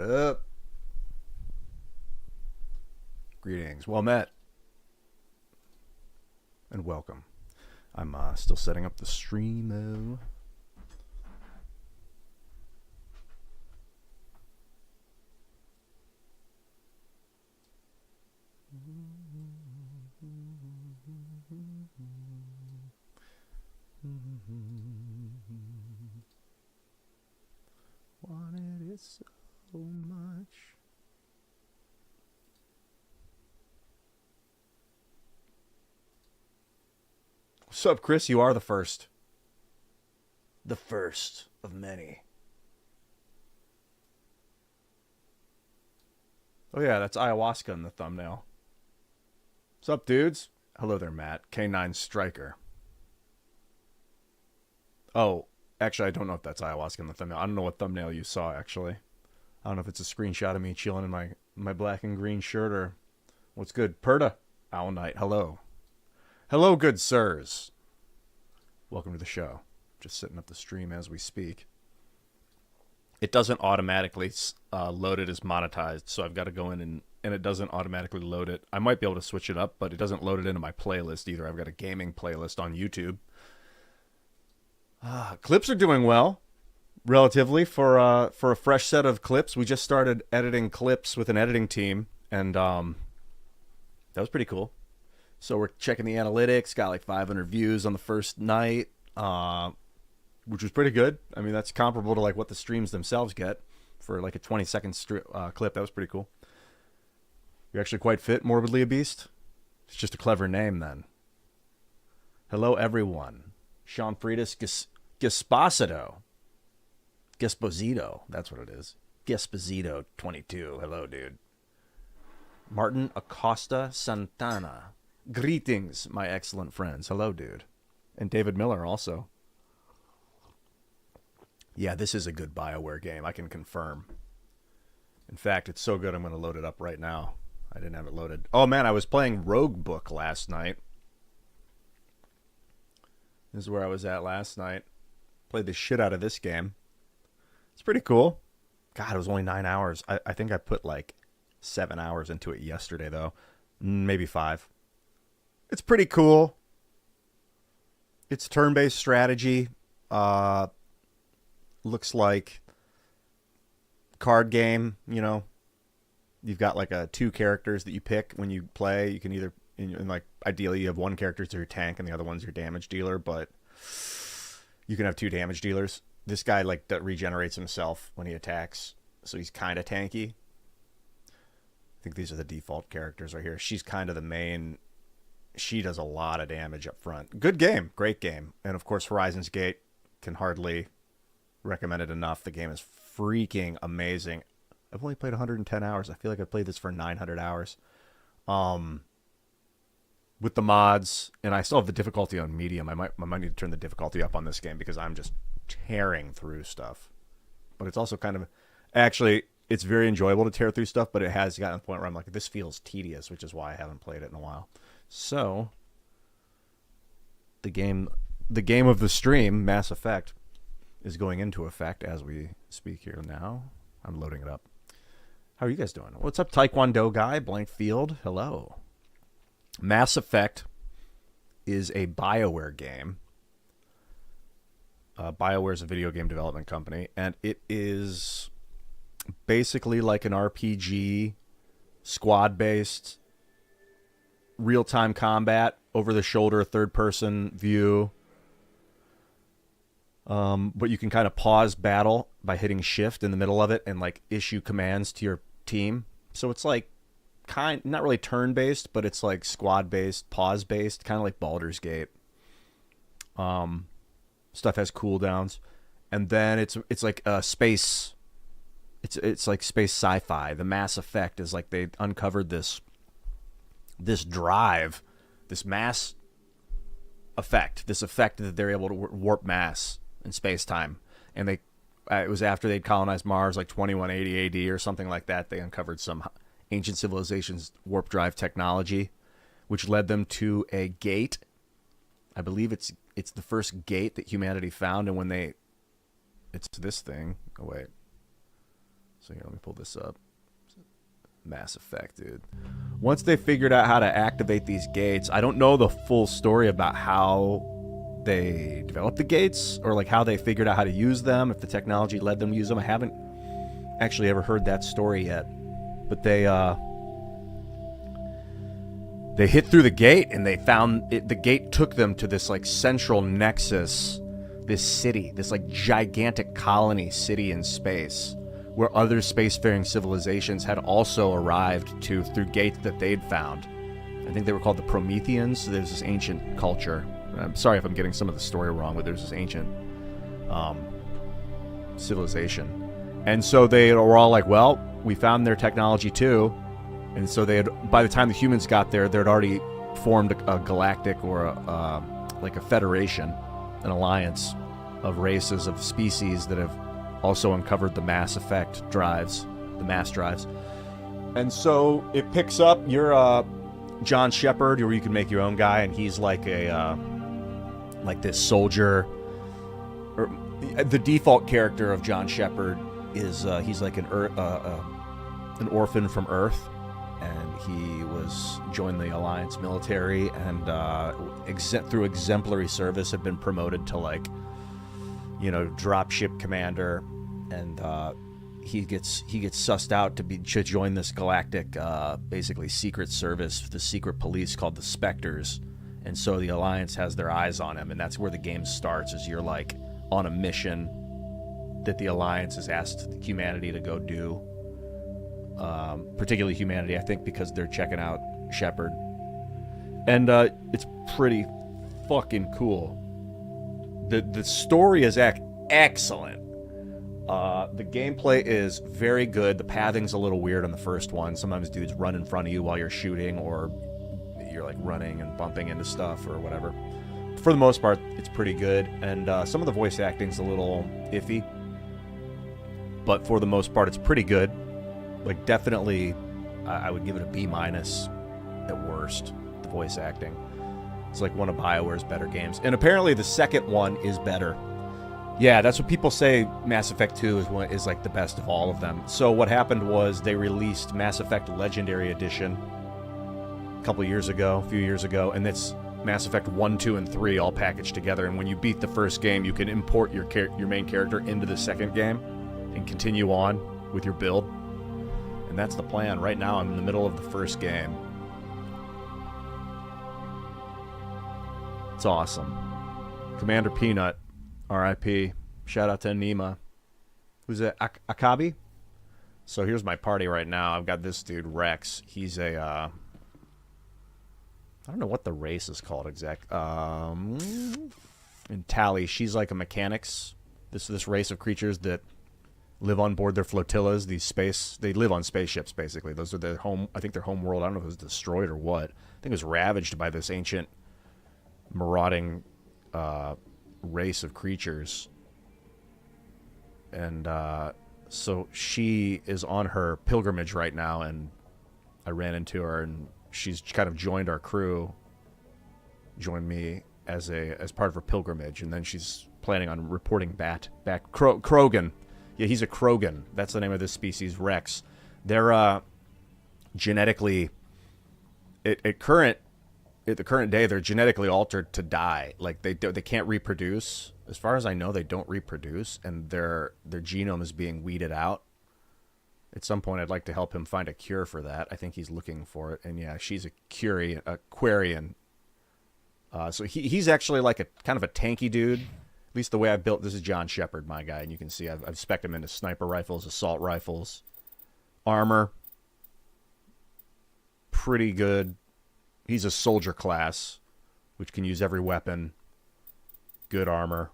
What up? Greetings. Well met. And welcome. I'm still setting up the stream. Wanted it so much. What's up, Chris? You are the first. The first of many. Oh yeah, that's ayahuasca in the thumbnail. What's up, dudes? Hello there, Matt. K9 Striker. Oh, actually, I don't know if that's ayahuasca in the thumbnail. I don't know what thumbnail you saw, actually. I don't know if it's a screenshot of me chilling in my black and green shirt or what's good. Perta, Owl Knight, hello. Hello, good sirs. Welcome to the show. Just setting up the stream as we speak. It doesn't automatically load it as monetized, so I've got to go in and it doesn't automatically load it. I might be able to switch it up, but it doesn't load it into my playlist either. I've got a gaming playlist on YouTube. Clips are doing well, relatively, for a fresh set of clips. We just started editing clips with an editing team, and that was pretty cool. So we're checking the analytics, got like 500 views on the first night, which was pretty good. I mean, that's comparable to like what the streams themselves get for like a 20-second clip. That was pretty cool. You're actually quite fit, Morbidly Obese. It's just a clever name then. Hello, everyone. Sean Freitas Gasposito. Gasposito, that's what it is. Gasposito 22. Hello, dude. Martin Acosta Santana. Greetings, my excellent friends. Hello, dude. And David Miller also. Yeah, this is a good BioWare game. I can confirm. In fact, it's so good I'm going to load it up right now. I didn't have it loaded. Oh, man, I was playing Roguebook last night. This is where I was at last night. Played the shit out of this game. It's pretty cool. God, it was only 9 hours. I think I put like 7 hours into it yesterday, though. Maybe 5. It's pretty cool. It's turn-based strategy. Looks like card game, you know. You've got like two characters that you pick when you play. You can either, and like ideally you have one character as your tank and the other one's your damage dealer, but you can have two damage dealers. This guy like that regenerates himself when he attacks, so he's kind of tanky. I think these are the default characters right here. She's kind of the main. She does a lot of damage up front. Good game. Great game. And, of course, Horizon's Gate can hardly recommend it enough. The game is freaking amazing. I've only played 110 hours. I feel like I've played this for 900 hours. With the mods, and I still have the difficulty on medium. I might need to turn the difficulty up on this game because I'm just tearing through stuff. But it's also kind of... Actually, it's very enjoyable to tear through stuff, but it has gotten to the point where I'm like, this feels tedious, which is why I haven't played it in a while. So, the game of the stream, Mass Effect, is going into effect as we speak here now. I'm loading it up. How are you guys doing? What's up, Taekwondo guy? Blank Field. Hello. Mass Effect is a BioWare game. BioWare is a video game development company, and it is basically like an RPG, squad-based, real-time combat, over-the-shoulder, third-person view. But you can kind of pause battle by hitting shift in the middle of it and like issue commands to your team. So it's like not really turn-based, but it's like squad-based, pause-based, kind of like Baldur's Gate. Stuff has cooldowns, and then it's like space. It's like space sci-fi. The Mass Effect is like they uncovered this drive, this mass effect, this effect that they're able to warp mass in space-time. And it was after they'd colonized Mars, like 2180 AD or something like that. They uncovered some ancient civilization's warp drive technology, which led them to a gate. I believe it's the first gate that humanity found, and when it's this thing. Oh, wait. So here, let me pull this up. Mass Effect, dude. Once they figured out how to activate these gates, I don't know the full story about how they developed the gates or like how they figured out how to use them, if the technology led them to use them. I haven't actually ever heard that story yet. But they hit through the gate and they found it, the gate took them to this like central nexus, this city, this like gigantic colony city in space, where other spacefaring civilizations had also arrived to through gates that they'd found. I think they were called the Prometheans. So there's this ancient culture. I'm sorry if I'm getting some of the story wrong, but there's this ancient civilization. And so they were all like, well, we found their technology too. And so they had, by the time the humans got there, they'd already formed a galactic or like a federation, an alliance of races, of species that have also uncovered the Mass Effect drives, the mass drives. And so it picks up, you're John Shepard, or you can make your own guy, and he's like a like this soldier. Or the default character of John Shepard is he's like an orphan from Earth, and he joined the Alliance military, and through exemplary service had been promoted to like, dropship commander, and he gets sussed out to join this galactic basically secret service, the secret police called the Spectres. And so the Alliance has their eyes on him, and that's where the game starts, is you're like on a mission that the Alliance has asked humanity to go do. Particularly humanity, I think, because they're checking out Shepard. And it's pretty fucking cool. The story is excellent. The gameplay is very good. The pathing's a little weird on the first one. Sometimes dudes run in front of you while you're shooting, or you're like running and bumping into stuff or whatever. For the most part, it's pretty good. And some of the voice acting's a little iffy, but for the most part, it's pretty good. Like, definitely, I would give it a B- at worst, the voice acting. It's like one of BioWare's better games. And apparently the second one is better. Yeah, that's what people say. Mass Effect 2 is like the best of all of them. So what happened was they released Mass Effect Legendary Edition a few years ago, and it's Mass Effect 1, 2, and 3 all packaged together. And when you beat the first game, you can import your main character into the second game and continue on with your build. And that's the plan. Right now, I'm in the middle of the first game. It's awesome. Commander Peanut, R.I.P. Shout out to Anima. Who's it? Akabi? So here's my party right now. I've got this dude, Rex. He's a... I don't know what the race is called exact. And Tally, she's like a mechanics. This race of creatures that live on board their flotillas. They live on spaceships, basically. Those are their home. I think their home world. I don't know if it was destroyed or what. I think it was ravaged by this ancient marauding race of creatures. And so she is on her pilgrimage right now, and I ran into her, and she's kind of joined our crew, joined me as part of her pilgrimage, and then she's planning on reporting back. Krogan. Yeah, he's a Krogan. That's the name of this species, Rex. They're genetically, at the current day, they're genetically altered to die. Like they can't reproduce. As far as I know, they don't reproduce, and their genome is being weeded out. At some point, I'd like to help him find a cure for that. I think he's looking for it. And yeah, she's a Quarian. So he's actually like a kind of a tanky dude. At least the way I built this is John Shepard, my guy, and you can see I've spec'd him into sniper rifles, assault rifles, armor. Pretty good. He's a soldier class, which can use every weapon. Good armor.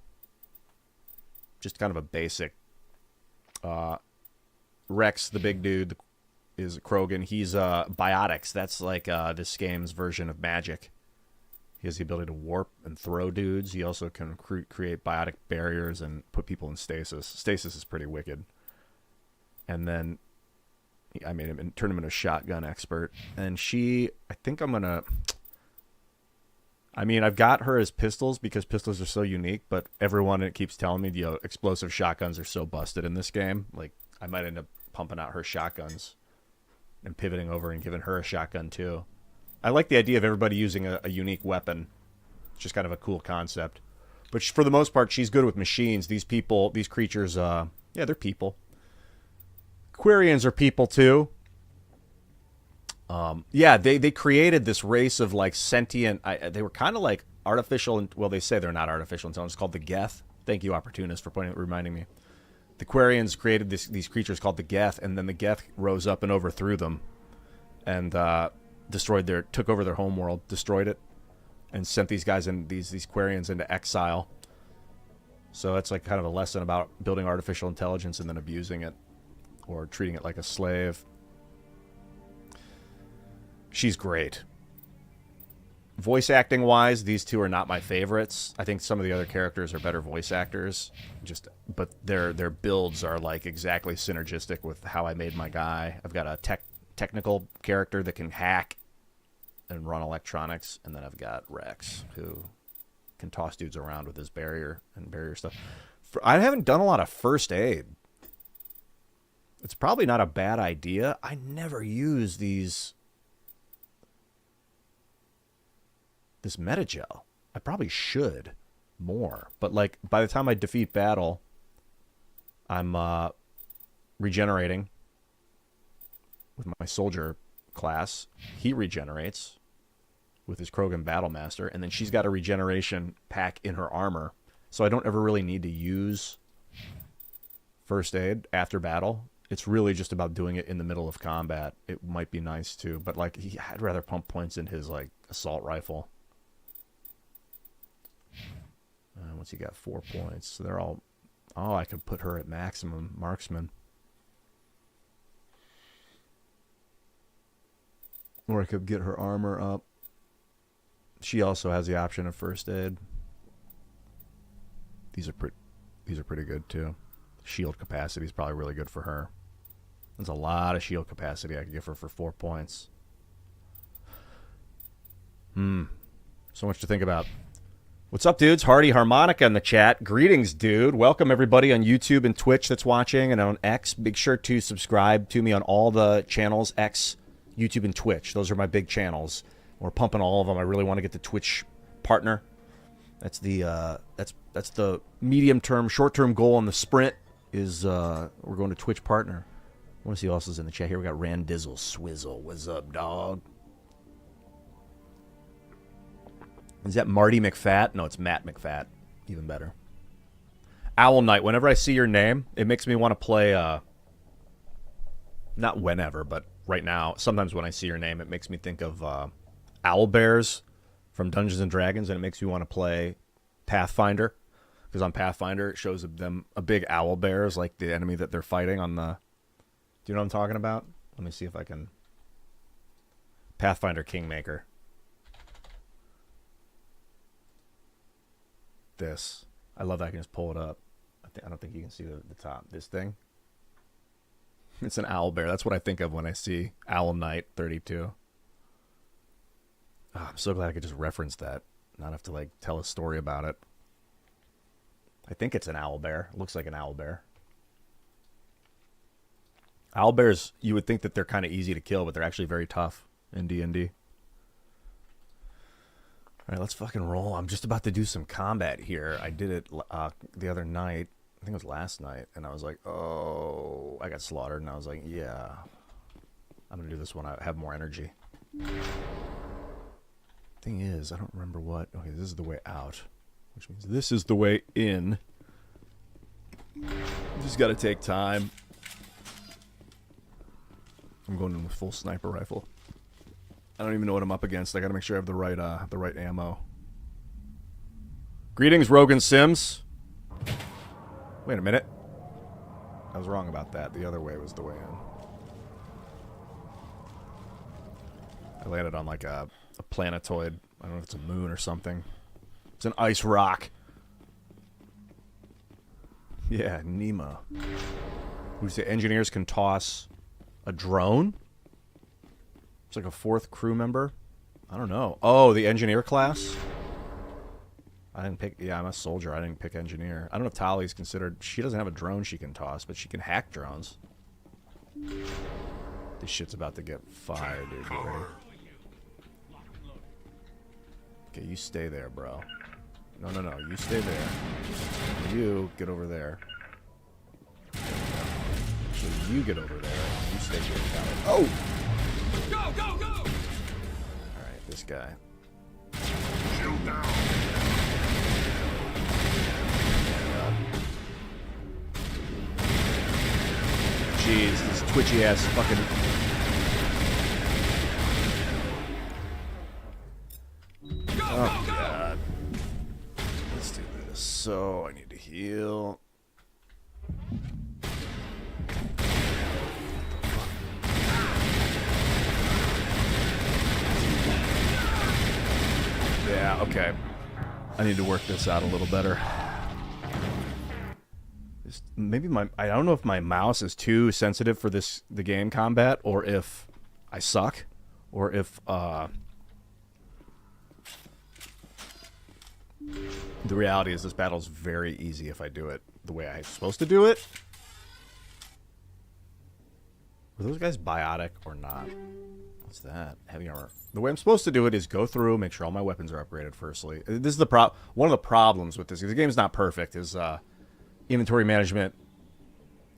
Just kind of a basic. Rex, the big dude, is Krogan. He's biotics. That's like this game's version of magic. He has the ability to warp and throw dudes. He also can create biotic barriers and put people in stasis. Stasis is pretty wicked. And then I made him and turned him into a shotgun expert. And I think I'm gonna. I mean, I've got her as pistols because pistols are so unique. But everyone keeps telling me, explosive shotguns are so busted in this game. Like, I might end up pumping out her shotguns and pivoting over and giving her a shotgun too. I like the idea of everybody using a unique weapon. It's just kind of a cool concept. But for the most part, she's good with machines. These people, these creatures, yeah, they're people. Quarians are people too. Yeah, they created this race of like sentient. They were kind of like artificial. Well, they say they're not artificial intelligence. It's called the Geth. Thank you, Opportunist, for reminding me. The Quarians created these creatures called the Geth, and then the Geth rose up and overthrew them, and took over their homeworld, destroyed it, and sent these guys in these Quarians into exile. So that's like kind of a lesson about building artificial intelligence and then abusing it, or treating it like a slave. She's great. Voice acting wise, these two are not my favorites. I think some of the other characters are better voice actors. But their builds are like exactly synergistic with how I made my guy. I've got a technical character that can hack and run electronics, and then I've got Rex, who can toss dudes around with his barrier stuff. I haven't done a lot of first aid. It's probably not a bad idea. I never use this metagel. I probably should more. But like by the time I defeat battle, I'm regenerating with my soldier class. He regenerates with his Krogan Battlemaster, and then she's got a regeneration pack in her armor. So I don't ever really need to use first aid after battle. It's really just about doing it in the middle of combat. It might be nice too, but like I'd rather pump points in his like assault rifle. Once you got 4 points, so they're all. Oh, I could put her at maximum marksman, or I could get her armor up. She also has the option of first aid. These are pretty good too. Shield capacity is probably really good for her. There's a lot of shield capacity I could give her for 4 points. So much to think about. What's up, dudes? Hardy Harmonica in the chat. Greetings, dude. Welcome, everybody on YouTube and Twitch that's watching, and on X. Big sure to subscribe to me on all the channels, X, YouTube, and Twitch. Those are my big channels. We're pumping all of them. I really want to get the Twitch partner. That's the that's the medium-term, short-term goal on the sprint is we're going to Twitch partner. I want to see who else is in the chat here. We got Randizzle Swizzle. What's up, dog? Is that Marty McFat? No, it's Matt McFat. Even better. Owl Knight. Whenever I see your name, it makes me want to play, not whenever, but right now. Sometimes when I see your name, it makes me think of Owl Bears from Dungeons & Dragons, and it makes me want to play Pathfinder. Because on Pathfinder, it shows them a big owl bear is like the enemy that they're fighting on the... Do you know what I'm talking about? Let me see if I can... Pathfinder Kingmaker. This. I love that I can just pull it up. I don't think you can see the top. This thing. It's an owl bear. That's what I think of when I see Owl Knight 32. Oh, I'm so glad I could just reference that. Not have to like tell a story about it. I think it's an owl bear. It looks like an owl bear. Owl bears, you would think that they're kind of easy to kill, but they're actually very tough in D&D. All right, let's fucking roll. I'm just about to do some combat here. I did it the other night. I think it was last night. And I was like, oh, I got slaughtered. And I was like, yeah, I'm going to do this when I have more energy. Thing is, I don't remember what. Okay, this is the way out. Which means this is the way in. Just got to take time. I'm going in with full sniper rifle. I don't even know what I'm up against. I got to make sure I have the right ammo. Greetings, Rogan Sims. Wait a minute. I was wrong about that. The other way was the way in. I landed on like a planetoid. I don't know if it's a moon or something. It's an ice rock. Yeah, Nemo. Who say engineers can toss a drone? It's like a fourth crew member. I don't know. Oh, the engineer class? I didn't pick... Yeah, I'm a soldier. I didn't pick engineer. I don't know if Tali's considered... She doesn't have a drone she can toss, but she can hack drones. This shit's about to get fired, dude. Get ready. Okay, you stay there, bro. No, no, no. You stay there. You get over there. So you get over there. You stay here. Oh! Go, go, go! Alright, this guy. Shield down. Jeez, this twitchy ass fucking. Oh god. Let's do this. So I need to heal. Yeah, okay. I need to work this out a little better. Maybe I don't know if my mouse is too sensitive for the game combat, or if I suck, or if the reality is this battle's very easy if I do it the way I'm supposed to do it. Were those guys biotic or not? What's that? Heavy armor. The way I'm supposed to do it is go through, make sure all my weapons are upgraded firstly. This is one of the problems with this. The game's not perfect. Is inventory management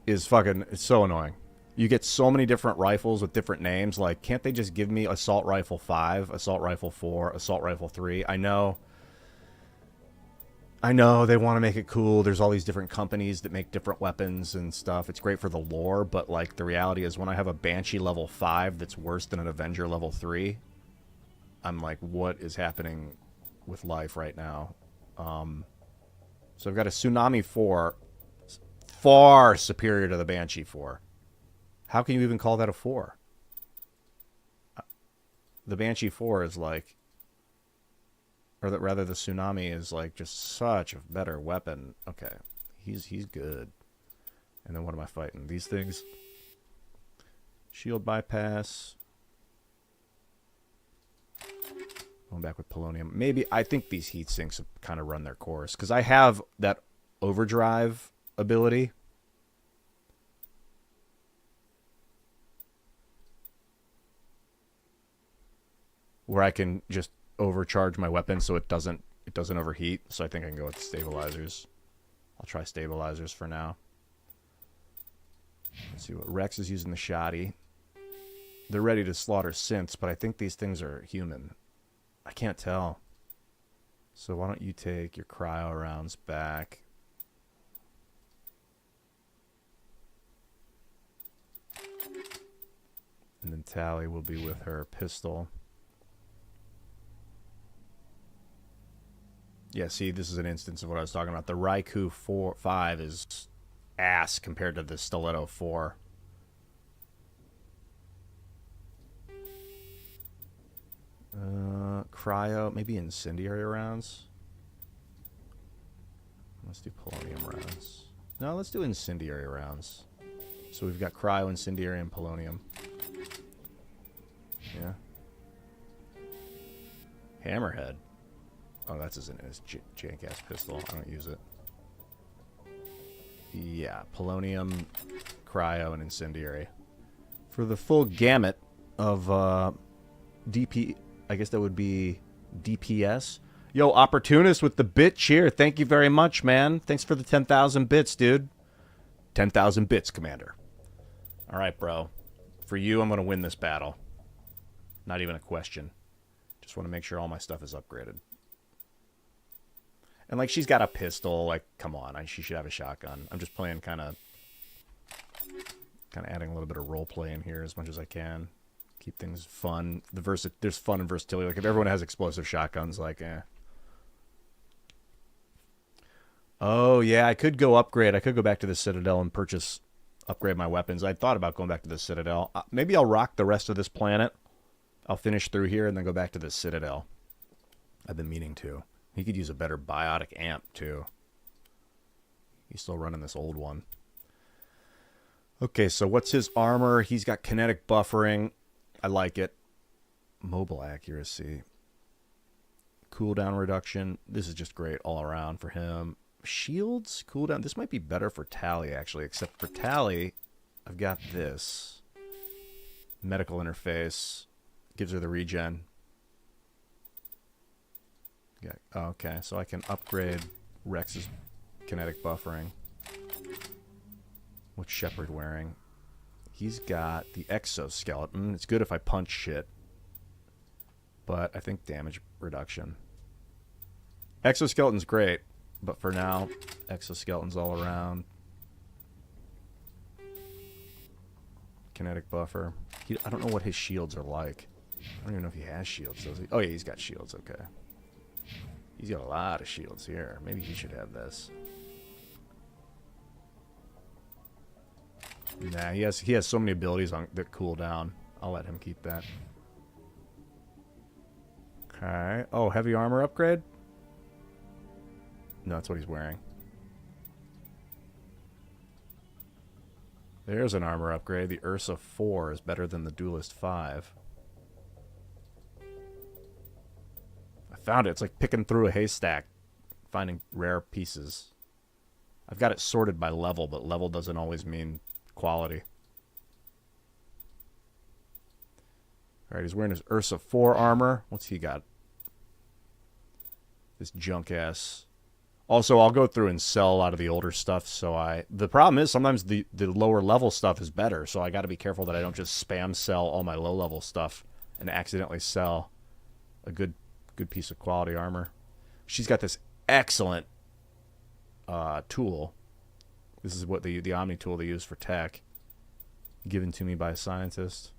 is fucking, it's so annoying. You get so many different rifles with different names. Like, can't they just give me Assault Rifle 5, Assault Rifle 4, Assault Rifle 3? I know they want to make it cool. There's all these different companies that make different weapons and stuff. It's great for the lore, but like the reality is when I have a Banshee level 5 that's worse than an Avenger level 3, I'm like, what is happening with life right now? So I've got a Tsunami 4, far superior to the Banshee 4. How can you even call that a 4? The Banshee 4 is like, or that rather the Tsunami is like just such a better weapon. Okay, he's good. And then what am I fighting? These things. Shield bypass. Going back with polonium. Maybe, I think these heat sinks have kind of run their course. Because I have that overdrive ability. Where I can just overcharge my weapon so it doesn't overheat. So I think I can go with stabilizers. I'll try stabilizers for now. Let's see what Rex is using the shoddy. They're ready to slaughter synths, but I think these things are human. I can't tell. So why don't you take your cryo rounds back? And then Tally will be with her pistol. Yeah, see, this is an instance of what I was talking about. The Raikou 5 is ass compared to the Stiletto 4. Cryo, maybe incendiary rounds. Let's do polonium rounds. No, let's do incendiary rounds. So we've got cryo, incendiary, and polonium. Yeah. Hammerhead. Oh, that's his jank-ass pistol. I don't use it. Yeah, polonium, cryo, and incendiary. For the full gamut of DP, I guess that would be DPS. Yo, Opportunist with the bit cheer. Thank you very much, man. Thanks for the 10,000 bits, dude. 10,000 bits, Commander. All right, bro. For you, I'm going to win this battle. Not even a question. Just want to make sure all my stuff is upgraded. And, like, she's got a pistol. Like, come on. She should have a shotgun. I'm just playing kind of adding a little bit of role play in here as much as I can. Keep things fun. There's fun and versatility. Like, if everyone has explosive shotguns, like, eh. Oh, yeah, I could go upgrade. I could go back to the Citadel and upgrade my weapons. I thought about going back to the Citadel. Maybe I'll rock the rest of this planet. I'll finish through here and then go back to the Citadel. I've been meaning to. He could use a better biotic amp, too. He's still running this old one. Okay, so what's his armor? He's got kinetic buffering. I like it. Mobile accuracy. Cooldown reduction. This is just great all around for him. Shields, cooldown. This might be better for Tally, actually. Except for Tally, I've got this. Medical interface. Gives her the regen. Yeah. Oh, okay, so I can upgrade Rex's kinetic buffering. What's Shepard wearing? He's got the exoskeleton. It's good if I punch shit. But I think damage reduction. Exoskeleton's great, but for now, exoskeleton's all around. Kinetic buffer. I don't know what his shields are like. I don't even know if he has shields, does he? Oh, yeah, he's got shields, okay. He's got a lot of shields here. Maybe he should have this. Nah, he has so many abilities that cool down. I'll let him keep that. Okay. Oh, heavy armor upgrade? No, that's what he's wearing. There's an armor upgrade. The Ursa 4 is better than the Duelist 5. I found it. It's like picking through a haystack, finding rare pieces. I've got it sorted by level, but level doesn't always mean quality. Alright, he's wearing his Ursa 4 armor. What's he got? This junk ass. Also, I'll go through and sell a lot of the older stuff. The problem is sometimes the lower level stuff is better. So I got to be careful that I don't just spam sell all my low level stuff and accidentally sell a good piece of quality armor. She's got this excellent tool. This is what the Omni tool they use for tech. Given to me by a scientist.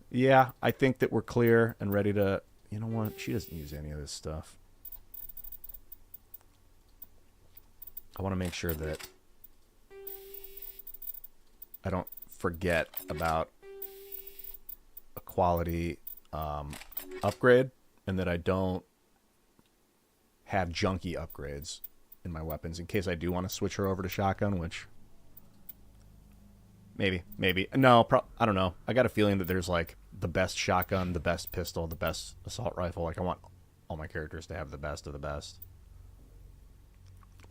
Yeah, I think that we're clear and ready to... You know what? She doesn't use any of this stuff. I want to make sure that I don't forget about a quality upgrade, and that I don't have junky upgrades in my weapons in case I do want to switch her over to shotgun, which maybe. No, I don't know. I got a feeling that there's like the best shotgun, the best pistol, the best assault rifle. Like I want all my characters to have the best of the best.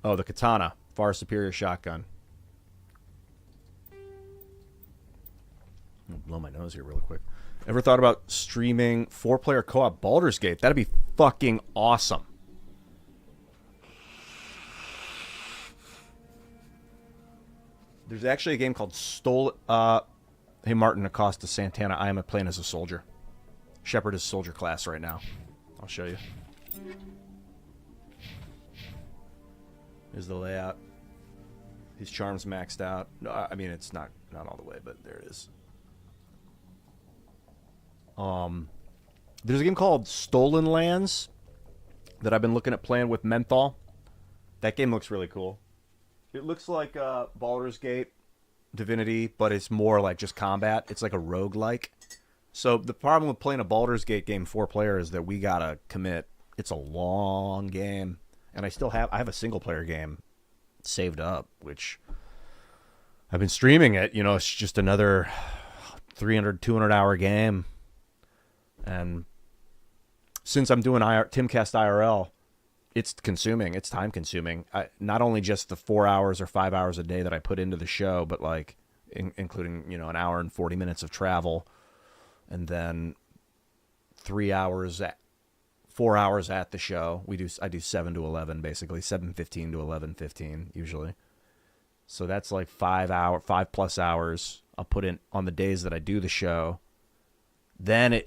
Oh, the katana. Far superior shotgun. I'm gonna blow my nose here real quick. Ever thought about streaming 4-player co-op Baldur's Gate? That'd be fucking awesome. There's actually a game called Hey, Martin Acosta Santana. I am playing as a soldier. Shepard is soldier class right now. I'll show you. Here's the layout. His charm's maxed out. No, I mean it's not all the way, but there it is. There's a game called Stolen Lands that I've been looking at playing with Menthol. That game looks really cool. It looks like Baldur's Gate, Divinity, but it's more like just combat. It's like a roguelike. So the problem with playing a Baldur's Gate game 4-player is that we gotta commit. It's a long game. And I have a single player game saved up, which I've been streaming it. You know, it's just another 300, 200 hour game. And since I'm doing Timcast IRL, it's consuming. It's time consuming. Not only just the 4 hours or 5 hours a day that I put into the show, but like including, you know, an hour and 40 minutes of travel, and then 4 hours at the show. I do 7 to 11 basically, 7:15 to 11:15 usually. So that's like 5 plus hours I'll put in on the days that I do the show. Then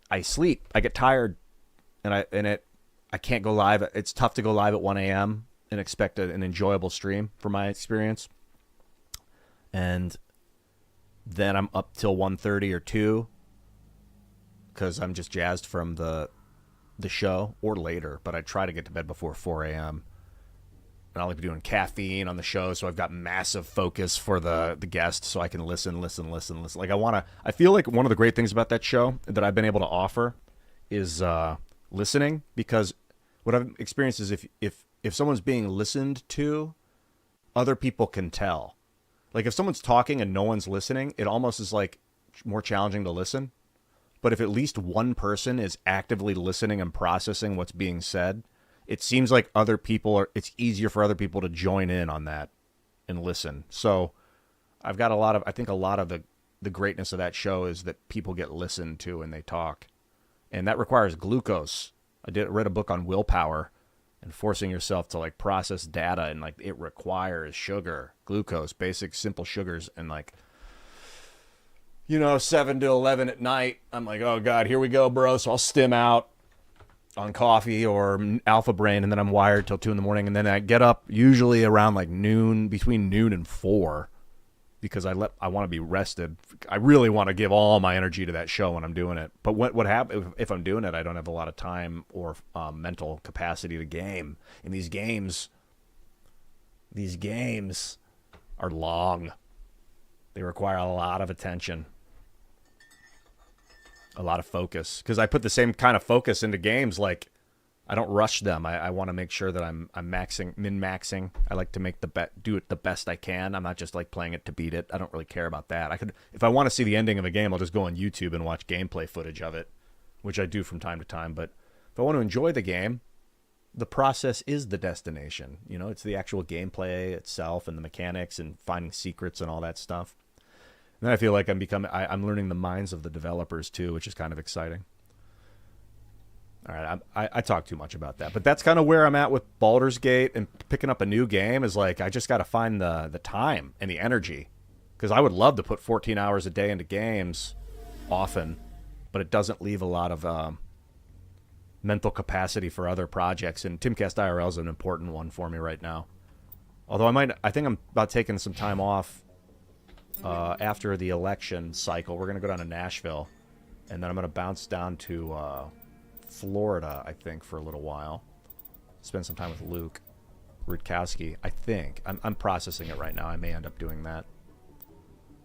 I sleep. I get tired, and I can't go live. It's tough to go live at 1 a.m. and expect an enjoyable stream from my experience. And then I'm up till 1:30 or 2 because I'm just jazzed from the show, or later, but I try to get to bed before 4 a.m. And I'll be doing caffeine on the show, so I've got massive focus for the guest, so I can listen. Like I feel like one of the great things about that show that I've been able to offer is listening, because what I've experienced is if someone's being listened to, other people can tell. Like if someone's talking and no one's listening, it almost is like more challenging to listen. But if at least one person is actively listening and processing what's being said, it seems like it's easier for other people to join in on that. and listen. So I've got I think a lot of the greatness of that show is that people get listened to and they talk. And that requires glucose. Read a book on willpower and forcing yourself to like process data, and like it requires sugar, glucose, basic simple sugars. And like, 7 to 11 at night, I'm like, oh God, here we go, bro. So I'll stim out on coffee or Alpha Brain, and then I'm wired till 2 in the morning. And then I get up usually around like noon, between noon and 4, because I want to be rested. I really want to give all my energy to that show when I'm doing it. But what happens if I'm doing it? I don't have a lot of time or mental capacity to game. And these games are long. They require a lot of attention, a lot of focus. Because I put the same kind of focus into games. Like, I don't rush them. I want to make sure that I'm min-maxing. I like to do it the best I can. I'm not just like playing it to beat it. I don't really care about that. If I want to see the ending of a game, I'll just go on YouTube and watch gameplay footage of it, which I do from time to time. But if I want to enjoy the game, the process is the destination. It's the actual gameplay itself and the mechanics and finding secrets and all that stuff. And then I feel like I'm learning the minds of the developers too, which is kind of exciting. All right, I talk too much about that, but that's kind of where I'm at with Baldur's Gate and picking up a new game. Is like I just got to find the time and the energy, because I would love to put 14 hours a day into games often, but it doesn't leave a lot of mental capacity for other projects. And Timcast IRL is an important one for me right now. Although I think I'm about taking some time off after the election cycle. We're gonna go down to Nashville, and then I'm gonna bounce down to Florida, I think, for a little while. Spend some time with Luke Rutkowski, I think. I'm processing it right now. I may end up doing that.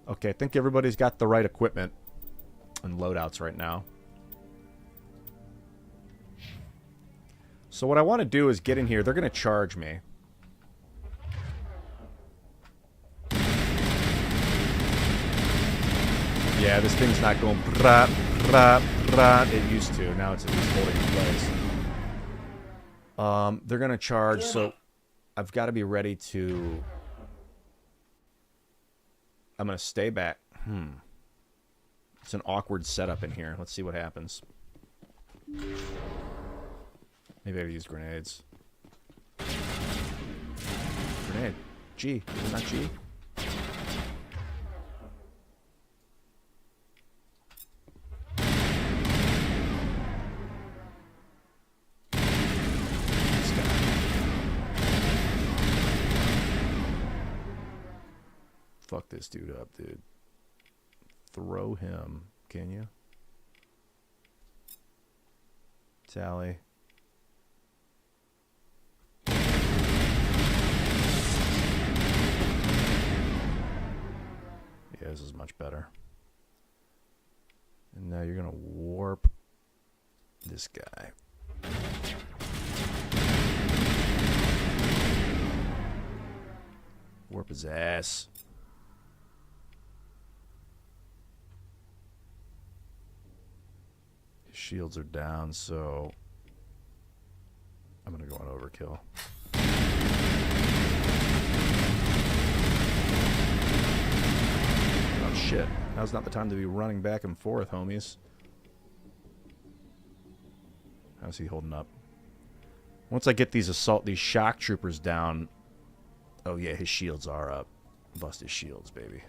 Okay, I think everybody's got the right equipment and loadouts right now. So what I want to do is get in here. They're going to charge me. Yeah, this thing's not going brah, brah, brah. It used to. Now it's at least holding in place. They're going to charge, so I've got to be ready to... I'm going to stay back. It's an awkward setup in here. Let's see what happens. Maybe I use grenades. Grenade. G. Is it not G? Fuck this dude up, dude. Throw him, can you? Tally. Yeah, this is much better. And now you're gonna warp this guy. Warp his ass. Shields are down, so I'm gonna go on overkill. Oh shit. Now's not the time to be running back and forth, homies. How's he holding up? Once I get these shock troopers down. Oh yeah, his shields are up. Bust his shields, baby.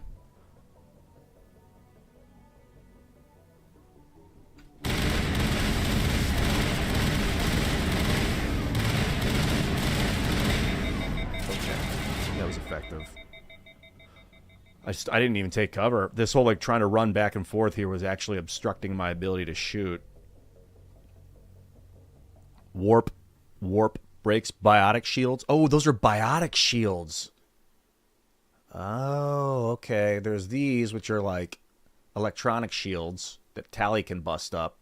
Effective. I didn't even take cover. This whole trying to run back and forth here was actually obstructing my ability to shoot. Warp breaks biotic shields. Oh, those are biotic shields. Oh, okay. There's these, which are like electronic shields that Tally can bust up.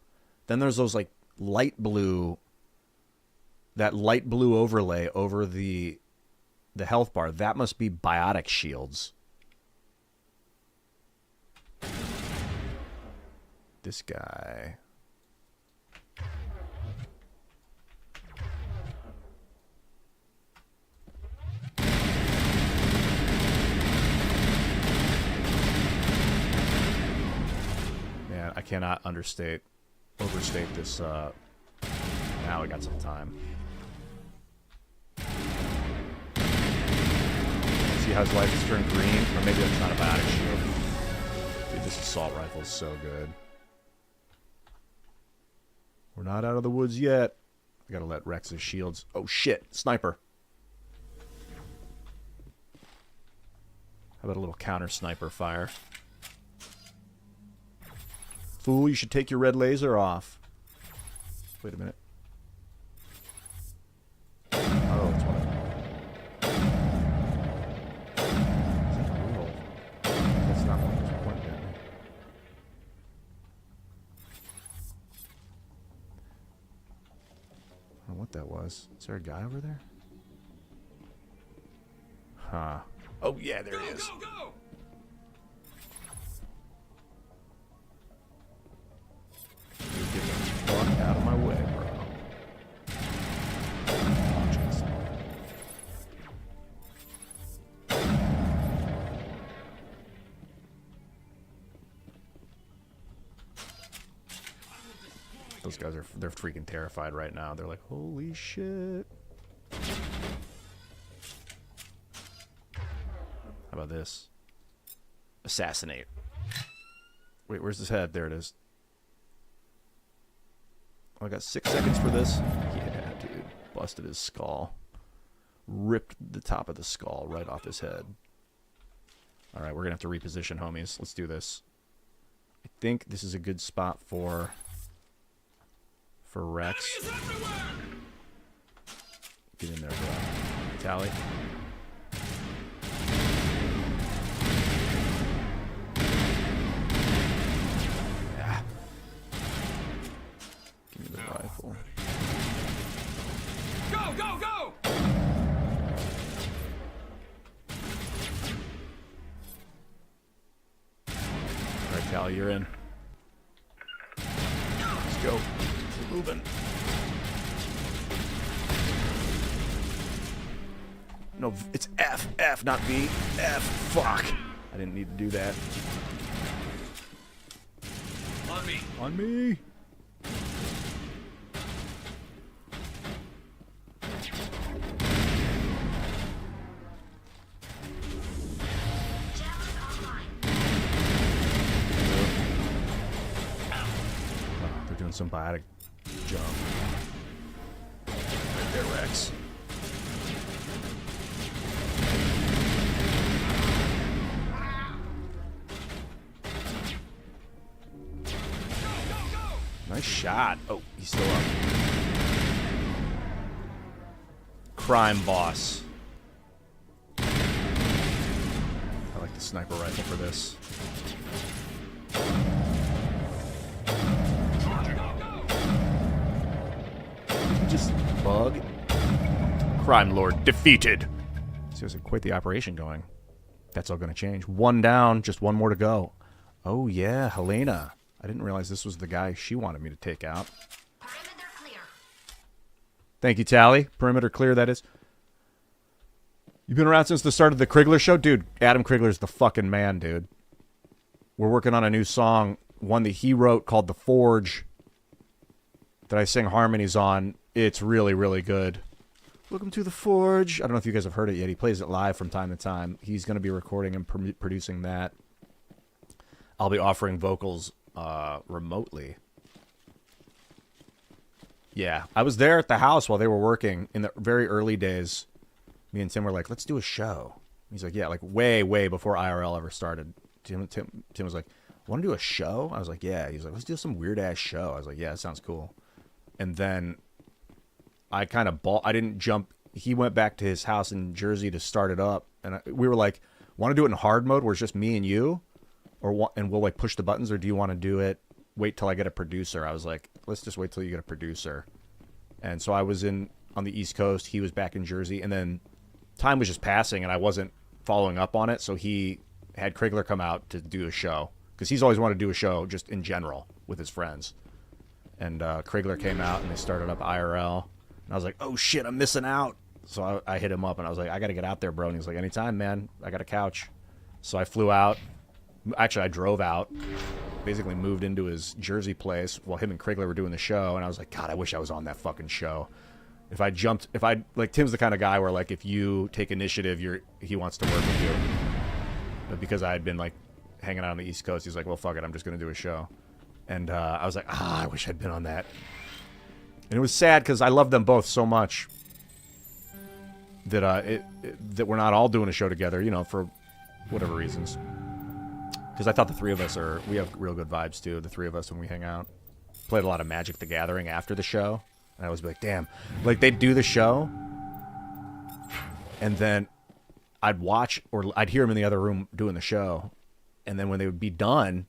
Then there's those light blue, that light blue overlay over the health bar. That must be biotic shields. This guy. cannot overstate this. Now we got some time. See how his life is turned green? Or maybe that's not a biotic shield. Dude, this assault rifle is so good. We're not out of the woods yet. I gotta let Rex's shields... Oh shit! Sniper! How about a little counter sniper fire? Fool, you should take your red laser off. Wait a minute. Oh, it's one of them. Is that real? That's not one that's pointing at me. I don't know what that was. Is there a guy over there? Huh. Oh, yeah, there he is. Go, go! Get the fuck out of my way, bro. Those guys they're freaking terrified right now. They're like, holy shit. How about this? Assassinate. Wait, where's his head? There it is. Oh, I got 6 seconds for this. Yeah, dude. Busted his skull. Ripped the top of the skull right off his head. Alright, we're going to have to reposition, homies. Let's do this. I think this is a good spot for Rex. Get in there, bro. Tally. Yeah. Give me the rifle. Go, go, go! Alright, Tally, you're in. Let's go. We're moving. No, it's F. F, not V. F. Fuck. I didn't need to do that. On me. On me. Oh, they're doing some biotic jump. Right there, Rex. Nice shot. Oh, he's still up. Crime boss. I like the sniper rifle for this. Did he just bug? Crime lord defeated. Seriously, quite the operation going. That's all going to change. 1 down, just 1 more to go. Oh yeah, Helena. I didn't realize this was the guy she wanted me to take out. Perimeter clear. Thank you, Tally. Perimeter clear, that is. You've been around since the start of the Krigler show? Dude, Adam Krigler's the fucking man, dude. We're working on a new song, one that he wrote called The Forge, that I sing harmonies on. It's really, really good. Welcome to The Forge. I don't know if you guys have heard it yet. He plays it live from time to time. He's going to be recording and producing that. I'll be offering vocals remotely. Yeah, I was there at the house while they were working in the very early days. Me and Tim were like, let's do a show. He's like, yeah, like way, way before IRL ever started. Tim was like, want to do a show? I was like, yeah. He's like, let's do some weird-ass show. I was like, yeah, that sounds cool. And then I kind of I didn't jump. He went back to his house in Jersey to start it up. And we were like, want to do it in hard mode where it's just me and you? And we'll like push the buttons, or do you want to do it? Wait till I get a producer. I was like, let's just wait till you get a producer. And so I was on the East Coast. He was back in Jersey, and then time was just passing, and I wasn't following up on it. So he had Krigler come out to do a show because he's always wanted to do a show just in general with his friends. And Krigler came out, and they started up IRL. And I was like, oh shit, I'm missing out. So I hit him up, and I was like, I got to get out there, bro. And he was like, anytime, man. I got a couch. So I flew out. Actually, I drove out basically moved into his Jersey place while him and Krigler were doing the show, and I was like, God, I wish I was on that fucking show. Like, Tim's the kind of guy where, like, if you take initiative, he wants to work with you. But because I had been, like, hanging out on the East Coast, he's like, well, fuck it, I'm just going to do a show. And I was like, I wish I'd been on that. And it was sad because I love them both so much that that we're not all doing a show together, you know, for whatever reasons. Because I thought the three of us we have real good vibes, too, the three of us when we hang out. Played a lot of Magic the Gathering after the show. And I was like, damn. Like, they'd do the show, and then I'd watch, or I'd hear them in the other room doing the show, and then when they would be done,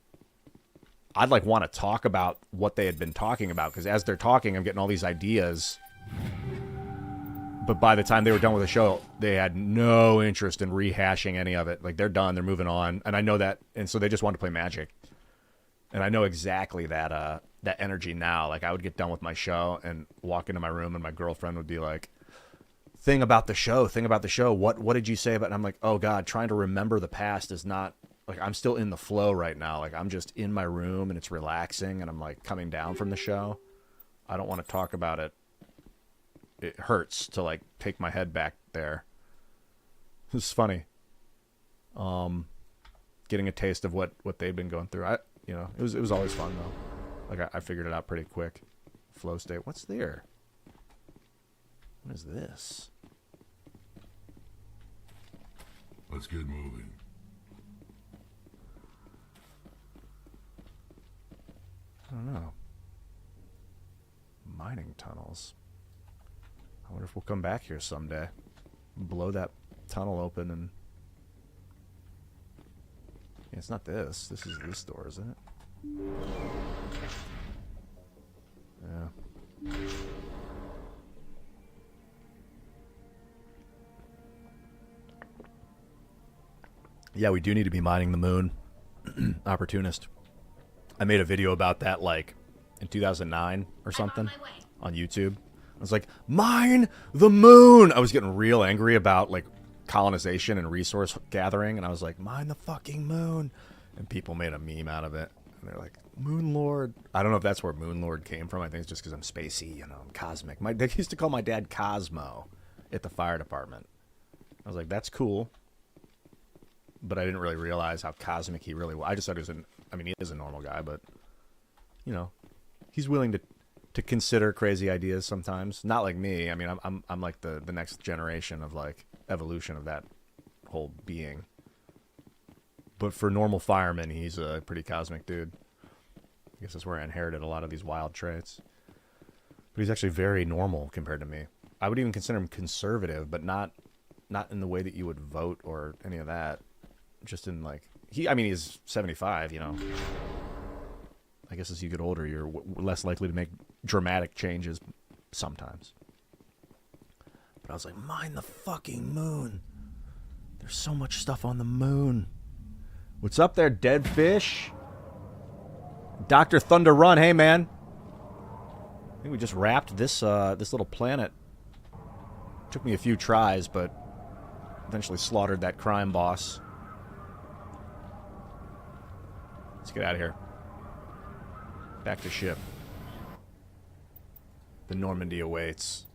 I'd, like, want to talk about what they had been talking about, because as they're talking, I'm getting all these ideas. But by the time they were done with the show, they had no interest in rehashing any of it. Like, they're done, they're moving on, and I know that, and so they just wanted to play Magic. And I know exactly that energy now. Like, I would get done with my show and walk into my room, and my girlfriend would be like, thing about the show. What did you say about it? And I'm like, oh, God, trying to remember the past is not, like, I'm still in the flow right now. Like, I'm just in my room, and it's relaxing, and I'm, like, coming down from the show. I don't want to talk about it. It hurts to, like, take my head back there. It's funny. Getting a taste of what they've been going through. You know, it was always fun, though. Like, I figured it out pretty quick. Flow state. What's there? What is this? Let's get moving. I don't know. Mining tunnels. I wonder if we'll come back here someday. Blow that tunnel open and... Yeah, it's not this. This is this door, isn't it? Yeah. Yeah, we do need to be mining the moon. Opportunist. I made a video about that, like, in 2009 or something on YouTube. I was like, mine the moon! I was getting real angry about, like, colonization and resource gathering, and I was like, mine the fucking moon! And people made a meme out of it. And they're like, Moon Lord. I don't know if that's where Moon Lord came from. I think it's just because I'm spacey, you know, I'm cosmic. They used to call my dad Cosmo at the fire department. I was like, that's cool. But I didn't really realize how cosmic he really was. I just thought he was he is a normal guy, but, you know, he's willing to consider crazy ideas sometimes. Not like me. I mean, I'm like the next generation of, like, evolution of that whole being. But for normal firemen, he's a pretty cosmic dude. I guess that's where I inherited a lot of these wild traits. But he's actually very normal compared to me. I would even consider him conservative, but not in the way that you would vote or any of that. Just in, like, he's 75, you know. I guess as you get older, you're less likely to make dramatic changes sometimes. But I was like, mine the fucking moon. There's so much stuff on the moon. What's up there, dead fish? Dr. Thunder Run, hey, man. I think we just wrapped this little planet. Took me a few tries, but eventually slaughtered that crime boss. Let's get out of here. Back to ship. The Normandy awaits.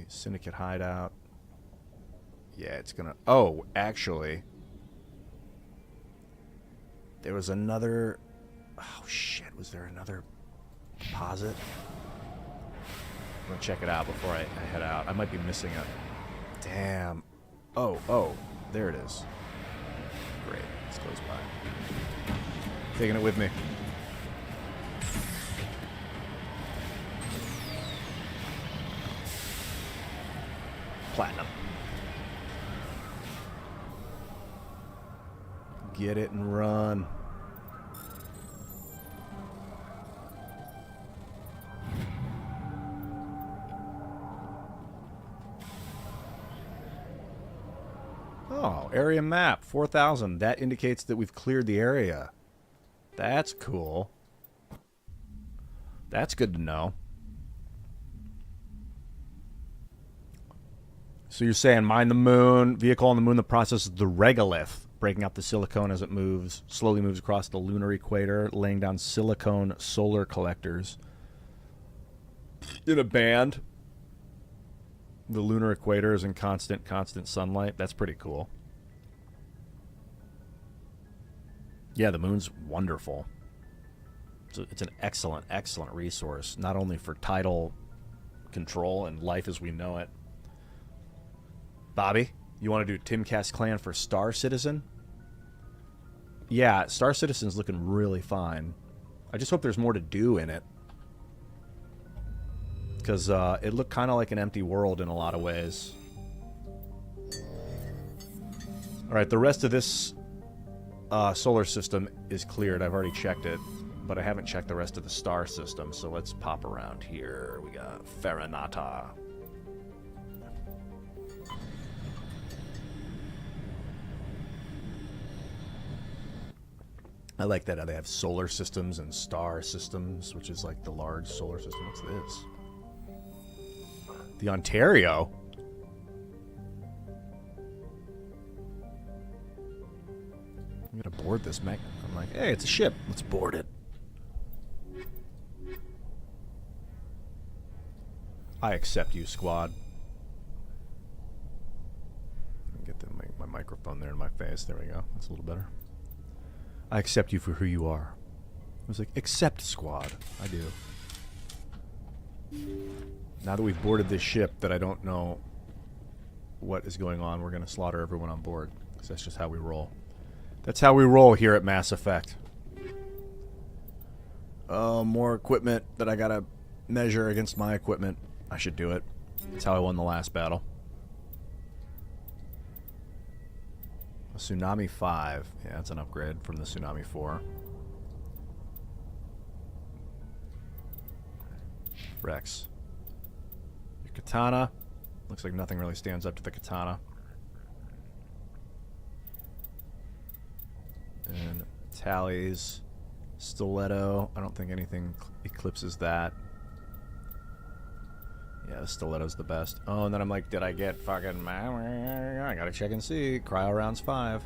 Syndicate hideout. Yeah, it's gonna... Oh, actually... There was another... Oh, shit. Was there another deposit? I'm going to check it out before I head out. I might be missing a... Damn. Oh. There it is. Great. It's close by. Taking it with me. Platinum. Get it and run. Oh, area map, 4,000. That indicates that we've cleared the area. That's cool. That's good to know. So you're saying mine the moon, vehicle on the moon, the process is the regolith. breaking up the silicone as it moves, slowly moves across the lunar equator, laying down silicone solar collectors. In a band, the lunar equator is in constant sunlight. That's pretty cool. Yeah, the moon's wonderful. It's an excellent resource, not only for tidal control and life as we know it. Bobby, you want to do Timcast Clan for Star Citizen? Yeah, Star Citizen's looking really fine. I just hope there's more to do in it. Because it looked kind of like an empty world in a lot of ways. Alright, the rest of this solar system is cleared. I've already checked it. But I haven't checked the rest of the star system, so let's pop around here. We got Farinata. I like that they have solar systems and star systems, which is like the large solar system. What's this? The Ontario? I'm gonna board this mech. I'm like, hey, it's a ship. Let's board it. I accept you, squad. Let me get my microphone there in my face. There we go. That's a little better. I accept you for who you are. I was like, accept, squad. I do. Now that we've boarded this ship that I don't know what is going on, we're going to slaughter everyone on board. Because that's just how we roll. That's how we roll here at Mass Effect. Oh, more equipment that I got to measure against my equipment. I should do it. That's how I won the last battle. A Tsunami 5. Yeah, that's an upgrade from the Tsunami 4. Rex. Your katana. Looks like nothing really stands up to the katana. And Tally's stiletto. I don't think anything eclipses that. Yeah, the stiletto's the best. Oh, and then I'm like, did I get fucking... I gotta check and see. Cryo rounds 5.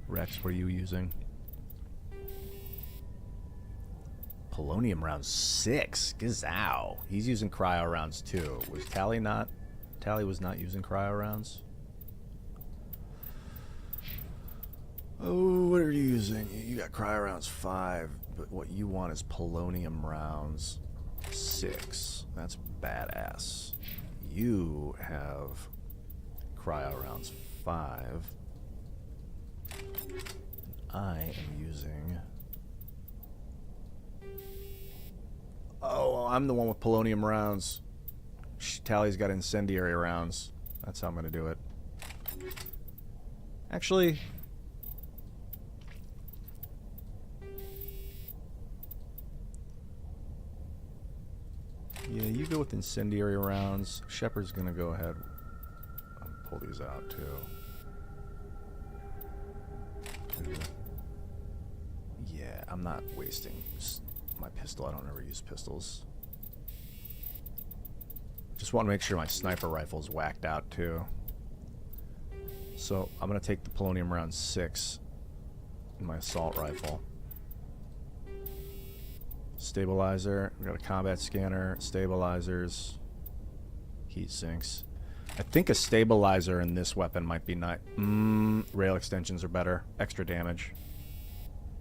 Rex, what are you using? Polonium rounds 6. Gazow. He's using cryo rounds 2. Was Tally not... Tally was not using cryo rounds? Oh, what are you using? You got cryo rounds 5, but what you want is polonium rounds 6. That's badass. You have cryo rounds 5. I am using... Oh, I'm the one with polonium rounds. Tally's got incendiary rounds. That's how I'm going to do it. Actually... Yeah, you go with incendiary rounds. Shepard's gonna go ahead and pull these out too. Yeah, I'm not wasting my pistol. I don't ever use pistols. Just want to make sure my sniper rifle's whacked out too. So I'm gonna take the polonium round 6 in my assault rifle. Stabilizer. We got a combat scanner, stabilizers, heat sinks. I think a stabilizer in this weapon might be nice. Rail extensions are better, extra damage.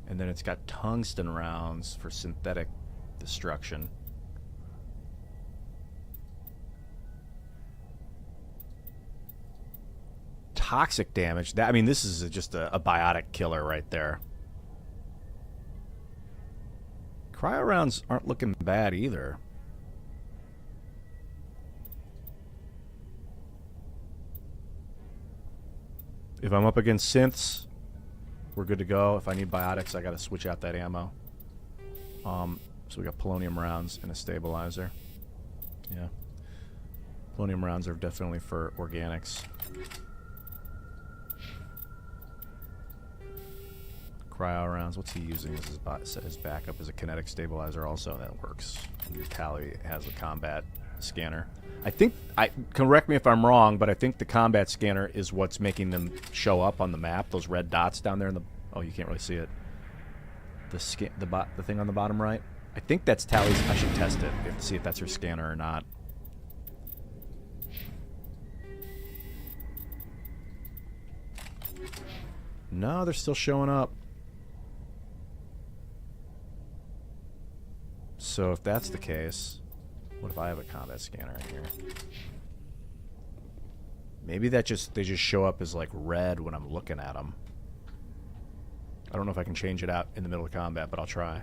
And then it's got tungsten rounds for synthetic destruction. Toxic damage. That, I mean, this is just a biotic killer right there. Cryo rounds aren't looking bad either. If I'm up against synths, we're good to go. If I need biotics, I gotta switch out that ammo. So we got polonium rounds and a stabilizer. Yeah. Polonium rounds are definitely for organics. Cryo rounds. What's he using as his backup? As a kinetic stabilizer also. That works. Tally has a combat scanner. I think correct me if I'm wrong, but I think the combat scanner is what's making them show up on the map. Those red dots down there in the you can't really see it. The thing on the bottom right. I think that's Tally's. I should test it. We have to see if that's her scanner or not. No, they're still showing up. So if that's the case, what if I have a combat scanner in here? Maybe they just show up as like red when I'm looking at them. I don't know if I can change it out in the middle of combat, but I'll try.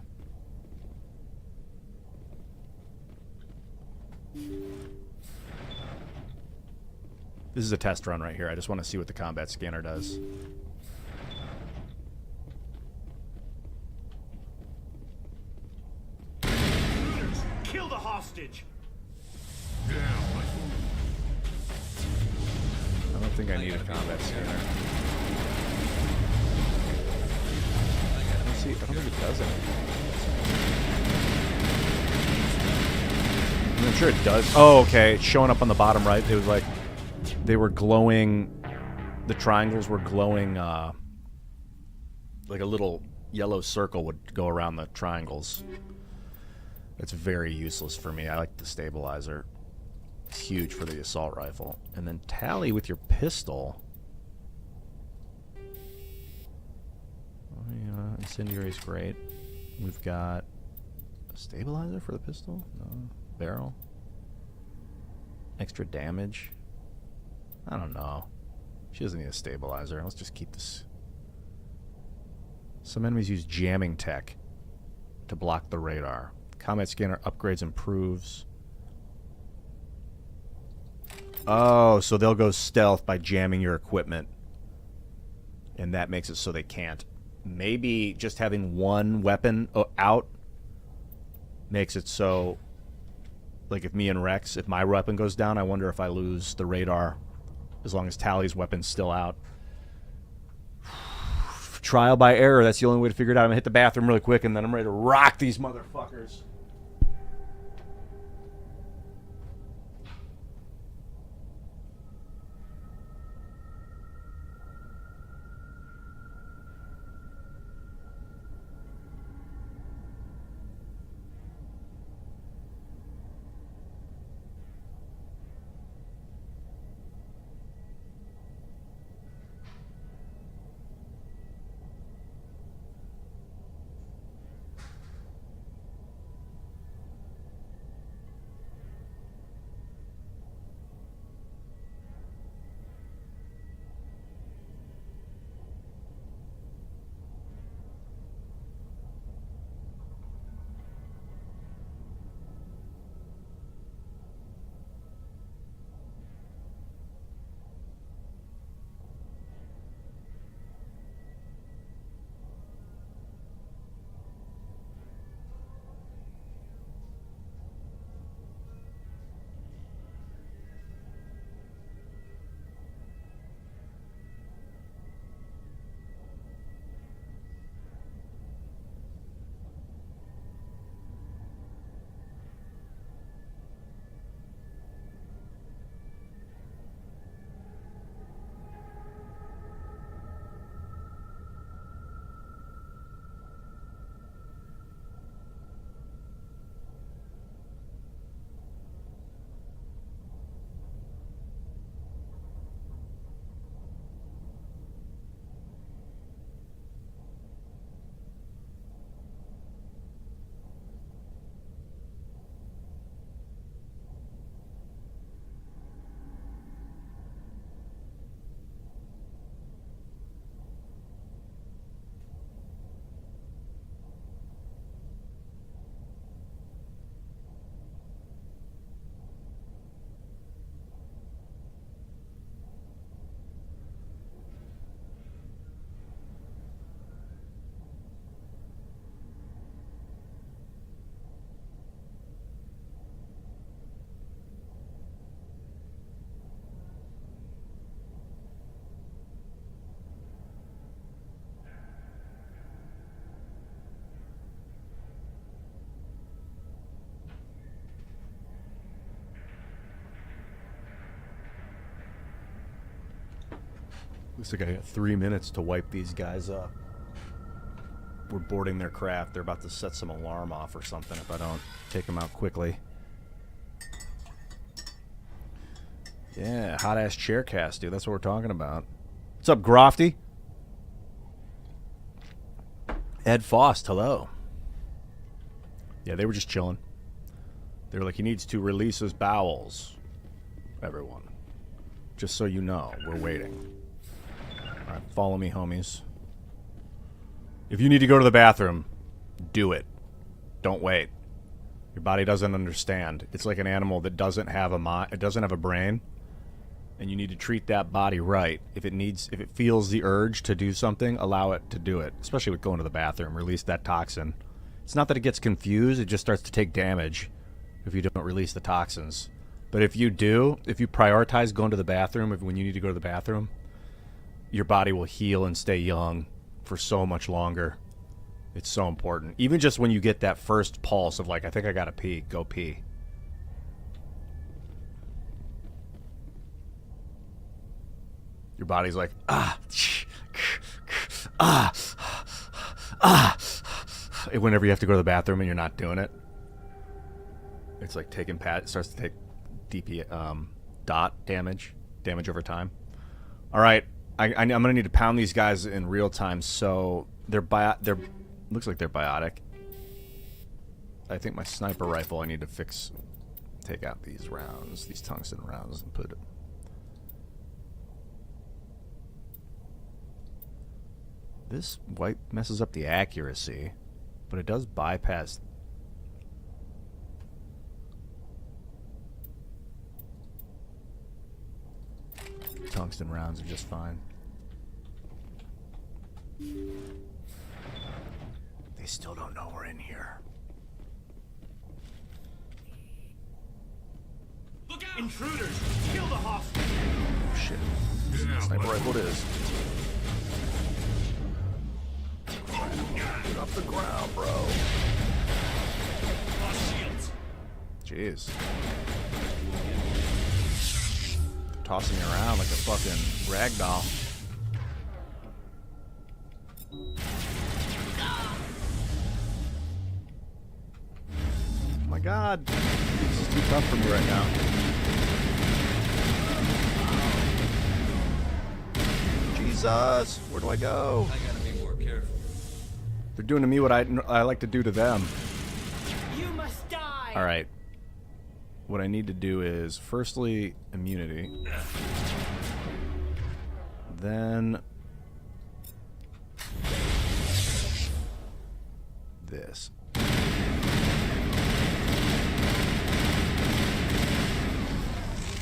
This is a test run right here. I just want to see what the combat scanner does. Kill the hostage. Down, my I don't think I need a combat scanner. I don't think it does anything. I'm sure it does. Oh, okay. It's showing up on the bottom right. It was like they were glowing. The triangles were glowing. Like a little yellow circle would go around the triangles. It's very useless for me. I like the stabilizer. It's huge for the assault rifle. And then Tally with your pistol. Oh, yeah, incendiary's great. We've got a stabilizer for the pistol? No. Barrel? Extra damage? I don't know. She doesn't need a stabilizer. Let's just keep this. Some enemies use jamming tech to block the radar. Combat scanner upgrades, improves. Oh, so they'll go stealth by jamming your equipment. And that makes it so they can't. Maybe just having one weapon out makes it so, like if me and Rex, if my weapon goes down, I wonder if I lose the radar as long as Tally's weapon's still out. Trial by error, that's the only way to figure it out. I'm going to hit the bathroom really quick and then I'm ready to rock these motherfuckers. Looks like I got 3 minutes to wipe these guys up. We're boarding their craft. They're about to set some alarm off or something if I don't take them out quickly. Yeah, hot-ass chair cast, dude. That's what we're talking about. What's up, Grofty? Ed Faust, hello. Yeah, they were just chilling. They were like, he needs to release his bowels. Everyone. Just so you know, we're waiting. Alright, follow me, homies. If you need to go to the bathroom, do it. Don't wait. Your body doesn't understand. It's like an animal that doesn't have a brain, and you need to treat that body right. If it feels the urge to do something, allow it to do it. Especially with going to the bathroom, release that toxin. It's not that it gets confused, it just starts to take damage if you don't release the toxins. But if you do, if you prioritize going to the bathroom, when you need to go to the bathroom, your body will heal and stay young for so much longer. It's so important. Even just when you get that first pulse of like, I think I gotta pee, go pee. Your body's like, whenever you have to go to the bathroom and you're not doing it. It's like taking it starts to take DP dot damage over time. All right, I'm gonna need to pound these guys in real time. So they're looks like they're biotic. I think my sniper rifle I need to take out these rounds, these tungsten rounds, and put it. This white messes up the accuracy, but it does bypass. Tungsten rounds are just fine. They still don't know we're in here. Look out! Intruders! Kill the hostage! Oh shit. Sniper rifle it is. Get off the ground, bro. Lost shields. Jeez. They're tossing me around like a fucking rag doll. Oh my god. This is too tough for me right now. Jesus! Where do I go? I gotta be more careful. They're doing to me what I like to do to them. You must die. All right. What I need to do is, firstly, immunity. Then this.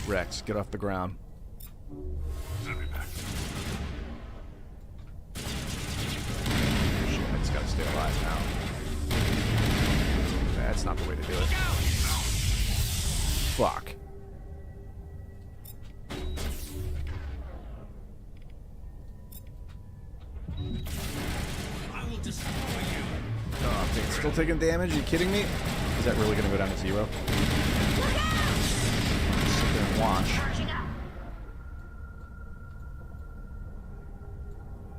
Rex, get off the ground. Send me back. Shit, I just gotta stay alive now. That's not the way to do it. Fuck. I will destroy you. Oh, it's still taking damage? Are you kidding me? Is that really gonna go down to 0? Sit there and watch.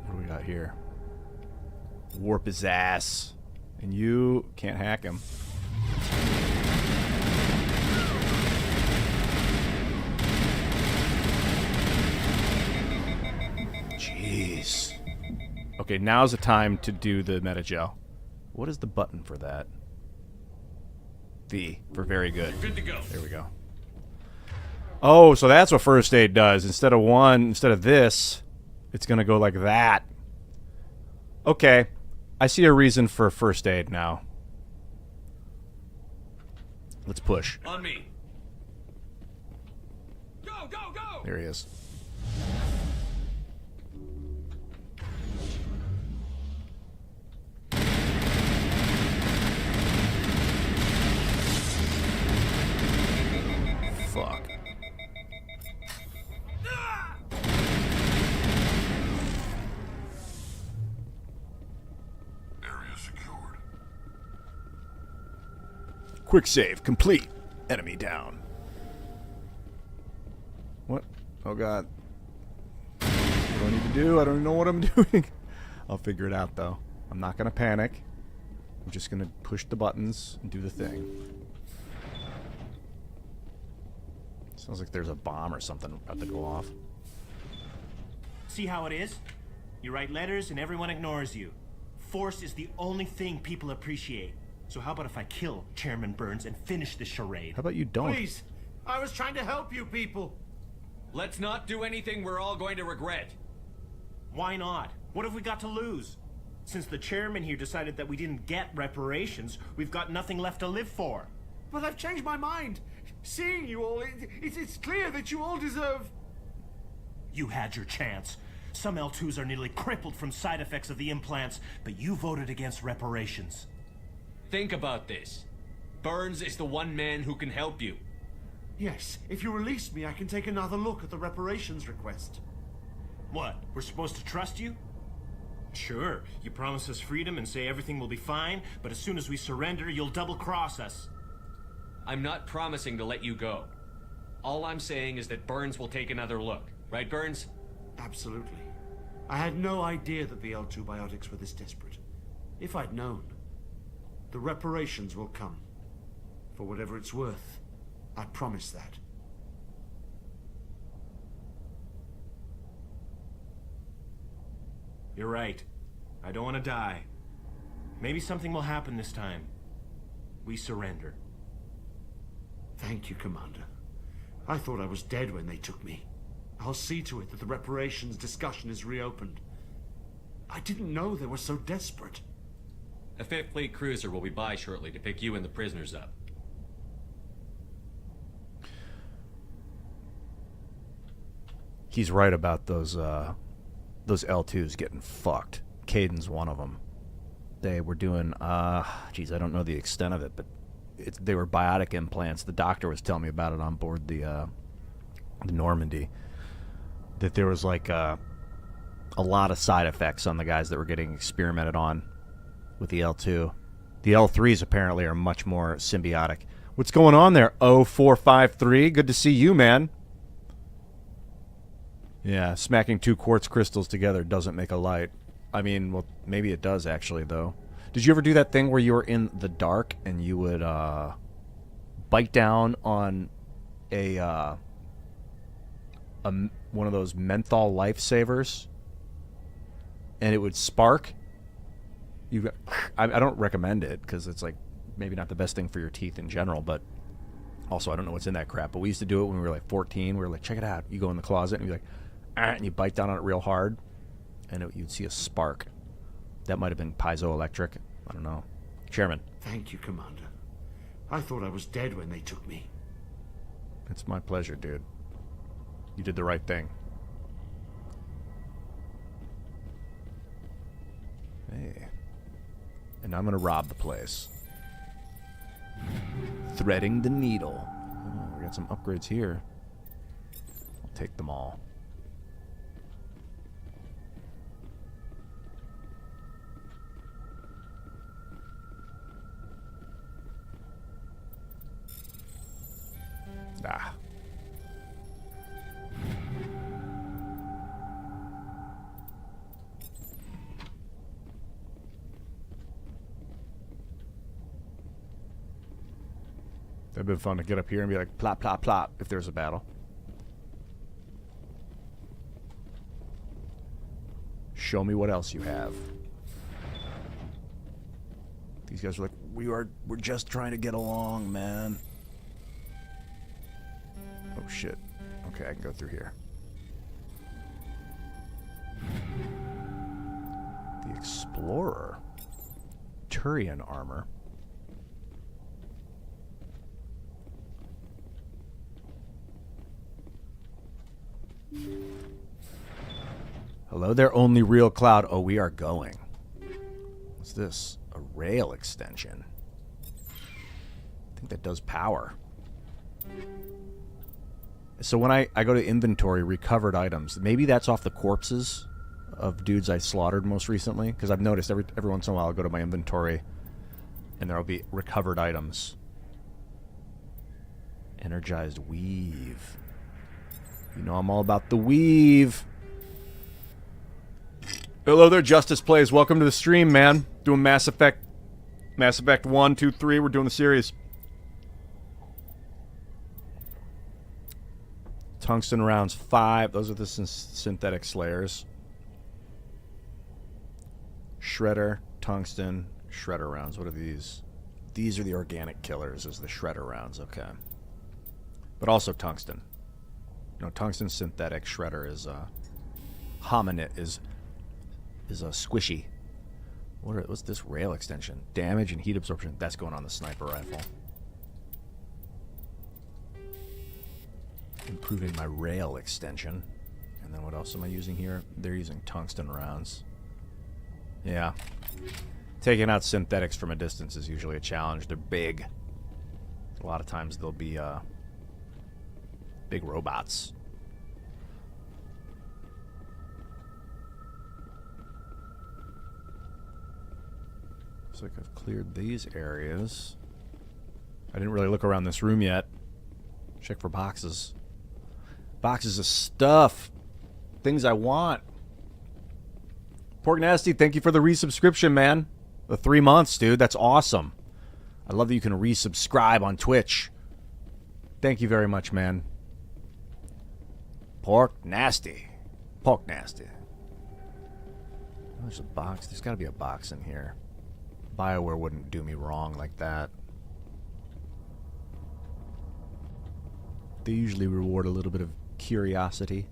What do we got here? Warp his ass. And you can't hack him. Jeez. Okay, now's the time to do the metagel. What is the button for that? V for very good. Good to go. There we go. Oh, so that's what first aid does. Instead of this, it's gonna go like that. Okay. I see a reason for first aid now. Let's push. On me. Go, go, go! There he is. Fuck. Area secured. Quick save complete. Enemy down. What? Oh god. What do I need to do? I don't know what I'm doing. I'll figure it out, though. I'm not going to panic. I'm just going to push the buttons and do the thing. Sounds like there's a bomb or something about to go off. See how it is? You write letters and everyone ignores you. Force is the only thing people appreciate. So how about if I kill Chairman Burns and finish this charade? How about you don't? Please, I was trying to help you people. Let's not do anything we're all going to regret. Why not? What have we got to lose? Since the chairman here decided that we didn't get reparations, we've got nothing left to live for. But I've changed my mind. Seeing you all, it's clear that you all deserve... You had your chance. Some L2s are nearly crippled from side effects of the implants, but you voted against reparations. Think about this. Burns is the one man who can help you. Yes, if you release me, I can take another look at the reparations request. What, we're supposed to trust you? Sure, you promise us freedom and say everything will be fine, but as soon as we surrender, you'll double-cross us. I'm not promising to let you go. All I'm saying is that Burns will take another look. Right, Burns? Absolutely. I had no idea that the L2 biotics were this desperate. If I'd known, the reparations will come. For whatever it's worth, I promise that. You're right. I don't want to die. Maybe something will happen this time. We surrender. Thank you, Commander. I thought I was dead when they took me. I'll see to it that the reparations discussion is reopened. I didn't know they were so desperate. A Fifth Fleet cruiser will be by shortly to pick you and the prisoners up. He's right about those L2s getting fucked. Caden's one of them. They were doing, geez, I don't know the extent of it, but they were biotic implants. The doctor was telling me about it on board the Normandy. That there was like a lot of side effects on the guys that were getting experimented on with the L2. The L3s apparently are much more symbiotic. What's going on there? 0453, good to see you, man. Yeah, smacking two quartz crystals together doesn't make a light. I mean, well, maybe it does actually, though. Did you ever do that thing where you were in the dark and you would bite down on one of those menthol lifesavers and it would spark? I don't recommend it because it's like maybe not the best thing for your teeth in general, but also I don't know what's in that crap. But we used to do it when we were like 14. We were like, check it out. You go in the closet and you're like, and you bite down on it real hard and you'd see a spark. That might have been piezoelectric. I don't know. Chairman. Thank you, Commander. I thought I was dead when they took me. It's my pleasure, dude. You did the right thing. Hey. And I'm going to rob the place. Threading the needle. Oh, we got some upgrades here. I'll take them all. Ah. That'd been fun to get up here and be like, plop, plop, plop, if there's a battle. Show me what else you have. These guys are like, we're just trying to get along, man. Oh, shit. Okay, I can go through here. The Explorer. Turian armor. Hello there, only real cloud. Oh, we are going. What's this? A rail extension. I think that does power. So when I go to inventory, recovered items, maybe that's off the corpses of dudes I slaughtered most recently. Because I've noticed every once in a while I'll go to my inventory and there'll be recovered items. Energized weave. You know I'm all about the weave. Hello there, Justice Plays. Welcome to the stream, man. Doing Mass Effect 1, 2, 3. We're doing the series. Tungsten rounds 5. Those are the synthetic slayers. Shredder, tungsten, shredder rounds. What are these? These are the organic killers, is the shredder rounds. Okay. But also tungsten. No, tungsten synthetic, shredder is hominid is a squishy. What's this rail extension? Damage and heat absorption. That's going on the sniper rifle. Improving my rail extension. And then what else am I using here? They're using tungsten rounds. Yeah. Taking out synthetics from a distance is usually a challenge. They're big. A lot of times they'll be big robots. Looks like I've cleared these areas. I didn't really look around this room yet. Check for boxes. Boxes of stuff. Things I want. Pork Nasty, thank you for the resubscription, man. The 3 months, dude. That's awesome. I love that you can resubscribe on Twitch. Thank you very much, man. Pork Nasty. Pork Nasty. There's a box. There's got to be a box in here. BioWare wouldn't do me wrong like that. They usually reward a little bit of curiosity.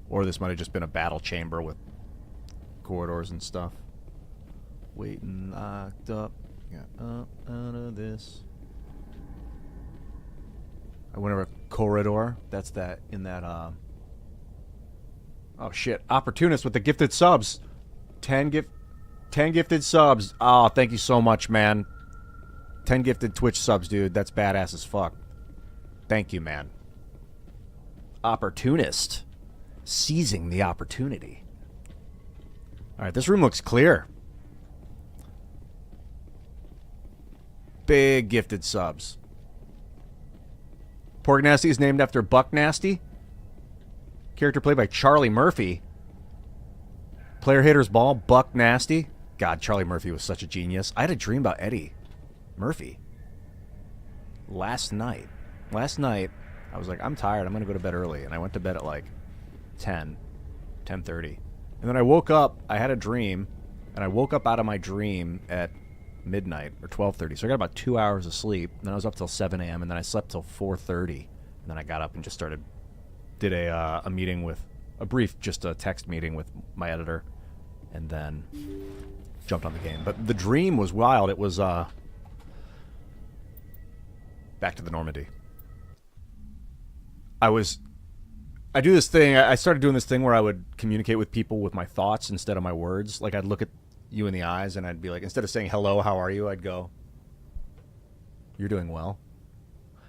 Or this might have just been a battle chamber with corridors and stuff. Waiting locked up. Got up out of this. I went over a corridor. That's that in that oh shit. Opportunist with the gifted subs. 10 gifted subs. Oh, thank you so much, man. 10 gifted Twitch subs, dude. That's badass as fuck. Thank you, man. Opportunist. Seizing the opportunity. Alright, this room looks clear. Big gifted subs. Pork Nasty is named after Buck Nasty. Character played by Charlie Murphy. Player Hater's Ball, Buck Nasty. God, Charlie Murphy was such a genius. I had a dream about Eddie Murphy. Last night, I was like, I'm tired. I'm going to go to bed early. And I went to bed at like 10:30. And then I woke up. I had a dream. And I woke up out of my dream at midnight or 12:30. So I got about 2 hours of sleep. And then I was up till 7 a.m. And then I slept till 4:30. And then I got up and just did a meeting with, just a text meeting with my editor. And then jumped on the game. But the dream was wild. It was back to the Normandy. I do this thing. I started doing this thing where I would communicate with people with my thoughts instead of my words. Like, I'd look at you in the eyes and I'd be like, instead of saying hello, how are you, I'd go, you're doing well.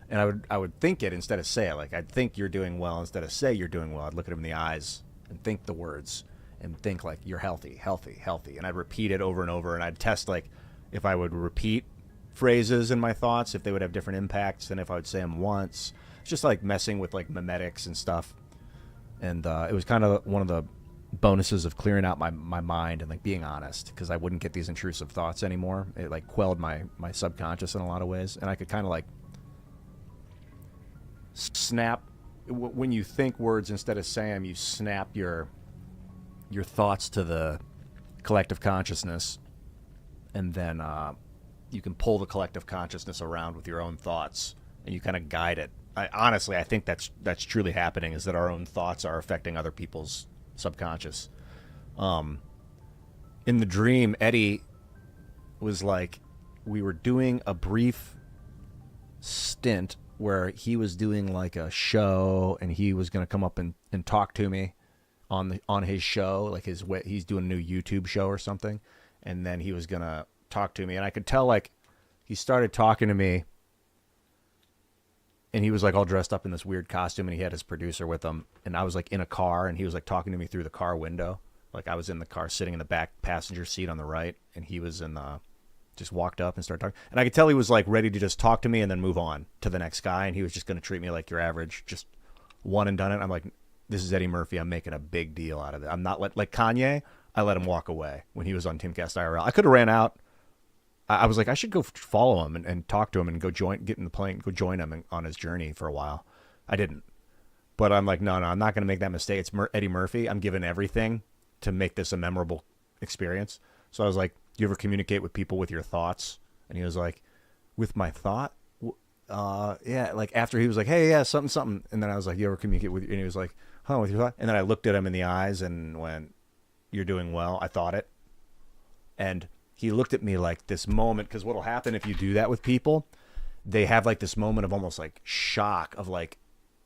And I would think it instead of say it. Like, I'd think you're doing well instead of say you're doing well. I'd look at him in the eyes and think the words and think like, you're healthy, healthy, healthy. And I'd repeat it over and over, and I'd test like if I would repeat phrases in my thoughts, if they would have different impacts than if I would say them once. It's just like messing with like memetics and stuff. And it was kind of one of the bonuses of clearing out my mind and like being honest, because I wouldn't get these intrusive thoughts anymore. It like quelled my subconscious in a lot of ways, and I could kind of like snap when you think words instead of say them. You snap your thoughts to the collective consciousness, and then you can pull the collective consciousness around with your own thoughts, and you kind of guide it. I think that's truly happening, is that our own thoughts are affecting other people's subconscious. In the dream, Eddie was like, we were doing a brief stint where he was doing like a show, and he was going to come up and talk to me on his show, like he's doing a new YouTube show or something, and then he was going to talk to me, and I could tell like he started talking to me. And he was like all dressed up in this weird costume, and he had his producer with him. And I was like in a car, and he was like talking to me through the car window. Like I was in the car sitting in the back passenger seat on the right, and he was just walked up and started talking. And I could tell he was like ready to just talk to me and then move on to the next guy. And he was just going to treat me like your average, just one and done it. I'm like, this is Eddie Murphy. I'm making a big deal out of it. I'm not like Kanye. I let him walk away when he was on Timcast IRL. I could have ran out. I was like, I should go follow him and talk to him and get in the plane, go join him on his journey for a while. I didn't. But I'm like, no, I'm not going to make that mistake. It's Eddie Murphy. I'm giving everything to make this a memorable experience. So I was like, do you ever communicate with people with your thoughts? And he was like, with my thought? Yeah. Like after he was like, hey, yeah, something. And then I was like, you ever communicate with, and he was like, huh, with your thought? And then I looked at him in the eyes and went, you're doing well. I thought it. And he looked at me like this moment, because what'll happen if you do that with people, they have like this moment of almost like shock of like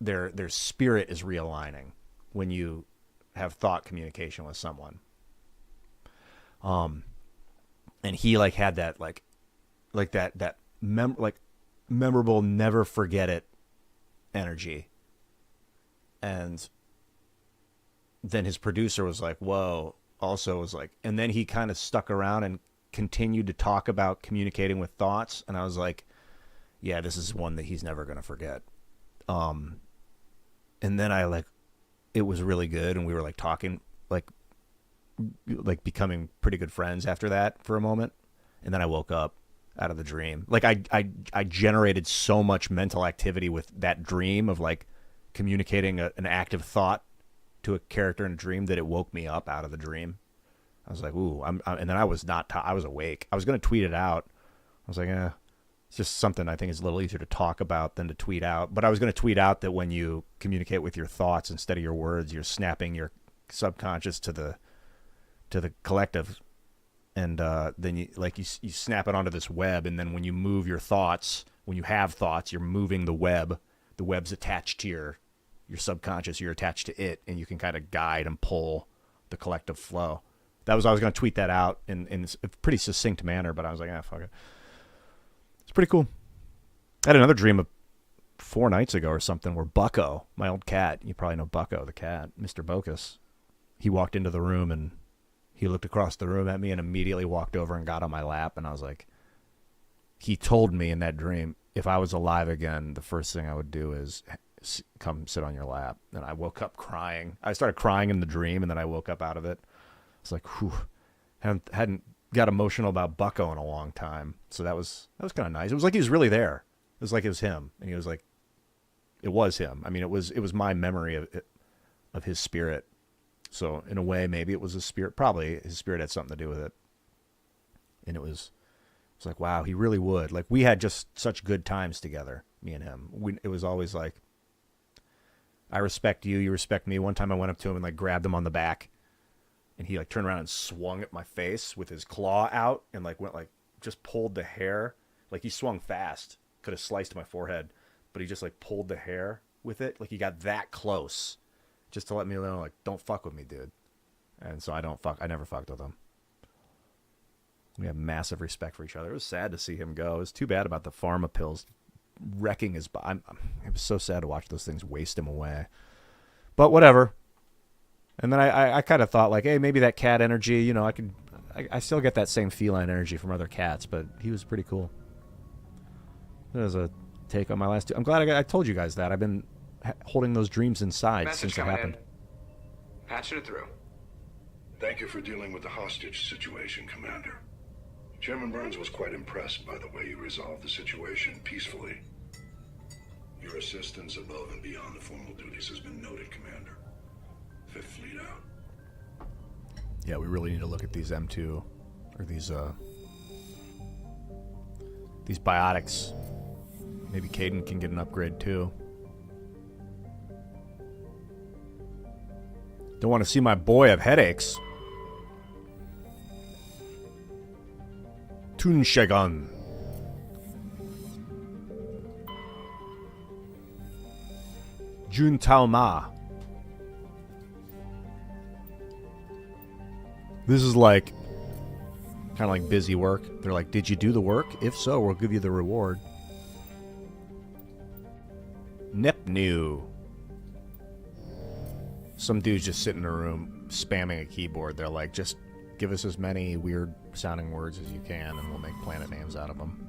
their spirit is realigning when you have thought communication with someone. And he like had that like that memorable, never forget it energy. And then his producer was like, whoa, also was like, and then he kind of stuck around and continued to talk about communicating with thoughts. And I was like, yeah, this is one that he's never going to forget. And then it was really good. And we were like talking, like becoming pretty good friends after that for a moment. And then I woke up out of the dream. Like I generated so much mental activity with that dream of like communicating an active thought to a character in a dream that it woke me up out of the dream. I was like, ooh, and then I was I was awake. I was going to tweet it out. I was like, it's just something I think is a little easier to talk about than to tweet out. But I was going to tweet out that when you communicate with your thoughts instead of your words, you're snapping your subconscious to the collective. And then you snap it onto this web. And then when you move your thoughts, when you have thoughts, you're moving the web. The web's attached to your subconscious. You're attached to it. And you can kind of guide and pull the collective flow. I was going to tweet that out in a pretty succinct manner, but I was like, fuck it. It's pretty cool. I had another dream 4 nights ago or something where Bucko, my old cat, you probably know Bucko, the cat, Mr. Bocus, he walked into the room and he looked across the room at me and immediately walked over and got on my lap. And I was like, he told me in that dream, if I was alive again, the first thing I would do is come sit on your lap. And I woke up crying. I started crying in the dream, and then I woke up out of it. It's like, whew, hadn't got emotional about Bucko in a long time. So that was kind of nice. It was like he was really there. It was like it was him, and he was like, it was him. I mean, it was my memory of his spirit. So in a way, maybe it was his spirit. Probably his spirit had something to do with it. And it was like, wow, he really would. Like we had just such good times together, me and him. It was always like, I respect you, you respect me. One time I went up to him and like grabbed him on the back. And he like turned around and swung at my face with his claw out and like went like just pulled the hair. Like he swung fast, could have sliced my forehead, but he just like pulled the hair with it. Like he got that close just to let me know, like, don't fuck with me, dude. And so I never fucked with him. We have massive respect for each other. It was sad to see him go. It was too bad about the pharma pills wrecking his body. It was so sad to watch those things waste him away. But whatever. And then I kind of thought like, hey, maybe that cat energy, you know, I still get that same feline energy from other cats, but he was pretty cool. That was a take on my last two. I'm glad I told you guys that. I've been holding those dreams inside since it happened. Patching it through. Thank you for dealing with the hostage situation, Commander. Chairman Burns was quite impressed by the way you resolved the situation peacefully. Your assistance above and beyond the formal duties has been noted, Commander. Fifth Fleet out. Yeah, we really need to look at these M2 or these biotics. Maybe Caden can get an upgrade too. Don't want to see my boy have headaches. Tunshagan. Jun Tao Ma. This is like kind of like busy work. They're like, did you do the work? If so, we'll give you the reward. Nepnew. Some dude's just sitting in a room spamming a keyboard. They're like, just give us as many weird sounding words as you can and we'll make planet names out of them.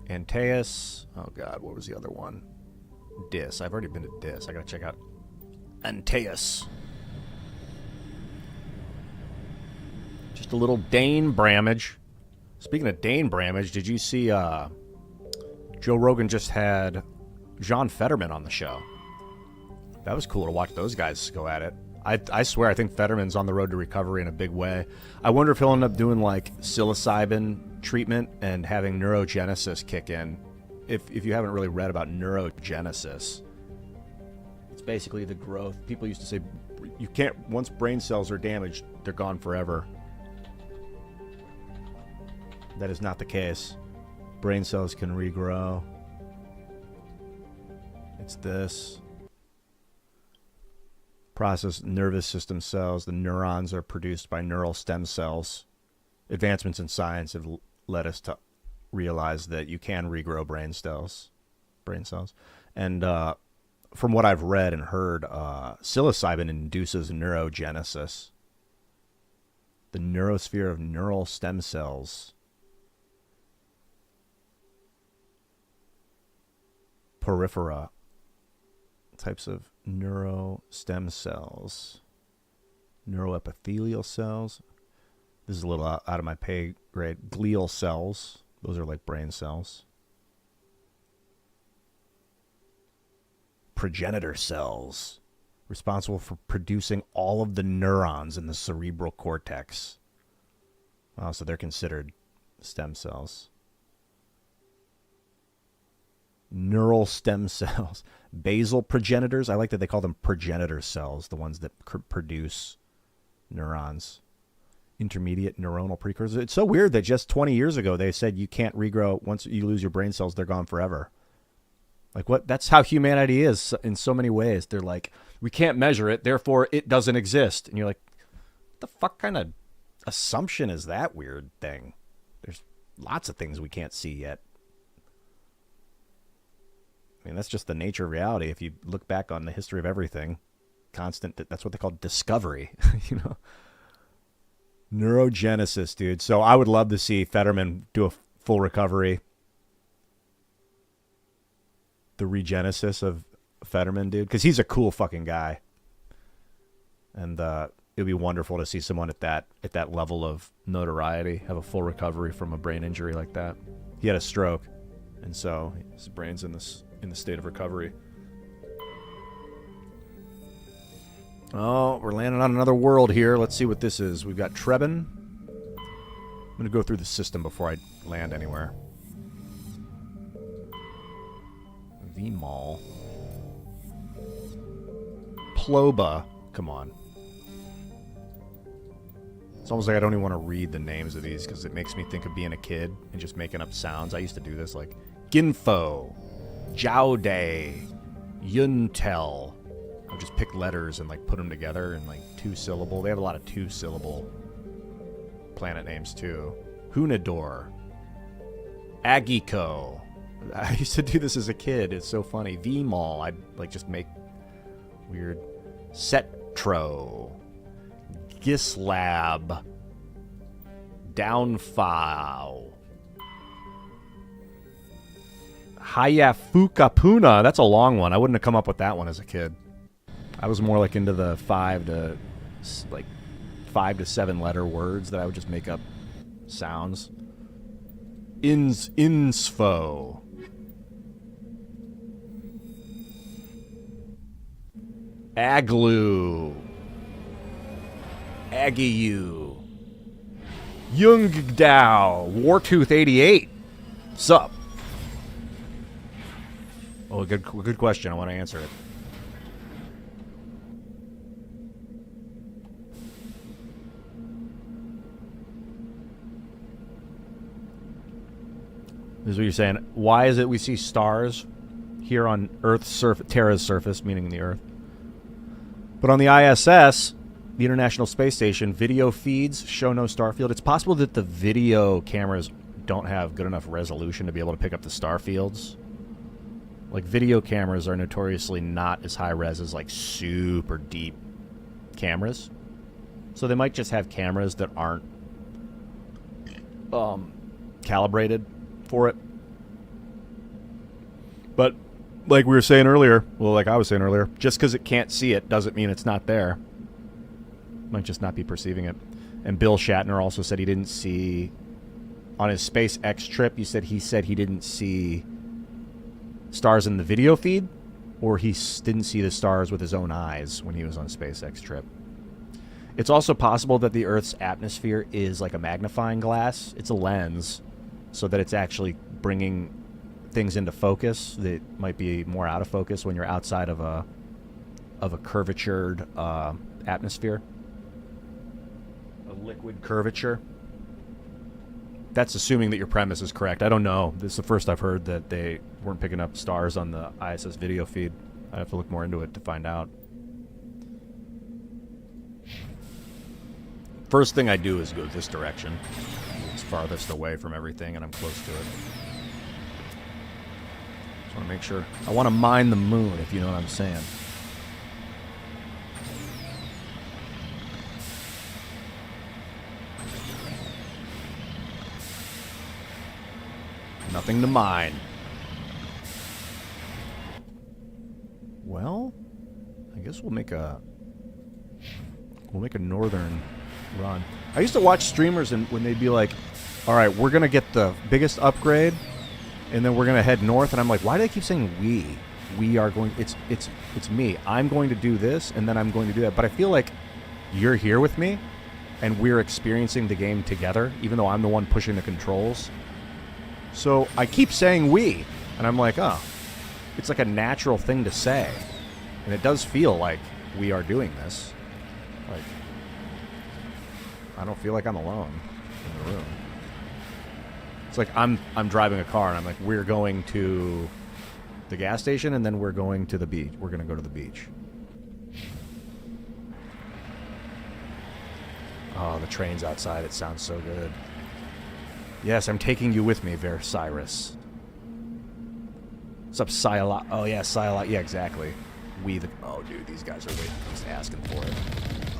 Antaeus. Oh god, what was the other one? Dis. I've already been to Dis. I gotta check out Antaeus. Just a little Dane Bramage. Speaking of Dane Bramage, did you see Joe Rogan just had John Fetterman on the show? That was cool to watch those guys go at it. I swear, I think Fetterman's on the road to recovery in a big way. I wonder if he'll end up doing like psilocybin treatment and having neurogenesis kick in. If you haven't really read about neurogenesis, it's basically the growth. People used to say you can't, once brain cells are damaged, they're gone forever. That is not the case. Brain cells can regrow. It's this. Process nervous system cells. The neurons are produced by neural stem cells. Advancements in science have led us to realize that you can regrow brain cells. And from what I've read and heard, psilocybin induces neurogenesis. The neurosphere of neural stem cells. Peripheral types of neuro stem cells, neuroepithelial cells. This is a little out of my pay grade. Glial cells, those are like brain cells. Progenitor cells, responsible for producing all of the neurons in the cerebral cortex. So they're considered stem cells. Neural stem cells. Basal progenitors. I like that they call them progenitor cells, the ones that produce neurons. Intermediate neuronal precursors. It's so weird that just 20 years ago they said you can't regrow. Once you lose your brain cells, they're gone forever. Like what? That's how humanity is in so many ways. They're like, we can't measure it, therefore it doesn't exist. And you're like, what the fuck kind of assumption is that weird thing? There's lots of things we can't see yet. I mean, that's just the nature of reality. If you look back on the history of everything, constant, that's what they call discovery, you know? Neurogenesis, dude. So I would love to see Fetterman do a full recovery. The regenesis of Fetterman, dude. Because he's a cool fucking guy. And it would be wonderful to see someone at that level of notoriety have a full recovery from a brain injury like that. He had a stroke, and so his brain's in the state of recovery. Oh, we're landing on another world here. Let's see what this is. We've got Trebin. I'm going to go through the system before I land anywhere. Vmall. Ploba. Come on. It's almost like I don't even want to read the names of these because it makes me think of being a kid and just making up sounds. I used to do this, like Ginfo, Jaude, Yuntel. I'll just pick letters and like put them together in like 2-syllable. They have a lot of 2-syllable planet names too. Hunador, Agiko. I used to do this as a kid. It's so funny. Vmall. I'd like just make weird. Setro, Gislab, Downfile, Hayafukapuna. That's a long one. I wouldn't have come up with that one as a kid. I was more like into the 5 to 7 letter words that I would just make up sounds. Insfo. Aglu. Agiyu. Youngdao. Wartooth 88. Sup? Oh, good question. I want to answer it. This is what you're saying. Why is it we see stars here on Terra's surface, meaning the Earth? But on the ISS, the International Space Station, video feeds show no star field. It's possible that the video cameras don't have good enough resolution to be able to pick up the star fields. Like, video cameras are notoriously not as high res as, like, super deep cameras. So they might just have cameras that aren't calibrated for it. But like we were saying earlier, well, like I was saying earlier, just because it can't see it doesn't mean it's not there. Might just not be perceiving it. And Bill Shatner also said he didn't see, on his SpaceX trip, he said he didn't see stars in the video feed, or he didn't see the stars with his own eyes when he was on a SpaceX trip. It's also possible that the Earth's atmosphere is like a magnifying glass. It's a lens, so that it's actually bringing things into focus that might be more out of focus when you're outside of a curvatured atmosphere, a liquid curvature. That's assuming that your premise is correct. I don't know. This is the first I've heard that they weren't picking up stars on the ISS video feed. I have to look more into it to find out. First thing I do is go this direction. It's farthest away from everything, and I'm close to it. Just want to make sure. I want to mine the moon, if you know what I'm saying. Nothing to mine. Well, I guess we'll make a northern run. I used to watch streamers, and when they'd be like, all right, we're going to get the biggest upgrade, and then we're going to head north. And I'm like, why do they keep saying we? We are going, it's me. I'm going to do this, and then I'm going to do that. But I feel like you're here with me, and we're experiencing the game together, even though I'm the one pushing the controls. So I keep saying we, and I'm like, oh, it's like a natural thing to say. And it does feel like we are doing this. Like, I don't feel like I'm alone in the room. It's like I'm driving a car, and I'm like, we're going to the gas station, and then we're going to the beach. We're going to go to the beach. Oh, the train's outside. It sounds so good. Yes, I'm taking you with me, Versiris. What's up, Psylocke? Oh, yeah, Psylocke. Yeah, exactly. Oh, dude, these guys are waiting, just asking for it.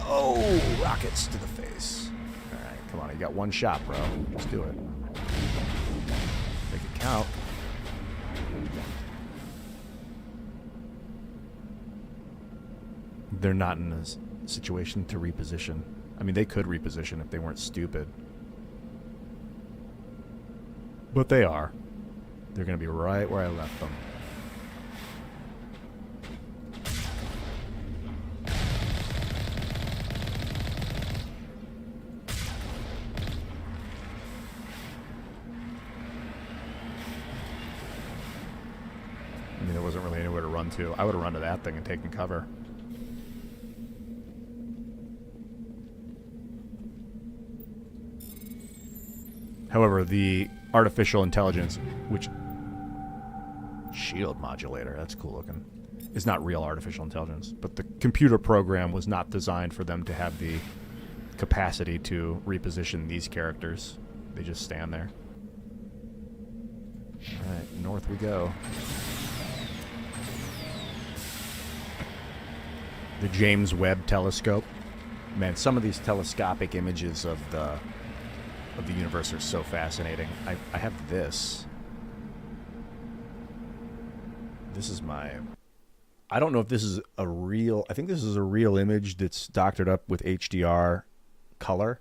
Oh, rockets to the face. All right, come on. You got one shot, bro. Just do it. Make it count. They're not in a situation to reposition. I mean, they could reposition if they weren't stupid. But they are. They're going to be right where I left them. I mean, there wasn't really anywhere to run to. I would have run to that thing and taken cover. However, the artificial intelligence, which shield modulator, that's cool looking, is not real artificial intelligence, but the computer program was not designed for them to have the capacity to reposition these characters. They just stand there. All right, north we go. The James Webb Telescope. Man, some of these telescopic images of the universe are so fascinating. I have this. This is my... I don't know if this is a real... I think this is a real image that's doctored up with HDR color.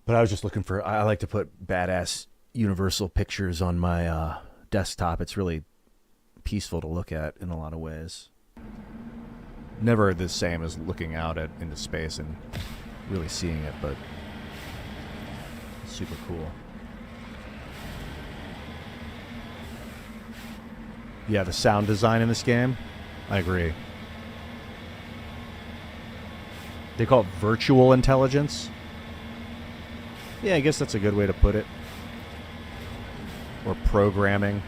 But I was just looking for... I like to put badass universal pictures on my desktop. It's really peaceful to look at in a lot of ways. Never the same as looking out into space and really seeing it, but... super cool. Yeah, the sound design in this game, I agree. They call it virtual intelligence. Yeah, I guess that's a good way to put it. Or programming.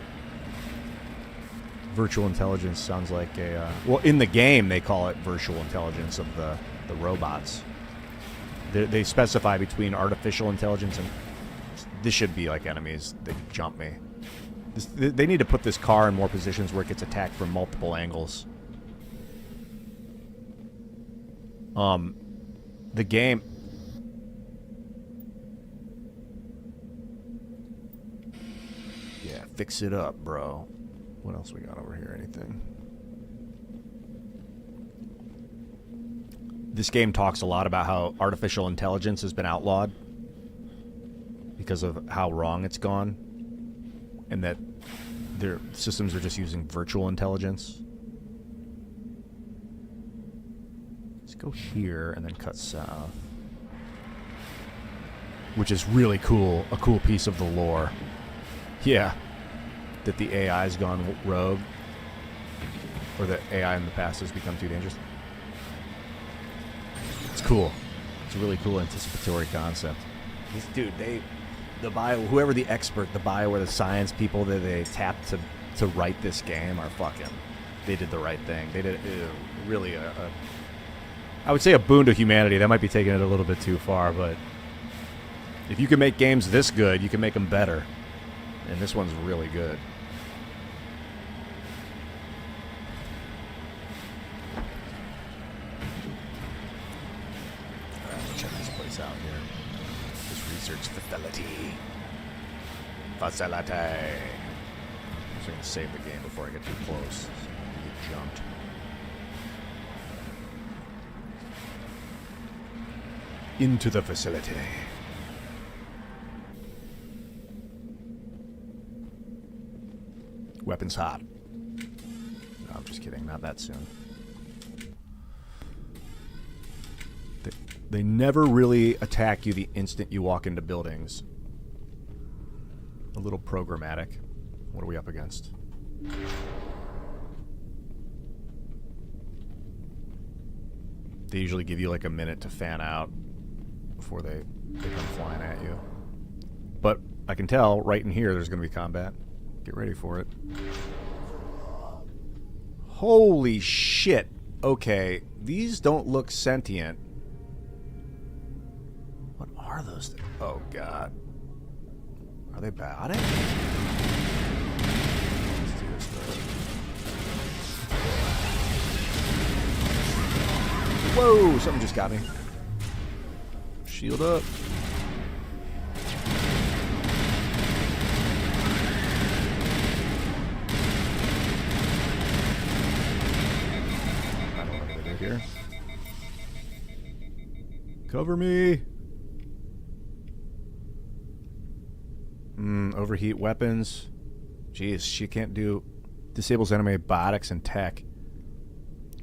Virtual intelligence sounds like a... well, in the game, they call it virtual intelligence of the robots. They specify between artificial intelligence and... This should be like enemies. They jump me. They need to put this car in more positions where it gets attacked from multiple angles. The game... Yeah, fix it up, bro. What else we got over here? Anything? This game talks a lot about how artificial intelligence has been outlawed because of how wrong it's gone, and that their systems are just using virtual intelligence. Let's go here and then cut south, which is really cool. A cool piece of the lore. Yeah, that the AI's gone rogue, or that AI in the past has become too dangerous. It's cool. It's a really cool anticipatory concept. Dude, whoever the expert, the BioWare, the science people that they tapped to write this game are fucking, they did the right thing. They did really I would say a boon to humanity. That might be taking it a little bit too far, but if you can make games this good, you can make them better. And this one's really good. Check this place out here. This research facility. I'm just going to save the game before I get too close. You get jumped. Into the facility. Weapons hot. No, I'm just kidding. Not that soon. They never really attack you the instant you walk into buildings. A little programmatic. What are we up against? They usually give you like a minute to fan out before they come flying at you. But I can tell right in here there's going to be combat. Get ready for it. Holy shit. Okay, these don't look sentient. What are those things? Oh, God. Are they biotic? Let's do this first. Whoa, something just got me. Shield up. I don't know what I'm gonna do here. Cover me. Overheat weapons. Jeez, she can't do... Disables enemy biotics and tech.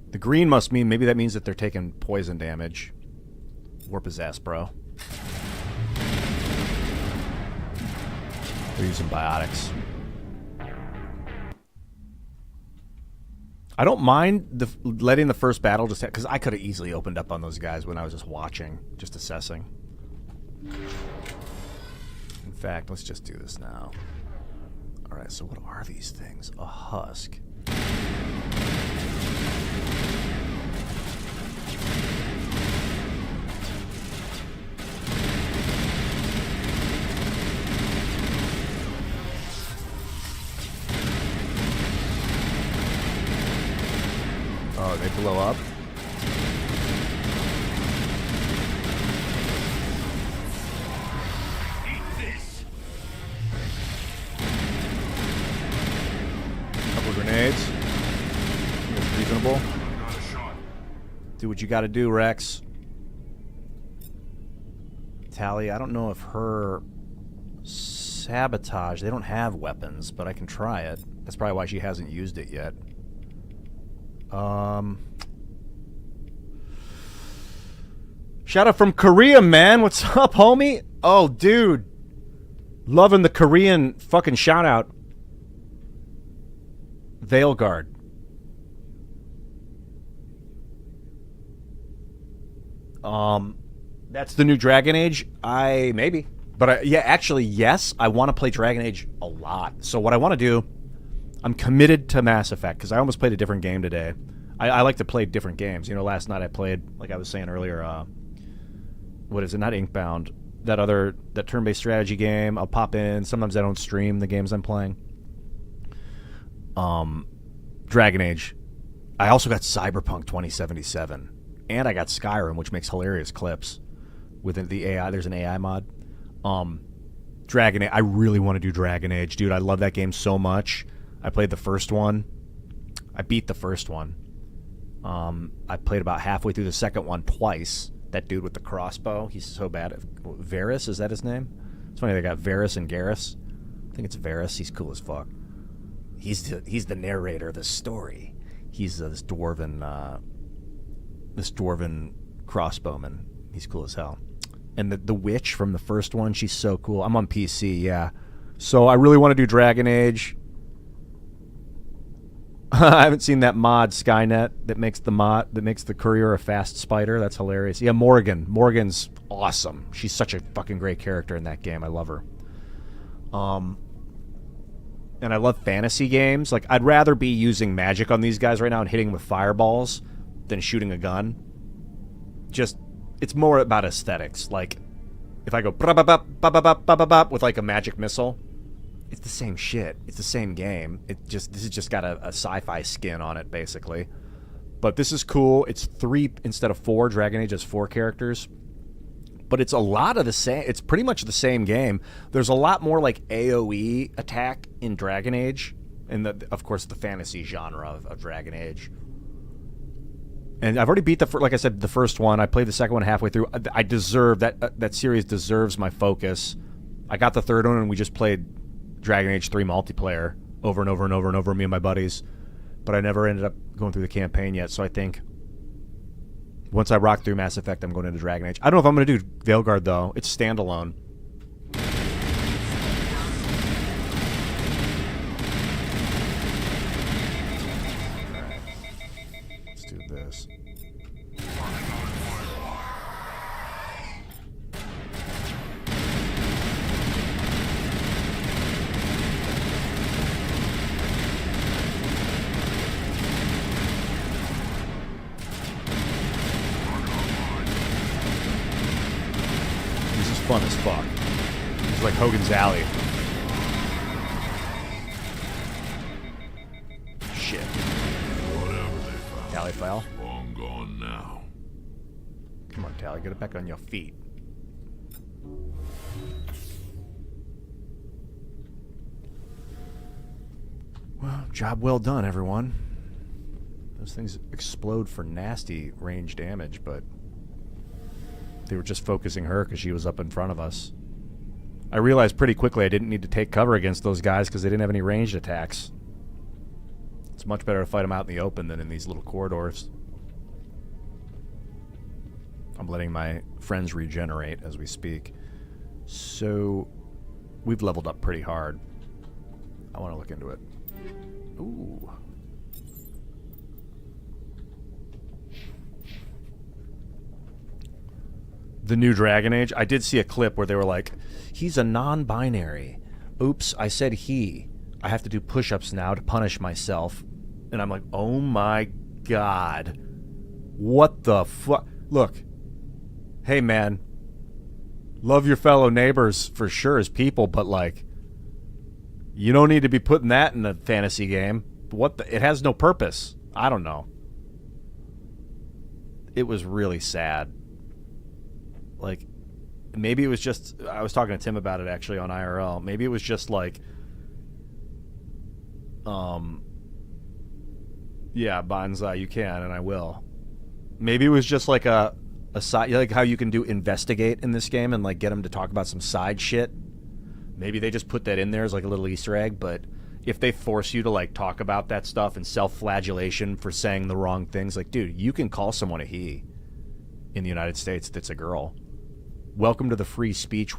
The green must mean... Maybe that means that they're taking poison damage. Warp his ass, bro. They're using biotics. I don't mind letting the first battle just... Because I could have easily opened up on those guys when I was just watching. Just assessing. In fact, let's just do this now. Alright, so what are these things? A husk. Oh, they blow up? Grenades. That's reasonable. Do what you gotta do, Rex. Tally, I don't know if her sabotage... They don't have weapons, but I can try it. That's probably why she hasn't used it yet. Shout out from Korea, man. What's up, homie? Oh, dude. Loving the Korean fucking shout out. Veilguard. That's the new Dragon Age? Maybe. But yeah, actually, yes, I want to play Dragon Age a lot. So what I want to do, I'm committed to Mass Effect, because I almost played a different game today. I like to play different games. You know, last night I played, like I was saying earlier, what is it? Not Inkbound. That turn-based strategy game. I'll pop in. Sometimes I don't stream the games I'm playing. Dragon Age. I also got Cyberpunk 2077. And I got Skyrim, which makes hilarious clips. Within the AI, there's an AI mod. Dragon Age. I really want to do Dragon Age, dude. I love that game so much. I played the first one. I beat the first one. I played about halfway through the second one twice. That dude with the crossbow, he's so bad. Varys, is that his name? It's funny they got Varys and Garrus. I think it's Varys. He's cool as fuck. He's the narrator of the story. He's this dwarven crossbowman. He's cool as hell. And the witch from the first one, she's so cool. I'm on PC, yeah. So I really want to do Dragon Age. I haven't seen that mod Skynet that makes the courier a fast spider. That's hilarious. Yeah, Morgan. Morgan's awesome. She's such a fucking great character in that game. I love her. And I love fantasy games. Like, I'd rather be using magic on these guys right now and hitting with fireballs than shooting a gun. Just, it's more about aesthetics. Like, if I go with like a magic missile, it's the same shit. It's the same game. This has just got a sci-fi skin on it, basically. But this is cool. It's 3 instead of 4. Dragon Age has 4 characters. But it's a lot of the same. It's pretty much the same game. There's a lot more like AoE attack in Dragon Age, and of course the fantasy genre of Dragon Age. And I've already beat like I said, the first one. I played the second one halfway through. I deserve that series deserves my focus. I got the third one, and we just played Dragon Age 3 multiplayer over and over and over and over, me and my buddies. But I never ended up going through the campaign yet. So I think once I rock through Mass Effect, I'm going into Dragon Age. I don't know if I'm going to do Veilguard, though. It's standalone. Let's do this. Fun as fuck. It's like Hogan's Alley. Shit. Whatever they found. Tally file. Long gone now. Come on, Tally, get it back on your feet. Well, job well done, everyone. Those things explode for nasty range damage, but they were just focusing her because she was up in front of us. I realized pretty quickly I didn't need to take cover against those guys because they didn't have any ranged attacks. It's much better to fight them out in the open than in these little corridors. I'm letting my friends regenerate as we speak. So, we've leveled up pretty hard. I want to look into it. Ooh. The new Dragon Age, I did see a clip where they were like, he's a non-binary. Oops, I said he. I have to do push-ups now to punish myself. And I'm like, oh my god. What the fuck? Look. Hey, man. Love your fellow neighbors for sure as people, but like, you don't need to be putting that in a fantasy game. It has no purpose. I don't know. It was really sad. Like, maybe it was just, I was talking to Tim about it actually on IRL. Maybe it was just like, yeah, Banzai, you can, and I will. Maybe it was just like a side, like how you can do investigate in this game and like get them to talk about some side shit. Maybe they just put that in there as like a little Easter egg, but if they force you to like talk about that stuff and self-flagellation for saying the wrong things, like, dude, you can call someone a he in the United States that's a girl. Welcome to the free speech,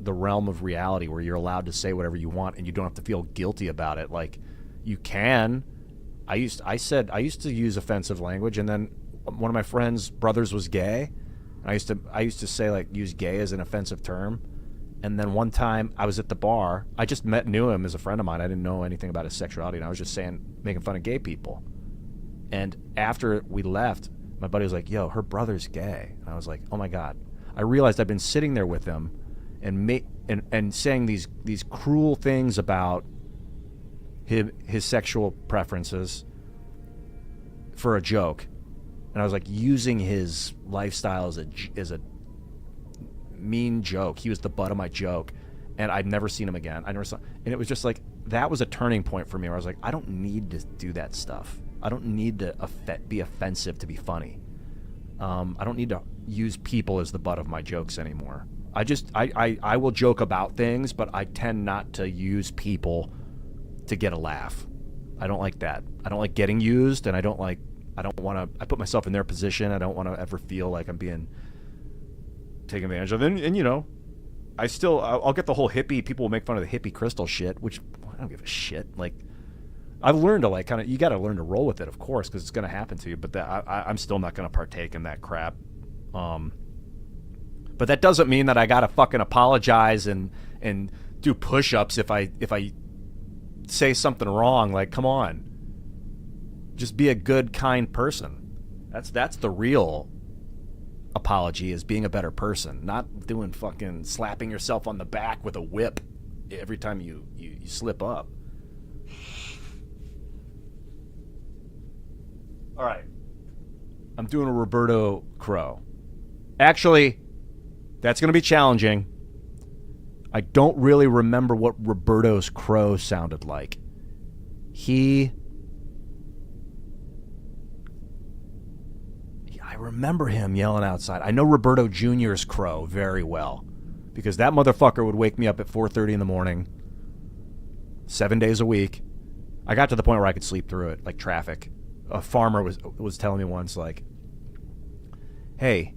the realm of reality where you're allowed to say whatever you want and you don't have to feel guilty about it. Like, you can. I used to use offensive language, and then one of my friends' brothers was gay. And I used to say, like, use gay as an offensive term. And then one time I was at the bar. I just knew him as a friend of mine. I didn't know anything about his sexuality, and I was just making fun of gay people. And after we left, my buddy was like, yo, her brother's gay. And I was like, oh my God. I realized I've been sitting there with him and saying these cruel things about his sexual preferences for a joke. And I was like using his lifestyle as a mean joke. He was the butt of my joke, and I'd never seen him again. And it was just like, that was a turning point for me where I was like, I don't need to do that stuff. I don't need to be offensive to be funny. I don't need to use people as the butt of my jokes anymore. I will joke about things, but I tend not to use people to get a laugh. I don't like that. I don't like getting used, and I don't want to, I put myself in their position. I don't want to ever feel like I'm being taken advantage of. And you know, I'll get the whole hippie, people will make fun of the hippie crystal shit, which I don't give a shit. Like, I've learned to like kind of, you got to learn to roll with it, of course, because it's going to happen to you. But I'm still not going to partake in that crap. But that doesn't mean that I got to fucking apologize and do push-ups if I say something wrong. Like, come on, just be a good, kind person. That's the real apology, is being a better person, not doing fucking slapping yourself on the back with a whip every time you slip up. All right. I'm doing a Roberto Crow. Actually, that's going to be challenging. I don't really remember what Roberto's crow sounded like. I remember him yelling outside. I know Roberto Jr.'s crow very well, because that motherfucker would wake me up at 4:30 in the morning, 7 days a week. I got to the point where I could sleep through it, like traffic. A farmer was telling me once, like, hey,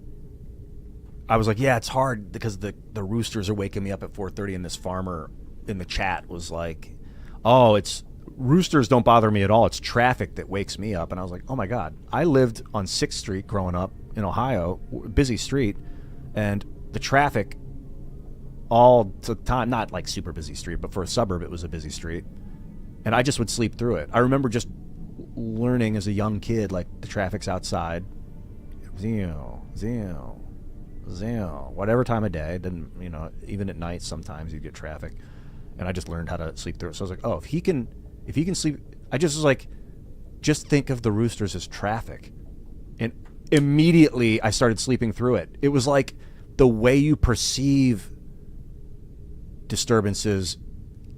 I was like, yeah, it's hard because the roosters are waking me up at 4:30, and this farmer in the chat was like, oh, it's roosters don't bother me at all. It's traffic that wakes me up. And I was like, oh my God, I lived on 6th Street growing up in Ohio, busy street, and the traffic all the time, not like super busy street, but for a suburb, it was a busy street. And I just would sleep through it. I remember just learning as a young kid, like, the traffic's outside, whatever time of day. Didn't, you know, even at night sometimes you get traffic, and I just learned how to sleep through it. So I was like, oh, if he can sleep, I just was like, just think of the roosters as traffic, and immediately I started sleeping through it. It was like the way you perceive disturbances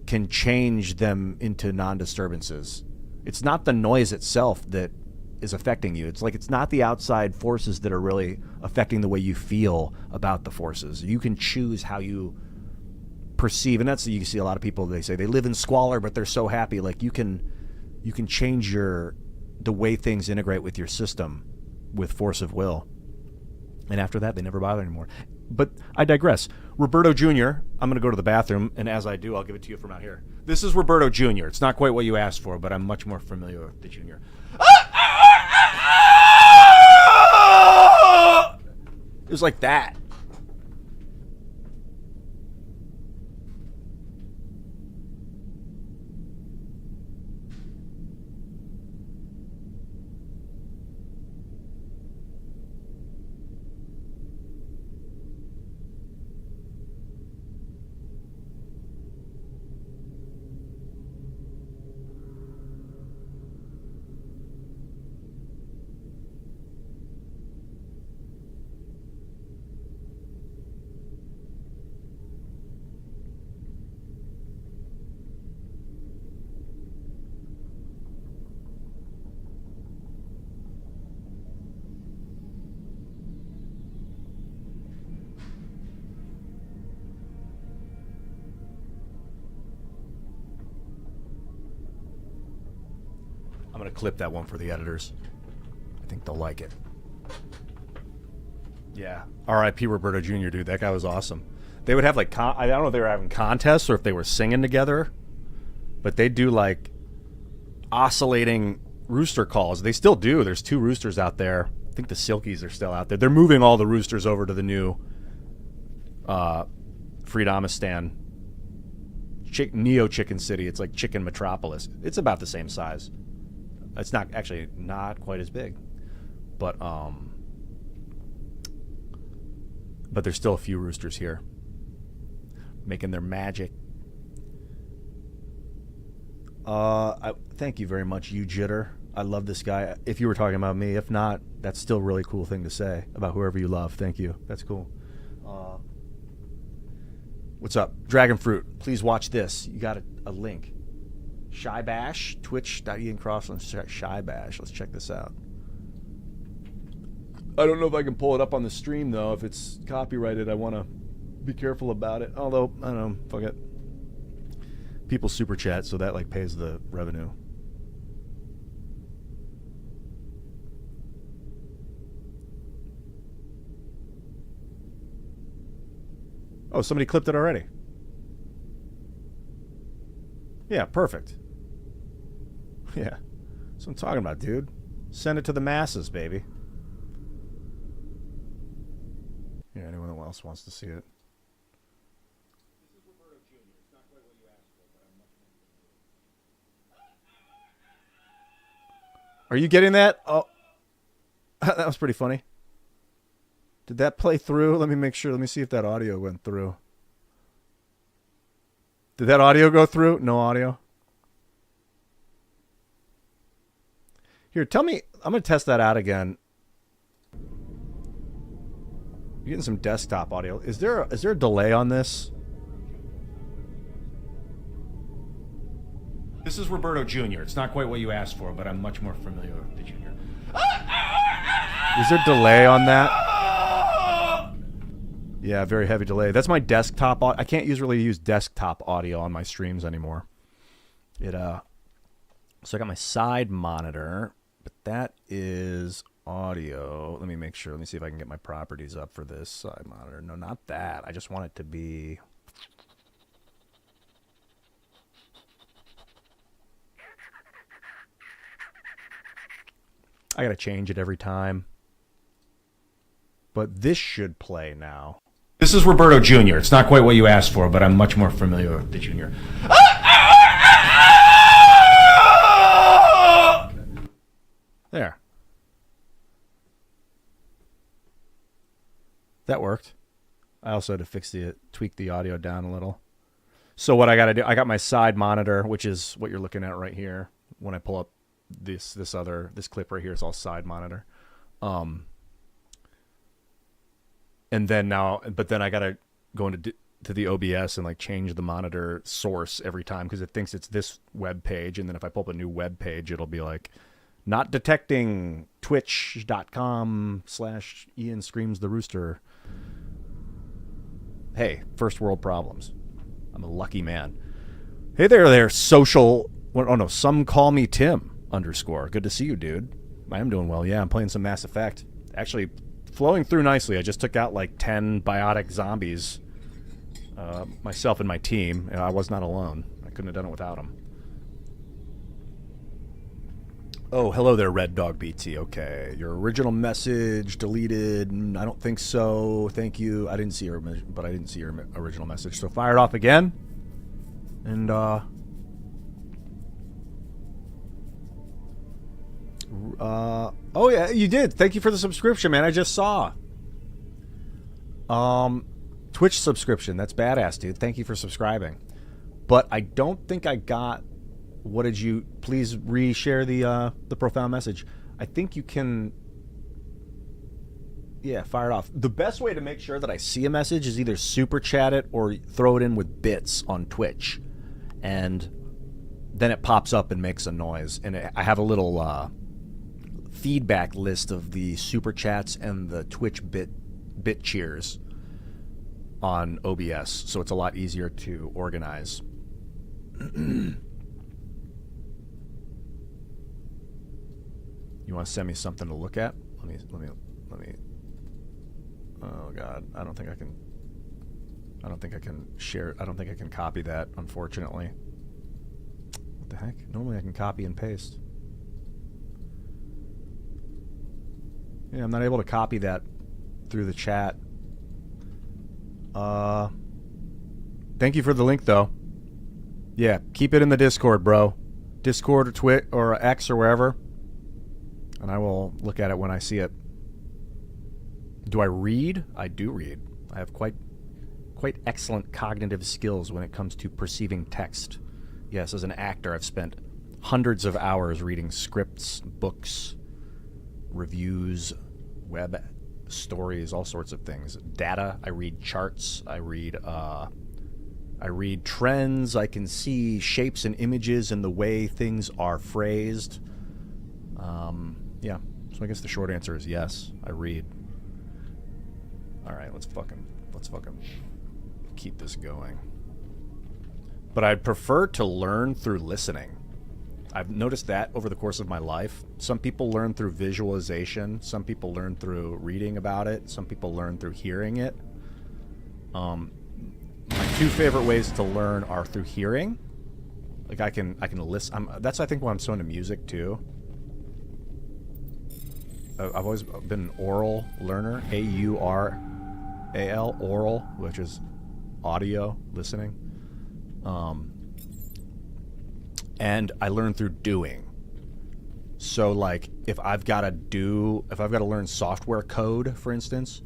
can change them into non-disturbances. It's not the noise itself that is affecting you. It's like, it's not the outside forces that are really affecting the way you feel about the forces. You can choose how you perceive, and that's, you see a lot of people, they say they live in squalor but they're so happy. Like, you can change the way things integrate with your system with force of will, and after that they never bother anymore. But I digress. Roberto Jr., I'm going to go to the bathroom, and as I do, I'll give it to you from out here. This is Roberto Jr. It's not quite what you asked for, but I'm much more familiar with the Jr. It was like that. I'm going to clip that one for the editors. I think they'll like it. Yeah. R.I.P. Roberto Jr., dude. That guy was awesome. They would have, like, I don't know if they were having contests or if they were singing together, but they'd do, like, oscillating rooster calls. They still do. There's 2 roosters out there. I think the Silkies are still out there. They're moving all the roosters over to the new Freedomistan Neo Chicken City. It's like Chicken Metropolis. It's about the same size. It's not quite as big, but there's still a few roosters here making their magic. Thank you very much, you Jitter. I love this guy. If you were talking about me, if not, that's still a really cool thing to say about whoever you love. Thank you. That's cool. What's up, Dragon Fruit? Please watch this. You got a link. Shy Bash, Twitch.Ian Crossland, Shy Bash. Let's check this out. I don't know if I can pull it up on the stream, though. If it's copyrighted, I want to be careful about it. Although, I don't know, fuck it. People super chat, so that, like, pays the revenue. Oh, somebody clipped it already. Yeah, perfect. Yeah. That's what I'm talking about, dude. Send it to the masses, baby. Yeah, anyone else wants to see it. Are you getting that? Oh, that was pretty funny. Did that play through? Let me make sure. Let me see if that audio went through. Did that audio go through? No audio. Here, tell me. I'm going to test that out again. You're getting some desktop audio. Is there a delay on this? This is Roberto Jr. It's not quite what you asked for, but I'm much more familiar with the Jr. Is there delay on that? Yeah, very heavy delay. That's my desktop. I can't really use desktop audio on my streams anymore. So I got my side monitor, but that is audio. Let me make sure. Let me see if I can get my properties up for this side monitor. No, not that. I just want it to be... I gotta change it every time. But this should play now. This is Roberto Jr. It's not quite what you asked for, but I'm much more familiar with the Jr. There. That worked. I also had to tweak the audio down a little. So what I got to do, I got my side monitor, which is what you're looking at right here. When I pull up this clip right here, it's all side monitor. And then but then I got to go into to the OBS and like change the monitor source every time because it thinks it's this web page. And then if I pull up a new web page, it'll be like, not detecting twitch.com/Ian Screams the Rooster. Hey, first world problems. I'm a lucky man. Hey there, social. Oh no, some call me Tim _. Good to see you, dude. I am doing well. Yeah, I'm playing some Mass Effect. Actually, flowing through nicely. I just took out like 10 biotic zombies. Myself and my team. I was not alone. I couldn't have done it without them. Oh, hello there, Red Dog BT. Okay, your original message deleted. I don't think so. Thank you. I didn't see your, but I didn't see your original message. So fire it off again. And oh yeah, you did. Thank you for the subscription, man. I just saw. Twitch subscription. That's badass, dude. Thank you for subscribing. But I don't think I got. What did you? Please reshare the profound message. I think you can. Yeah, fire it off. The best way to make sure that I see a message is either super chat it or throw it in with bits on Twitch, and then it pops up and makes a noise. And I have a little feedback list of the super chats and the Twitch bit cheers on OBS, so it's a lot easier to organize. You want to send me something to look at? Let me. Oh God, I don't think I can share. I don't think I can copy that, unfortunately. What the heck? Normally I can copy and paste. Yeah, I'm not able to copy that through the chat. Thank you for the link, though. Yeah, keep it in the Discord, bro. Discord or Twitch or X or wherever. And I will look at it when I see it. Do I read? I do read. I have quite excellent cognitive skills when it comes to perceiving text. Yes, as an actor, I've spent hundreds of hours reading scripts, books, reviews, web stories, all sorts of things. Data, I read charts, I read I read trends. I can see shapes and images and the way things are phrased. Yeah. So I guess the short answer is yes. I read. All right, let's fucking keep this going. But I'd prefer to learn through listening. I've noticed that over the course of my life. Some people learn through visualization. Some people learn through reading about it. Some people learn through hearing it. My two favorite ways to learn are through hearing. Like I can listen. That's I think why I'm so into music too. I've always been an oral learner. AURAL, oral, which is audio listening. And I learn through doing. So like if I've got to learn software code, for instance,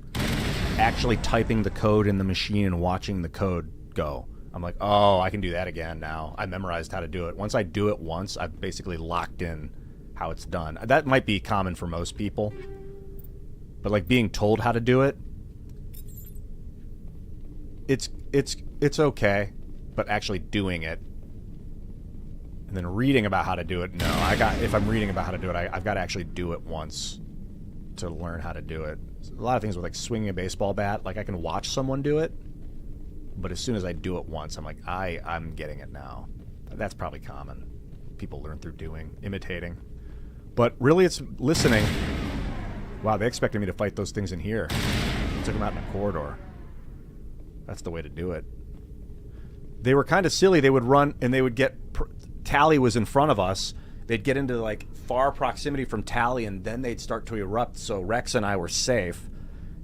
actually typing the code in the machine and watching the code go, I'm like, oh, I can do that again now. I memorized how to do it. Once I do it once, I've basically locked in how it's done. That might be common for most people, but like being told how to do it, it's okay, but actually doing it and then reading about how to do it, no. If I'm reading about how to do it, I've got to actually do it once to learn how to do it. A lot of things with like swinging a baseball bat, like I can watch someone do it, but as soon as I do it once, I'm like, I'm getting it now. That's probably common. People learn through doing, imitating. But really it's listening. Wow, they expected me to fight those things in here. Took them out in a corridor. That's the way to do it. They were kind of silly. They would run and they would get... Tally was in front of us. They'd get into like far proximity from Tally and then they'd start to erupt. So Rex and I were safe.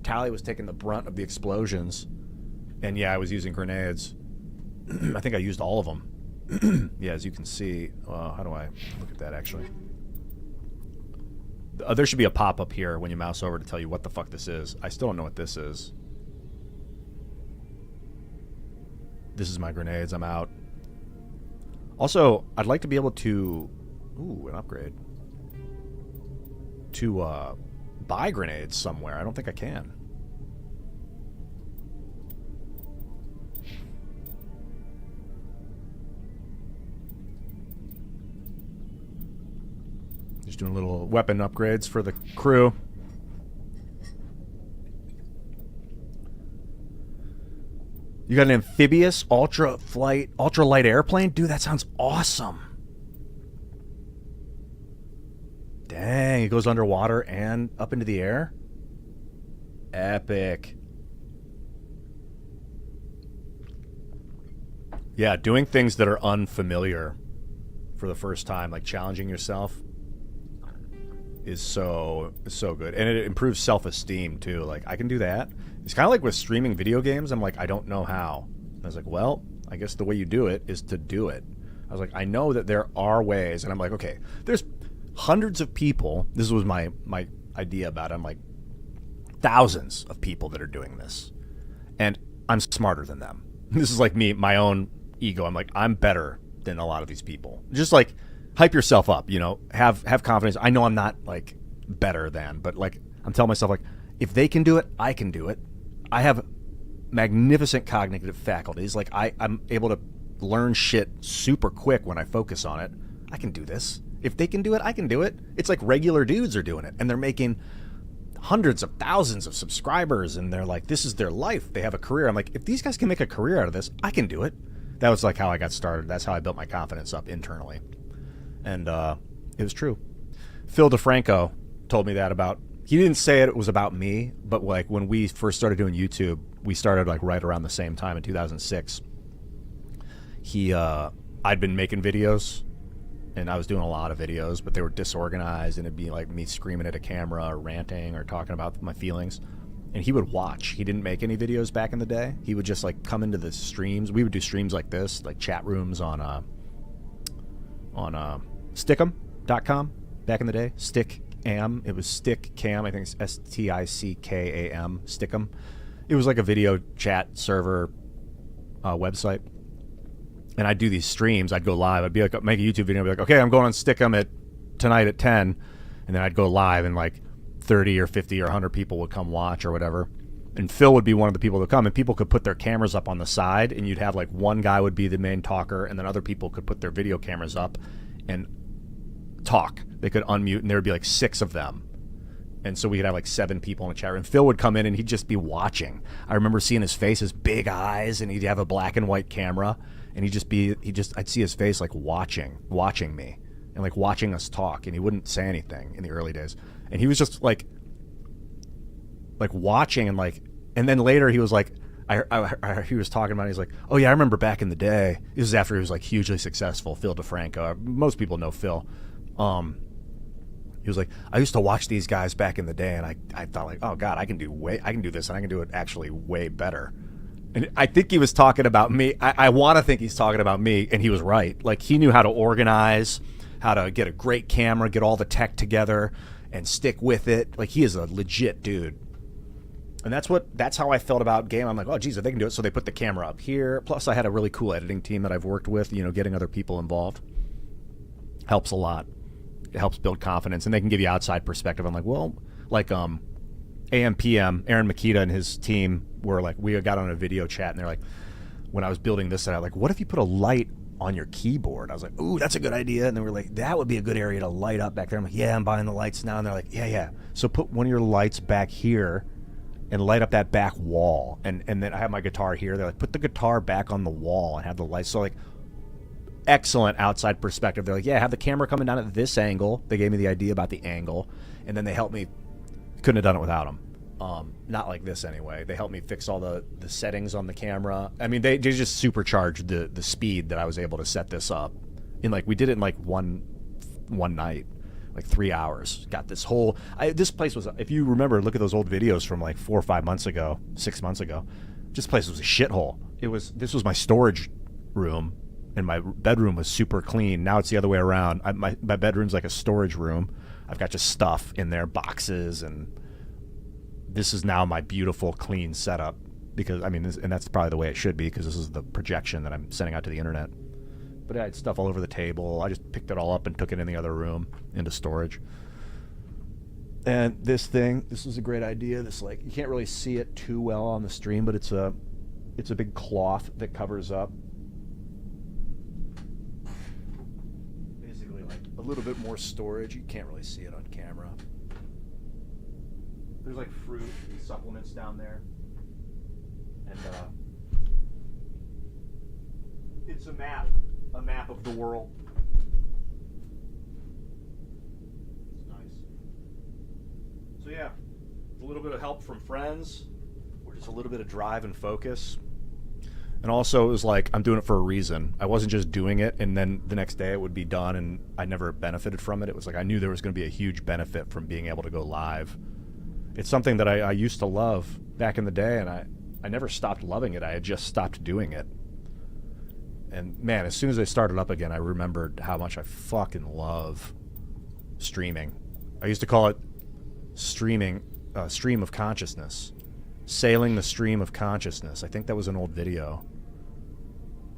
Tally was taking the brunt of the explosions. And yeah, I was using grenades. I think I used all of them. Yeah, as you can see. How do I look at that actually? There should be a pop-up here when you mouse over to tell you what the fuck this is. I still don't know what this is. This is my grenades. I'm out. Also, I'd like to be able to... Ooh, an upgrade. To buy grenades somewhere. I don't think I can. Just doing little weapon upgrades for the crew. You got an amphibious ultralight airplane? Dude, that sounds awesome. Dang, it goes underwater and up into the air? Epic. Yeah, doing things that are unfamiliar for the first time, like challenging yourself, is so good. And it improves self-esteem too. Like, I can do that. It's kind of like with streaming video games. I'm like, I don't know how. And I was like, well, I guess the way you do it is to do it. I was like, I know that there are ways. And I'm like, okay, there's hundreds of people. This was my idea about it. I'm like, thousands of people that are doing this. And I'm smarter than them. This is like me, my own ego. I'm like, I'm better than a lot of these people. Just like, hype yourself up, you know, have confidence. I know I'm not like better than, but like I'm telling myself like, if they can do it, I can do it. I have magnificent cognitive faculties. Like I'm able to learn shit super quick when I focus on it. I can do this. If they can do it, I can do it. It's like regular dudes are doing it and they're making hundreds of thousands of subscribers and they're like, this is their life. They have a career. I'm like, if these guys can make a career out of this, I can do it. That was like how I got started. That's how I built my confidence up internally. And it was true. Phil DeFranco told me that about... He didn't say it was about me, but like when we first started doing YouTube, we started like right around the same time in 2006. I'd been making videos, and I was doing a lot of videos, but they were disorganized, and it'd be like me screaming at a camera or ranting or talking about my feelings. And he would watch. He didn't make any videos back in the day. He would just like come into the streams. We would do streams like this, like chat rooms on Stickem.com back in the day. Stickam. It was Stickcam. I think it's Stickam. Stickem. It was like a video chat server website. And I'd do these streams. I'd go live. I'd be like, make a YouTube video. I'd be like, okay, I'm going on Stickem tonight at 10. And then I'd go live and like 30 or 50 or 100 people would come watch or whatever. And Phil would be one of the people to come, and people could put their cameras up on the side, and you'd have like one guy would be the main talker, and then other people could put their video cameras up and talk. They could unmute, and there would be like 6 of them. And so we could have like 7 people in a chat room. Phil would come in, and he'd just be watching. I remember seeing his face, his big eyes, and he'd have a black and white camera, and I'd see his face like watching me, and like watching us talk, and he wouldn't say anything in the early days. And he was just like watching, and then later he was like, he was talking about it, he's like, oh yeah, I remember back in the day. This is after he was like hugely successful, Phil DeFranco. Most people know Phil. He was like, I used to watch these guys back in the day, and I thought like, oh God, I can do this, and I can do it actually way better. And I think he was talking about me. I want to think he's talking about me, and he was right. Like, he knew how to organize, how to get a great camera, get all the tech together, and stick with it. Like, he is a legit dude. And that's how I felt about game. I'm like, oh, geez, if they can do it. So they put the camera up here. Plus, I had a really cool editing team that I've worked with. You know, getting other people involved helps a lot. It helps build confidence, and they can give you outside perspective. I'm like, well, like AMPM, Aaron Makita and his team were like, we got on a video chat, and they're like, when I was building this setup, like, what if you put a light on your keyboard? I was like, ooh, that's a good idea. And they were like, that would be a good area to light up back there. I'm like, yeah, I'm buying the lights now. And they're like, yeah. So put one of your lights back here and light up that back wall. And then I have my guitar here. They're like, put the guitar back on the wall and have the lights. So like, excellent outside perspective. They're like, yeah, have the camera coming down at this angle. They gave me the idea about the angle, and then they helped me. Couldn't have done it without them. Not like this anyway. They helped me fix all the settings on the camera. I mean, they just supercharged the speed that I was able to set this up. In like, we did it in like one night, like 3 hours. Got this whole. This place was, if you remember, look at those old videos from like 4 or 5 months ago, 6 months ago. This place was a shithole. This was my storage room, and my bedroom was super clean. Now it's the other way around. My bedroom's like a storage room. I've got just stuff in there, boxes, and this is now my beautiful, clean setup. Because, I mean, and that's probably the way it should be, because this is the projection that I'm sending out to the internet. But I had stuff all over the table. I just picked it all up and took it in the other room into storage. And this is a great idea. This, like, you can't really see it too well on the stream, but it's a big cloth that covers up. Basically, like, a little bit more storage. You can't really see it on camera. There's like fruit and supplements down there. And it's a map of the world. It's nice. So yeah, a little bit of help from friends, or just a little bit of drive and focus. And also, it was like, I'm doing it for a reason. I wasn't just doing it and then the next day it would be done and I never benefited from it. It was like, I knew there was going to be a huge benefit from being able to go live. It's something that I used to love back in the day, and I never stopped loving it. I had just stopped doing it. And man, as soon as I started up again, I remembered how much I fucking love streaming. I used to call it stream of consciousness. Sailing the stream of consciousness. I think that was an old video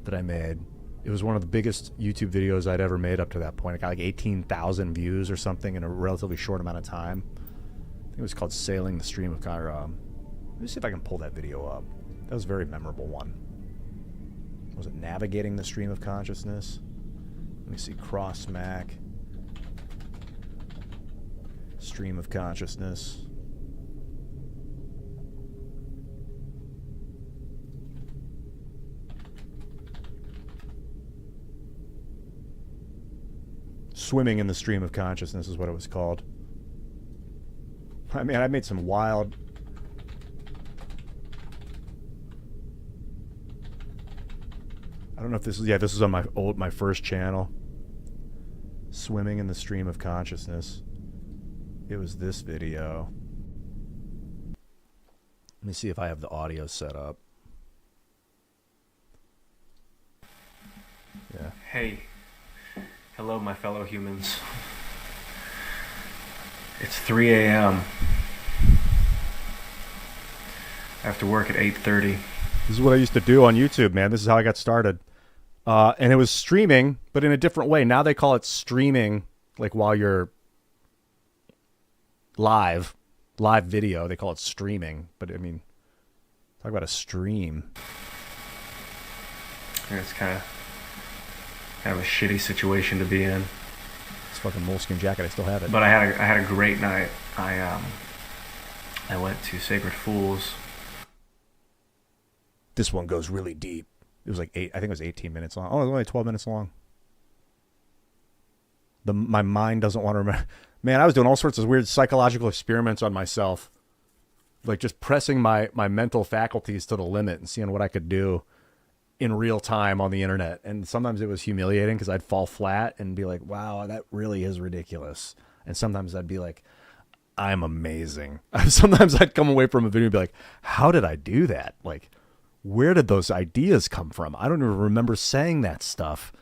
that I made. It was one of the biggest YouTube videos I'd ever made up to that point. It got like 18,000 views or something in a relatively short amount of time. I think it was called Sailing the Stream of Consciousness. Let me see if I can pull that video up. That was a very memorable one. Was it Navigating the Stream of Consciousness? Let me see. Crossmac. Stream of Consciousness. Swimming in the Stream of Consciousness is what it was called. I mean, I made some wild... I don't know if this is... Yeah, this is on my first channel. Swimming in the Stream of Consciousness. It was this video. Let me see if I have the audio set up. Yeah. Hey. Hello, my fellow humans. It's 3 a.m. I have to work at 8:30. This is what I used to do on YouTube, man. This is how I got started. And it was streaming, but in a different way. Now they call it streaming, like while you're live video. They call it streaming. But I mean, Talk about a stream. It's kind of a shitty situation to be in. This fucking moleskin jacket, I still have it. But I had a great night. I went to Sacred Fools. This one goes really deep. It was like I think it was 18 minutes long. Oh, it was only 12 minutes long. My mind doesn't want to remember. Man, I was doing all sorts of weird psychological experiments on myself. Like just pressing my mental faculties to the limit and seeing what I could do in real time on the internet. And sometimes it was humiliating because I'd fall flat and be like, wow, that really is ridiculous. And sometimes I'd be like, I'm amazing. Sometimes I'd come away from a video and be like, how did I do that? Like, where did those ideas come from? I don't even remember saying that stuff.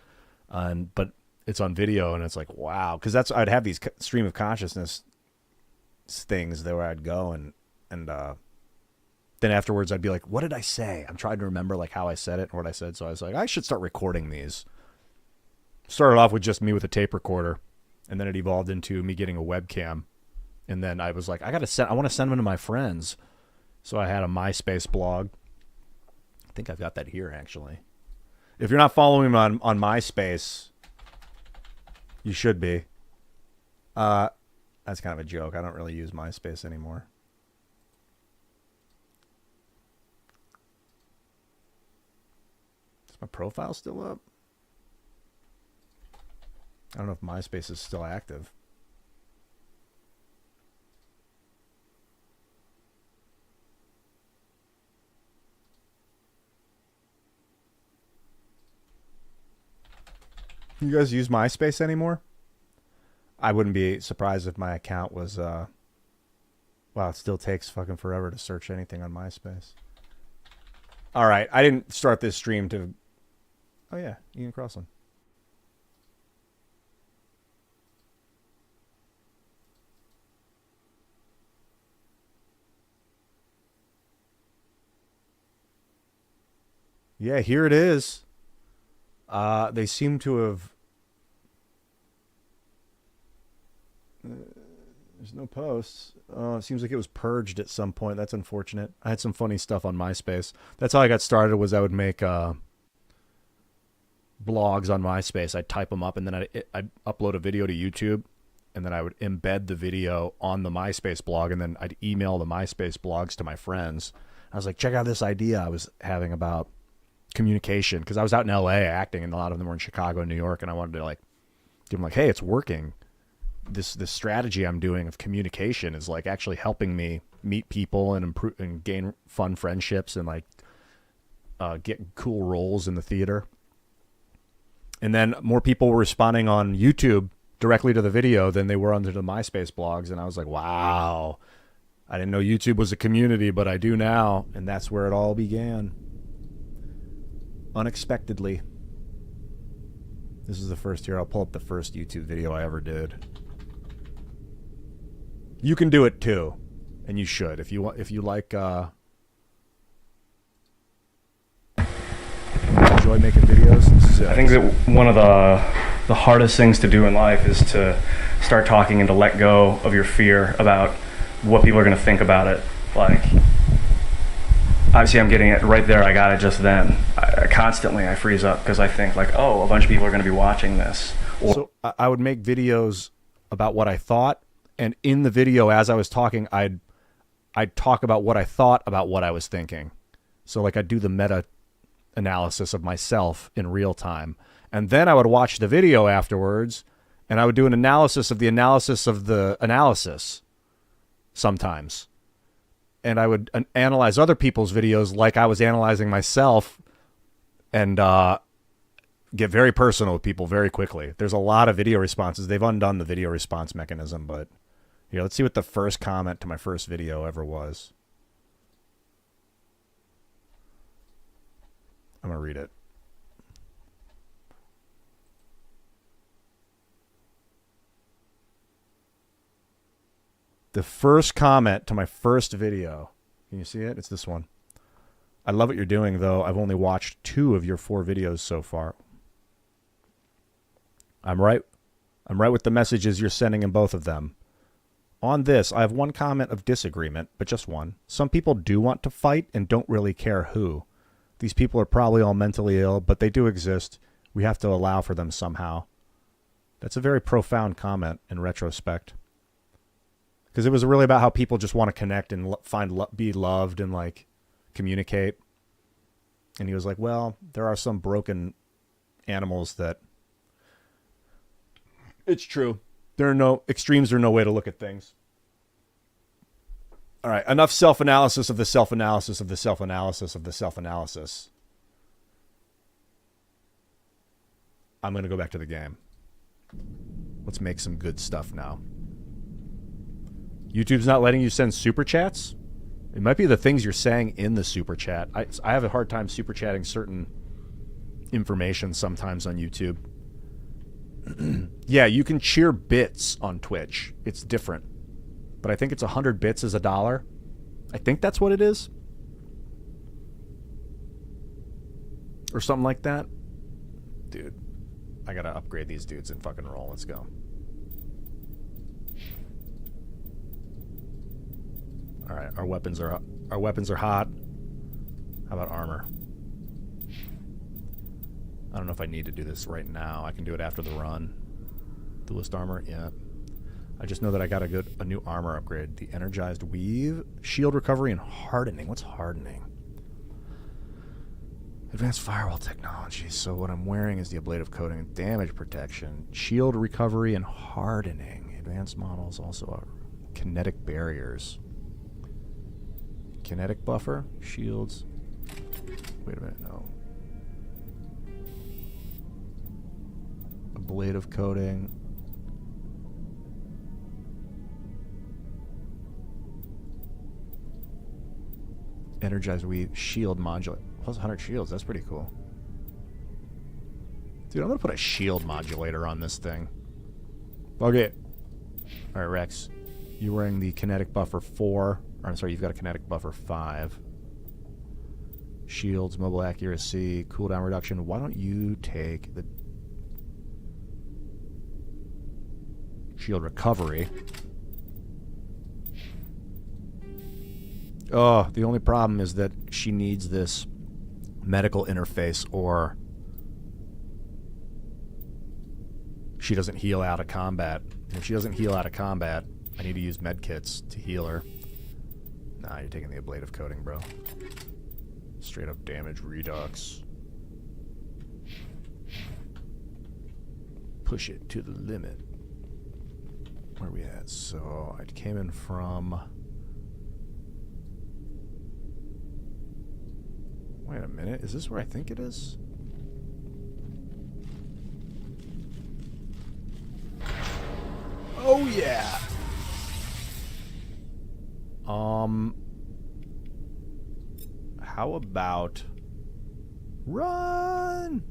But it's on video and it's like, wow. Because I'd have these stream of consciousness things there where I'd go and then afterwards I'd be like, what did I say? I'm trying to remember like how I said it and what I said. So I was like, I should start recording these. Started off with just me with a tape recorder, and then it evolved into me getting a webcam. And then I was like, I want to send them to my friends. So I had a MySpace blog. I think I've got that here actually. If you're not following me on MySpace, you should be. That's kind of a joke. I don't really use MySpace anymore. Is my profile still up? I don't know if MySpace is still active. You guys use MySpace anymore? I wouldn't be surprised if my account was, wow, it still takes fucking forever to search anything on MySpace. All right, I didn't start this stream to, oh yeah, Ian Crossland. Yeah, here it is. They seem to have... there's no posts. It seems like it was purged at some point. That's unfortunate. I had some funny stuff on MySpace. That's how I got started, was I would make blogs on MySpace. I'd type them up, and then I'd upload a video to YouTube, and then I would embed the video on the MySpace blog, and then I'd email the MySpace blogs to my friends. I was like, check out this idea I was having about communication, because I was out in LA acting, and a lot of them were in Chicago and New York, and I wanted to like give them like, hey, it's working. This strategy I'm doing of communication is like actually helping me meet people and improve and gain fun friendships and like get cool roles in the theater. And then more people were responding on YouTube directly to the video than they were onto the MySpace blogs, and I was like, wow, I didn't know YouTube was a community, but I do now, and that's where it all began. Unexpectedly. This is the first here. I'll pull up the first YouTube video I ever did. You can do it too, and you should if you want. If you like, enjoy making videos. This is it. I think that one of the hardest things to do in life is to start talking and to let go of your fear about what people are going to think about it. Like, obviously I'm getting it right there. I got it just then. Constantly I freeze up because I think like, oh, a bunch of people are going to be watching this. So I would make videos about what I thought, and in the video as I was talking, I'd talk about what I thought about what I was thinking. So like I'd do the meta analysis of myself in real time, and then I would watch the video afterwards, and I would do an analysis of the analysis sometimes. And I would analyze other people's videos like I was analyzing myself, and get very personal with people very quickly. There's a lot of video responses. They've undone the video response mechanism, but here, let's see what the first comment to my first video ever was. I'm going to read it. The first comment to my first video. Can you see it? It's this one. I love what you're doing, though. I've only watched 2 of your 4 videos so far. I'm right with the messages you're sending in both of them. On this, I have one comment of disagreement, but just one. Some people do want to fight and don't really care who. These people are probably all mentally ill, but they do exist. We have to allow for them somehow. That's a very profound comment in retrospect. Because it was really about how people just want to connect and be loved and, like, communicate. And he was like, well, there are some broken animals that... It's true. There are no... Extremes are no way to look at things. All right, enough self-analysis of the self-analysis of the self-analysis of the self-analysis. I'm going to go back to the game. Let's make some good stuff now. YouTube's not letting you send super chats? It might be the things you're saying in the super chat. I have a hard time super chatting certain information sometimes on YouTube. Yeah, you can cheer bits on Twitch. It's different. But I think it's 100 bits is $1. I think that's what it is. Or something like that. Dude, I gotta upgrade these dudes and fucking roll. Let's go. All right, our weapons are hot. How about armor? I don't know if I need to do this right now. I can do it after the run. Duelist armor, yeah. I just know that I got a new armor upgrade. The energized weave, shield recovery, and hardening. What's hardening? Advanced firewall technology. So what I'm wearing is the ablative coating and damage protection. Shield recovery and hardening. Advanced models also are kinetic barriers. Kinetic buffer, shields. Wait a minute, no. Ablative coating. Energized weave, shield modulator. Plus 100 shields, that's pretty cool. Dude, I'm gonna put a shield modulator on this thing. Okay. Alright, Rex. You're wearing the kinetic buffer 4. Or, I'm sorry, you've got a kinetic buffer 5. Shields, mobile accuracy, cooldown reduction. Why don't you take the shield recovery? Oh, the only problem is that she needs this medical interface, or she doesn't heal out of combat. And if she doesn't heal out of combat, I need to use medkits to heal her. Nah, you're taking the ablative coating, bro. Straight up damage redux. Push it to the limit. Where are we at? So, I came in from... Wait a minute, is this where I think it is? Oh yeah! How about... Run!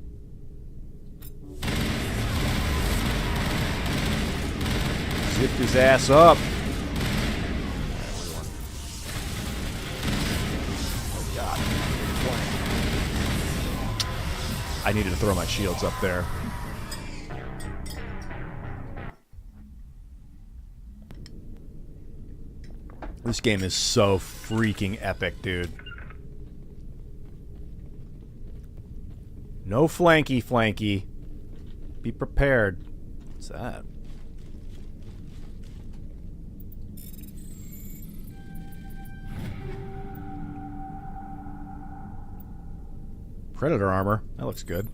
Zip his ass up! Oh god. I needed to throw my shields up there. This game is so freaking epic, dude. No flanky. Be prepared. What's that? Predator armor. That looks good.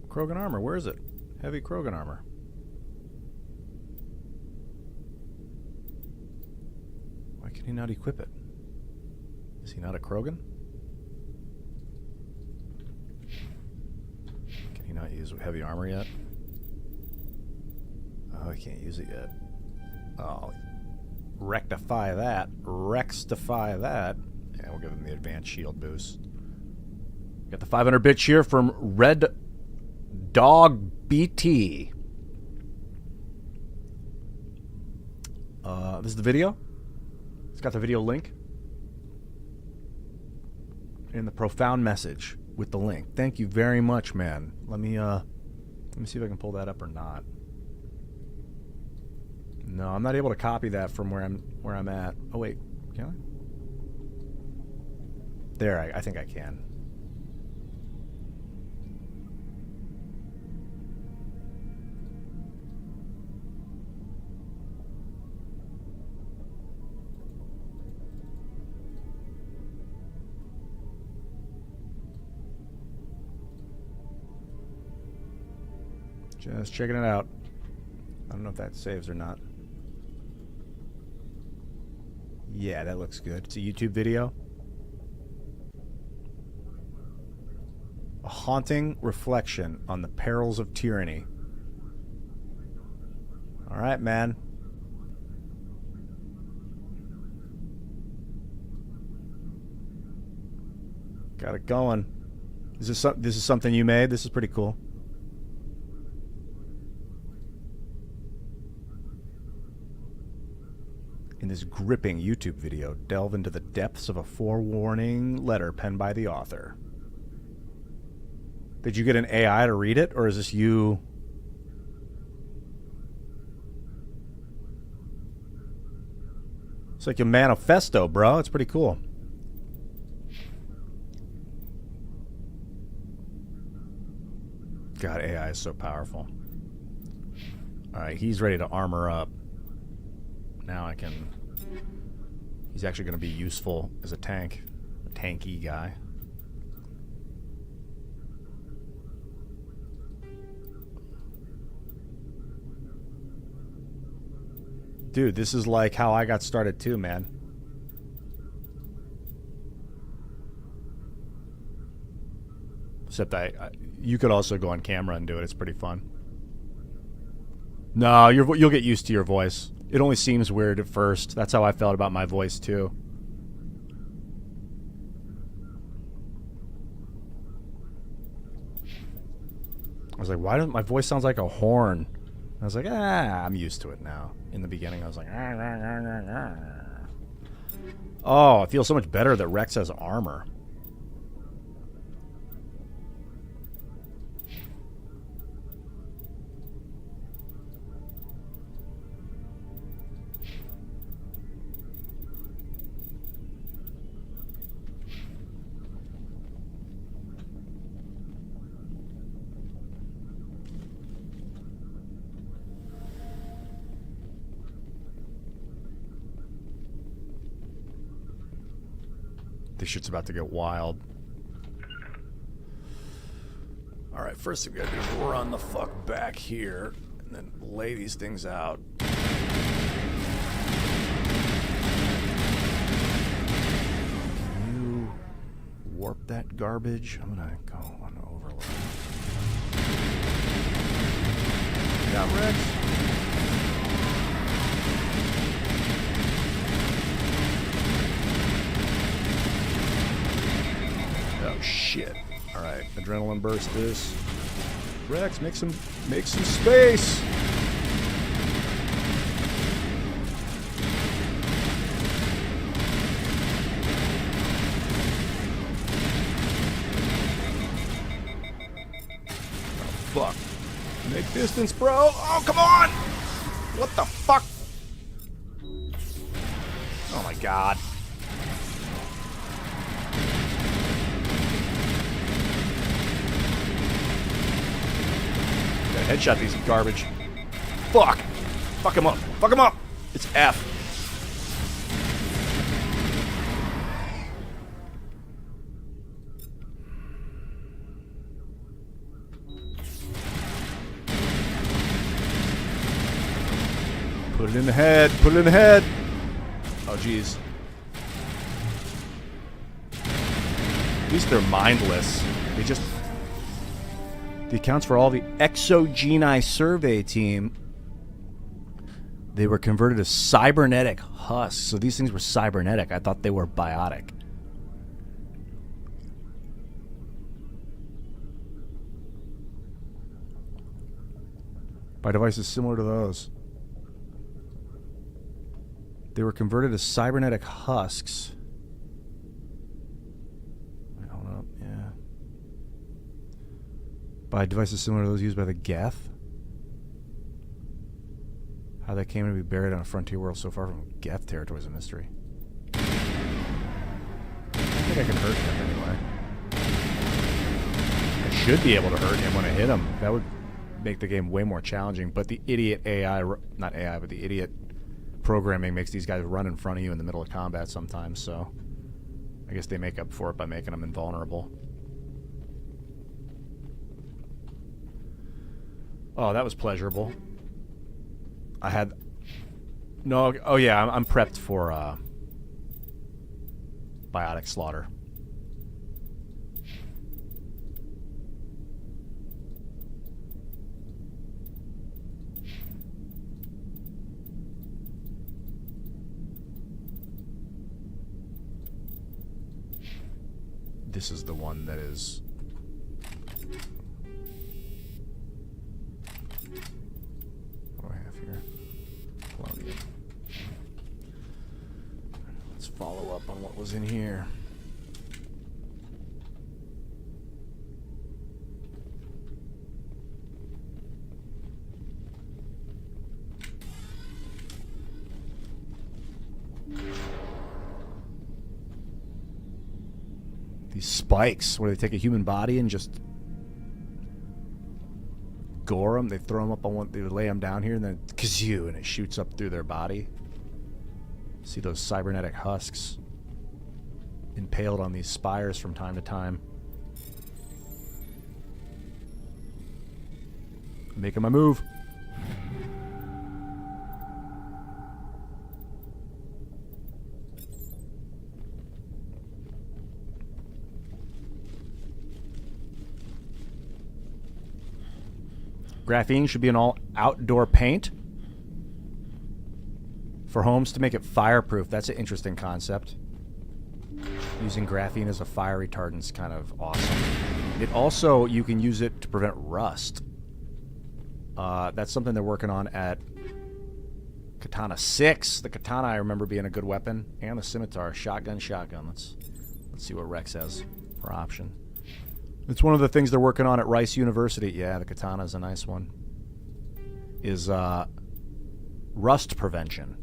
Krogan armor. Where is it? Heavy Krogan armor. Why can he not equip it? Is he not a Krogan? Can he not use heavy armor yet? Oh, he can't use it yet. Oh, rectify that. Rectify that. Yeah, we'll give him the advanced shield boost. Got the 500 bit cheer from Red Dog BT. This is the video. It's got the video link. And the profound message. with the link. Thank you very much, man. Let me see if I can pull that up or not. No, I'm not able to copy that from where I'm at. Oh wait, can I? There, I think I can. Just checking it out. I don't know if that saves or not. Yeah, that looks good. It's a YouTube video. A haunting reflection on the perils of tyranny. All right, man. Got it going. This is something you made? This is pretty cool. In this gripping YouTube video, delve into the depths of a forewarning letter penned by the author. Did you get an AI to read it, or is this you? It's like a manifesto, bro. It's pretty cool. God, AI is so powerful. All right, he's ready to armor up. Now I can... He's actually going to be useful as a tank. A tanky guy. Dude, this is like how I got started too, man. Except you could also go on camera and do it. It's pretty fun. No, you'll get used to your voice. It only seems weird at first. That's how I felt about my voice too. I was like, why doesn't my voice sounds like a horn? I was like, I'm used to it now. In the beginning, I was like, oh, it feels so much better that Rex has armor. This shit's about to get wild. Alright, first thing we gotta do is run the fuck back here and then lay these things out. Can you warp that garbage? I'm gonna go on overload. Yeah, Rex. Oh shit. Alright, adrenaline burst this. Rex, make some space. Oh fuck. Make distance, bro. Oh come on! What the fuck? Oh my god. Headshot these garbage. Fuck. Fuck him up. Fuck him up. It's F. Put it in the head. Put it in the head. Oh, jeez. At least they're mindless. They just... The accounts for all the Exogeni survey team, they were converted to cybernetic husks. So these things were cybernetic. I thought they were biotic. By devices similar to those. They were converted to cybernetic husks. Wait, hold up, yeah. By devices similar to those used by the Geth. How they came to be buried on a frontier world so far from Geth territory is a mystery. I think I can hurt him anyway. I should be able to hurt him when I hit him. That would make the game way more challenging. But the idiot AI, not AI, but the idiot programming makes these guys run in front of you in the middle of combat sometimes. So I guess they make up for it by making them invulnerable. Oh, that was pleasurable. I had... No, oh yeah, I'm prepped for biotic slaughter. This is the one that is... What do I have here? Colonial. Let's follow up on what was in here. These spikes, where they take a human body and just gore them. They throw them up on one, they would lay them down here, and then kazoo, and it shoots up through their body. See those cybernetic husks impaled on these spires from time to time. Making my move. Graphene should be an all-outdoor paint for homes to make it fireproof. That's an interesting concept. Using graphene as a fire retardant is kind of awesome. It also, you can use it to prevent rust. That's something they're working on at Katana 6. The Katana, I remember, being a good weapon. And the Scimitar. Shotgun. Let's see what Rex has for option. It's one of the things they're working on at Rice University. Yeah, the Katana is a nice one. Is rust prevention.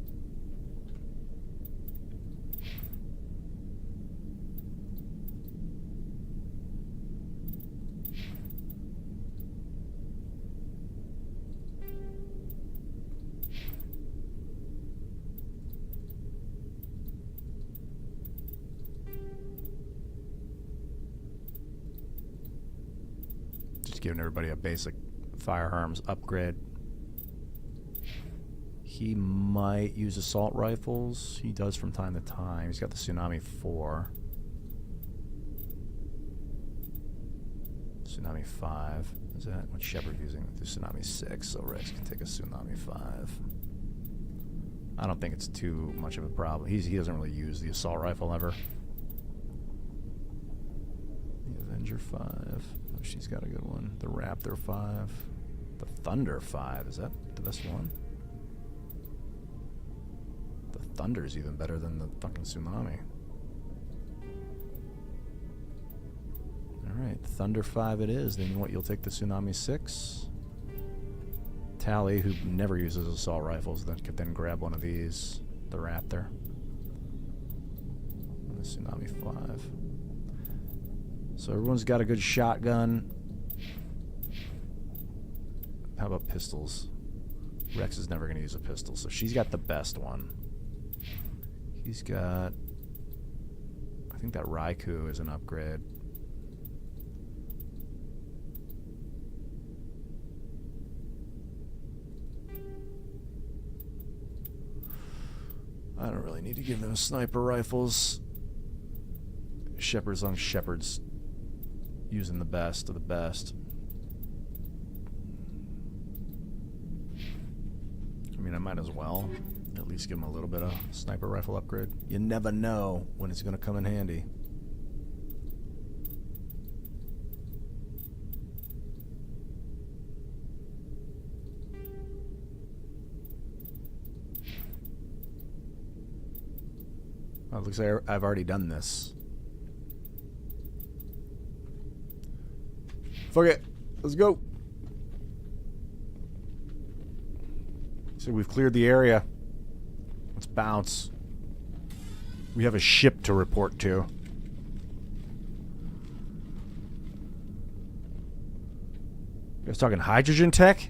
Giving everybody a basic firearms upgrade. He might use assault rifles. He does from time to time. He's got the Tsunami 4. Tsunami 5. Is that what Shepard using? The Tsunami 6, so Rex can take a Tsunami 5. I don't think it's too much of a problem. He doesn't really use the assault rifle ever. The Avenger 5. She's got a good one. The Raptor 5. The Thunder 5. Is that the best one? The Thunder's even better than the fucking Tsunami. Alright, Thunder 5 it is. Then what, you'll take the Tsunami 6? Tally, who never uses assault rifles, then could then grab one of these. The Raptor. And the Tsunami 5. So everyone's got a good shotgun. How about pistols? Rex is never going to use a pistol, so she's got the best one. He's got... I think that Raikou is an upgrade. I don't really need to give them sniper rifles. Shepard's on Shepard's using the best of the best. I mean, I might as well at least give him a little bit of sniper rifle upgrade. You never know when it's going to come in handy. Oh, it looks like I've already done this. Fuck it. Let's go. So we've cleared the area. Let's bounce. We have a ship to report to. You guys talking hydrogen tech?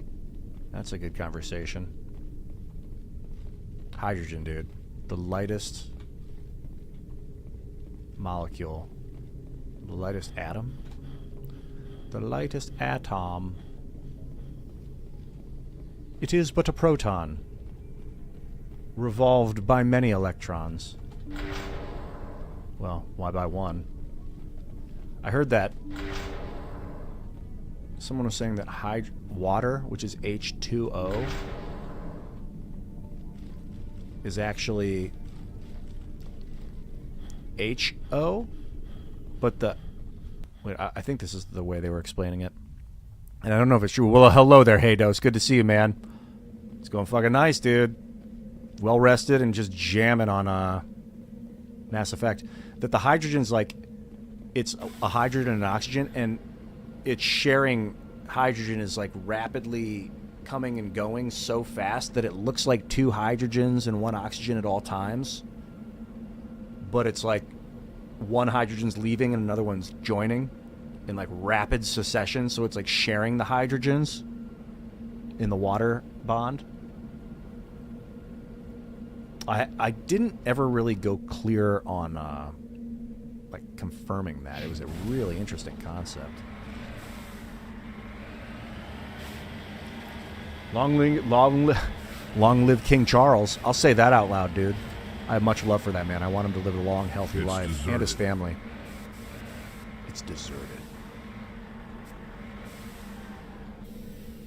That's a good conversation. Hydrogen, dude. The lightest molecule. The lightest atom? The lightest atom. It is but a proton, revolved by many electrons. Well, why by one? I heard that someone was saying that water, which is H2O, is actually HO, but wait, I think this is the way they were explaining it, and I don't know if it's true. Well, hello there, Haydo. It's good to see you, man. It's going fucking nice, dude. Well rested and just jamming on Mass Effect. That the hydrogen's like, it's a hydrogen and an oxygen, and it's sharing hydrogen is like rapidly coming and going so fast that it looks like two hydrogens and one oxygen at all times. But it's like one hydrogen's leaving and another one's joining in like rapid succession, so it's like sharing the hydrogens in the water bond. I didn't ever really go clear on like confirming that. It was a really interesting concept. Long live King Charles. I'll say that out loud, dude. I have much love for that man. I want him to live a long, healthy life. Deserted. And his family. It's deserted.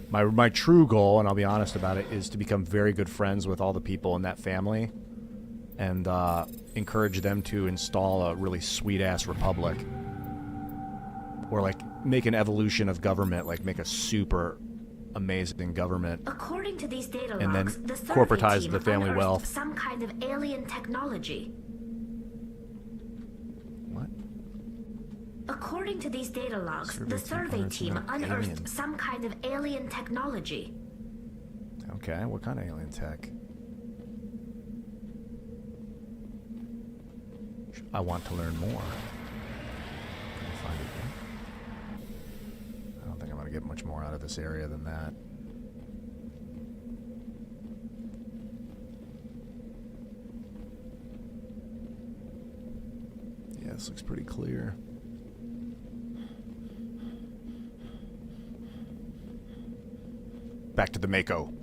My true goal, and I'll be honest about it, is to become very good friends with all the people in that family and encourage them to install a really sweet-ass republic. Or, like, make an evolution of government, like make a super amazing government. According to these data and logs, then the survey corporatize team the family unearthed wealth. some kind of alien technology. What? According to these data logs, the survey team unearthed some kind of alien technology. Okay, what kind of alien tech? I want to learn more. Can I find it here? I don't think I'm going to get much more out of this area than that. Yeah, this looks pretty clear. Back to the Mako.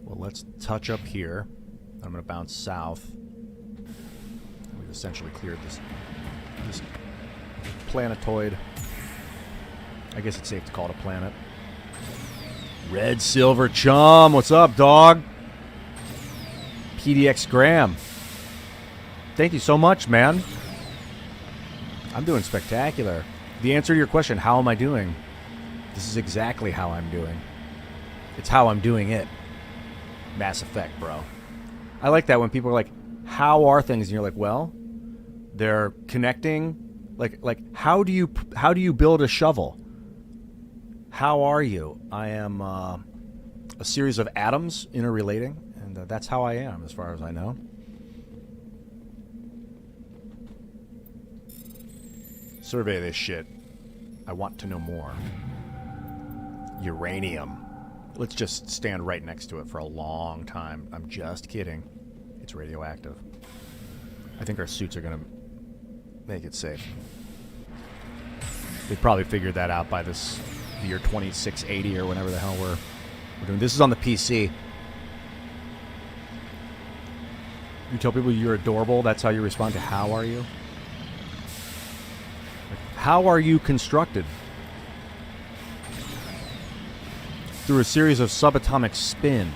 Well, let's touch up here. I'm going to bounce south. We've essentially cleared this planetoid. I guess it's safe to call it a planet. Red Silver Chum, what's up, dog? PDX Graham. Thank you so much, man. I'm doing spectacular. The answer to your question, how am I doing? This is exactly how I'm doing. It's how I'm doing it. Mass Effect, bro. I like that when people are like, how are things? And you're like, well, they're connecting. Like how do you build a shovel? How are you? I am a series of atoms interrelating, and that's how I am, as far as I know. Survey this shit. I want to know more. Uranium. Let's just stand right next to it for a long time. I'm just kidding. It's radioactive. I think our suits are going to make it safe. They probably figured that out by the year 2680 or whenever the hell we're doing. This is on the PC. You tell people you're adorable. That's how you respond to how are you? How are you constructed? Through a series of subatomic spin,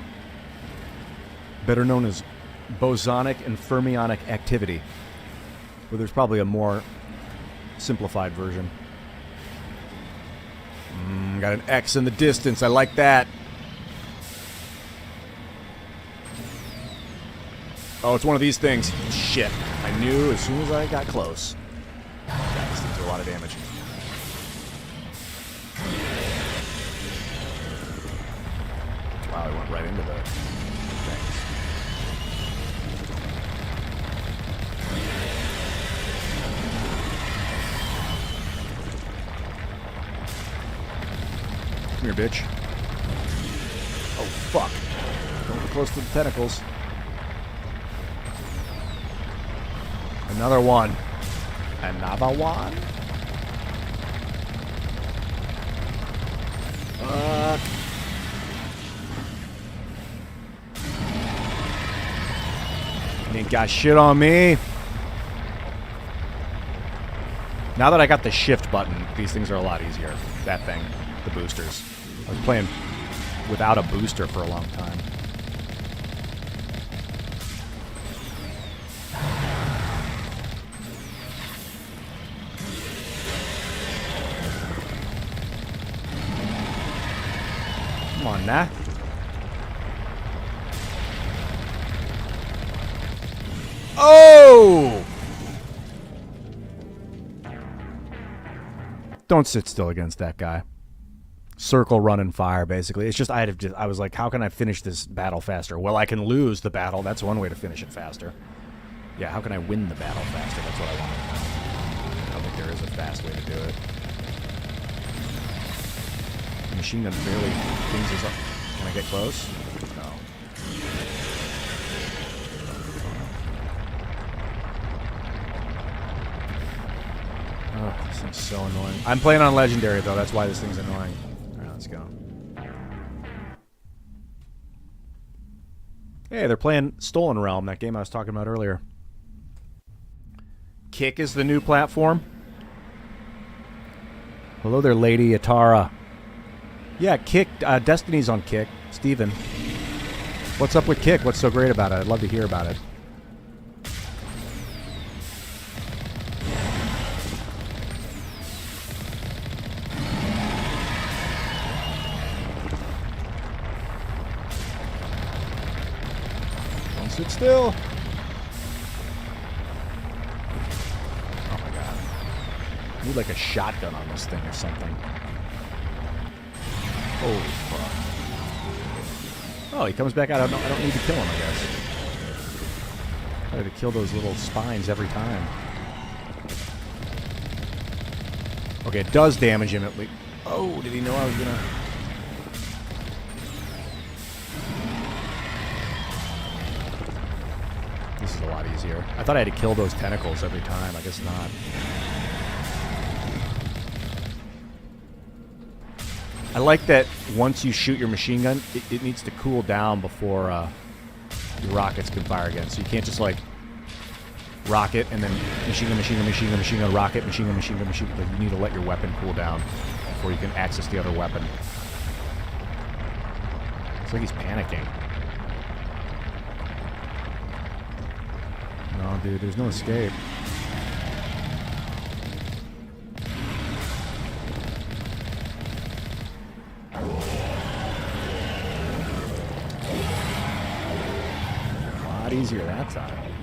better known as bosonic and fermionic activity. Well, there's probably a more simplified version. Got an X in the distance. I like that. Oh, it's one of these things. Shit. I knew as soon as I got close. God, these things do a lot of damage. Wow, I went right into the things. Come here, bitch. Oh, fuck. Don't get close to the tentacles. Another one. Another one? Fuck. You ain't got shit on me. Now that I got the shift button, these things are a lot easier. That thing. The boosters. I was playing without a booster for a long time. Come on, now. Oh! Don't sit still against that guy. Circle, run, and fire, basically. It's just, I was like, how can I finish this battle faster? Well, I can lose the battle. That's one way to finish it faster. Yeah, how can I win the battle faster? That's what I want to know. I don't think there is a fast way to do it. The machine gun barely things us up. Can I get close? No. Oh, this thing's so annoying. I'm playing on Legendary, though. That's why this thing's annoying. Alright, let's go. Hey, they're playing Stolen Realm, that game I was talking about earlier. Kick is the new platform. Hello there, Lady Atara. Yeah, Kick. Destiny's on Kick. Steven. What's up with Kick? What's so great about it? I'd love to hear about it. Don't sit still. Oh my god. I need like a shotgun on this thing or something. Holy fuck. Oh, he comes back out. I don't need to kill him, I guess. I had to kill those little spines every time. Okay, it does damage him at least. Oh, did he know I was gonna... This is a lot easier. I thought I had to kill those tentacles every time. I guess not. I like that once you shoot your machine gun, it needs to cool down before your rockets can fire again. So you can't just like rocket and then machine gun, machine gun, machine gun, machine gun, rocket, machine gun, machine gun, machine gun. Like, you need to let your weapon cool down before you can access the other weapon. It's like he's panicking. No, dude, there's no escape. Easier that time.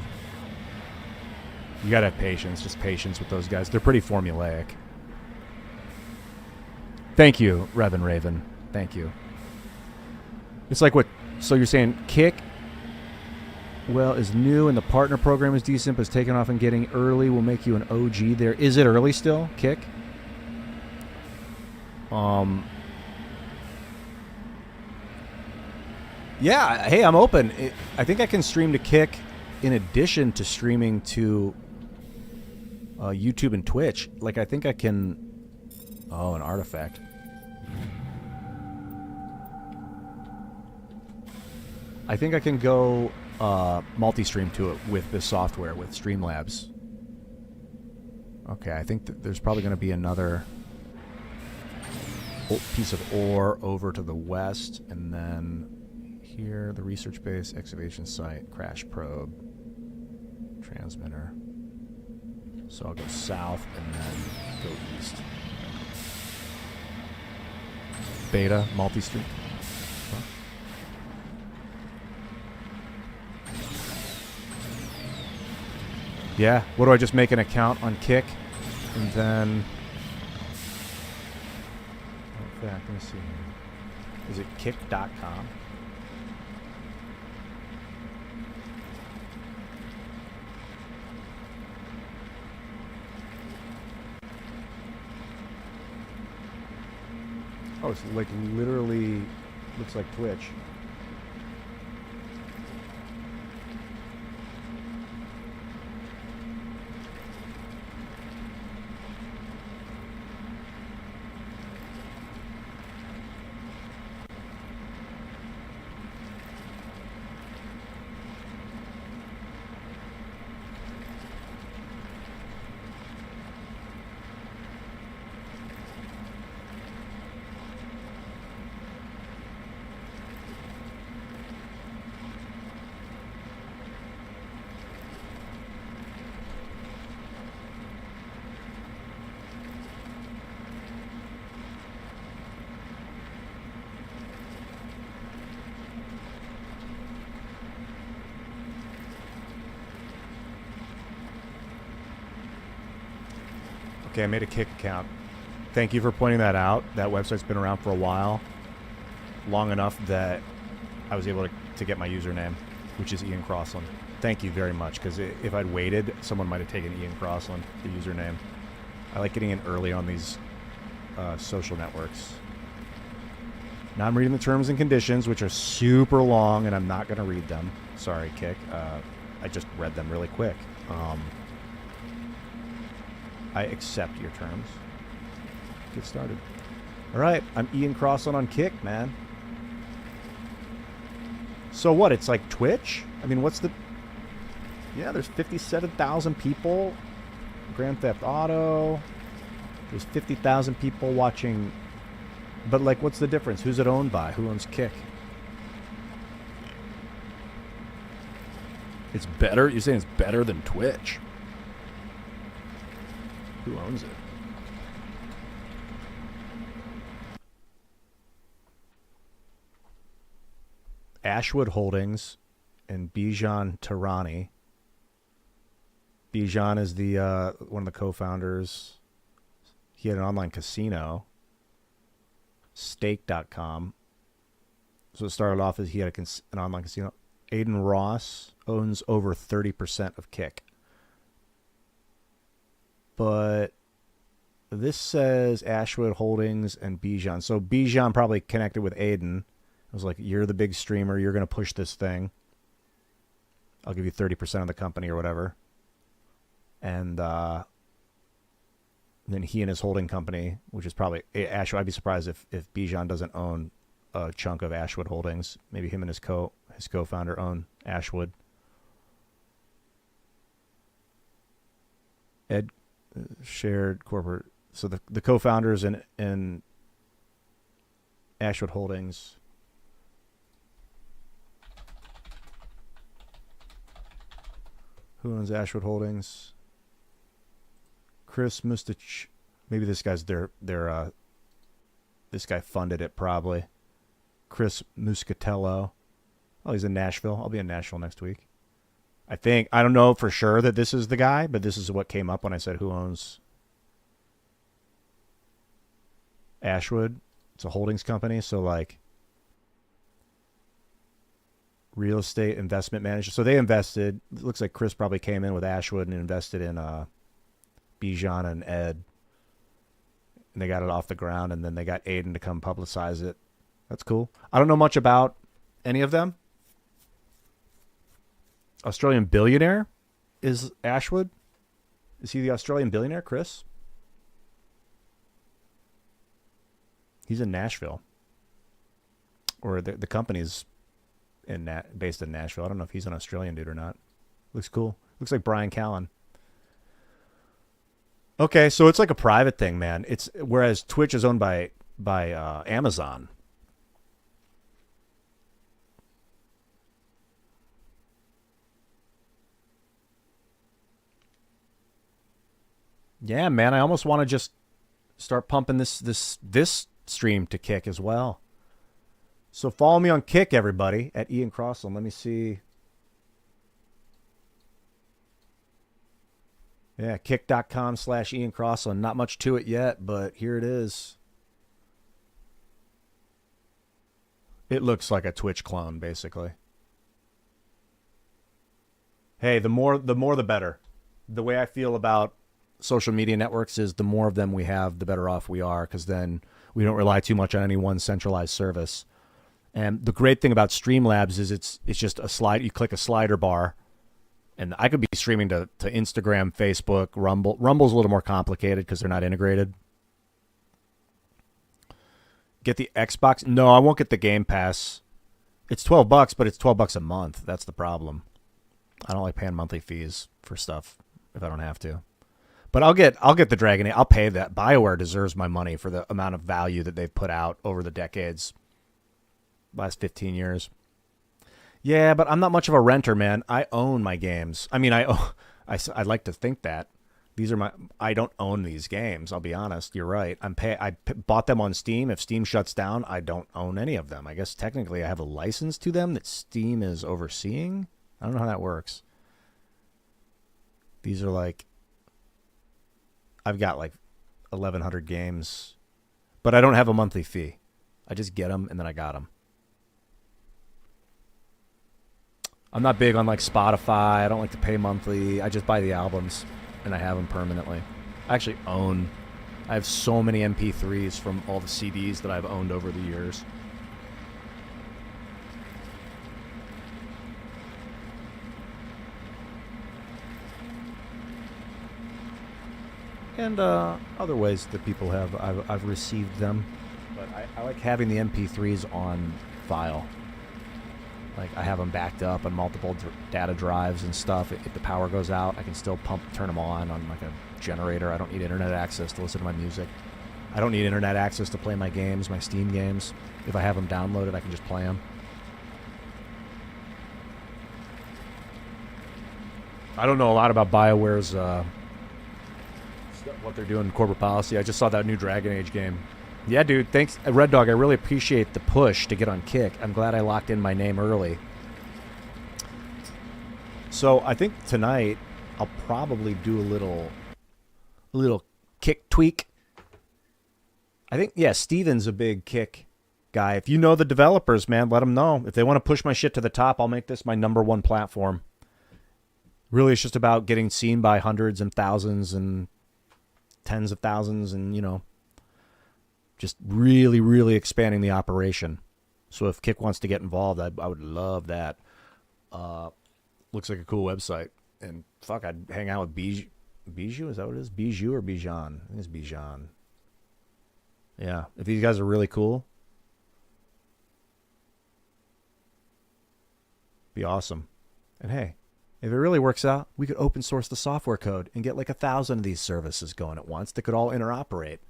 You gotta have patience, just patience with those guys. They're pretty formulaic. Thank you, Revan Raven. Thank you. It's like what, so you're saying Kick, well, is new and the partner program is decent, but it's taken off and getting early will make you an OG there. Is it early still, Kick? Yeah, hey, I'm open. I think I can stream to Kick in addition to streaming to YouTube and Twitch. Like, I think I can... Oh, an artifact. I think I can go multi-stream to it with this software, with Streamlabs. Okay, I think that there's probably going to be another piece of ore over to the west, and then... Here, the research base, excavation site, crash probe, transmitter. So I'll go south and then go east. Beta, multi-stream. Huh? Yeah. What do I just make an account on Kick? And then... In fact, let me see here. Is it kick.com? Oh, it's like literally looks like Twitch. Okay, I made a Kick account. Thank you for pointing that out. That website's been around for a while. Long enough that I was able to get my username, which is Ian Crossland. Thank you very much, because if I'd waited, someone might have taken Ian Crossland, the username. I like getting in early on these social networks. Now I'm reading the terms and conditions, which are super long, and I'm not going to read them. Sorry, Kick. I just read them really quick. I accept your terms. Get started. All right, I'm Ian Crossland on Kick, man. So what? It's like Twitch? I mean, what's the... Yeah, there's 57,000 people. Grand Theft Auto. There's 50,000 people watching. But, like, what's the difference? Who's it owned by? Who owns Kick? It's better? You're saying it's better than Twitch? Who owns it? Ashwood Holdings and Bijan Tarani. Bijan is the one of the co-founders. He had an online casino. Stake.com. So it started off as he had an online casino. Aiden Ross owns over 30% of Kick. But this says Ashwood Holdings and Bijan. So Bijan probably connected with Aiden. It was like, you're the big streamer. You're going to push this thing. I'll give you 30% of the company or whatever. And then he and his holding company, which is probably Ashwood. I'd be surprised if Bijan doesn't own a chunk of Ashwood Holdings. Maybe him and his co-founder own Ashwood. Ed shared corporate. So the co-founders in Ashwood Holdings. Who owns Ashwood Holdings? Chris Mustich. Maybe this guy's their this guy funded it probably. Chris Muscatello. Oh, he's in Nashville. I'll be in Nashville next week. I don't know for sure that this is the guy, but this is what came up when I said who owns Ashwood. It's a holdings company, so like real estate investment manager. So they invested. It looks like Chris probably came in with Ashwood and invested in Bijan and Ed. And they got it off the ground, and then they got Aiden to come publicize it. That's cool. I don't know much about any of them. Australian billionaire is Ashwood. Is he the Australian billionaire, Chris? He's in Nashville. Or the company's based in Nashville. I don't know if he's an Australian dude or not. Looks cool. Looks like Brian Callen. Okay, so it's like a private thing, man. Whereas Twitch is owned by Amazon. Yeah, man, I almost want to just start pumping this stream to Kick as well. So follow me on Kick, everybody, at Ian Crossland. Let me see. Yeah, kick.com/Ian Crossland. Not much to it yet, but here it is. It looks like a Twitch clone, basically. Hey, the more the better. The way I feel about social media networks is the more of them we have, the better off we are, because then we don't rely too much on any one centralized service. And the great thing about Streamlabs is it's just a slide. You click a slider bar, and I could be streaming to Instagram, Facebook, Rumble. Rumble's a little more complicated because they're not integrated. Get the Xbox? No, I won't get the Game Pass. It's $12, but it's $12 a month. That's the problem. I don't like paying monthly fees for stuff if I don't have to. But I'll get the Dragon Age. I'll pay that. BioWare deserves my money for the amount of value that they've put out over the decades. Last 15 years. Yeah, but I'm not much of a renter, man. I own my games. I mean, I'd like to think that. These are I don't own these games, I'll be honest. You're right. I bought them on Steam. If Steam shuts down, I don't own any of them. I guess technically I have a license to them that Steam is overseeing. I don't know how that works. These are like, I've got like 1,100 games, but I don't have a monthly fee. I just get them and then I got them. I'm not big on like Spotify. I don't like to pay monthly. I just buy the albums and I have them permanently. I have so many MP3s from all the CDs that I've owned over the years. And other ways that people have, I've received them. But I like having the MP3s on file. Like, I have them backed up on multiple data drives and stuff. If the power goes out, I can still turn them on like a generator. I don't need internet access to listen to my music. I don't need internet access to play my games, my Steam games. If I have them downloaded, I can just play them. I don't know a lot about BioWare's what they're doing in corporate policy. I just saw that new Dragon Age game. Yeah, dude, thanks. Red Dog, I really appreciate the push to get on Kick. I'm glad I locked in my name early. So I think tonight I'll probably do a little Kick tweak. I think, yeah, Steven's a big Kick guy. If you know the developers, man, let them know. If they want to push my shit to the top, I'll make this my #1 platform. Really, it's just about getting seen by hundreds and thousands and tens of thousands and, just really, really expanding the operation. So if Kick wants to get involved, I would love that. Looks like a cool website. And fuck, I'd hang out with Bijou? Is that what it is? Bijou or Bijan? I think it's Bijan. Yeah, if these guys are really cool, be awesome. And hey, if it really works out, we could open source the software code and get like 1,000 of these services going at once that could all interoperate.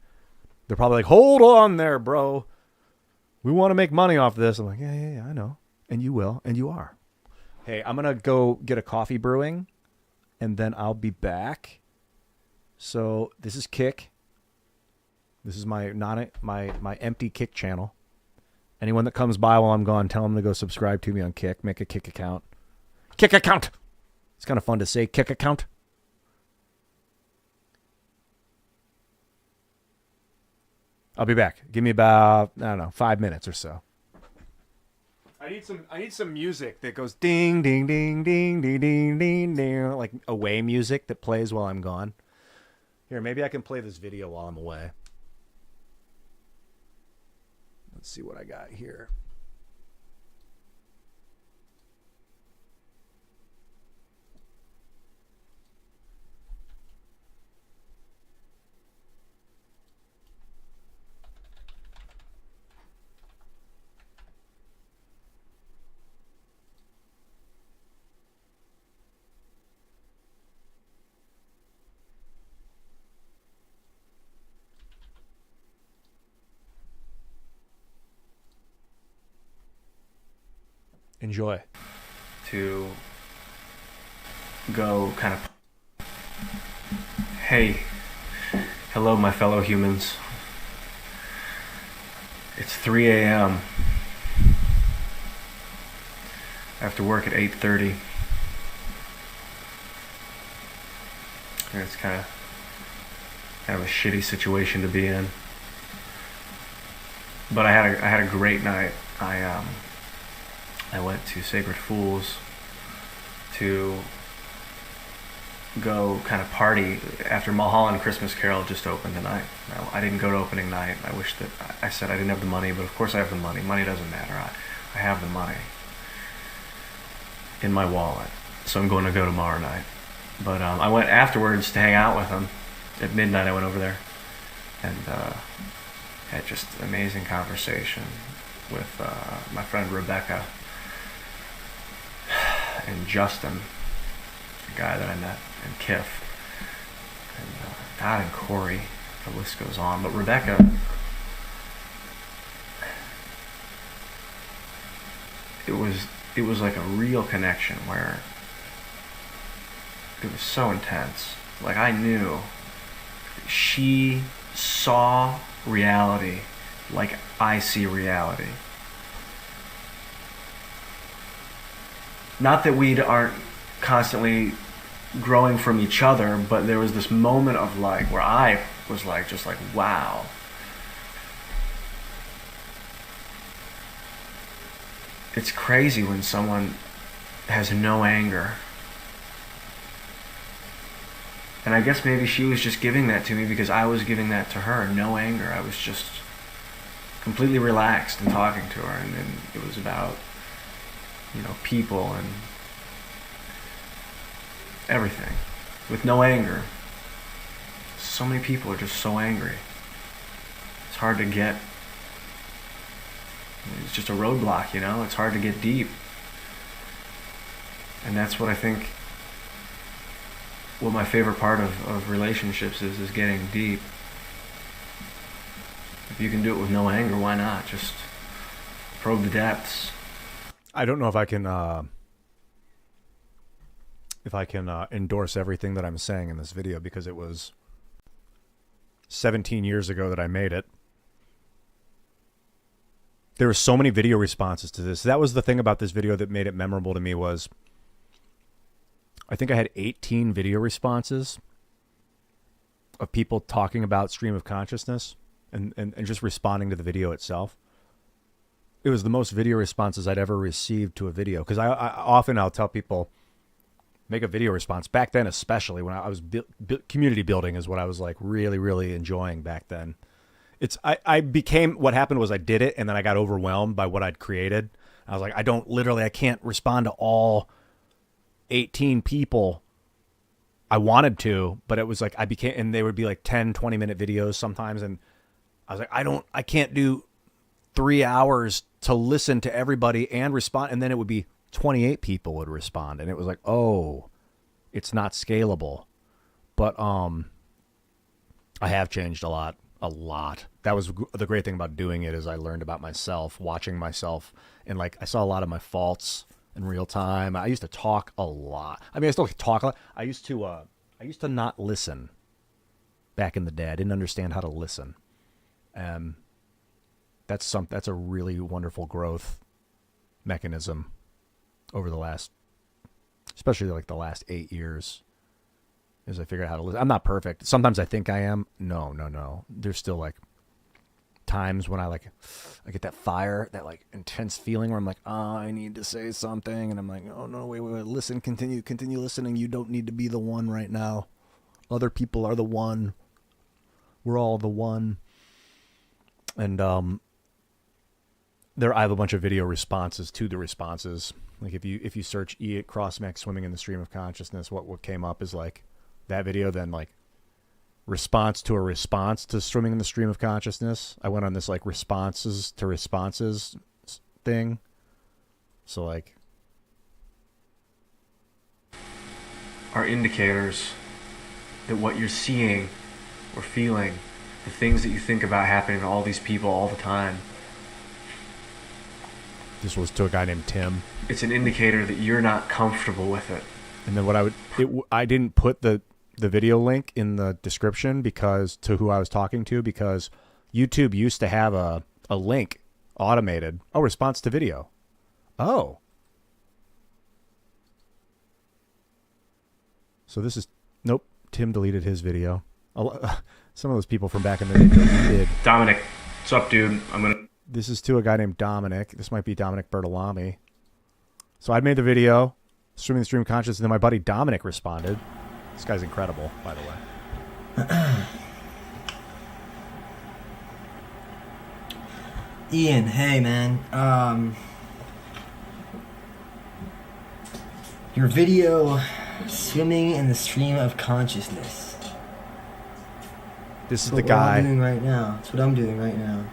They're probably like, hold on there, bro. We want to make money off this. I'm like, yeah, I know. And you will, and you are. Hey, I'm going to go get a coffee brewing, and then I'll be back. So this is Kick. This is my empty Kick channel. Anyone that comes by while I'm gone, tell them to go subscribe to me on Kick. Make a Kick account. Kick account! It's kind of fun to say, Kick account. I'll be back. Give me about, 5 minutes or so. I need some music that goes ding, ding, ding, ding, ding, ding, ding, ding, like away music that plays while I'm gone. Here, maybe I can play this video while I'm away. Let's see what I got here. Enjoy. To go kind of, hey, hello my fellow humans. It's 3 a.m. I have to work at 8:30. And it's kind of a shitty situation to be in. But I had a great night. I went to Sacred Fools to go kind of party after Mulholland Christmas Carol just opened tonight. I didn't go to opening night. I wish that I said I didn't have the money, but of course I have the money. Money doesn't matter. I have the money in my wallet, so I'm going to go tomorrow night. But I went afterwards to hang out with them. At midnight I went over there and had just an amazing conversation with my friend Rebecca and Justin, the guy that I met, and Kiff, and Todd and Corey. The list goes on. But Rebecca, it was like a real connection where it was so intense. Like, I knew she saw reality like I see reality. Not that we aren't constantly growing from each other, but there was this moment of like where I was like just like, wow. It's crazy when someone has no anger. And I guess maybe she was just giving that to me because I was giving that to her. No anger. I was just completely relaxed and talking to her, and it was about, you know, people and everything with no anger. So many people are just so angry. It's hard to get. It's just a roadblock, you know? It's hard to get deep. And that's what I think, what my favorite part of relationships is getting deep. If you can do it with no anger, why not? Just probe the depths. I don't know if I can endorse everything that I'm saying in this video, because it was 17 years ago that I made it. There were so many video responses to this. That was the thing about this video that made it memorable to me, was I think I had 18 video responses of people talking about stream of consciousness and just responding to the video itself. It was the most video responses I'd ever received to a video, because I'll tell people, make a video response. Back then, especially when I was community building, is what I was like really, really enjoying back then. I became, what happened was I did it and then I got overwhelmed by what I'd created. I was like, I can't respond to all 18 people. I wanted to, but it was like and they would be like 10, 20-minute videos sometimes, and I was like, I can't do 3 hours to listen to everybody and respond, and then it would be 28 people would respond, and it was like, oh, it's not scalable. But I have changed a lot. That was the great thing about doing it, is I learned about myself, watching myself, and like I saw a lot of my faults in real time. I used to talk a lot. I mean, I still talk a lot. I used to not listen back in the day. I didn't understand how to listen. That's a really wonderful growth mechanism over the last, especially like the last 8 years, as I figured out how to listen. I'm not perfect. Sometimes I think I am. No. There's still like times when I get that fire, that like intense feeling where I'm like, I need to say something, and I'm like, oh no, wait, listen, continue listening. You don't need to be the one right now. Other people are the one. We're all the one. And I have a bunch of video responses to the responses. Like if you search Ian Crossland swimming in the stream of consciousness, what came up is like that video, then like response to a response to swimming in the stream of consciousness. I went on this like responses to responses thing. So like, are indicators that what you're seeing or feeling, the things that you think about happening to all these people all the time. This was to a guy named Tim. It's an indicator that you're not comfortable with it. And then I didn't put the video link in the description because to who I was talking to, because YouTube used to have a link automated. Oh, response to video. Oh. So this is, nope. Tim deleted his video. Some of those people from back in the day deleted. Dominic, what's up, dude? This is to a guy named Dominic. This might be Dominic Bertolami. So I'd made the video, streaming the stream of consciousness, and then my buddy Dominic responded. This guy's incredible, by the way. Ian, hey man. Your video, swimming in the stream of consciousness. This is the guy. What I'm doing right now. That's what I'm doing right now.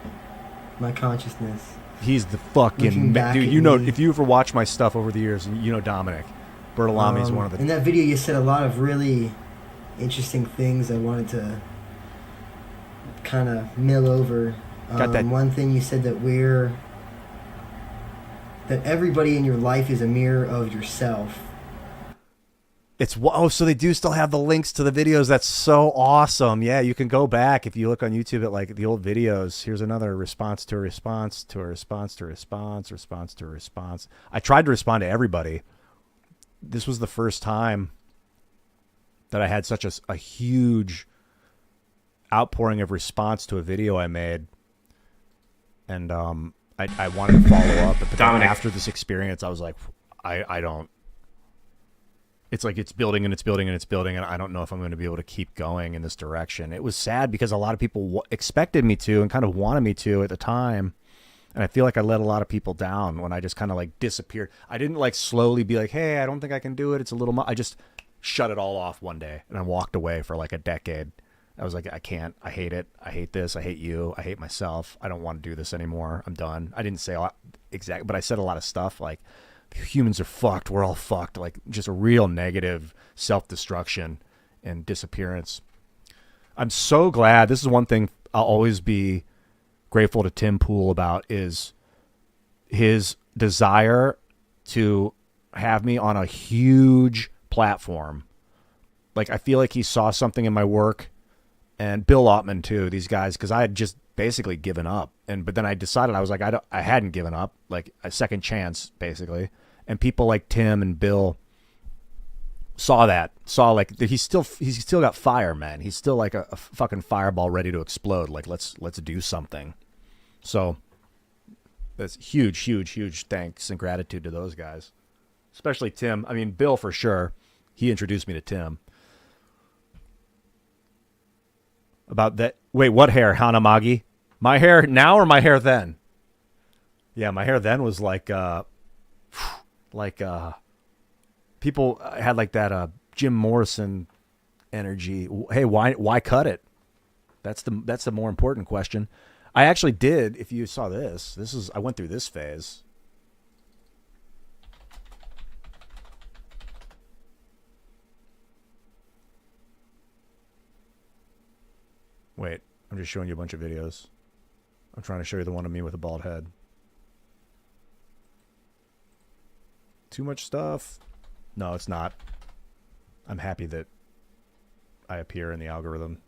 My consciousness. He's the fucking dude. You know, if you ever watch my stuff over the years, you know Dominic Bertolami is one of the. In that video, you said a lot of really interesting things. I wanted to kind of mill over. Got that. One thing you said that everybody in your life is a mirror of yourself. So they do still have the links to the videos. That's so awesome. Yeah, you can go back if you look on YouTube at like the old videos. Here's another response to a response to a response to a response, response to a response. I tried to respond to everybody. This was the first time that I had such a huge outpouring of response to a video I made. And I wanted to follow up, but then after this experience, I was like, I don't. It's like it's building and it's building and it's building, and I don't know if I'm going to be able to keep going in this direction. It was sad because a lot of people expected me to and kind of wanted me to at the time, and I feel like I let a lot of people down when I just kind of like disappeared. I didn't like slowly be like, hey, I don't think I can do it. It's a little I just shut it all off one day, and I walked away for like a decade. I was like, I can't. I hate it. I hate this. I hate you. I hate myself. I don't want to do this anymore. I'm done. I didn't say a lot exactly, but I said a lot of stuff like, humans are fucked. We're all fucked. Like just a real negative self-destruction and disappearance. I'm so glad. This is one thing I'll always be grateful to Tim Pool about is his desire to have me on a huge platform. Like I feel like he saw something in my work, and Bill Ottman too, these guys, because I had just basically given up. But then I decided I was like, I hadn't given up, like a second chance basically. And people like Tim and Bill saw like that he's still got fire, man. He's still like a fucking fireball ready to explode. Like let's do something. So that's huge thanks and gratitude to those guys, especially Tim. I mean, Bill for sure. He introduced me to Tim. About that. Wait, what hair, Hanamagi? My hair now or my hair then? Yeah, my hair then was like people had like that Jim Morrison energy. Hey, why cut it? That's the more important question. I actually did. If you saw this is I went through this phase. Wait, I'm just showing you a bunch of videos. I'm trying to show you the one of me with a bald head. Too much stuff? No, it's not. I'm happy that I appear in the algorithm.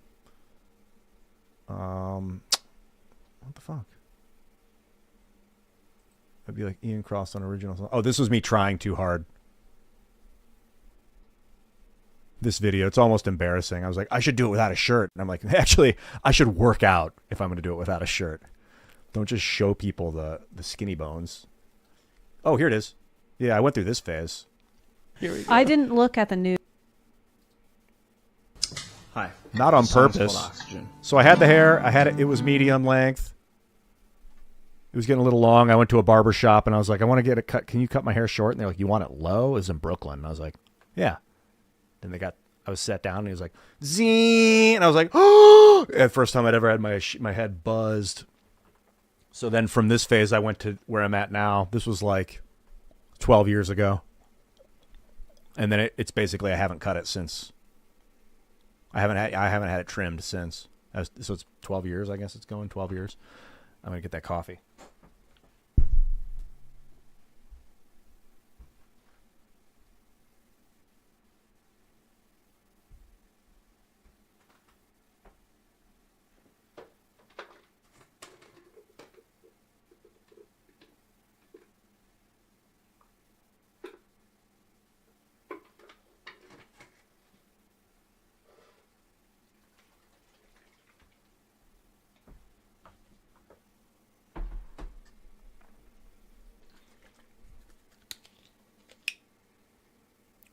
What the fuck? That'd be like Ian Crossland original song. Oh, this was me trying too hard. This video, it's almost embarrassing. I was like, I should do it without a shirt. And I'm like, actually, I should work out if I'm going to do it without a shirt. Don't just show people the skinny bones. Oh, here it is. Yeah, I went through this phase. Here we go. I didn't look at the news. Hi. Not on purpose. So I had the hair. I had it. It was medium length. It was getting a little long. I went to a barber shop and I was like, I want to get a cut. Can you cut my hair short? And they're like, you want it low? It was in Brooklyn. And I was like, yeah. Then I was sat down and he was like, zing. And I was like, oh, the first time I'd ever had my head buzzed. So then from this phase, I went to where I'm at now. This was like 12 years ago. And then it's basically, I haven't cut it since. I haven't had it trimmed since. So it's 12 years, I guess it's going 12 years. I'm going to get that coffee.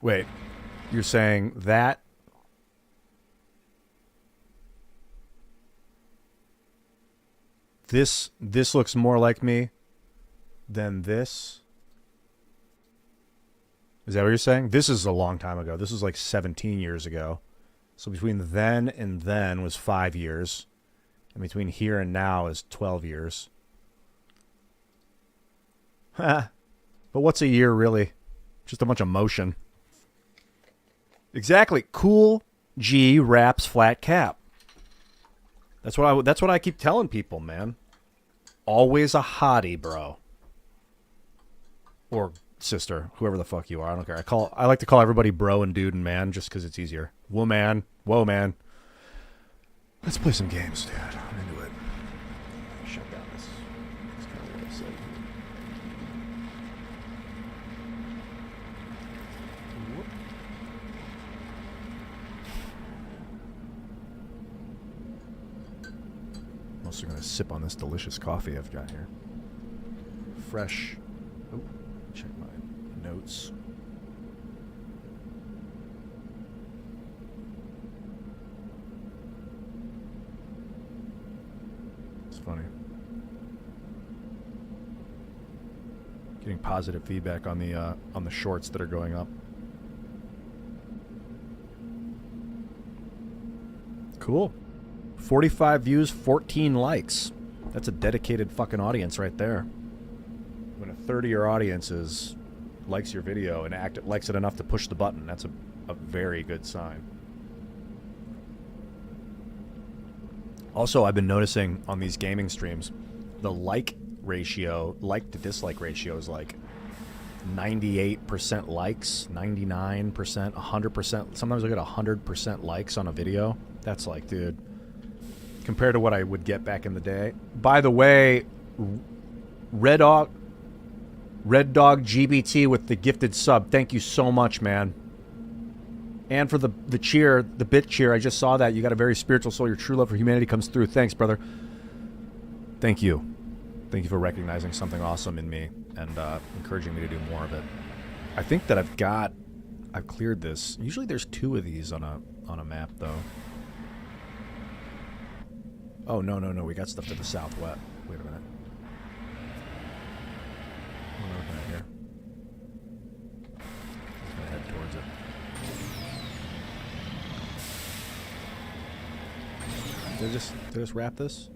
Wait, you're saying that? This looks more like me than this? Is that what you're saying? This is a long time ago. This was like 17 years ago. So between then and then was 5 years. And between here and now is 12 years. But what's a year really? Just a bunch of motion. Exactly. Cool G wraps flat cap. That's what I keep telling people, man. Always a hottie, bro. Or sister, whoever the fuck you are. I don't care. I like to call everybody bro and dude and man just because it's easier. Woman. Whoa, man. Let's play some games, dude. I'm into it. Shut down this. It's kind of what I said. Whoop. I'm also going to sip on this delicious coffee I've got here. Fresh. Oh, check my notes. It's funny. Getting positive feedback on the shorts that are going up. Cool. 45 views, 14 likes. That's a dedicated fucking audience right there. When a third of your audience likes your video and likes it enough to push the button, that's a very good sign. Also, I've been noticing on these gaming streams, the like to dislike ratio is like 98% likes, 99%, 100%. Sometimes I get 100% likes on a video. That's like, dude, compared to what I would get back in the day. By the way, Red Dog GBT with the gifted sub. Thank you so much, man. And for the cheer, the bit cheer, I just saw that. You got a very spiritual soul. Your true love for humanity comes through. Thanks, brother. Thank you. Thank you for recognizing something awesome in me and encouraging me to do more of it. I think that I've cleared this. Usually there's 2 of these on a map, though. Oh, no. We got stuff to the southwest. Wait a minute. What am I looking at here? I'm going to head towards it. Did I just wrap this?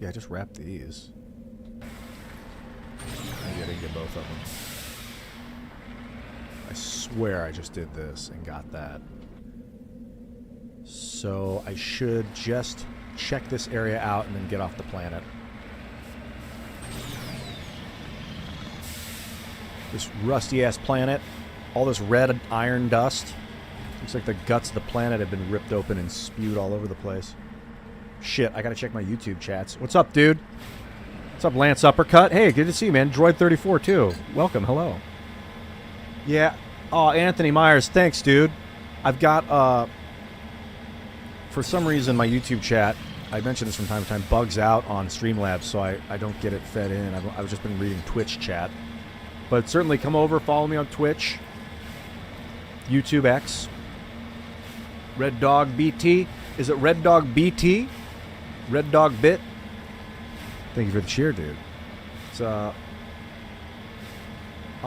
Yeah, I just wrapped these. Maybe I didn't get both of them. I swear I just did this and got that. So I should just check this area out and then get off the planet. This rusty-ass planet. All this red iron dust. Looks like the guts of the planet have been ripped open and spewed all over the place. Shit, I gotta check my YouTube chats. What's up, dude? What's up, Lance Uppercut? Hey, good to see you, man. Droid34, too. Welcome, hello. Yeah. Oh, Anthony Myers, thanks, dude. I've got, for some reason, my YouTube chat, I mention this from time to time, bugs out on Streamlabs, so I don't get it fed in. I've just been reading Twitch chat. But certainly come over, follow me on Twitch, YouTube X, Red Dog BT. Is it Red Dog BT? Red Dog Bit? Thank you for the cheer, dude. It's, oh,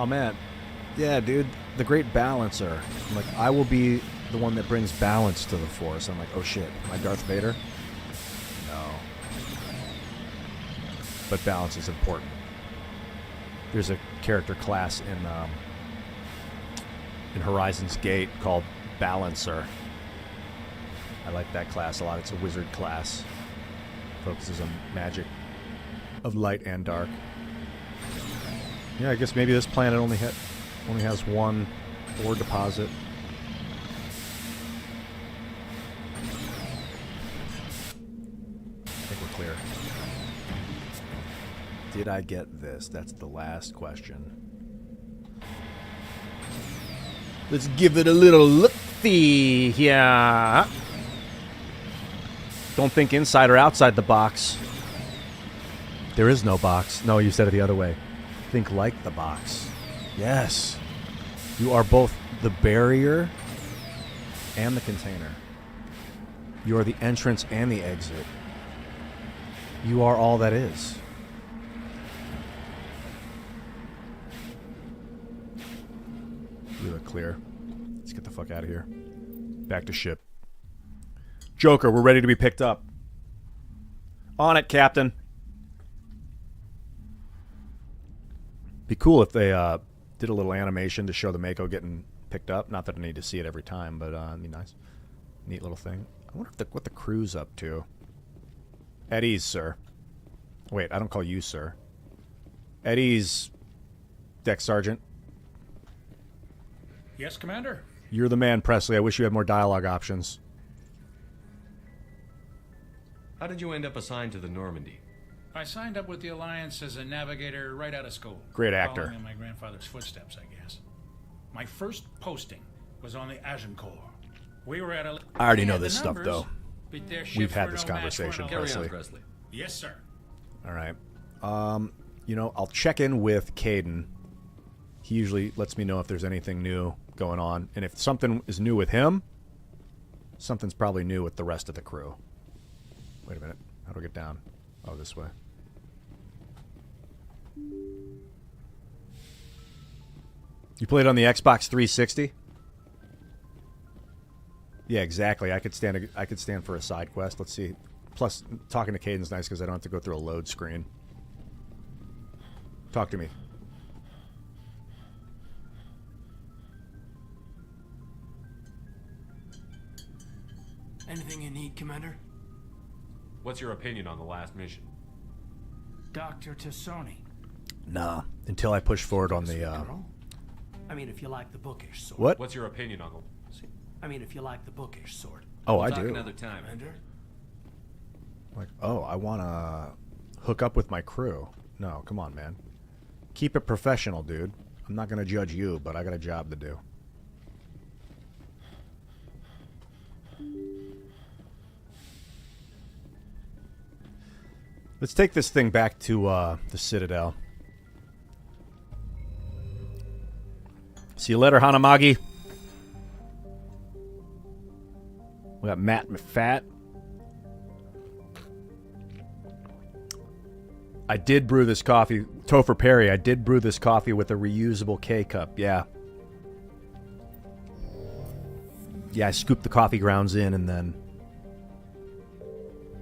man. Yeah, dude, the great balancer. I'm like, I will be the one that brings balance to the Force. I'm like, oh shit, am I Darth Vader? No. But balance is important. There's a character class in Horizon's Gate called Balancer. I like that class a lot. It's a wizard class. Focuses on magic of light and dark. Yeah, I guess maybe this planet only has one ore deposit. I think we're clear. Did I get this? That's the last question. Let's give it a little look-see here. Don't think inside or outside the box. There is no box. No, you said it the other way. Think like the box. Yes. You are both the barrier and the container. You are the entrance and the exit. You are all that is. You look clear. Let's get the fuck out of here. Back to ship. Joker, we're ready to be picked up. On it, Captain. Be cool if they did a little animation to show the Mako getting picked up. Not that I need to see it every time, but it'd be nice. Neat little thing. I wonder if what the crew's up to. At ease, sir. Wait, I don't call you sir. At ease, Deck Sergeant. Yes, Commander? You're the man, Presley. I wish you had more dialogue options. How did you end up assigned to the Normandy? I signed up with the Alliance as a navigator right out of school. Great actor. Following in my grandfather's footsteps, I guess. My first posting was on the Agincourt. We were at a... I already know this stuff, though. We've had this conversation, Carry Presley. on, Presley. Yes, sir. All right. You know, I'll check in with Caden. He usually lets me know if there's anything new going on. And if something is new with him, something's probably new with the rest of the crew. Wait a minute. How do I get down? Oh, this way. You played on the Xbox 360? Yeah, exactly. I could stand for a side quest. Let's see. Plus, talking to Caden's nice because I don't have to go through a load screen. Talk to me. Anything you need, Commander? What's your opinion on the last mission? Dr. Tassoni. Nah, until I push forward on the... I mean, if you like the bookish sort. What? What's your opinion on the... I mean, if you like the bookish sort. Oh, we'll I talk do. Another time. Commander? Like, oh, I want to hook up with my crew. No, come on, man. Keep it professional, dude. I'm not going to judge you, but I got a job to do. Let's take this thing back to the Citadel. See you later, Hanamagi. We got Matt McFat. I did brew this coffee. Topher Perry, I did brew this coffee with a reusable K-cup. Yeah. Yeah, I scooped the coffee grounds in and then...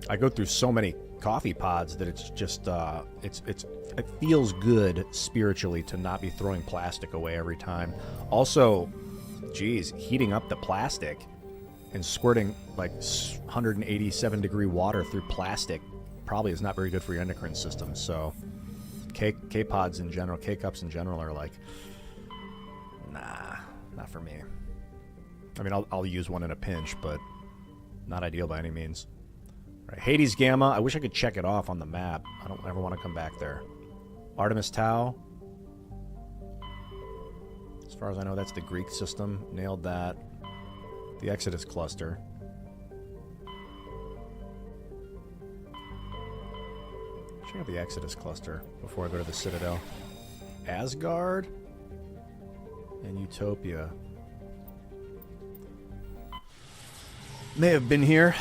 I go through so many coffee pods that it's just... it feels good spiritually to not be throwing plastic away every time. Also, geez, heating up the plastic and squirting like 187 degree water through plastic probably is not very good for your endocrine system. So K-pods in general, K-cups in general are like, nah, not for me. I mean, I'll use one in a pinch, but not ideal by any means. Right, Hades Gamma, I wish I could check it off on the map. I don't ever want to come back there. Artemis Tau. As far as I know, that's the Greek system. Nailed that. The Exodus cluster. Check out the Exodus cluster before I go to the Citadel. Asgard and Utopia. May have been here.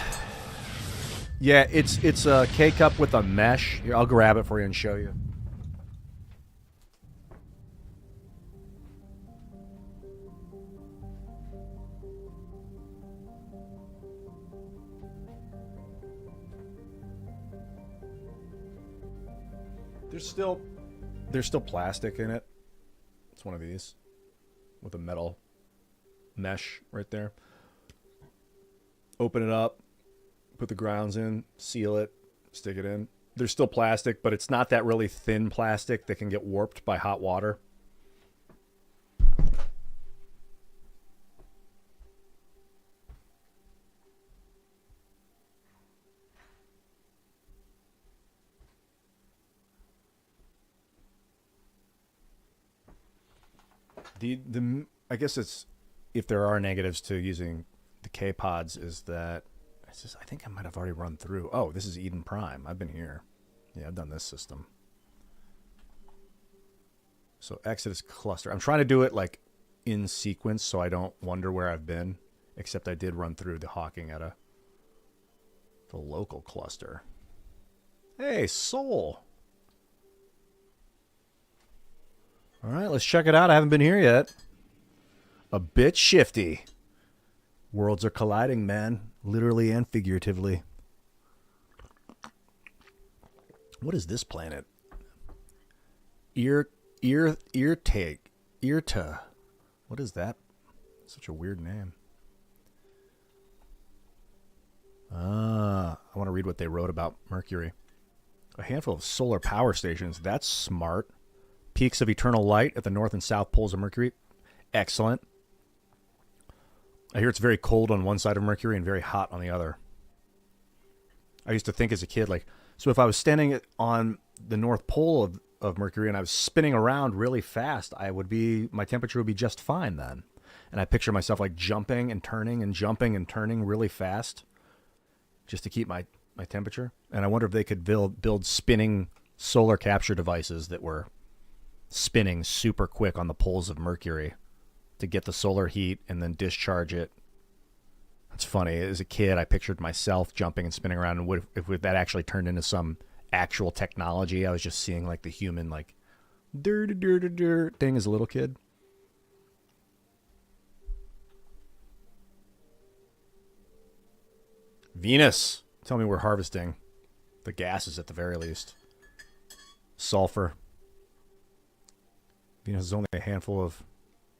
Yeah, it's a K-cup with a mesh. Here, I'll grab it for you and show you. There's still plastic in it. It's one of these with a metal mesh right there. Open it up, put the grounds in, seal it, stick it in. There's still plastic, but it's not that really thin plastic that can get warped by hot water. I guess it's, if there are negatives to using the K-pods, is that I think I might have already run through. Oh, this is Eden Prime. I've been here. Yeah, I've done this system. So Exodus cluster. I'm trying to do it like in sequence, so I don't wonder where I've been. Except I did run through the Hawking at the local cluster. Hey, Soul. All right, let's check it out. I haven't been here yet. A bit shifty. Worlds are colliding, man. Literally and figuratively. What is this planet? Irta. What is that? Such a weird name. I want to read what they wrote about Mercury. A handful of solar power stations. That's smart. Peaks of eternal light at the north and south poles of Mercury. Excellent. I hear it's very cold on one side of Mercury and very hot on the other. I used to think as a kid, like, so if I was standing on the north pole of Mercury and I was spinning around really fast, my temperature would be just fine then. And I picture myself like jumping and turning and jumping and turning really fast just to keep my temperature. And I wonder if they could build spinning solar capture devices that were spinning super quick on the poles of Mercury to get the solar heat and then discharge it. It's funny. As a kid, I pictured myself jumping and spinning around, and if that actually turned into some actual technology, I was just seeing like the human like thing as a little kid. Venus. Tell me we're harvesting the gases at the very least. Sulfur. Venus is only a handful of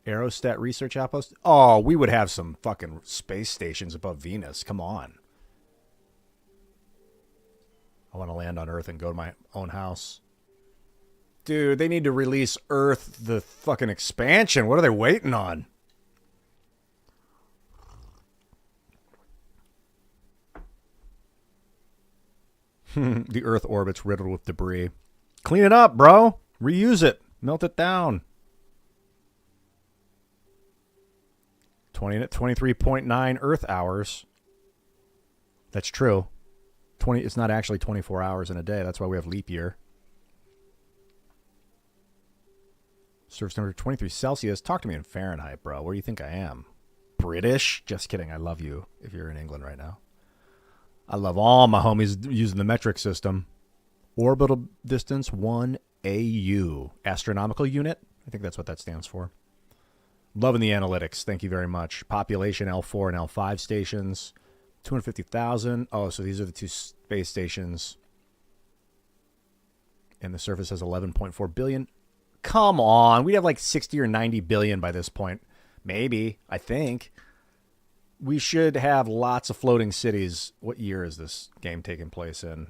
aerostat research outposts. Oh, we would have some fucking space stations above Venus. Come on. I want to land on Earth and go to my own house. Dude, they need to release Earth, the fucking expansion. What are they waiting on? The Earth orbit's riddled with debris. Clean it up, bro. Reuse it. Melt it down. 23.9 Earth hours. That's true. It's not actually 24 hours in a day. That's why we have leap year. Surface temperature 23 Celsius. Talk to me in Fahrenheit, bro. Where do you think I am? British? Just kidding. I love you if you're in England right now. I love all my homies using the metric system. Orbital distance 1 AU. Astronomical unit? I think that's what that stands for. Loving the analytics. Thank you very much. Population L4 and L5 stations. 250,000. Oh, so these are the two space stations. And the surface has 11.4 billion. Come on. We'd have like 60 or 90 billion by this point. Maybe. I think. We should have lots of floating cities. What year is this game taking place in?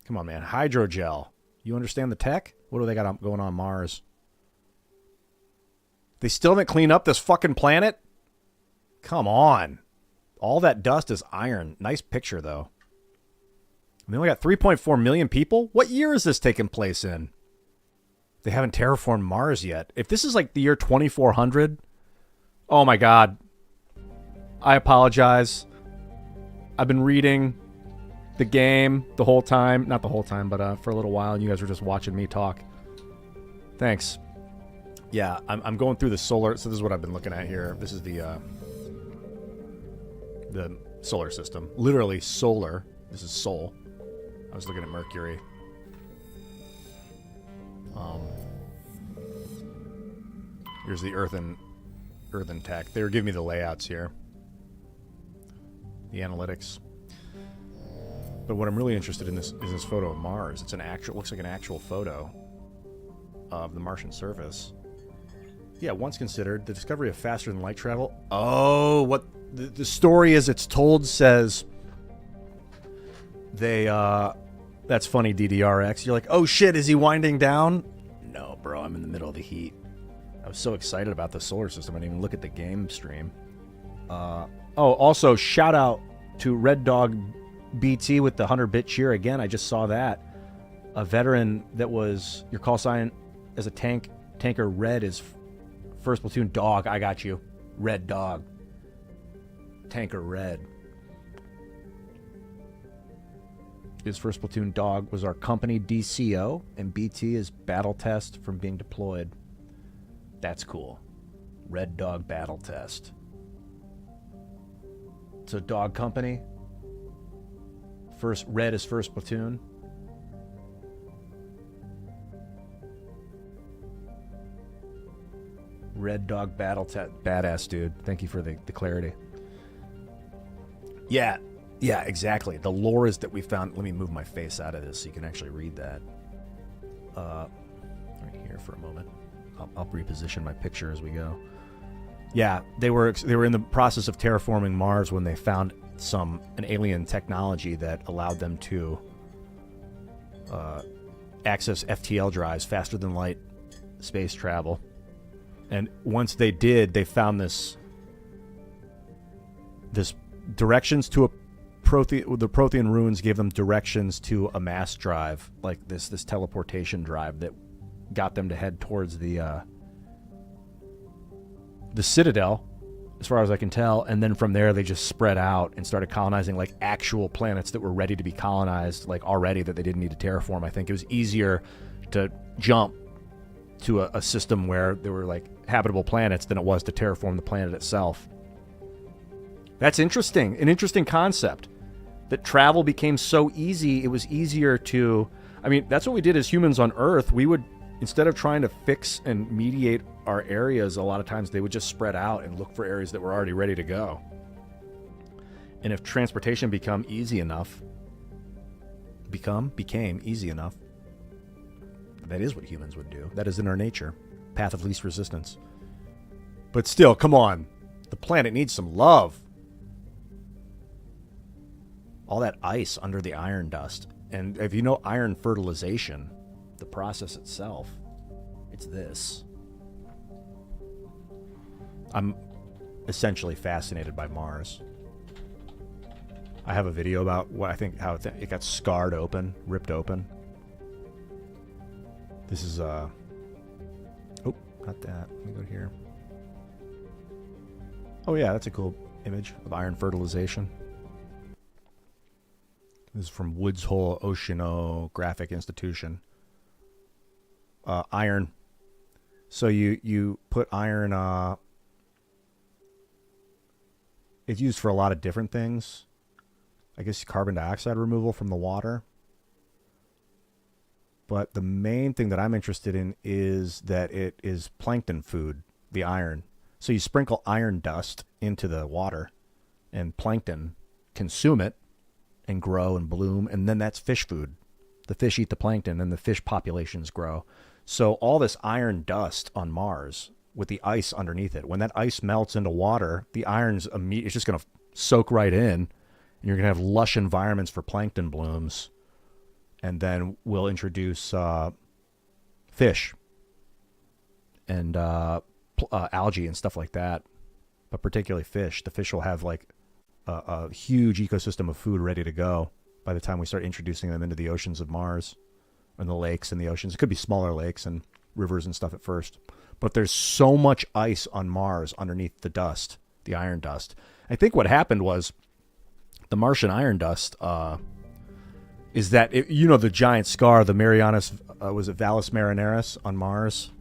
Come on, man. Hydrogel. You understand the tech? What do they got going on Mars? They still haven't cleaned up this fucking planet? Come on. All that dust is iron. Nice picture, though. And they only got 3.4 million people? What year is this taking place in? They haven't terraformed Mars yet. If this is like the year 2400, oh my God. I apologize. I've been reading the game the whole time. Not the whole time, but for a little while, and you guys were just watching me talk. Thanks. Yeah, I'm going through the solar. So this is what I've been looking at here. This is the solar system. Literally solar. This is Sol. I was looking at Mercury. Here's the earthen tech. They were giving me the layouts here. The analytics. But what I'm really interested in is this photo of Mars. It's looks like an actual photo of the Martian surface. Yeah, once considered, the discovery of faster than light travel. Oh, what the story as it's told says they, that's funny, DDRX. You're like, oh shit, is he winding down? No, bro, I'm in the middle of the heat. I was so excited about the solar system, I didn't even look at the game stream. Oh, also, shout out to Red Dog BT with the 100-bit cheer. Again, I just saw that. A veteran that was your call sign as a tanker. Red is first platoon dog. I got you. Red Dog. Tanker Red. His first platoon dog was our company DCO, and BT is battle test from being deployed. That's cool. Red Dog Battle Test. It's a dog company. Red is first platoon. Red Dog Battle Test. Badass, dude. Thank you for the clarity. Yeah, exactly. The lore is that we found... Let me move my face out of this so you can actually read that. Right here for a moment. I'll reposition my picture as we go. Yeah, they were in the process of terraforming Mars when they found an alien technology that allowed them to access FTL drives, faster than light space travel. And once they did, they found this directions to the Prothean ruins gave them directions to a mass drive, like this teleportation drive that got them to head towards the Citadel, as far as I can tell, and then from there they just spread out and started colonizing like actual planets that were ready to be colonized, like already, that they didn't need to terraform. I think it was easier to jump to a system where there were like habitable planets than it was to terraform the planet itself. That's interesting. An interesting concept. That travel became so easy, it was easier to... I mean, that's what we did as humans on Earth. We would, instead of trying to fix and mediate our areas, a lot of times they would just spread out and look for areas that were already ready to go. And if transportation became easy enough, that is what humans would do. That is in our nature. Path of least resistance. But still, come on. The planet needs some love. All that ice under the iron dust. And if you know iron fertilization, the process itself, it's this. I'm essentially fascinated by Mars. I have a video about how it got scarred open, ripped open. This is oh, not that. Let me go here. Oh yeah, that's a cool image of iron fertilization. This is from Woods Hole Oceanographic Institution. Iron. So you put iron. It's used for a lot of different things. I guess carbon dioxide removal from the water. But the main thing that I'm interested in is that it is plankton food, the iron. So you sprinkle iron dust into the water, and plankton consume it and grow and bloom, and then that's fish food. The fish eat the plankton, and the fish populations grow. So all this iron dust on Mars with the ice underneath it, when that ice melts into water, the iron's it's just going to soak right in, and you're going to have lush environments for plankton blooms. And then we'll introduce fish and algae and stuff like that, but particularly fish. The fish will have like a huge ecosystem of food ready to go by the time we start introducing them into the oceans of Mars and the lakes and the oceans. It could be smaller lakes and rivers and stuff at first, but there's so much ice on Mars underneath the dust, the iron dust. I think what happened was the Martian iron dust is that, the giant scar, the Marianas, was it Valles Marineris on Mars?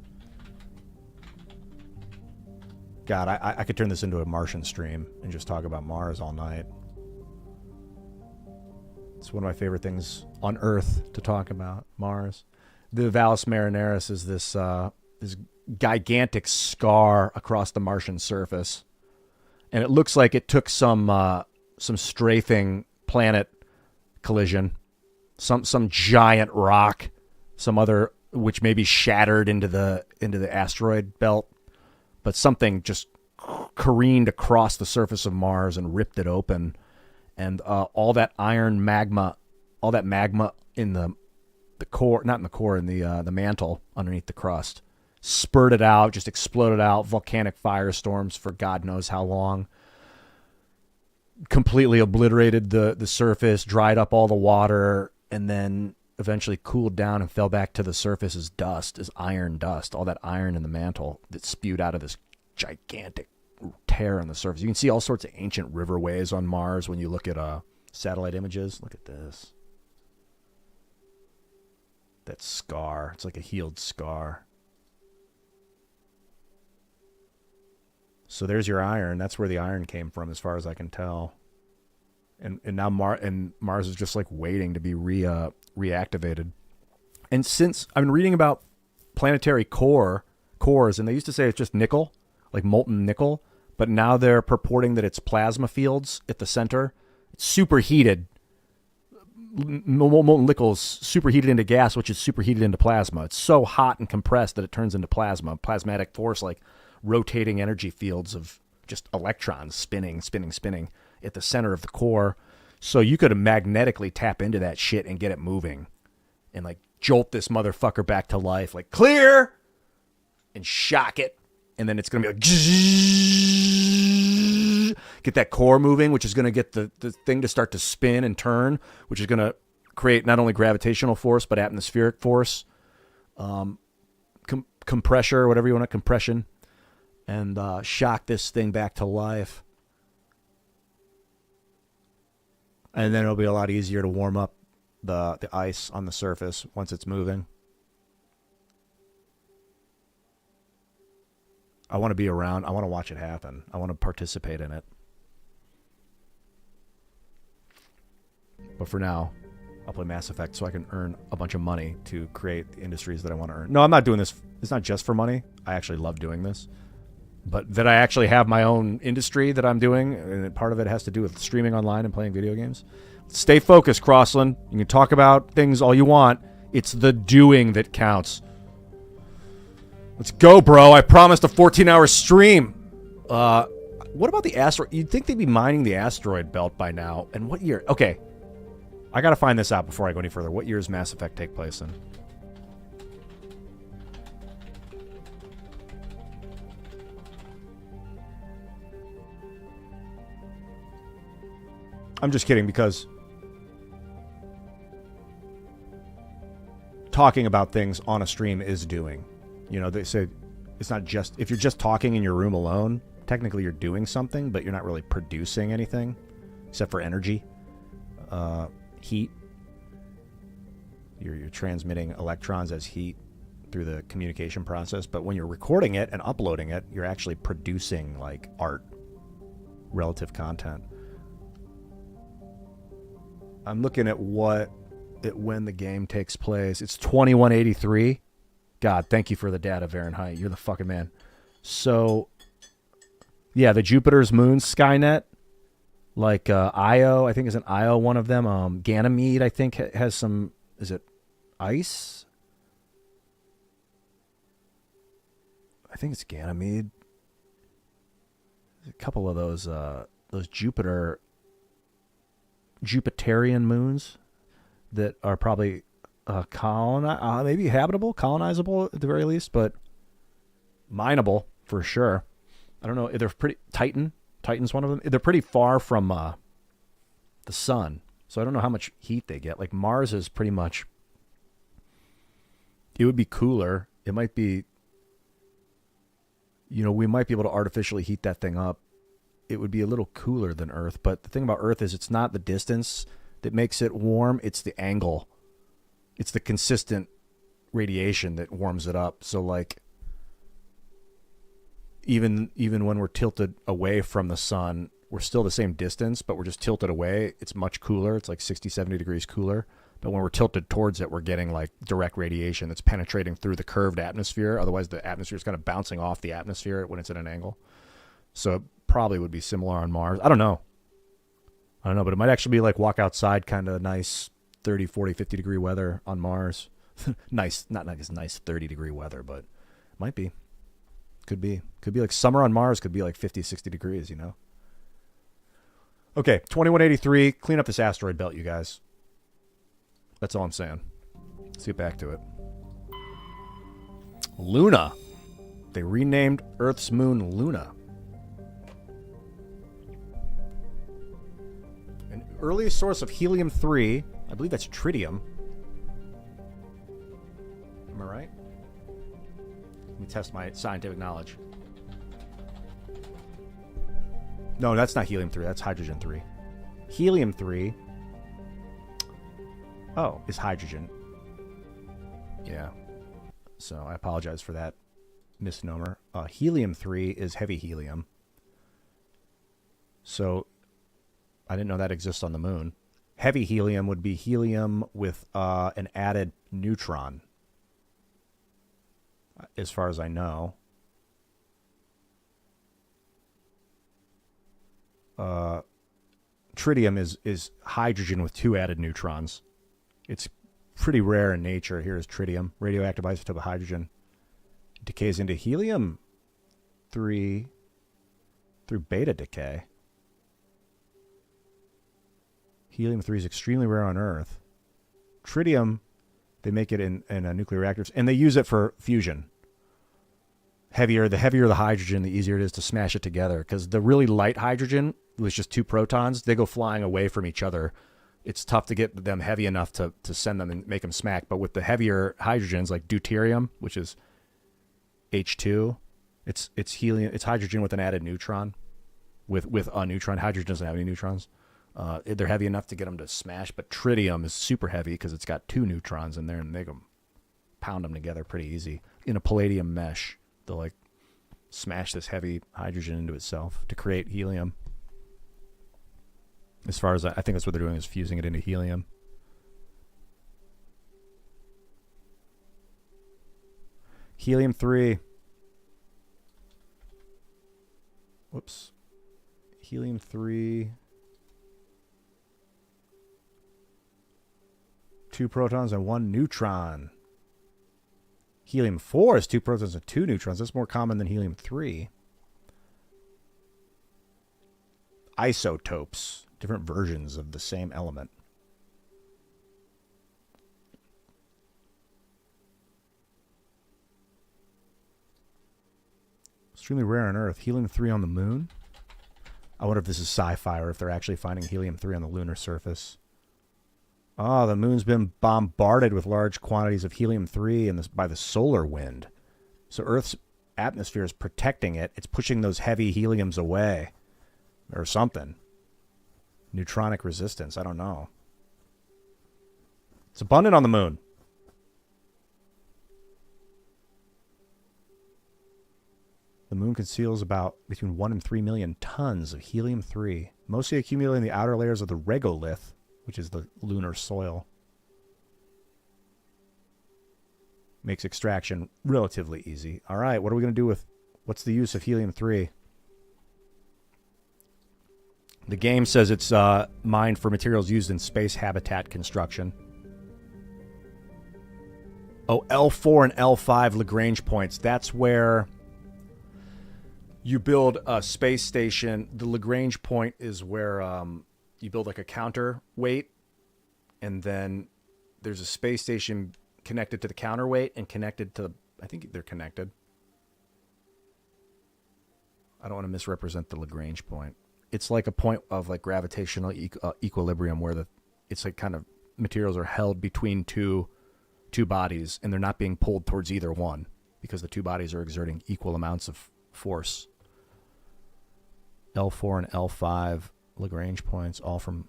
God, I could turn this into a Martian stream and just talk about Mars all night. It's one of my favorite things on Earth to talk about, Mars. The Valles Marineris is this gigantic scar across the Martian surface. And it looks like it took some strafing planet collision. Some giant rock, some other, which may be shattered into the asteroid belt, but something just careened across the surface of Mars and ripped it open, and all that iron magma, all that magma in the core, not in the core, in the mantle underneath the crust, spurted out, just exploded out, volcanic firestorms for God knows how long. Completely obliterated the surface, dried up all the water, and then eventually cooled down and fell back to the surface as dust, as iron dust, all that iron in the mantle that spewed out of this gigantic tear on the surface. You can see all sorts of ancient riverways on Mars when you look at satellite images. Look at this. That scar. It's like a healed scar. So there's your iron. That's where the iron came from, as far as I can tell. And now Mars is just like waiting to be reactivated. And since I've been reading about planetary cores, and they used to say it's just nickel, like molten nickel, but now they're purporting that it's plasma fields at the center. It's superheated. Molten nickel is superheated into gas, which is superheated into plasma. It's so hot and compressed that it turns into plasma. Plasmatic force, like rotating energy fields of just electrons spinning at the center of the core. So you could magnetically tap into that shit and get it moving and like jolt this motherfucker back to life, like clear, and shock it. And then it's going to be like, get that core moving, which is going to get the thing to start to spin and turn, which is going to create not only gravitational force, but atmospheric force, compressor, whatever you want to compression, and shock this thing back to life. And then it'll be a lot easier to warm up the ice on the surface once it's moving. I want to be around. I want to watch it happen. I want to participate in it. But for now, I'll play Mass Effect so I can earn a bunch of money to create the industries that I want to earn. No, I'm not doing this. It's not just for money. I actually love doing this. But that I actually have my own industry that I'm doing, and part of it has to do with streaming online and playing video games. Stay focused, Crossland. You can talk about things all you want. It's the doing that counts. Let's go, bro. I promised a 14-hour stream. What about the asteroid? You'd think they'd be mining the asteroid belt by now. And what year? Okay. I got to find this out before I go any further. What year does Mass Effect take place in? I'm just kidding, because talking about things on a stream is doing. You know, they say it's not just, if you're just talking in your room alone, technically you're doing something, but you're not really producing anything except for energy, heat. You're transmitting electrons as heat through the communication process. But when you're recording it and uploading it, you're actually producing like art, relative content. I'm looking at when the game takes place. It's 2183. God, thank you for the data, Fahrenheit. You're the fucking man. So, yeah, the Jupiter's moon Skynet, like Io, I think isn't Io one of them? Ganymede, I think, has some, is it ice? I think it's Ganymede. There's a couple of those Jupiterian moons that are probably maybe habitable, colonizable at the very least, but mineable for sure. I don't know. They're pretty Titan's one of them. They're pretty far from the sun, so I don't know how much heat they get. Like Mars is pretty much. It would be cooler. It might be. You know, we might be able to artificially heat that thing up. It would be a little cooler than Earth, but the thing about Earth is it's not the distance that makes it warm, it's the angle. It's the consistent radiation that warms it up. So like even when we're tilted away from the sun, we're still the same distance, but we're just tilted away. It's much cooler. It's like 60, 70 degrees cooler. But when we're tilted towards it, we're getting like direct radiation that's penetrating through the curved atmosphere. Otherwise, the atmosphere is kind of bouncing off the atmosphere when it's at an angle. So it probably would be similar on Mars. I don't know, but it might actually be like walk outside kind of nice 30, 40, 50 degree weather on Mars. Nice, not like it's nice 30 degree weather, but might be. Could be like summer on Mars, could be like 50, 60 degrees, you know? Okay, 2183, clean up this asteroid belt, you guys. That's all I'm saying. Let's get back to it. Luna. They renamed Earth's moon Luna. An earliest source of helium-3, I believe that's tritium. Am I right? Let me test my scientific knowledge. No, that's not helium-3, that's hydrogen-3. Helium-3... Oh, is hydrogen. Yeah. So I apologize for that misnomer. Helium-3 is heavy helium, So I didn't know that exists on the moon. Heavy helium would be helium with an added neutron, as far as I know. Tritium is hydrogen with 2 added neutrons. It's pretty rare in nature. Here is tritium, radioactive isotope of hydrogen. It decays into helium-3 through beta decay. Helium-3 is extremely rare on Earth. Tritium, they make it in nuclear reactors, and they use it for fusion. The heavier the hydrogen, the easier it is to smash it together, because the really light hydrogen with just 2 protons, they go flying away from each other. It's tough to get them heavy enough to send them and make them smack. But with the heavier hydrogens, like deuterium, which is H2, it's helium, it's hydrogen with an added neutron, with a neutron. Hydrogen doesn't have any neutrons. They're heavy enough to get them to smash. But tritium is super heavy because it's got 2 neutrons in there, and they can pound them together pretty easy in a palladium mesh. They'll like smash this heavy hydrogen into itself to create helium. As far as I think that's what they're doing, is fusing it into helium. Helium-3. Whoops. Helium-3. 2 protons and 1 neutron. Helium-4 is 2 protons and 2 neutrons. That's more common than helium-3. Isotopes. Different versions of the same element. Extremely rare on Earth. Helium-3 on the moon? I wonder if this is sci-fi or if they're actually finding helium-3 on the lunar surface. Oh, the moon's been bombarded with large quantities of helium-3 by the solar wind. So Earth's atmosphere is protecting it. It's pushing those heavy heliums away. Or something. Neutronic resistance. I don't know. It's abundant on the moon. The moon conceals about between 1 and 3 million tons of helium-3, mostly accumulating in the outer layers of the regolith, which is the lunar soil. Makes extraction relatively easy. All right, what are we going to do with... What's the use of helium-3? The game says it's mined for materials used in space habitat construction. Oh, L4 and L5 Lagrange points. That's where you build a space station. The Lagrange point is where you build like a counterweight, and then there's a space station connected to the counterweight and connected to... I think they're connected. I don't want to misrepresent the Lagrange point. It's like a point of like gravitational equilibrium where it's like kind of materials are held between two bodies, and they're not being pulled towards either one because the 2 bodies are exerting equal amounts of force. L4 and L5 Lagrange points, all from...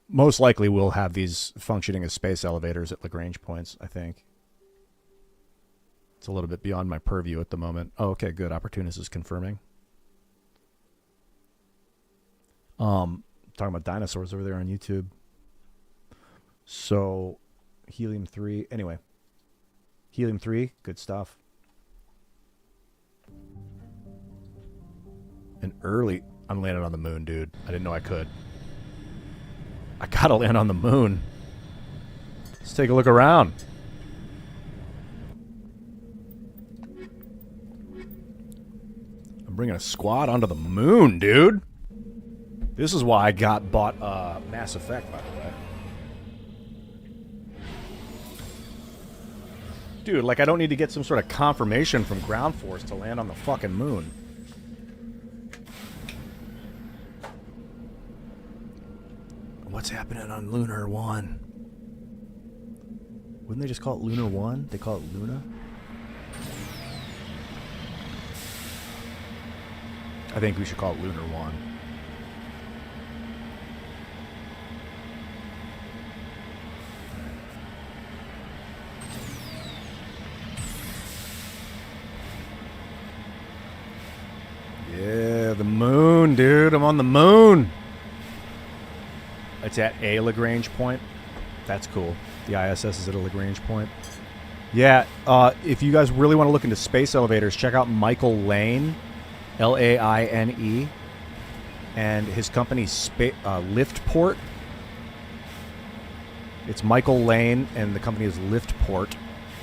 Most likely we'll have these functioning as space elevators at Lagrange points, I think. It's a little bit beyond my purview at the moment. Oh, okay, good. Opportunist is confirming. Talking about dinosaurs over there on YouTube. So, helium-3. Anyway, helium-3, good stuff. And early, I'm landing on the moon, dude. I didn't know I could. I gotta land on the moon. Let's take a look around. I'm bringing a squad onto the moon, dude. This is why I bought Mass Effect, by the way. Dude, like I don't need to get some sort of confirmation from ground force to land on the fucking moon. What's happening on Lunar 1? Wouldn't they just call it Lunar 1? They call it Luna? I think we should call it Lunar 1. Yeah, The moon, dude. I'm on the moon. It's at a Lagrange point. That's cool. The ISS is at a Lagrange point. Yeah, if you guys really want to look into space elevators, check out Michael Lane, Laine, and his company Liftport. It's Michael Lane, and the company is Liftport.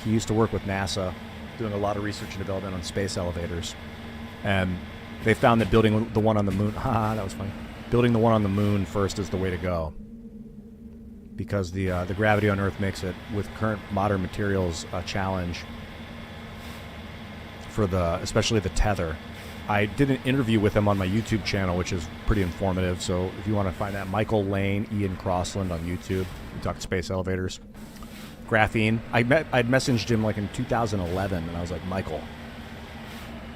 He used to work with NASA, doing a lot of research and development on space elevators. And they found that building the one on the moon... that was funny. Building the one on the moon first is the way to go. Because the gravity on Earth makes it, with current modern materials, a challenge for especially the tether. I did an interview with him on my YouTube channel, which is pretty informative. So if you want to find that, Michael Lane, Ian Crossland on YouTube. We talked space elevators. Graphene. I'd messaged him like in 2011, and I was like, Michael.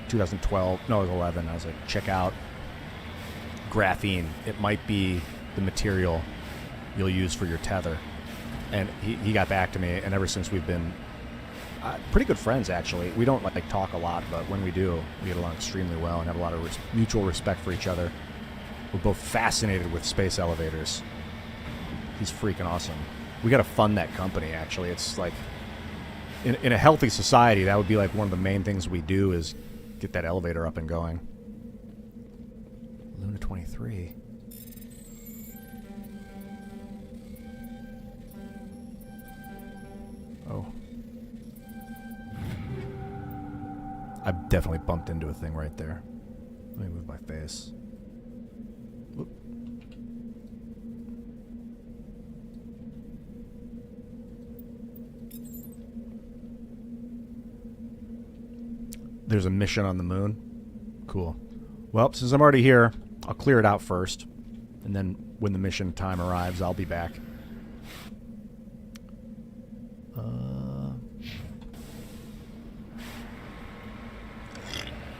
2012. No, it was 11. I was like, check out graphene. It might be the material you'll use for your tether. And he got back to me, and ever since we've been pretty good friends, actually. We don't like talk a lot, but when we do, we get along extremely well and have a lot of mutual respect for each other. We're both fascinated with space elevators. He's freaking awesome. We got to fund that company, actually. It's like, in a healthy society, that would be like one of the main things we do is get that elevator up and going. Luna 23. Oh. I definitely bumped into a thing right there. Let me move my face. Whoop. There's a mission on the moon. Cool. Well, since I'm already here, I'll clear it out first. And then when the mission time arrives, I'll be back.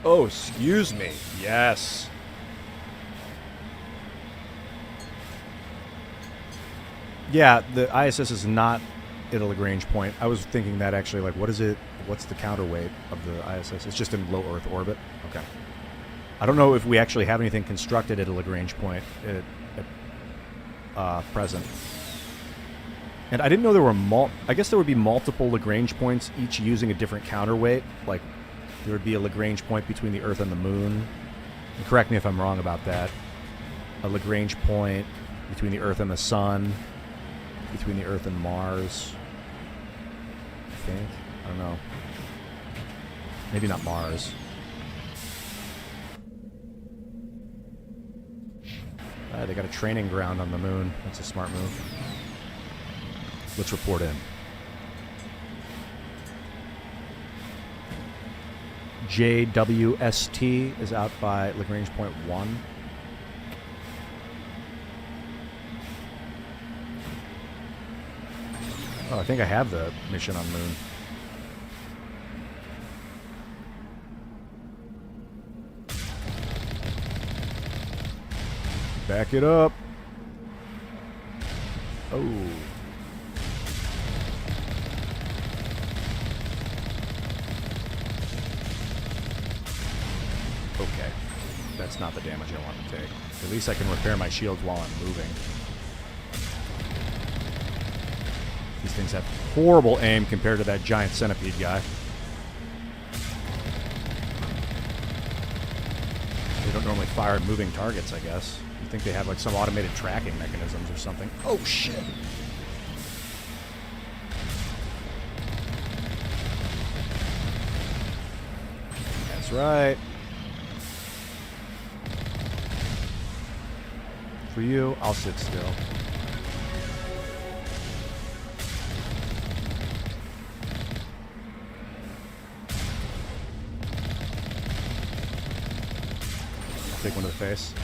Oh, excuse me. Yes. Yeah, the ISS is not at a Lagrange point. I was thinking that actually, like, what is it? What's the counterweight of the ISS? It's just in low Earth orbit. Okay. I don't know if we actually have anything constructed at a Lagrange point at present. And I didn't know there were I guess there would be multiple Lagrange points, each using a different counterweight. Like, there would be a Lagrange point between the Earth and the Moon. And correct me if I'm wrong about that. A Lagrange point between the Earth and the Sun. Between the Earth and Mars. I think. I don't know. Maybe not Mars. They got a training ground on the Moon. That's a smart move. Let's report in. JWST is out by Lagrange point 1. Oh, I think I have the mission on Moon. Back it up. Oh. Okay. That's not the damage I want to take. At least I can repair my shields while I'm moving. These things have horrible aim compared to that giant centipede guy. They don't normally fire at moving targets, I guess. You think they have like some automated tracking mechanisms or something. Oh, shit. That's right. For you, I'll sit still. Take one to the face.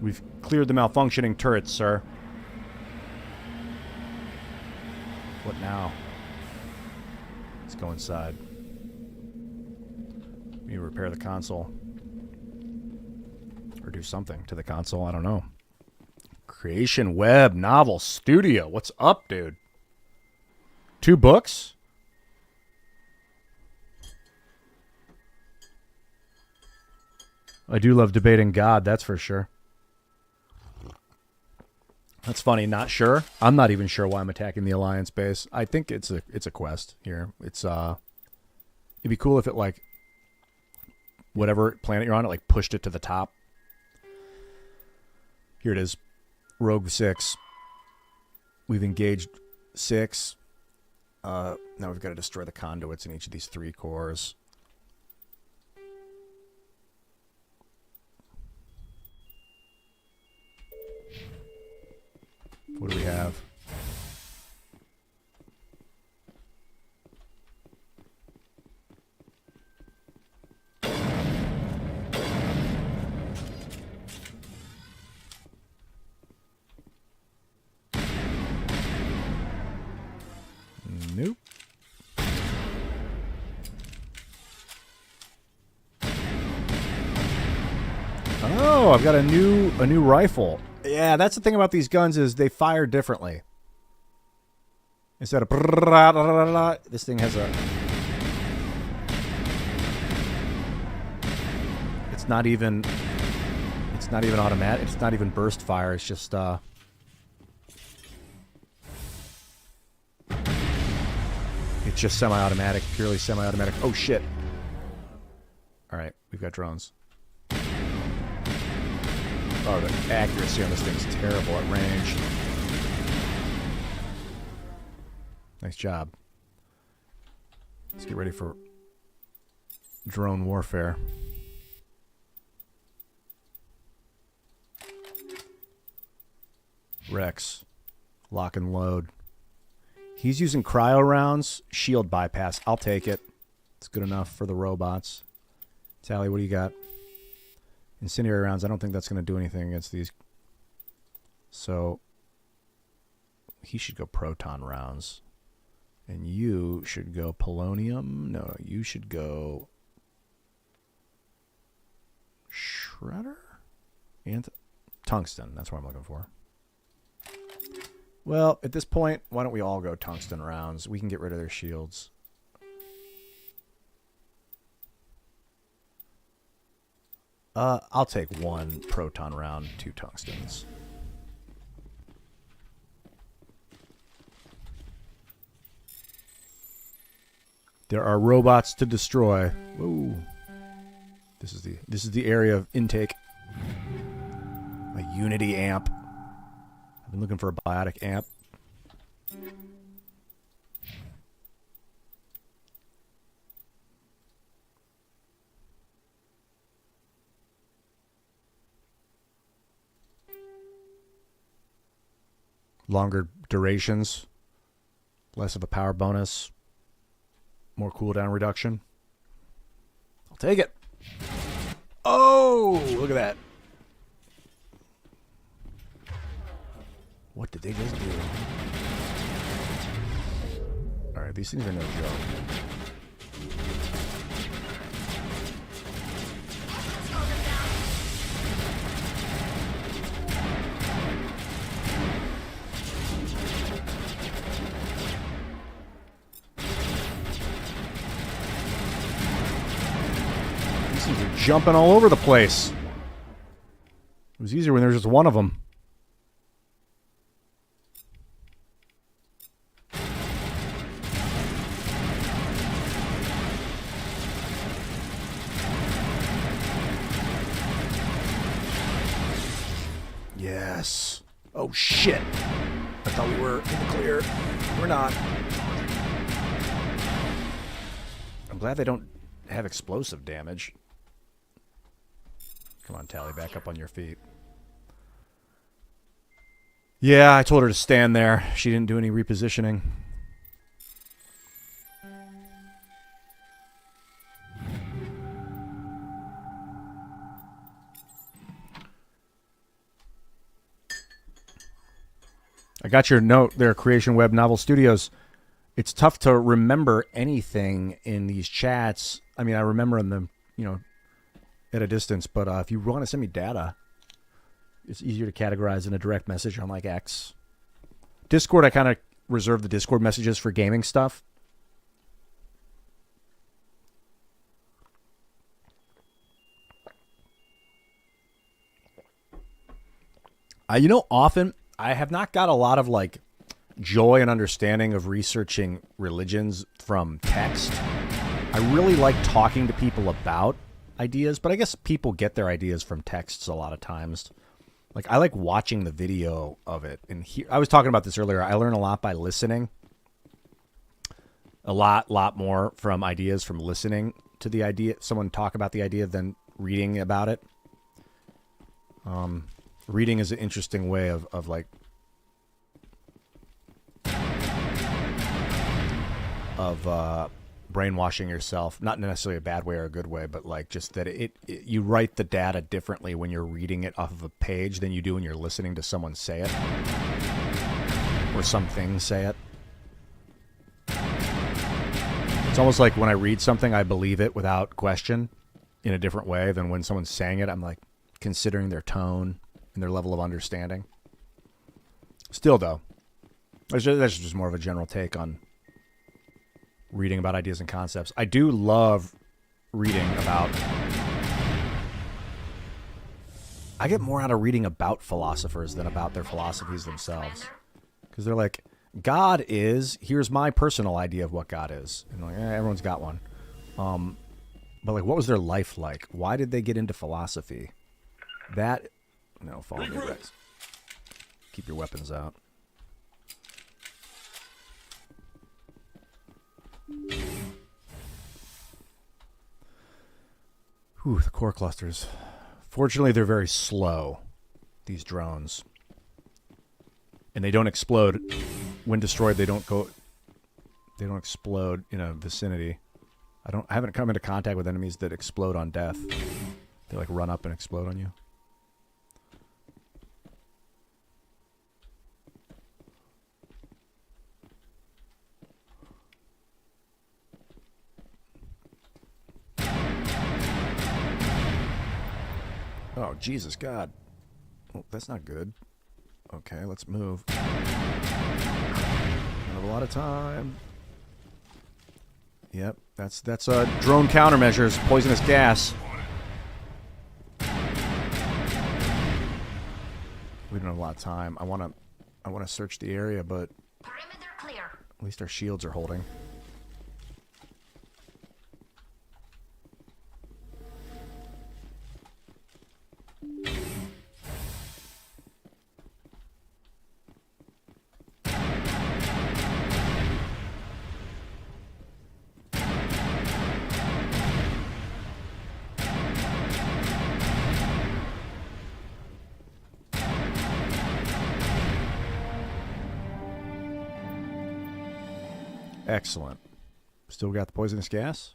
We've cleared the malfunctioning turrets, sir. What now? Let's go inside. We need to repair the console. Or do something to the console, I don't know. Creation Web Novel Studio. What's up, dude? 2 books? I do love debating God, that's for sure. That's funny. Not sure. I'm not even sure why I'm attacking the Alliance base. I think it's a quest here. It's it'd be cool if it like whatever planet you're on, it like pushed it to the top. Here it is. Rogue 6. We've engaged 6. Now we've got to destroy the conduits in each of these 3 cores. What do we have? Nope. Oh, I've got a new rifle. Yeah, that's the thing about these guns is they fire differently. Instead of this thing has a. It's not even automatic. It's not even burst fire. It's just it's just semi-automatic, purely semi-automatic. Oh shit! All right, we've got drones. Oh, the accuracy on this thing's terrible at range. Nice job. Let's get ready for drone warfare. Rex. Lock and load. He's using cryo rounds. Shield bypass. I'll take it. It's good enough for the robots. Tally, what do you got? Incendiary rounds. I don't think that's going to do anything against these. So he should go proton rounds. And you should go polonium. No, you should go shredder? And tungsten. That's what I'm looking for. Well, at this point, why don't we all go tungsten rounds? We can get rid of their shields. I'll take 1 proton round, 2 tungstens. There are robots to destroy. Whoa. This is the area of intake. A Unity amp. I've been looking for a biotic amp. Longer durations, less of a power bonus, more cooldown reduction. I'll take it. Oh, look at that. What did they just do? All right, these things are no joke. Jumping all over the place. It was easier when there was just one of them. Yes. Oh shit. I thought we were in the clear. We're not. I'm glad they don't have explosive damage. Come on, Tally, back up on your feet. Yeah, I told her to stand there. She didn't do any repositioning. I got your note there, Creation Web Novel Studios. It's tough to remember anything in these chats. I mean, I remember in them, at a distance, but if you want to send me data, it's easier to categorize in a direct message on like X. Discord, I kind of reserve the Discord messages for gaming stuff. Often I have not got a lot of like joy and understanding of researching religions from text. I really like talking to people about ideas, but I guess people get their ideas from texts a lot of times. Like, I like watching the video of it. And I was talking about this earlier. I learn a lot by listening. A lot more from ideas from listening to the idea, someone talk about the idea, than reading about it. Reading is an interesting way of like, brainwashing yourself. Not necessarily a bad way or a good way, but like just that you write the data differently when you're reading it off of a page than you do when you're listening to someone say it. Or something say it. It's almost like when I read something, I believe it without question in a different way than when someone's saying it. I'm like considering their tone and their level of understanding. Still, though, that's just more of a general take on reading about ideas and concepts. I do love reading about... I get more out of reading about philosophers than about their philosophies themselves. Because they're like, God is, here's my personal idea of what God is. And like, everyone's got one. But like, what was their life like? Why did they get into philosophy? That, no, follow me, guys. Keep your weapons out. Whew, the core clusters. Fortunately, they're very slow, these drones. And they don't explode. When destroyed, they don't explode in a vicinity. I haven't come into contact with enemies that explode on death. They like run up and explode on you. Oh, Jesus, God. Well, that's not good. Okay, let's move. Don't have a lot of time. Yep, that's drone countermeasures, poisonous gas. We don't have a lot of time. I want to search the area, but Perimeter clear. At least our shields are holding. Excellent. Still got the poisonous gas?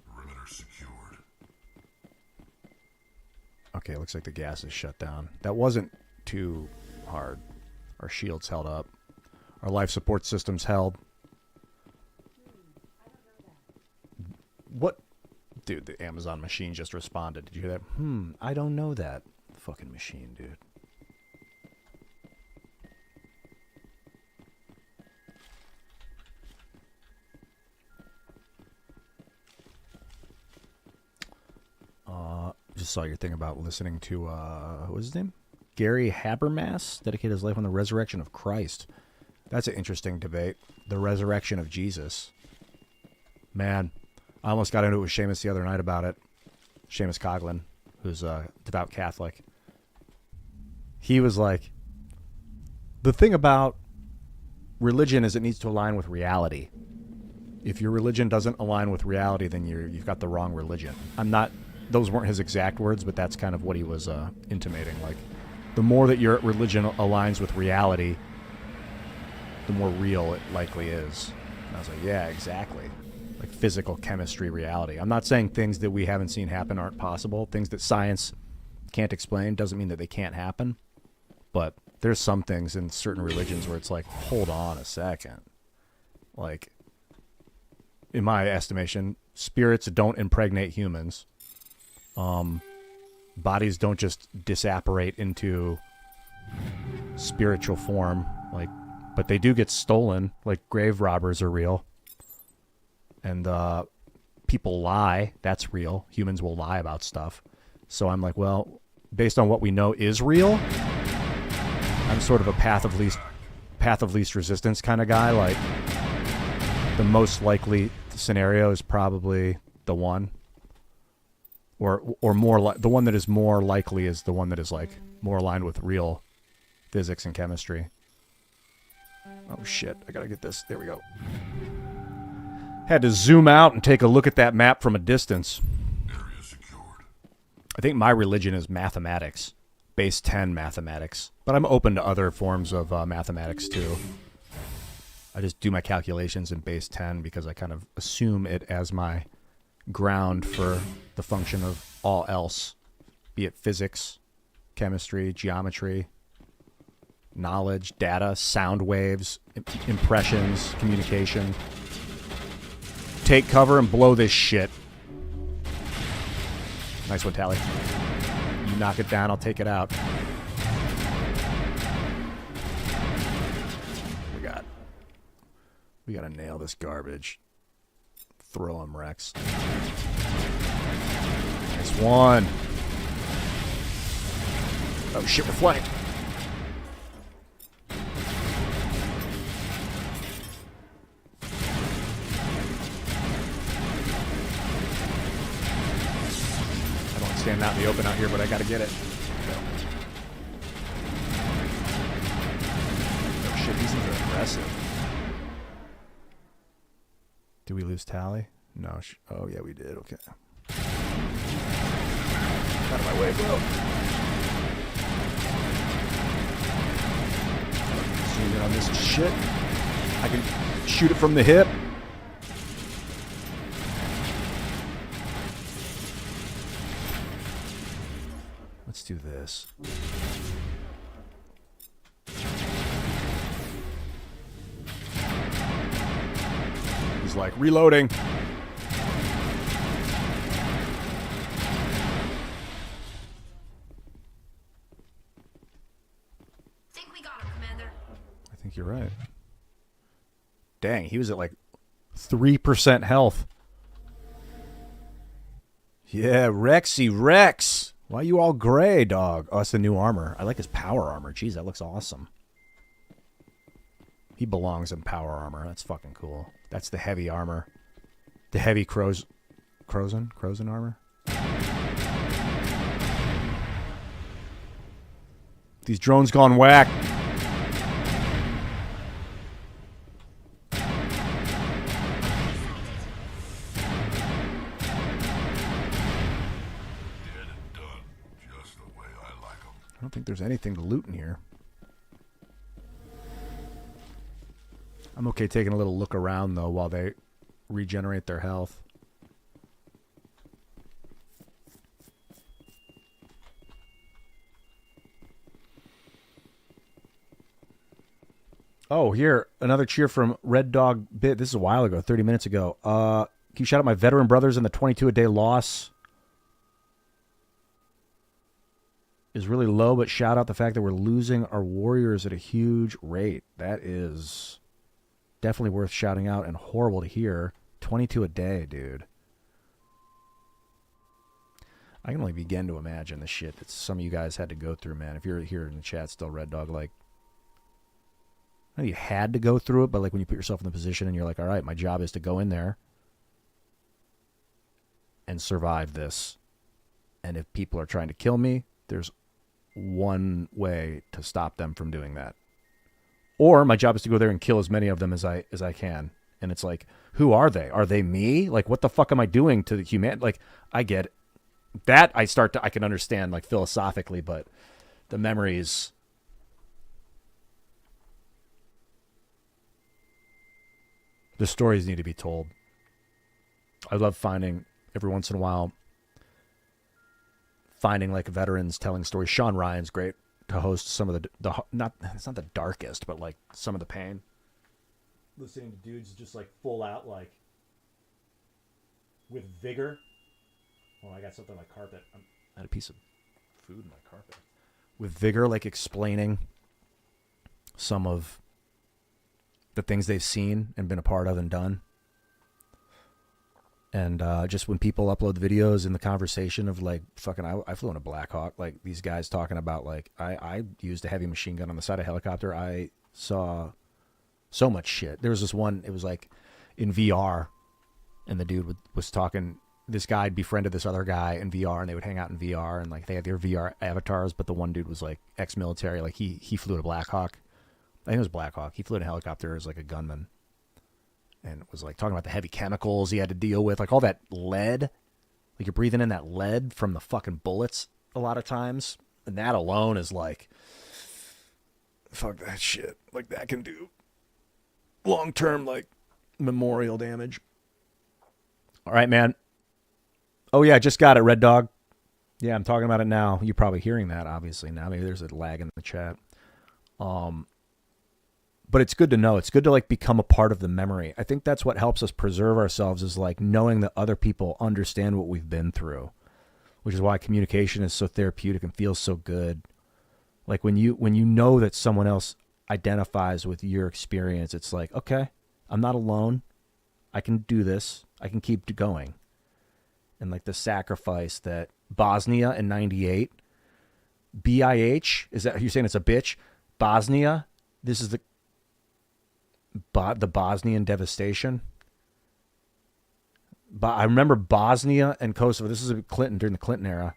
Perimeter secured. Okay, looks like the gas is shut down. That wasn't too hard. Our shields held up. Our life support systems held. What? Dude, the Amazon machine just responded. Did you hear that? I don't know that. Fucking machine, dude. Just saw your thing about listening to, what was his name? Gary Habermas, dedicated his life on the resurrection of Christ. That's an interesting debate. The resurrection of Jesus. Man, I almost got into it with Seamus the other night about it. Seamus Coughlin, who's a devout Catholic. He was like, the thing about religion is it needs to align with reality. If your religion doesn't align with reality, then you've got the wrong religion. Those weren't his exact words, but that's kind of what he was intimating. Like, the more that your religion aligns with reality, the more real it likely is. And I was like, yeah, exactly. Like physical chemistry reality. I'm not saying things that we haven't seen happen aren't possible. Things that science can't explain doesn't mean that they can't happen. But there's some things in certain religions where it's like, hold on a second. Like, in my estimation, spirits don't impregnate humans. Bodies don't just disapparate into spiritual form, but they do get stolen. Like, grave robbers are real, and people lie. That's real. Humans will lie about stuff. So I'm like, well, based on what we know is real, I'm sort of a path of least resistance kind of guy. Like, the most likely scenario is probably the one, or more like the one that is more likely is the one that is like more aligned with real physics and chemistry. Oh shit, I gotta get this. There we go. Had to zoom out and take a look at that map from a distance. Area secured. I think my religion is mathematics. Base 10 mathematics. But I'm open to other forms of mathematics too. I just do my calculations in base 10 because I kind of assume it as my ground for the function of all else. Be it physics, chemistry, geometry, knowledge, data, sound waves, impressions, communication. Take cover and blow this shit. Nice one, Tally. You knock it down, I'll take it out. We gotta nail this garbage. Throw him, Rex. Nice one. Oh shit, we're flying. I don't stand out in the open out here, but I gotta get it. Oh shit, these things are aggressive. Did we lose Tally? No. Oh, yeah, we did. Okay. Out of my way, bro. Zoom in on this shit. I can shoot it from the hip. Let's do this. He's like, reloading. Think we got him, Commander. I think you're right. Dang, he was at like 3% health. Yeah, Rexy Rex. Why you all gray, dog? Oh, it's the new armor. I like his power armor. Jeez, that looks awesome. He belongs in power armor. That's fucking cool. That's the heavy armor. The heavy Crozen armor. These drones gone whack. I don't think there's anything to loot in here. I'm okay taking a little look around, though, while they regenerate their health. Oh, here, another cheer from Red Dog Bit. This is a while ago, 30 minutes ago. Can you shout out my veteran brothers in the 22-a-day loss? Is really low, but shout out the fact that we're losing our warriors at a huge rate. That is definitely worth shouting out and horrible to hear. 22 a day, dude. I can only begin to imagine the shit that some of you guys had to go through, man. If you're here in the chat still, Red Dog, like, I know you had to go through it, but like when you put yourself in the position and you're like, all right, my job is to go in there and survive this. And if people are trying to kill me, there's one way to stop them from doing that. Or my job is to go there and kill as many of them as I can. And it's like, who are they? Are they me? Like, what the fuck am I doing to the human? Like, I get it. That I can understand, like, philosophically, but the memories. The stories need to be told. I love finding, every once in a while, finding like veterans telling stories. Sean Ryan's great to host some of the not, it's not the darkest, but like some of the pain. Listening to dudes just like full out, like with vigor. Oh, I got something on my carpet. I had a piece of food in my carpet. With vigor, like explaining some of the things they've seen and been a part of and done. And just when people upload the videos in the conversation of like, fucking, I flew in a Black Hawk, like these guys talking about like, I used a heavy machine gun on the side of a helicopter. I saw so much shit. There was this one, it was like in VR, and the dude was talking, this guy befriended this other guy in VR, and they would hang out in VR, and like they had their VR avatars, but the one dude was like ex-military, like he flew a Black Hawk. I think it was Black Hawk. He flew in a helicopter as like a gunman. And was like talking about the heavy chemicals he had to deal with, like all that lead. Like you're breathing in that lead from the fucking bullets a lot of times. And that alone is like, fuck that shit. Like that can do long-term like memorial damage. All right, man. Oh yeah, just got it, Red Dog. Yeah, I'm talking about it now. You're probably hearing that obviously now. Maybe there's a lag in the chat. But it's good to know. It's good to like become a part of the memory. I think that's what helps us preserve ourselves, is like knowing that other people understand what we've been through, which is why communication is so therapeutic and feels so good. Like when you know that someone else identifies with your experience, it's like, okay, I'm not alone. I can do this. I can keep going. And like the sacrifice that Bosnia in 98, BIH, is that, you're saying it's a bitch? Bosnia, this is the Bosnian devastation. But I remember Bosnia and Kosovo. This is Clinton, during the Clinton era.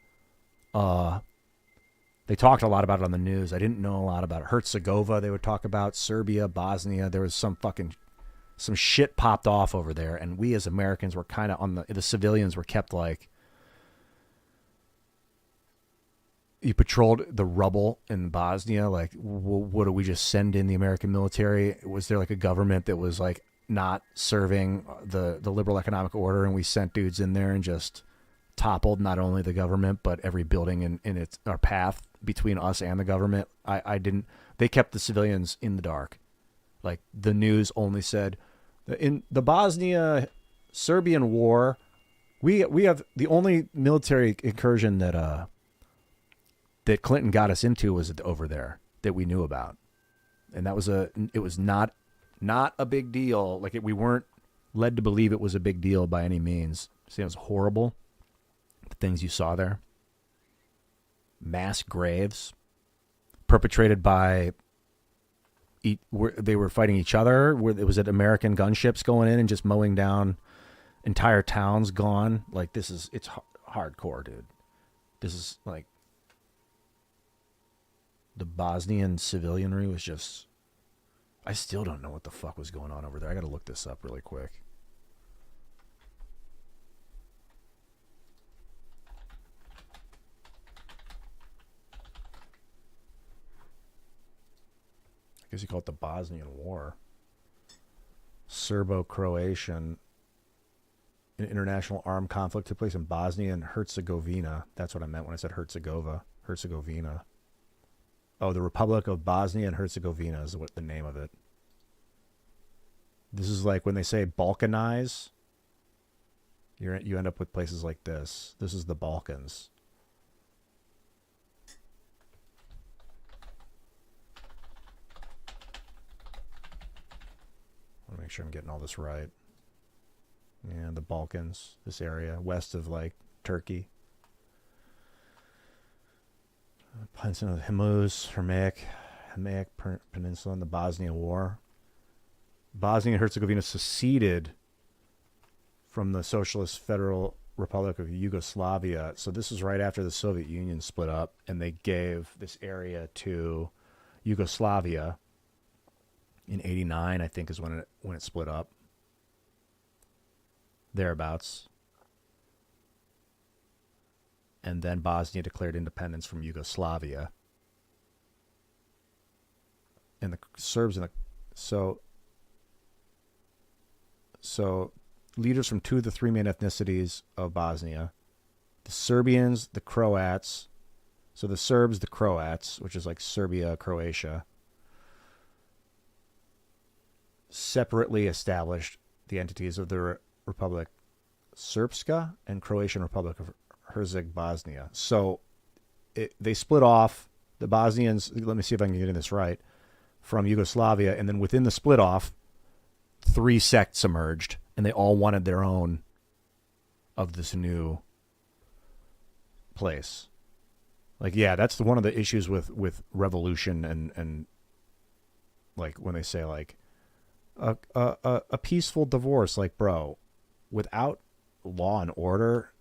They talked a lot about it on the news. I didn't know a lot about it. Herzegovina, they would talk about Serbia, Bosnia. There was some shit popped off over there, and we as Americans were kind of on the civilians were kept like, you patrolled the rubble in Bosnia. Like, what do we just send in the American military? Was there like a government that was like not serving the liberal economic order, and we sent dudes in there and just toppled not only the government but every building in our path between us and the government? They kept the civilians in the dark. Like the news only said, in the Bosnia Serbian war, we have the only military incursion that Clinton got us into was over there that we knew about. And it was not a big deal. Like we weren't led to believe it was a big deal by any means. See, it was horrible. The things you saw there. Mass graves perpetrated by, they were fighting each other. It was at American gunships going in and just mowing down entire towns gone. Like it's hardcore, dude. This is like, the Bosnian civilianry was just, I still don't know what the fuck was going on over there. I got to look this up really quick. I guess you call it the Bosnian War. Serbo-Croatian an international armed conflict took place in Bosnia and Herzegovina. That's what I meant when I said Herzegovina. Oh, the Republic of Bosnia and Herzegovina is what the name of it. This is like when they say Balkanize, you end up with places like this. This is the Balkans. I want to make sure I'm getting all this right. Yeah, the Balkans, this area, west of like Turkey. Peninsula of Himuz, Hermaic Peninsula in the Bosnian War. Bosnia and Herzegovina seceded from the Socialist Federal Republic of Yugoslavia. So this is right after the Soviet Union split up, and they gave this area to Yugoslavia in '89, I think, is when it split up. Thereabouts. And then Bosnia declared independence from Yugoslavia. And the Serbs and so leaders from two of the three main ethnicities of Bosnia, the Serbians, the Croats. So the Serbs, the Croats, which is like Serbia, Croatia, separately established the entities of the Republic Srpska and Croatian Republic of Herzegovina. So they split off. The Bosnians, let me see if I can get this right, from Yugoslavia, and then within the split off, three sects emerged, and they all wanted their own of this new place. Like, yeah, that's one of the issues with revolution and like when they say like a peaceful divorce. Like, bro, without law and order,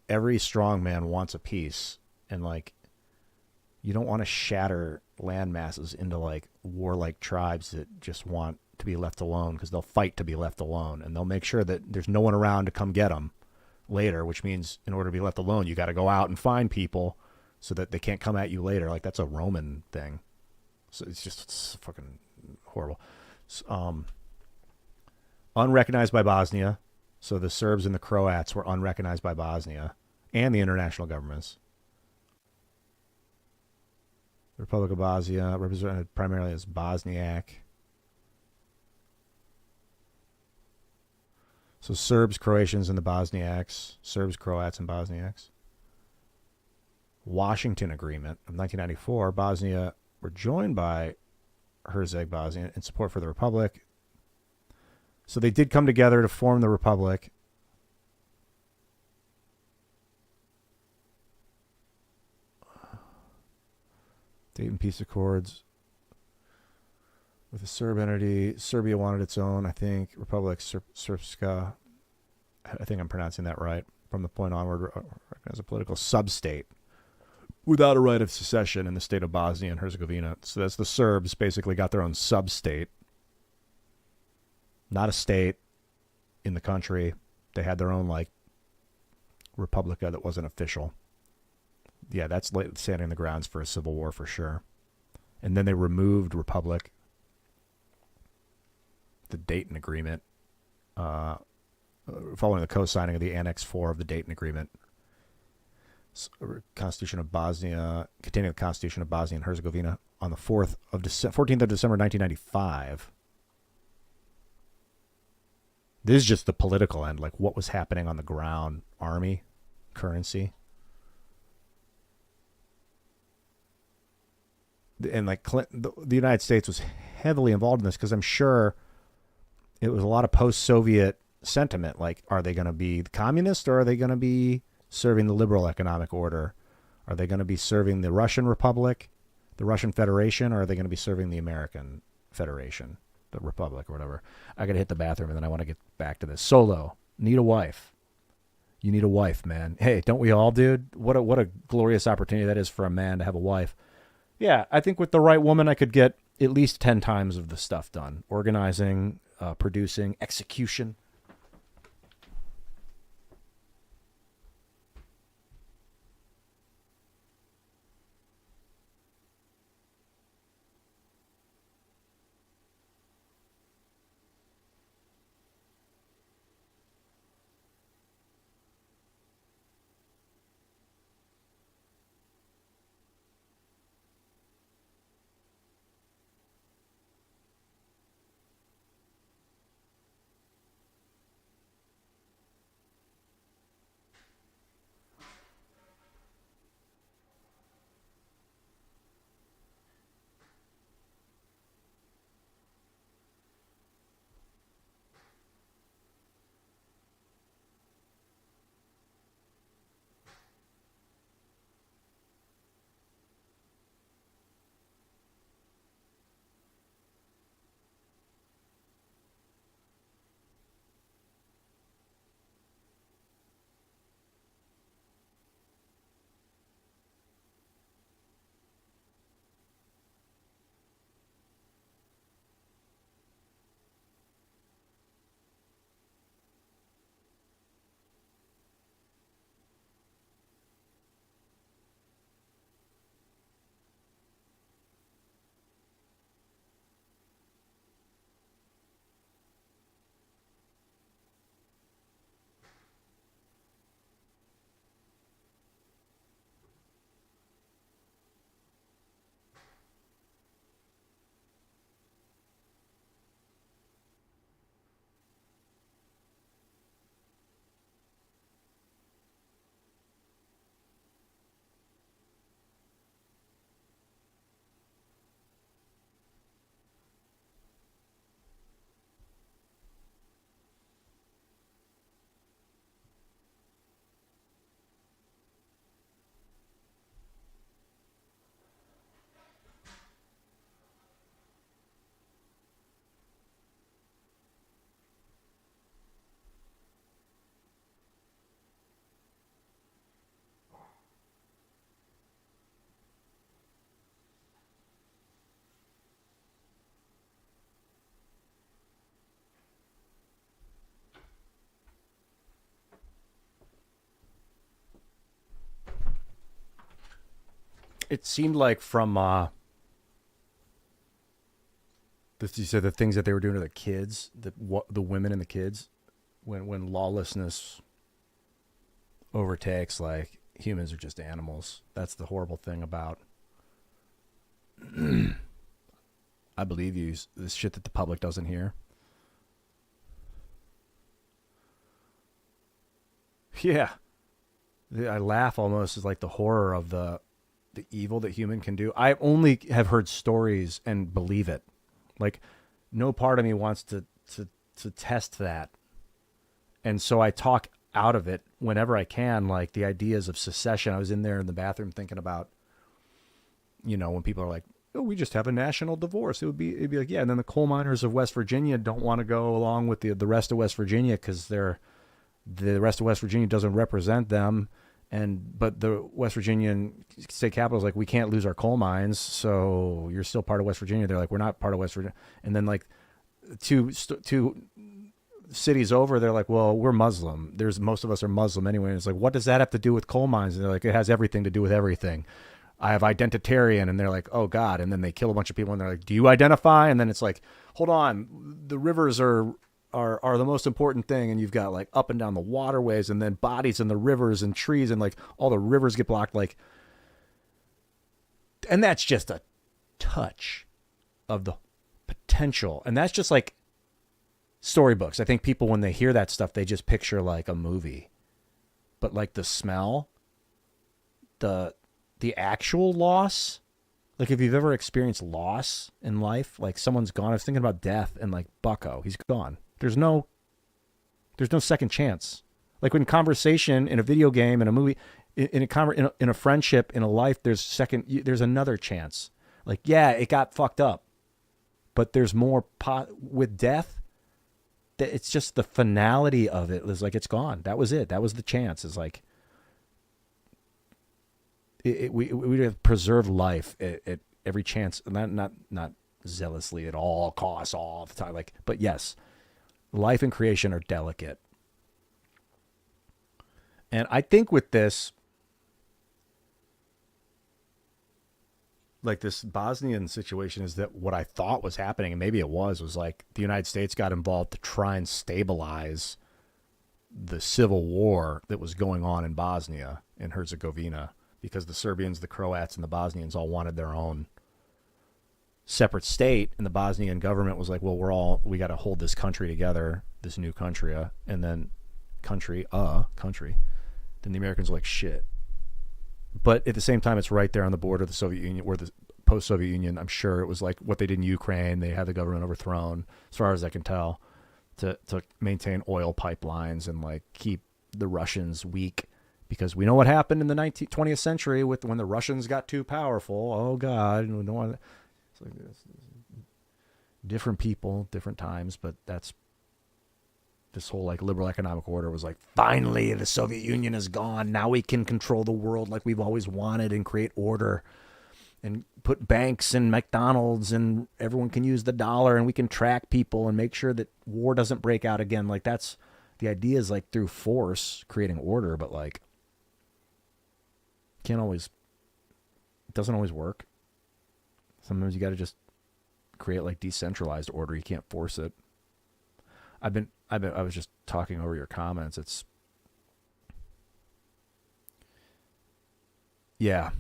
every strong man wants a peace, and like you don't want to shatter land masses into like warlike tribes that just want to be left alone because they'll fight to be left alone, and they'll make sure that there's no one around to come get them later, which means in order to be left alone, you got to go out and find people so that they can't come at you later. Like, that's a Roman thing. So it's fucking horrible. Unrecognized by Bosnia. So the Serbs and the Croats were unrecognized by Bosnia and the international governments. The Republic of Bosnia, represented primarily as Bosniak. So Serbs, Croatians, and the Bosniaks. Serbs, Croats, and Bosniaks. Washington Agreement of 1994. Bosnia were joined by Herzegovina in support for the Republic. So they did come together to form the Republic. Dayton Peace Accords. With a Serb entity, Serbia wanted its own, I think, Republic Srpska. I think I'm pronouncing that right. From the point onward, as a political sub-state without a right of secession in the state of Bosnia and Herzegovina. So that's the Serbs basically got their own sub-state. Not a state in the country. They had their own, like, Republica that wasn't official. Yeah, that's standing the grounds for a civil war for sure. And then they removed Republic. The Dayton Agreement, following the co-signing of the Annex 4 of the Dayton Agreement. Constitution of Bosnia, containing the Constitution of Bosnia and Herzegovina on the 14th of December 1995. This is just the political end, like what was happening on the ground, army, currency. And like Clinton, the United States was heavily involved in this because I'm sure it was a lot of post-Soviet sentiment. Like, are they going to be the communist or are they going to be serving the liberal economic order? Are they going to be serving the Russian Republic, the Russian Federation, or are they going to be serving the American Federation, the Republic or whatever? I got to hit the bathroom and then I want to get back to this. Solo, need a wife. You need a wife, man. Hey, don't we all, dude? What a glorious opportunity that is for a man to have a wife. Yeah, I think with the right woman, I could get at least 10 times of the stuff done. Organizing, producing, execution. It seemed like from you said the things that they were doing to the kids, the women and the kids, when lawlessness overtakes, like humans are just animals. That's the horrible thing about. I believe you. This shit that the public doesn't hear. Yeah. I laugh almost as like the horror of the evil that human can do. I only have heard stories and believe it. Like, no part of me wants to test that. And so I talk out of it whenever I can, like the ideas of secession. I was in there in the bathroom thinking about, when people are like, oh, we just have a national divorce. It'd be like, yeah. And then the coal miners of West Virginia don't want to go along with the rest of West Virginia because the rest of West Virginia doesn't represent them. But the West Virginian state capital is like, we can't lose our coal mines, so you're still part of West Virginia. They're like, we're not part of West Virginia. And then like two cities over, they're like, well, we're Muslim. Most of us are Muslim anyway. And it's like, what does that have to do with coal mines? And they're like, it has everything to do with everything. I have identitarian, and they're like, oh God. And then they kill a bunch of people, and they're like, do you identify? And then it's like, hold on, the rivers are the most important thing, and you've got like up and down the waterways, and then bodies in the rivers and trees, and like all the rivers get blocked, like, and that's just a touch of the potential. And that's just like storybooks. I think people, when they hear that stuff, they just picture like a movie, but like the smell, the actual loss, like if you've ever experienced loss in life, like someone's gone. I was thinking about death, and like Bucko, he's gone. There's no second chance. Like when conversation in a video game, in a movie, in a friendship, in a life, there's another chance. Like, yeah, it got fucked up, but there's more with death. It's just the finality of it is like, it's gone. That was it. That was the chance. It's like, we have preserved life at every chance, not zealously at all costs all the time. Like, but yes, life and creation are delicate. And I think with this, like this Bosnian situation, is that what I thought was happening, and maybe it was like the United States got involved to try and stabilize the civil war that was going on in Bosnia and Herzegovina, because the Serbians, the Croats, and the Bosnians all wanted their own separate state, and the Bosnian government was like, well, we got to hold this country together, this new country, and then country. Then the Americans were like, shit. But at the same time, it's right there on the border of the Soviet Union, or the post-Soviet Union. I'm sure it was like what they did in Ukraine. They had the government overthrown, as far as I can tell, to maintain oil pipelines and like keep the Russians weak, because we know what happened in the 20th century when the Russians got too powerful. Oh God, we don't want to. It's like different people, different times, but that's this whole like liberal economic order was like, finally the Soviet Union is gone. Now we can control the world like we've always wanted and create order and put banks and McDonald's, and everyone can use the dollar, and we can track people and make sure that war doesn't break out again. Like, that's the idea, is like through force creating order, but like it doesn't always work. Sometimes you got to just create like decentralized order. You can't force it. I was just talking over your comments. Yeah.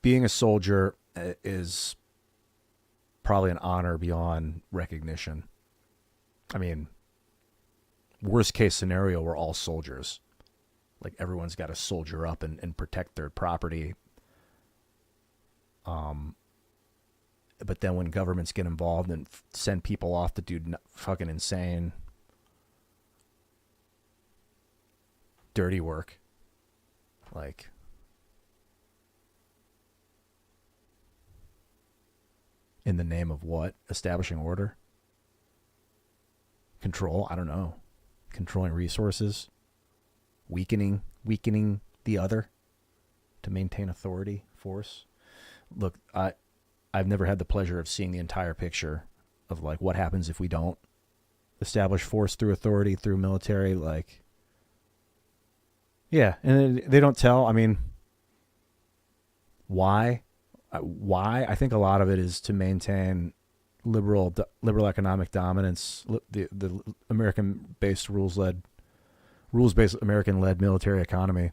Being a soldier is probably an honor beyond recognition. I mean, worst case scenario, we're all soldiers. Like, everyone's got to soldier up and protect their property. But then when governments get involved and send people off to do fucking insane, dirty work, like, in the name of what? Establishing order? Control? I don't know. Controlling resources? Weakening the other to maintain authority, force? Look, I've never had the pleasure of seeing the entire picture of like what happens if we don't establish force through authority, through military. Like, yeah, and they don't tell. I mean, Why? Why? I think a lot of it is to maintain liberal economic dominance, the American-based rules-based American-led military economy,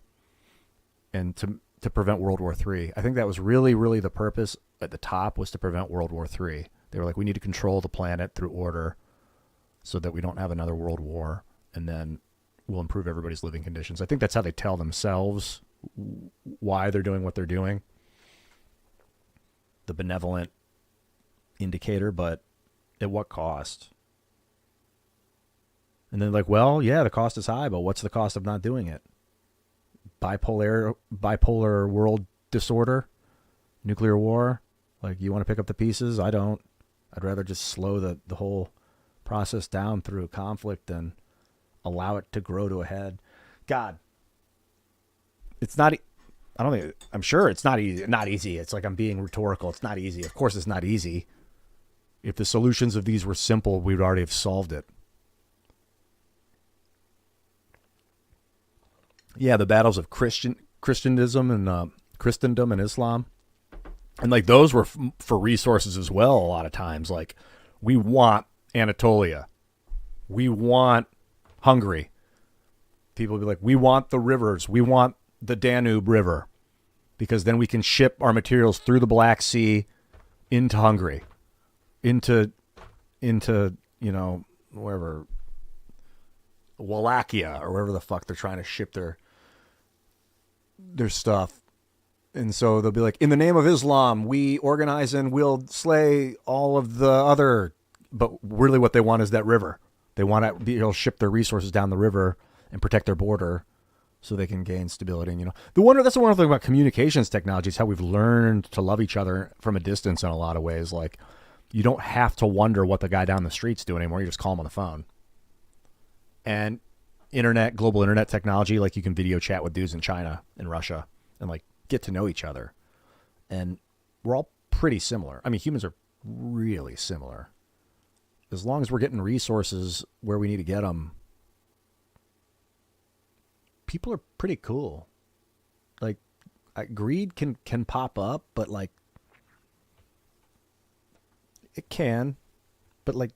and to prevent World War III. I think that was really the purpose at the top, was to prevent World War III. They were like, we need to control the planet through order so that we don't have another world war, and then we'll improve everybody's living conditions. I think that's how they tell themselves why they're doing what they're doing. The benevolent indicator, but at what cost? And then like, well, yeah, the cost is high, but what's the cost of not doing it? Bipolar world disorder, nuclear war. Like, you want to pick up the pieces? I don't. I'd rather just slow the whole process down through conflict than allow it to grow to a head. God, it's not. I don't think. I'm sure it's not easy. Not easy. It's like I'm being rhetorical. It's not easy. Of course, it's not easy. If the solutions of these were simple, we would already have solved it. Yeah, the battles of Christendom and Islam, and like those were for resources as well. A lot of times, like, we want Anatolia, we want Hungary. People would be like, we want the rivers, we want the Danube River, because then we can ship our materials through the Black Sea into Hungary, into wherever, Wallachia or wherever the fuck they're trying to ship their stuff. And so they'll be like, in the name of Islam, we organize and we'll slay all of the other. But really what they want is that river. They want to be able to ship their resources down the river and protect their border so they can gain stability. And, that's the wonderful thing about communications technology, is how we've learned to love each other from a distance in a lot of ways. Like, you don't have to wonder what the guy down the street's doing anymore. You just call him on the phone. And global internet technology, like, you can video chat with dudes in China and Russia and like get to know each other. And we're all pretty similar. I mean, humans are really similar. As long as we're getting resources where we need to get them, people are pretty cool. Like, greed can pop up, but like, it can, but like,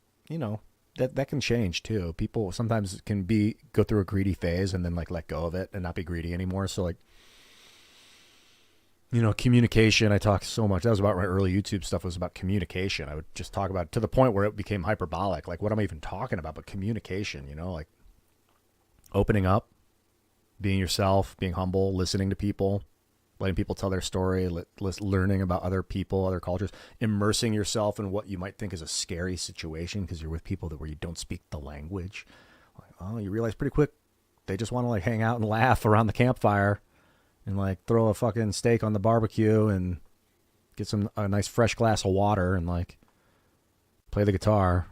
that can change too. People sometimes can go through a greedy phase and then like let go of it and not be greedy anymore. So like, communication, I talk so much. That was about my early YouTube stuff, was about communication. I would just talk about it to the point where it became hyperbolic. Like, what am I even talking about? But communication, like opening up, being yourself, being humble, listening to people, letting people tell their story, learning about other people, other cultures, immersing yourself in what you might think is a scary situation because you're with people where you don't speak the language. Like, oh, you realize pretty quick they just want to like hang out and laugh around the campfire and like throw a fucking steak on the barbecue and get a nice fresh glass of water and like play the guitar.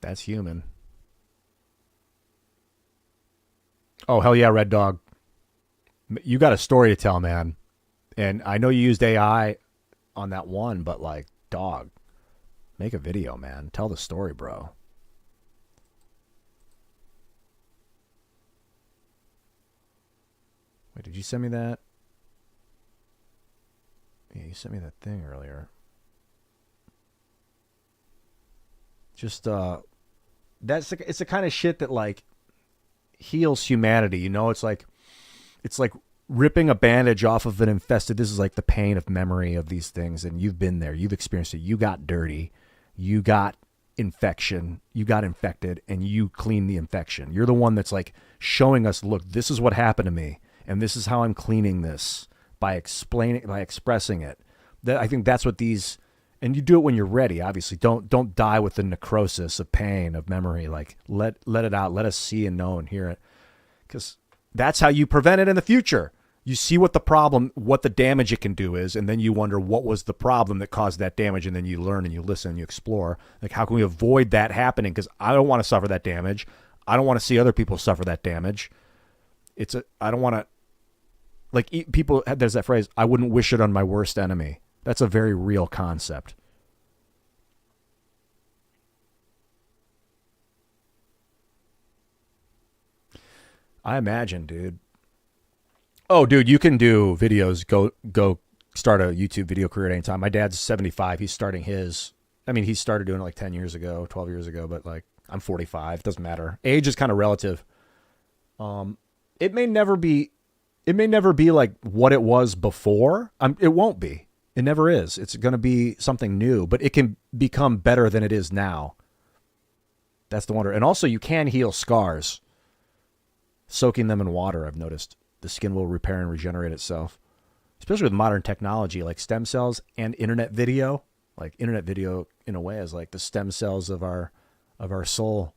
That's human. Oh, hell yeah, Red Dog. You got a story to tell, man. And I know you used AI on that one, but like, dog, make a video, man. Tell the story, bro. Wait, did you send me that? Yeah, you sent me that thing earlier. Just, it's the kind of shit that like heals humanity. It's like ripping a bandage off of an infested. This is like the pain of memory of these things. And you've been there. You've experienced it. You got dirty. You got infection. You got infected and you clean the infection. You're the one that's like showing us, look, this is what happened to me. And this is how I'm cleaning this by expressing it. I think that's what these, and you do it when you're ready. Obviously, don't die with the necrosis of pain of memory. Like let it out. Let us see and know and hear it, because that's how you prevent it in the future. You see what the damage it can do is, and then you wonder what was the problem that caused that damage, and then you learn and you listen and you explore. Like, how can we avoid that happening? Because I don't want to suffer that damage. I don't want to see other people suffer that damage. I don't want to. Like, people, there's that phrase, I wouldn't wish it on my worst enemy. That's a very real concept. I imagine, dude, Oh, dude, you can do videos. Go start a YouTube video career at any time. My dad's 75. He's starting his. I mean, he started doing it like 10 years ago, 12 years ago, but like I'm 45. Doesn't matter. Age is kind of relative. It may never be like what it was before. It won't be. It never is. It's going to be something new, but it can become better than it is now. That's the wonder. And also you can heal scars. Soaking them in water, I've noticed. The skin will repair and regenerate itself. Especially with modern technology like stem cells and internet video. Like internet video in a way is like the stem cells of our soul.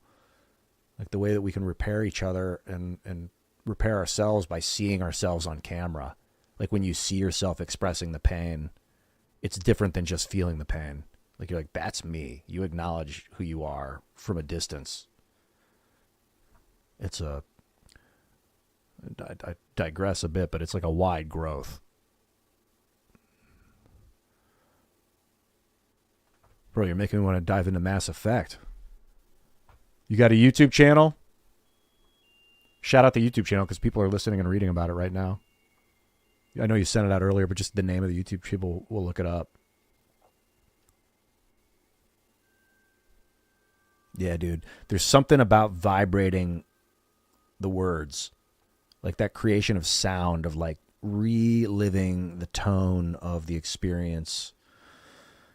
Like the way that we can repair each other and repair ourselves by seeing ourselves on camera. Like when you see yourself expressing the pain, it's different than just feeling the pain. Like you're like, that's me. You acknowledge who you are from a distance. It's a... I digress a bit, but it's like a wide growth. Bro, you're making me want to dive into Mass Effect. You got a YouTube channel? Shout out the YouTube channel because people are listening and reading about it right now. I know you sent it out earlier, but just the name of the YouTube, people will look it up. Yeah, dude. There's something about vibrating the words. Like that creation of sound, of like reliving the tone of the experience.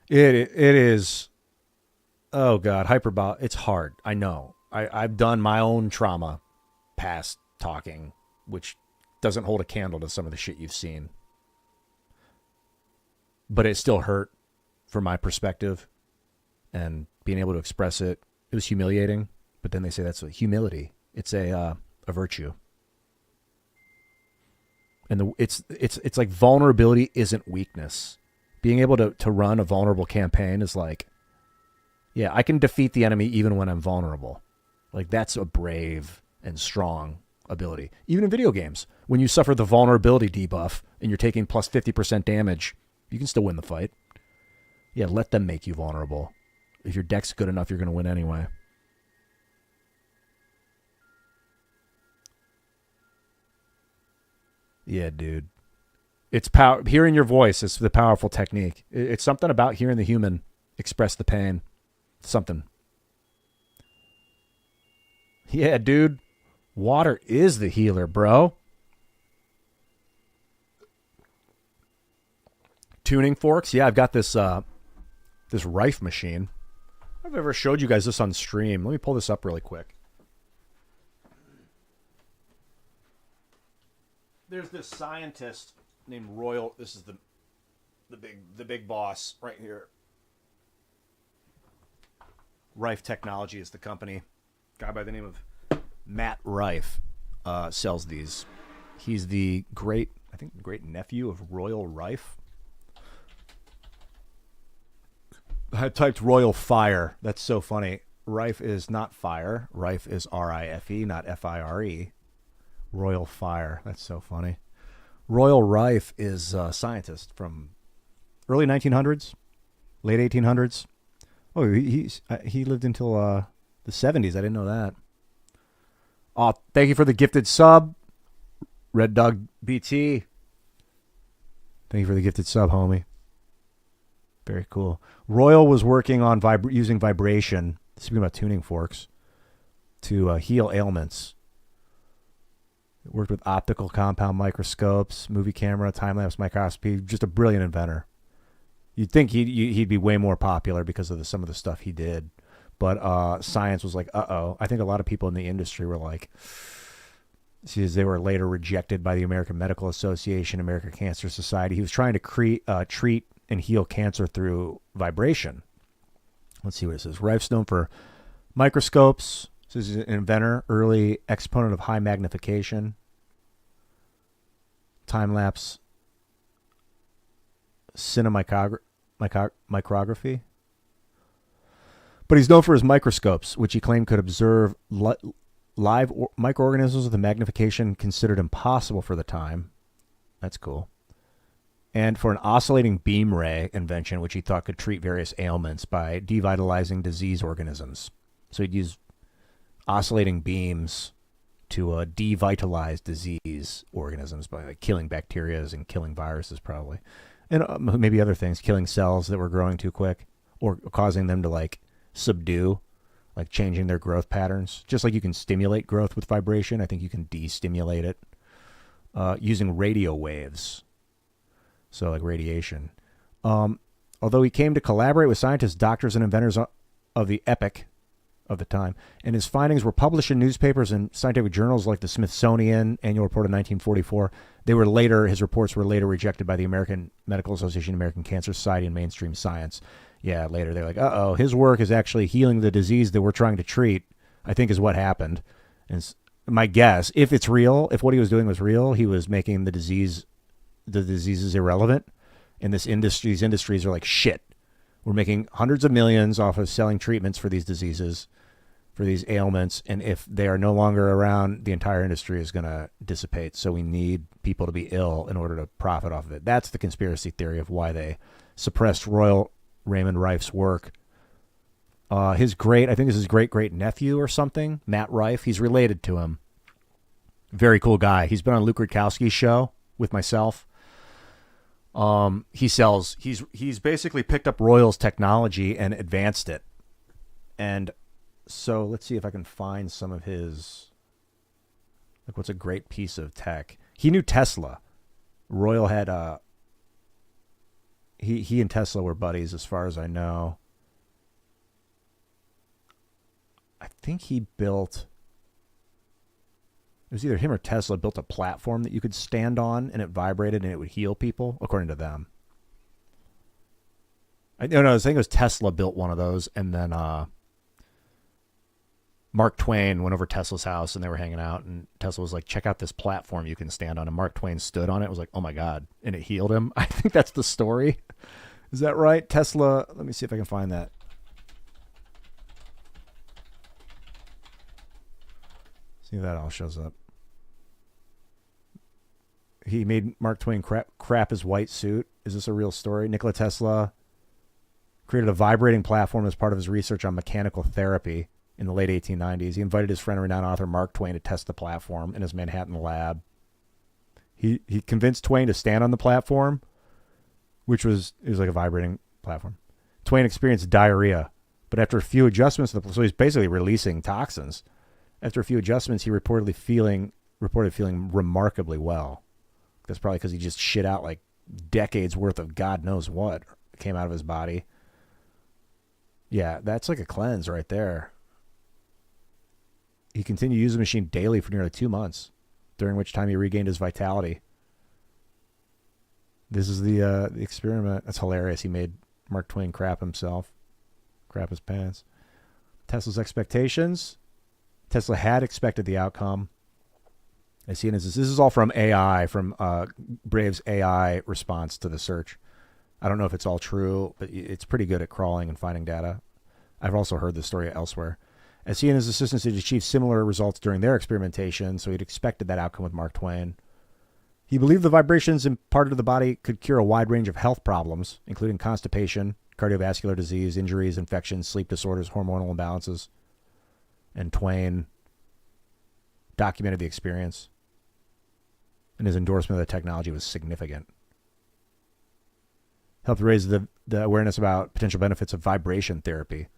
It is, oh God, hyperbolic. It's hard. I know. I've done my own trauma past talking, which doesn't hold a candle to some of the shit you've seen. But it still hurt from my perspective. And being able to express it, it was humiliating. But then they say that's a humility. It's a virtue. And it's like vulnerability isn't weakness. Being able to run a vulnerable campaign is like, yeah, I can defeat the enemy even when I'm vulnerable. Like that's a brave and strong ability. Even in video games, when you suffer the vulnerability debuff and you're taking plus 50% damage, you can still win the fight. Yeah, let them make you vulnerable. If your deck's good enough, you're going to win anyway. Yeah, dude. It's hearing your voice is the powerful technique. It's something about hearing the human express the pain. Something. Yeah, dude. Water is the healer, bro. Tuning forks. Yeah, I've got this this Rife machine. I've ever showed you guys this on stream. Let me pull this up really quick. There's this scientist named Royal. This is the big boss right here. Rife Technology is the company. Guy by the name of Matt Rife sells these. He's the great nephew of Royal Rife. I typed Royal Fire. That's so funny. Rife is not fire. Rife is R-I-F-E, not F-I-R-E. Royal Fire. That's so funny. Royal Rife is a scientist from early 1900s, late 1800s. Oh, he lived until the 70s. I didn't know that. Oh, thank you for the gifted sub, Red Dog BT. Thank you for the gifted sub, homie. Very cool. Royal was working on using vibration, speaking about tuning forks, to heal ailments. It worked with optical compound microscopes, movie camera, time-lapse microscopy. Just a brilliant inventor. You'd think he'd be way more popular because of some of the stuff he did. But science was like, uh-oh. I think a lot of people in the industry were like, they were later rejected by the American Medical Association, American Cancer Society. He was trying to treat and heal cancer through vibration. Let's see what it says. Rife's known for microscopes. This is an inventor, early exponent of high magnification, time-lapse cinemicrography. But he's known for his microscopes, which he claimed could observe live microorganisms with a magnification considered impossible for the time. That's cool. And for an oscillating beam ray invention, which he thought could treat various ailments by devitalizing disease organisms. So he'd use oscillating beams to devitalize disease organisms by like killing bacteria and killing viruses probably. And maybe other things, killing cells that were growing too quick or causing them to like subdue, like changing their growth patterns. Just like you can stimulate growth with vibration, I think you can destimulate it using radio waves. So like radiation. Although he came to collaborate with scientists, doctors, and inventors of the epoch of the time, and his findings were published in newspapers and scientific journals like the Smithsonian Annual Report of 1944. His reports were later rejected by the American Medical Association, American Cancer Society, and mainstream science. Yeah, later they're like, his work is actually healing the disease that we're trying to treat, I think is what happened. And my guess, if it's real, if what he was doing was real, he was making the diseases irrelevant. And these industries are like, shit, we're making hundreds of millions off of selling treatments for these diseases, for these ailments. And if they are no longer around, the entire industry is going to dissipate. So we need people to be ill in order to profit off of it. That's the conspiracy theory of why they suppressed Royal Raymond Rife's work. I think this is his great nephew or something, Matt Rife. He's related to him. Very cool guy. He's been on Luke Rudkowski's show with myself. He's basically picked up Royal's technology and advanced it. And so let's see if I can find some of his, like, what's a great piece of tech. He knew Tesla. Royal had, he and Tesla were buddies as far as I know. I think he built, it was either him or Tesla built a platform that you could stand on and it vibrated and it would heal people, according to them. I think it was Tesla built one of those, and then Mark Twain went over to Tesla's house and they were hanging out, and Tesla was like, check out this platform you can stand on, and Mark Twain stood on it. It was like, oh my God, and it healed him. I think that's the story. Is that right? Tesla, let me see if I can find that. See if that all shows up. He made Mark Twain crap his white suit. Is this a real story? Nikola Tesla created a vibrating platform as part of his research on mechanical therapy in the late 1890s. He invited his friend and renowned author Mark Twain to test the platform in his Manhattan lab. He convinced Twain to stand on the platform, it was like a vibrating platform. Twain experienced diarrhea, but after a few adjustments, so he's basically releasing toxins. After a few adjustments, he reported feeling remarkably well. That's probably because he just shit out like decades worth of God knows what came out of his body. Yeah, that's like a cleanse right there. He continued to use the machine daily for nearly 2 months, during which time he regained his vitality. This is the experiment. That's hilarious. He made Mark Twain crap himself. Crap his pants. Tesla's expectations. Tesla had expected the outcome. As seen as this is all from AI, from Brave's AI response to the search. I don't know if it's all true, but it's pretty good at crawling and finding data. I've also heard this story elsewhere. As he and his assistants had achieved similar results during their experimentation, so he'd expected that outcome with Mark Twain. He believed the vibrations imparted to the body could cure a wide range of health problems, including constipation, cardiovascular disease, injuries, infections, sleep disorders, hormonal imbalances. And Twain documented the experience, and his endorsement of the technology was significant. Helped raise the awareness about potential benefits of vibration therapy,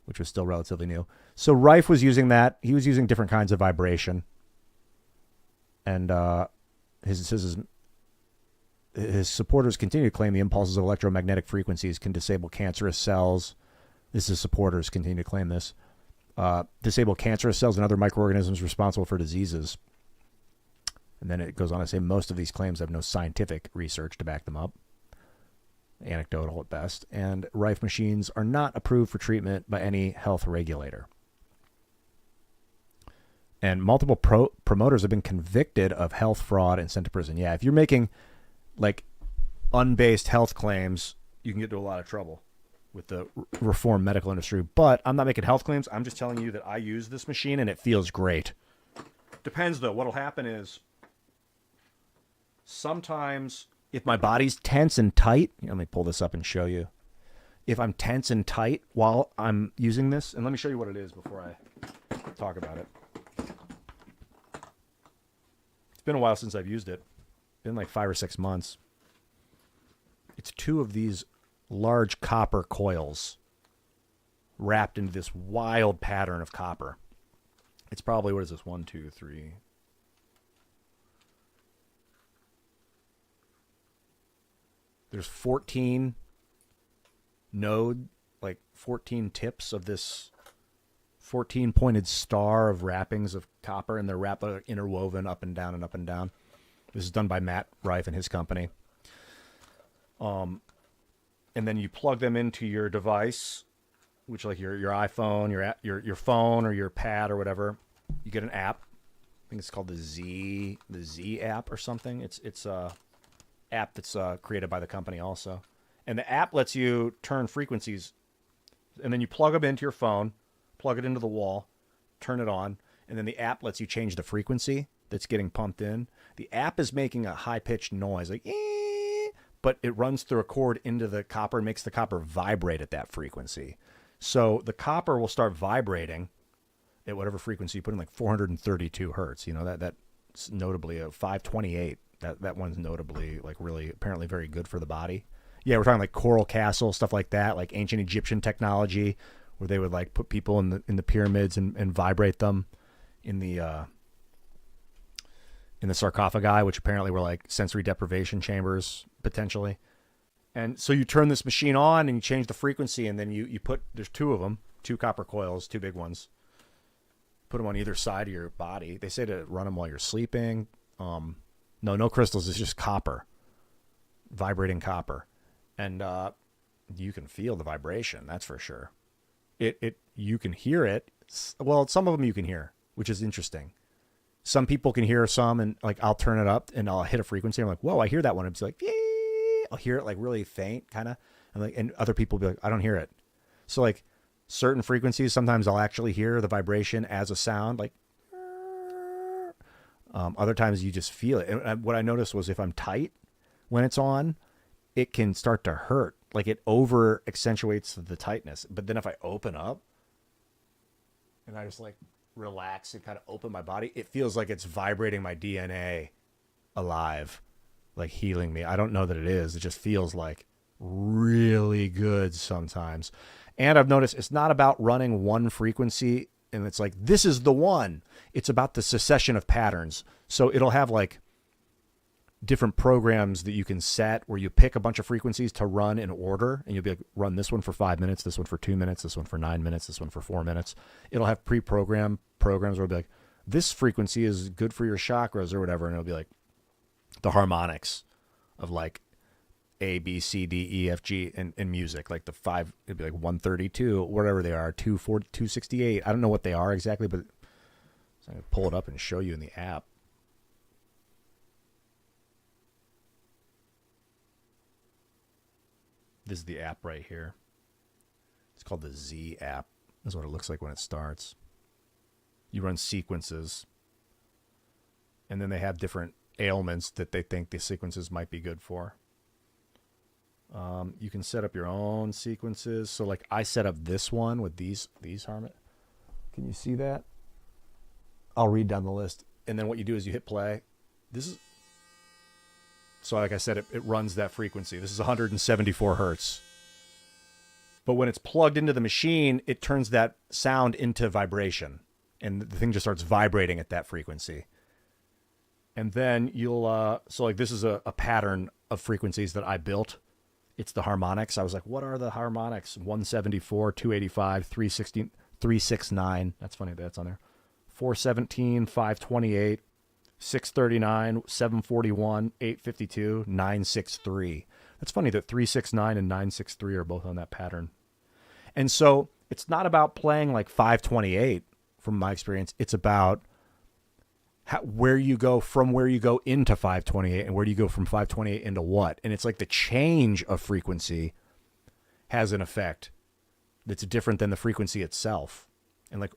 which was still relatively new. So Rife was using that. He was using different kinds of vibration. And his supporters continue to claim the impulses of electromagnetic frequencies can disable cancerous cells. His supporters continue to claim this. Disable cancerous cells and other microorganisms responsible for diseases. And then it goes on to say most of these claims have no scientific research to back them up. Anecdotal at best. And Rife machines are not approved for treatment by any health regulator. And multiple promoters have been convicted of health fraud and sent to prison. Yeah, if you're making like unbased health claims, you can get into a lot of trouble with the reform medical industry. But I'm not making health claims. I'm just telling you that I use this machine and it feels great. Depends though. What'll happen is sometimes if my body's tense and tight, let me pull this up and show you. If I'm tense and tight while I'm using this, and let me show you what it is before I talk about it. been a while since I've used it. Been like 5 or 6 months. It's 2 of these large copper coils wrapped into this wild pattern of copper. It's probably, what is this? 1, 2, 3. There's 14 like 14 tips of this 14 pointed star of wrappings of copper, and they're interwoven up and down and up and down. This is done by Matt Rife and his company. And then you plug them into your device, which like your iPhone, your phone or your pad or whatever. You get an app. I think it's called the Z app or something. It's a app that's created by the company also. And the app lets you turn frequencies, and then you plug them into your phone, plug it into the wall, turn it on, and then the app lets you change the frequency that's getting pumped in. The app is making a high-pitched noise, like, but it runs through a cord into the copper and makes the copper vibrate at that frequency. So the copper will start vibrating at whatever frequency you put in, like 432 hertz. You know, that's notably a 528. That one's notably, like, really apparently very good for the body. Yeah, we're talking like Coral Castle, stuff like that, like ancient Egyptian technology, where they would like put people in the pyramids and vibrate them in the sarcophagi, which apparently were like sensory deprivation chambers potentially. And so you turn this machine on and you change the frequency, and then you put, there's 2 of them, 2 copper coils, 2 big ones. Put them on either side of your body. They say to run them while you're sleeping. No crystals. It's just copper, vibrating copper. And you can feel the vibration, that's for sure. You can hear it. Well, some of them you can hear, which is interesting. Some people can hear some, and like I'll turn it up and I'll hit a frequency. I'm like, whoa, I hear that one. It's like, yay! I'll hear it like really faint, kind of. And other people will be like, I don't hear it. So like certain frequencies, sometimes I'll actually hear the vibration as a sound, like. Other times you just feel it. And what I noticed was if I'm tight when it's on, it can start to hurt. Like it over accentuates the tightness. But then if I open up and I just like relax and kind of open my body, it feels like it's vibrating my DNA alive, like healing me. I don't know that it is. It just feels like really good sometimes. And I've noticed it's not about running one frequency and it's like, this is the one. It's about the succession of patterns. So it'll have like different programs that you can set where you pick a bunch of frequencies to run in order, and you'll be like, run this one for 5 minutes, this one for 2 minutes, this one for 9 minutes, this one for 4 minutes. It'll have pre-programmed programs where it'll be like, this frequency is good for your chakras or whatever, and it'll be like the harmonics of like A, B, C, D, E, F, G in music, like the 5, it'd be like 132, whatever they are, 268. I don't know what they are exactly, but I'm going to pull it up and show you in the app. This is the app right here. It's called the Z app. This is what it looks like when it starts. You run sequences, and then they have different ailments that they think the sequences might be good for. You can set up your own sequences. So like I set up this one with these harmonics. Can you see that? I'll read down the list. And then what you do is you hit play. So like I said, it runs that frequency. This is 174 hertz. But when it's plugged into the machine, it turns that sound into vibration. And the thing just starts vibrating at that frequency. And then you'll, so like this is a pattern of frequencies that I built. It's the harmonics. I was like, what are the harmonics? 174, 285, 360, 369. That's funny that's on there. 417, 528, 639, 741, 852, 963. That's funny that 369 and 963 are both on that pattern. And so it's not about playing like 528 from my experience. It's about where you go into 528 and where do you go from 528 into what. And it's like the change of frequency has an effect that's different than the frequency itself. And like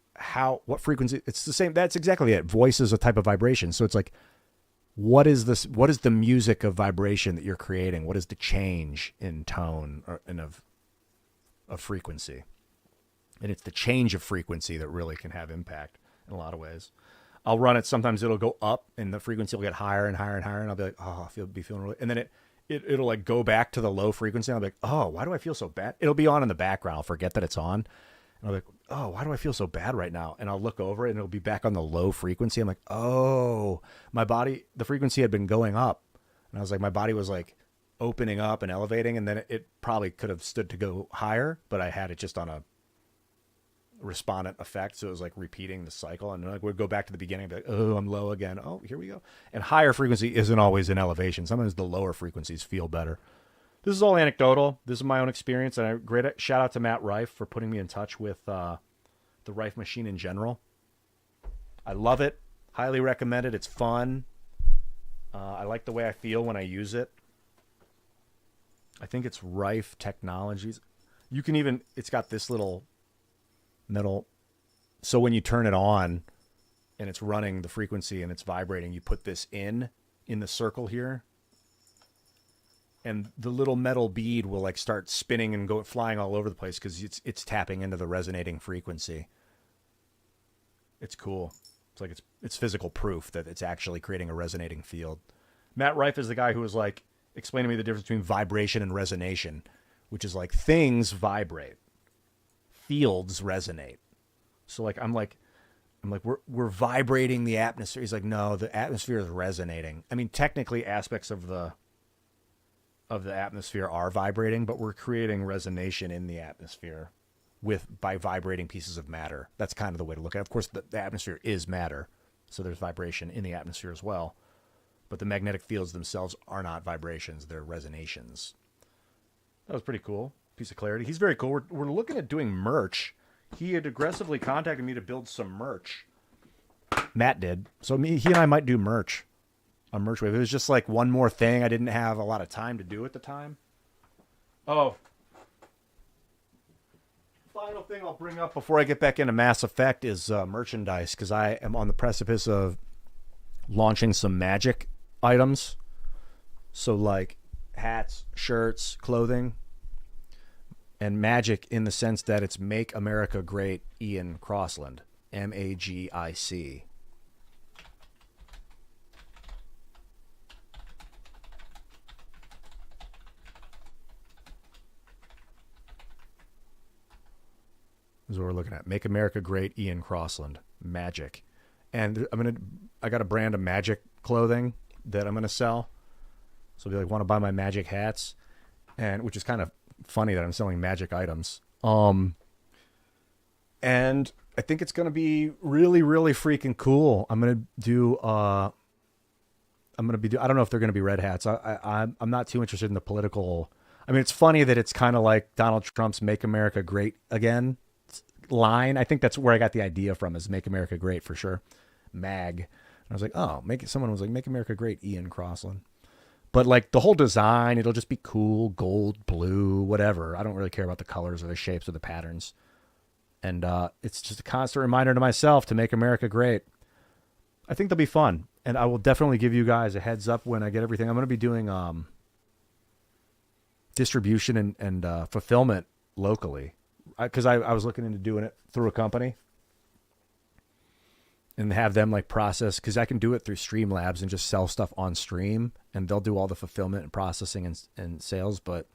what frequency, it's the same. That's exactly it. Voice is a type of vibration. So it's like, what is the music of vibration that you're creating? What is the change in tone and of frequency? And it's the change of frequency that really can have impact in a lot of ways. I'll run it. Sometimes it'll go up and the frequency will get higher and higher and higher. And I'll be like, oh, be feeling really, and then it'll like go back to the low frequency. And I'll be like, oh, why do I feel so bad? It'll be on in the background. I'll forget that it's on. And I'll be like, oh, why do I feel so bad right now? And I'll look over it and it'll be back on the low frequency. I'm like, oh, my body, the frequency had been going up. And I was like, my body was like opening up and elevating. And then it probably could have stood to go higher, but I had it just on a respondent effect. So it was like repeating the cycle. And like we'd go back to the beginning, be like, oh, I'm low again. Oh, here we go. And higher frequency isn't always an elevation. Sometimes the lower frequencies feel better. This is all anecdotal. This is my own experience. And a great shout out to Matt Rife for putting me in touch with the Rife machine in general. I love it. Highly recommend it. It's fun. I like the way I feel when I use it. I think it's Rife Technologies. You can even, it's got this little metal. So when you turn it on and it's running the frequency and it's vibrating, you put this in the circle here. And the little metal bead will like start spinning and go flying all over the place because it's tapping into the resonating frequency. It's cool. It's like it's physical proof that it's actually creating a resonating field. Matt Rife is the guy who was like explaining to me the difference between vibration and resonation, which is like things vibrate, fields resonate. So like I'm like we're vibrating the atmosphere. He's like, no, the atmosphere is resonating. I mean, technically aspects of the atmosphere are vibrating, but we're creating resonation in the atmosphere by vibrating pieces of matter. That's kind of the way to look at it. Of course, the atmosphere is matter, so there's vibration in the atmosphere as well. But the magnetic fields themselves are not vibrations; they're resonations. That was pretty cool. Piece of clarity. He's very cool. We're looking at doing merch. He had aggressively contacted me to build some merch. Matt did. So he and I might do merch. A merch wave. It was just like one more thing I didn't have a lot of time to do at the time. Oh. Final thing I'll bring up before I get back into Mass Effect is merchandise, because I am on the precipice of launching some Magic items. So like hats, shirts, clothing. And Magic in the sense that it's Make America Great Ian Crossland. MAGIC. Is what we're looking at. Make America Great, Ian Crossland. Magic. And I got a brand of Magic clothing that I'm gonna sell. So if you like want to buy my Magic hats, and which is kind of funny that I'm selling Magic items. And I think it's gonna be really, really freaking cool. I don't know if they're gonna be red hats. I'm not too interested in the political. I mean, it's funny that it's kind of like Donald Trump's Make America Great Again line. I think that's where I got the idea from, is Make America Great for sure. MAG. And I was like, oh, someone was like, Make America Great, Ian Crossland. But like the whole design, it'll just be cool, gold, blue, whatever. I don't really care about the colors or the shapes or the patterns. And it's just a constant reminder to myself to make America great. I think they'll be fun. And I will definitely give you guys a heads up when I get everything. I'm going to be doing distribution and fulfillment locally. Because I was looking into doing it through a company and have them like process, because I can do it through Streamlabs and just sell stuff on stream, and they'll do all the fulfillment and processing and sales, but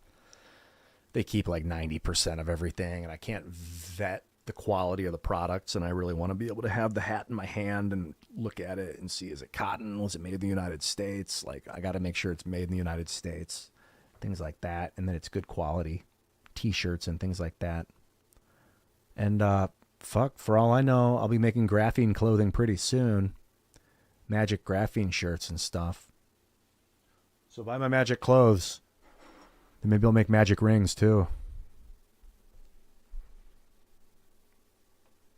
they keep like 90% of everything, and I can't vet the quality of the products, and I really want to be able to have the hat in my hand and look at it and see, is it cotton? Was it made in the United States? Like, I got to make sure it's made in the United States, things like that, and then it's good quality T-shirts and things like that. And for all I know, I'll be making graphene clothing pretty soon. Magic graphene shirts and stuff. So buy my Magic clothes. Then maybe I'll make Magic rings too.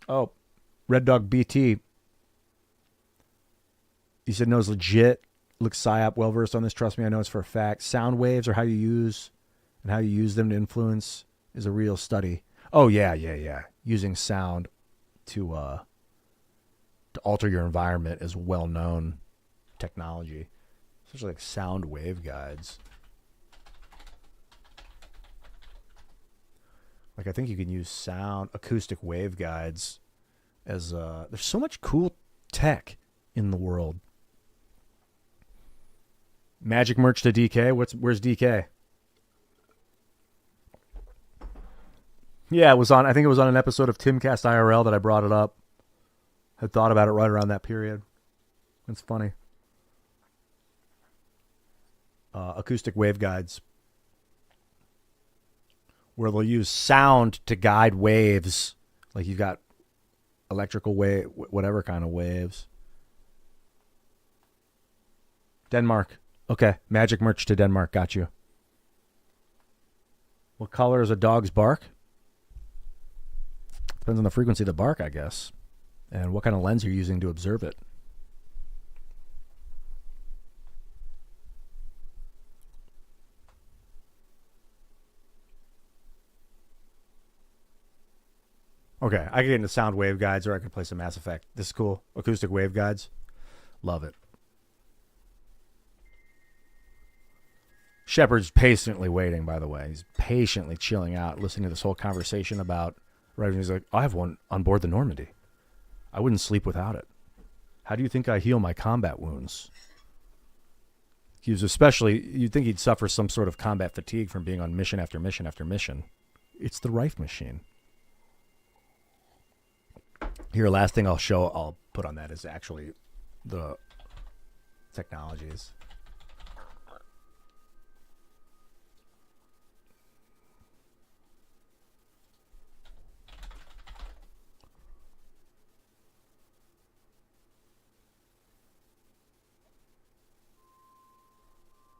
Oh, Red Dog BT. He said, no, it's legit. Looks psyop, well versed on this. Trust me, I know it's for a fact. Sound waves are how you use them to influence is a real study. Oh, yeah. Using sound to alter your environment is well-known technology. Especially like sound wave guides. Like, I think you can use acoustic wave guides as there's so much cool tech in the world. Magic merch to DK. Where's DK? Yeah, it was on. I think it was on an episode of Timcast IRL that I brought it up. Had thought about it right around that period. It's funny. Acoustic waveguides, where they'll use sound to guide waves. Like you've got electrical wave, whatever kind of waves. Denmark. Okay, magic merch to Denmark. Got you. What color is a dog's bark? Depends on the frequency of the bark, I guess. And what kind of lens you're using to observe it. Okay, I can get into sound waveguides, or I can play some Mass Effect. This is cool. Acoustic waveguides. Love it. Shepard's patiently waiting, by the way. He's patiently chilling out, listening to this whole conversation about... Right, he's like, I have one on board the Normandy. I wouldn't sleep without it. How do you think I heal my combat wounds? He was especially... You'd think he'd suffer some sort of combat fatigue from being on mission after mission after mission. It's the Rife machine. Here, last thing I'll put on that is actually the technologies.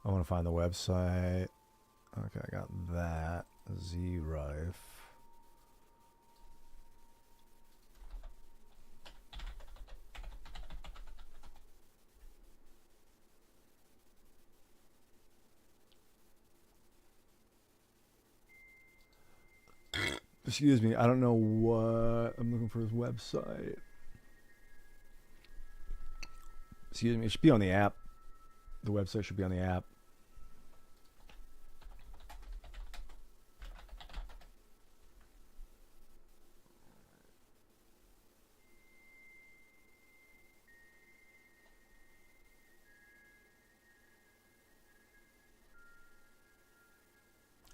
I want to find the website. Okay, I got that. Z-Rife. Excuse me, I don't know what I'm looking for his website. Excuse me, it should be on the app. The website should be on the app.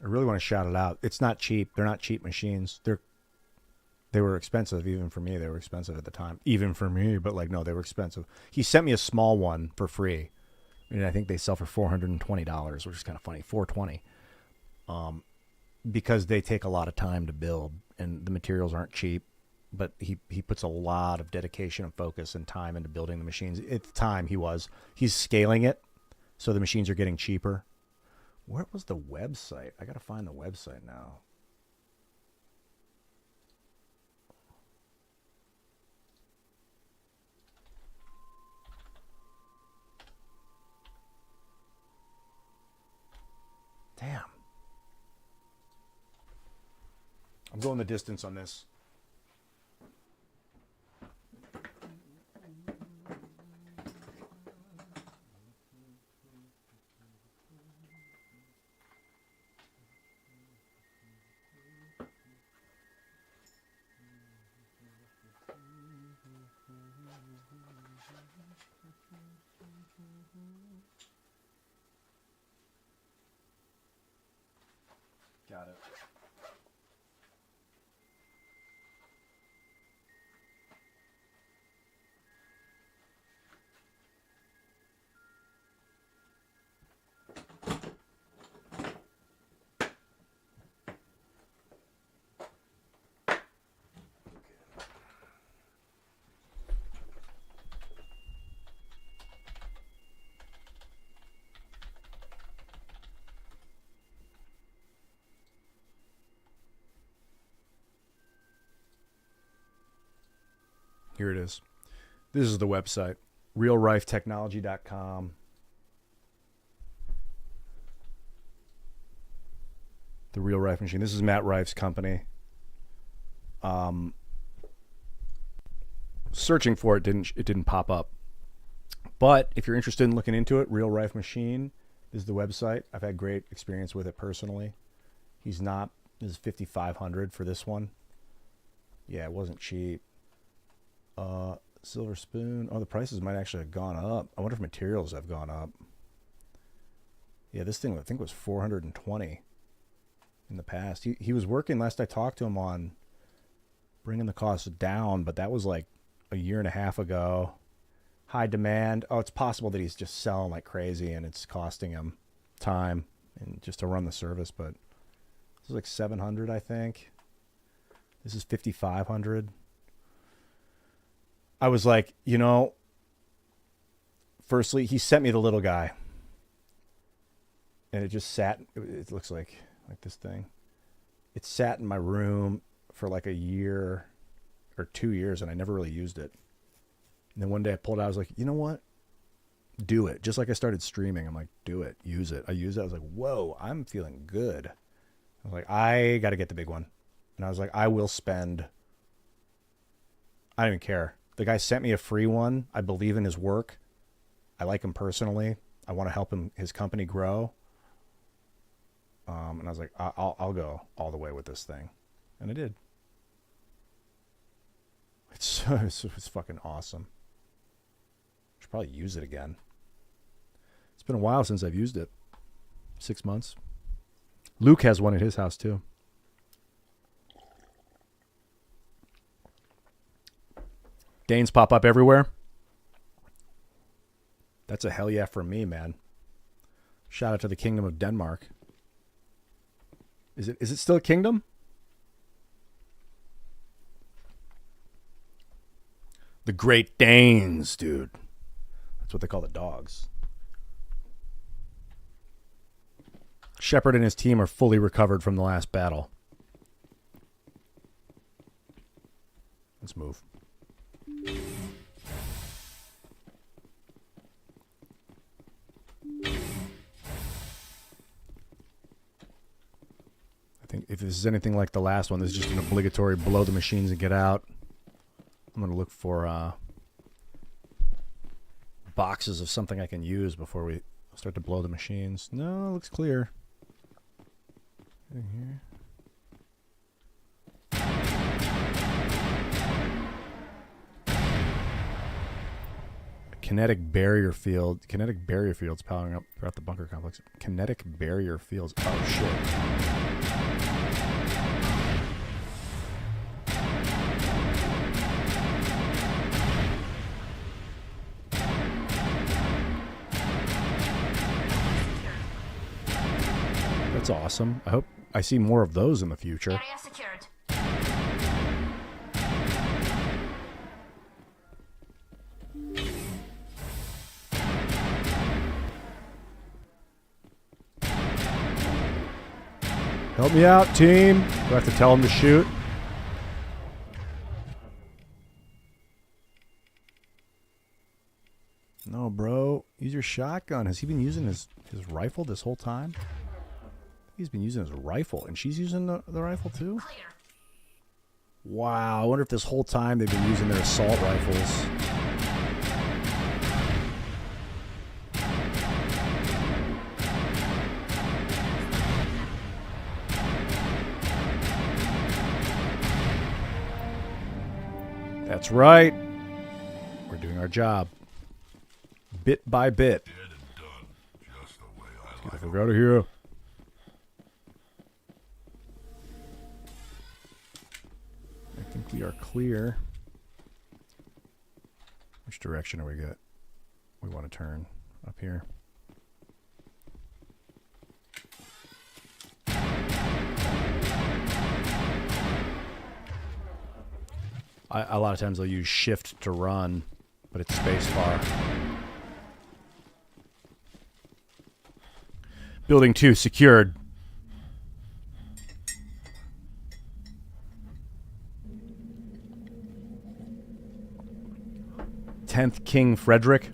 I really want to shout it out. It's not cheap. They're not cheap machines. They were expensive even for me. They were expensive at the time. Even for me, but like no, they were expensive. He sent me a small one for free. And I think they sell for $420, which is kind of funny. $420. Because they take a lot of time to build and the materials aren't cheap, but he puts a lot of dedication and focus and time into building the machines. At the time he's scaling it, so the machines are getting cheaper. Where was the website? I got to find the website now. Damn. I'm going the distance on this. Got it. Here it is. This is the website. realrifetechnology.com. The Real Rife machine. This is Matt Rife's company. Searching for it didn't pop up. But if you're interested in looking into it, Real Rife Machine is the website. I've had great experience with it personally. This is $5,500 for this one. Yeah, it wasn't cheap. Silver spoon. Oh, the prices might actually have gone up. I wonder if materials have gone up. Yeah, this thing I think was $420 in the past. He was working, last I talked to him, on bringing the cost down, but that was like a year and a half ago. High demand. Oh, it's possible that he's just selling like crazy and it's costing him time and just to run the service, but this is like $700, I think. This is $5,500. I was like, you know, firstly, he sent me the little guy. And it just sat, it looks like this thing. It sat in my room for like a year or 2 years, and I never really used it. And then one day I pulled it out. I was like, you know what? Do it. Just like I started streaming. I'm like, do it. Use it. I used it. I was like, whoa, I'm feeling good. I was like, I got to get the big one. And I was like, I will spend. I don't even care. The guy sent me a free one. I believe in his work. I like him personally. I want to help him, his company grow. And I was like, I'll go all the way with this thing. And I did. It's fucking awesome. Should probably use it again. It's been a while since I've used it. 6 months. Luke has one at his house too. Danes pop up everywhere. That's a hell yeah from me, man. Shout out to the Kingdom of Denmark. Is it still a kingdom? The Great Danes, dude. That's what they call the dogs. Shepard and his team are fully recovered from the last battle. Let's move. I think if this is anything like the last one, this is just an obligatory blow the machines and get out. I'm going to look for boxes of something I can use before we start to blow the machines. No, it looks clear. In here. Kinetic barrier field. Kinetic barrier fields powering up throughout the bunker complex. Kinetic barrier fields. Oh, shit. That's awesome. I hope I see more of those in the future. Area secured. Help me out, team. Do I have to tell him to shoot? No, bro. Use your shotgun. Has he been using his rifle this whole time? He's been using his rifle, and she's using the rifle too? Clear. Wow, I wonder if this whole time they've been using their assault rifles. That's right. We're doing our job. Bit by bit. Dead and done, just the way I Get like the fuck out of here. I think we are clear. Which direction are we good? We want to turn up here. A lot of times I'll use shift to run, but it's spacebar. Building 2 secured. Tenth King Frederick.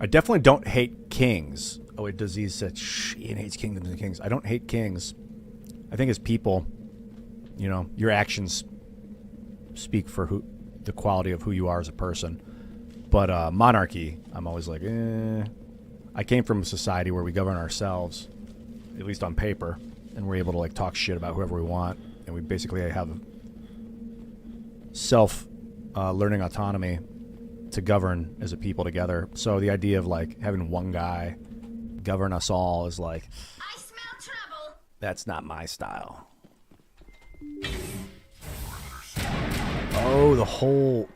I definitely don't hate kings. Oh, wait, Disease said, Ian hates kingdoms and kings. I don't hate kings. I think as people, you know, your actions speak for the quality of who you are as a person. But monarchy, I'm always like, I came from a society where we govern ourselves, at least on paper, and we're able to like talk shit about whoever we want, and we basically have self learning autonomy to govern as a people together. So the idea of like having one guy govern us all is like, I smell trouble. that's not my style. Oh, the whole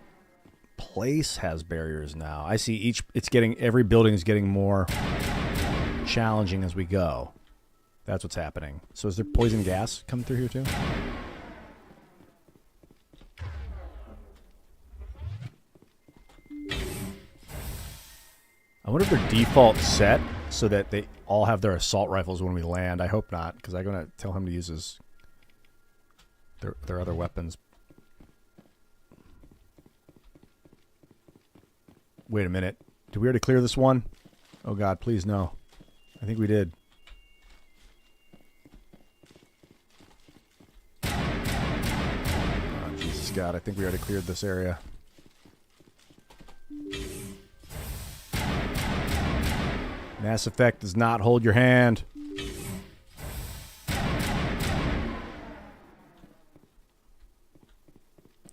place has barriers now. I see every building is getting more challenging as we go. That's what's happening. So is there poison gas coming through here too? I wonder if they're default set so that they all have their assault rifles when we land. I hope not, because I'm going to tell him to use their other weapons. Wait a minute. Did we already clear this one? Oh god, please no. I think we did. Oh, Jesus God, I think we already cleared this area. Mass Effect does not hold your hand.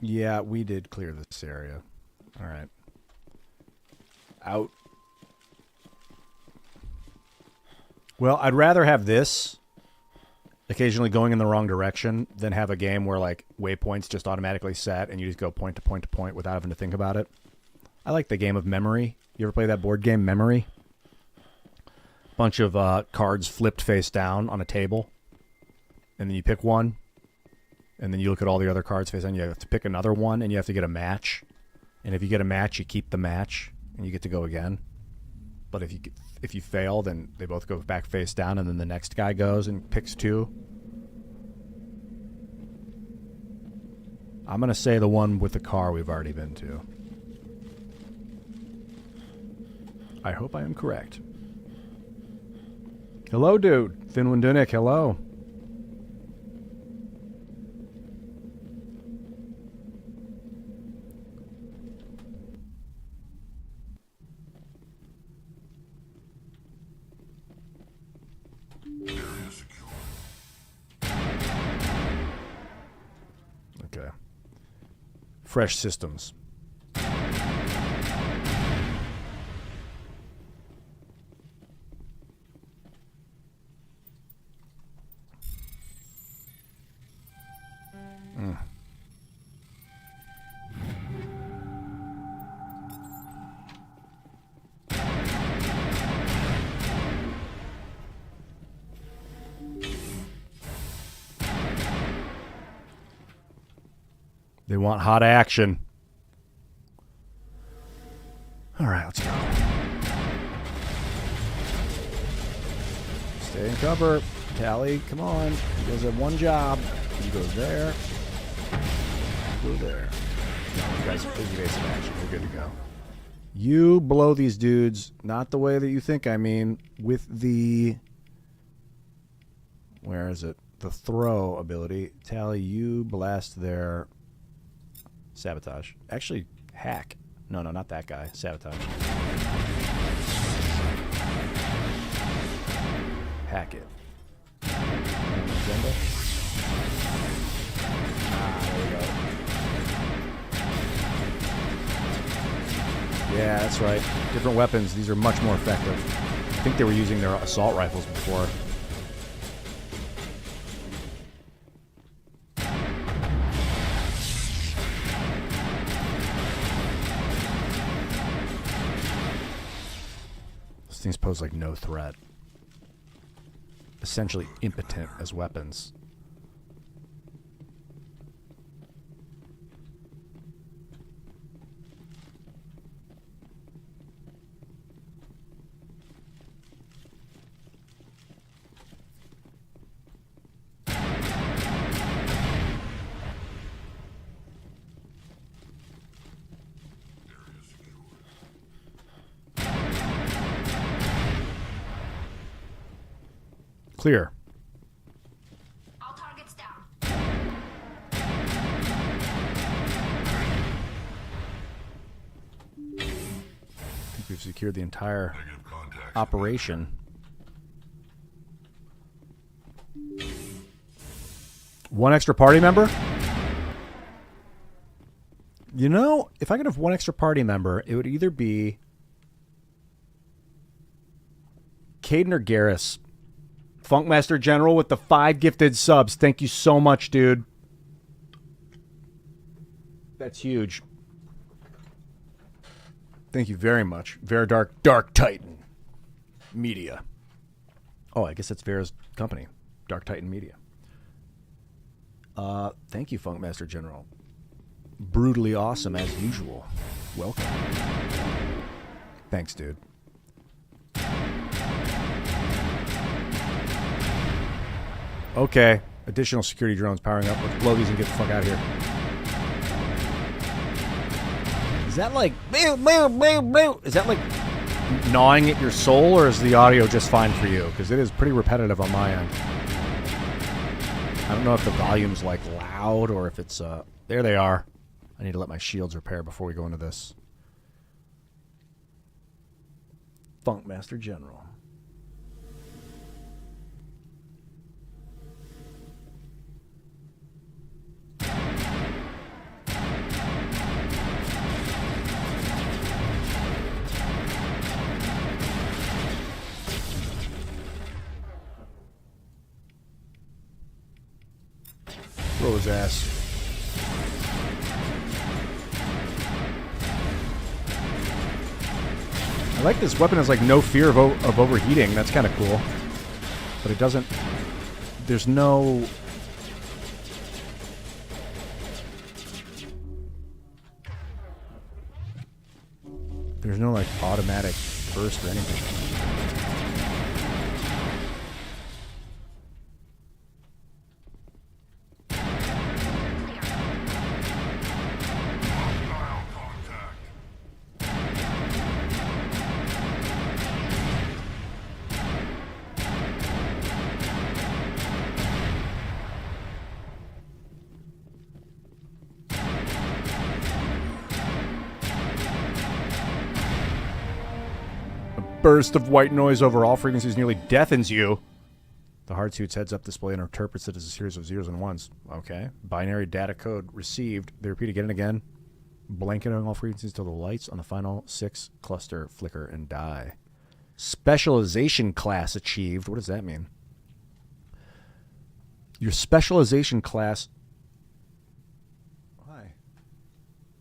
Yeah, we did clear this area. All right. Out. Well, I'd rather have this occasionally going in the wrong direction than have a game where like waypoints just automatically set and you just go point to point to point without having to think about it. I like the game of memory. You ever play that board game, Memory? Bunch of cards flipped face down on a table, and then you pick one, and then you look at all the other cards face down. You have to pick another one, and you have to get a match. And if you get a match, you keep the match, and you get to go again. But if you fail, then they both go back face down, and then the next guy goes and picks two. I'm gonna say the one with the car we've already been to. I hope I am correct. Hello, dude. Finwindunik, hello. Okay. Fresh systems. They want hot action. All right, let's go. Stay in cover. Tally, come on. You guys have one job. You go there. You go there. No, you guys are evasive action. We're good to go. You blow these dudes, not the way that you think, I mean, with the... Where is it? The throw ability. Tally, you blast their... Sabotage. Actually, hack. No, not that guy. Sabotage. Hack it. Agenda. There we go. Yeah, that's right. Different weapons. These are much more effective. I think they were using their assault rifles before. Things pose like no threat. Essentially impotent as weapons. Clear. All targets down. I think we've secured the entire operation. One extra party member? You know, if I could have one extra party member, it would either be Caden or Garrus. Funkmaster General with the 5 gifted subs. Thank you so much, dude. That's huge. Thank you very much. Veradark Dark Titan Media. Oh, I guess that's Vera's company. Dark Titan Media. Thank you, Funkmaster General. Brutally awesome as usual. Welcome. Thanks, dude. Okay. Additional security drones powering up. Let's blow these and get the fuck out of here. Is that like... Is that like gnawing at your soul, or is the audio just fine for you? Because it is pretty repetitive on my end. I don't know if the volume's like loud or if it's... There they are. I need to let my shields repair before we go into this. Funkmaster General. Roll his ass. I like this weapon has like no fear of overheating. That's kind of cool. But it doesn't... There's no... There's no like automatic burst or anything. Burst of white noise over all frequencies nearly deafens you. The hard suit's heads-up display interprets it as a series of zeros and ones. Okay. Binary data code received. They repeat again and again. Blanketing all frequencies till the lights on the final 6 cluster flicker and die. Specialization class achieved. What does that mean? Your specialization class... Hi.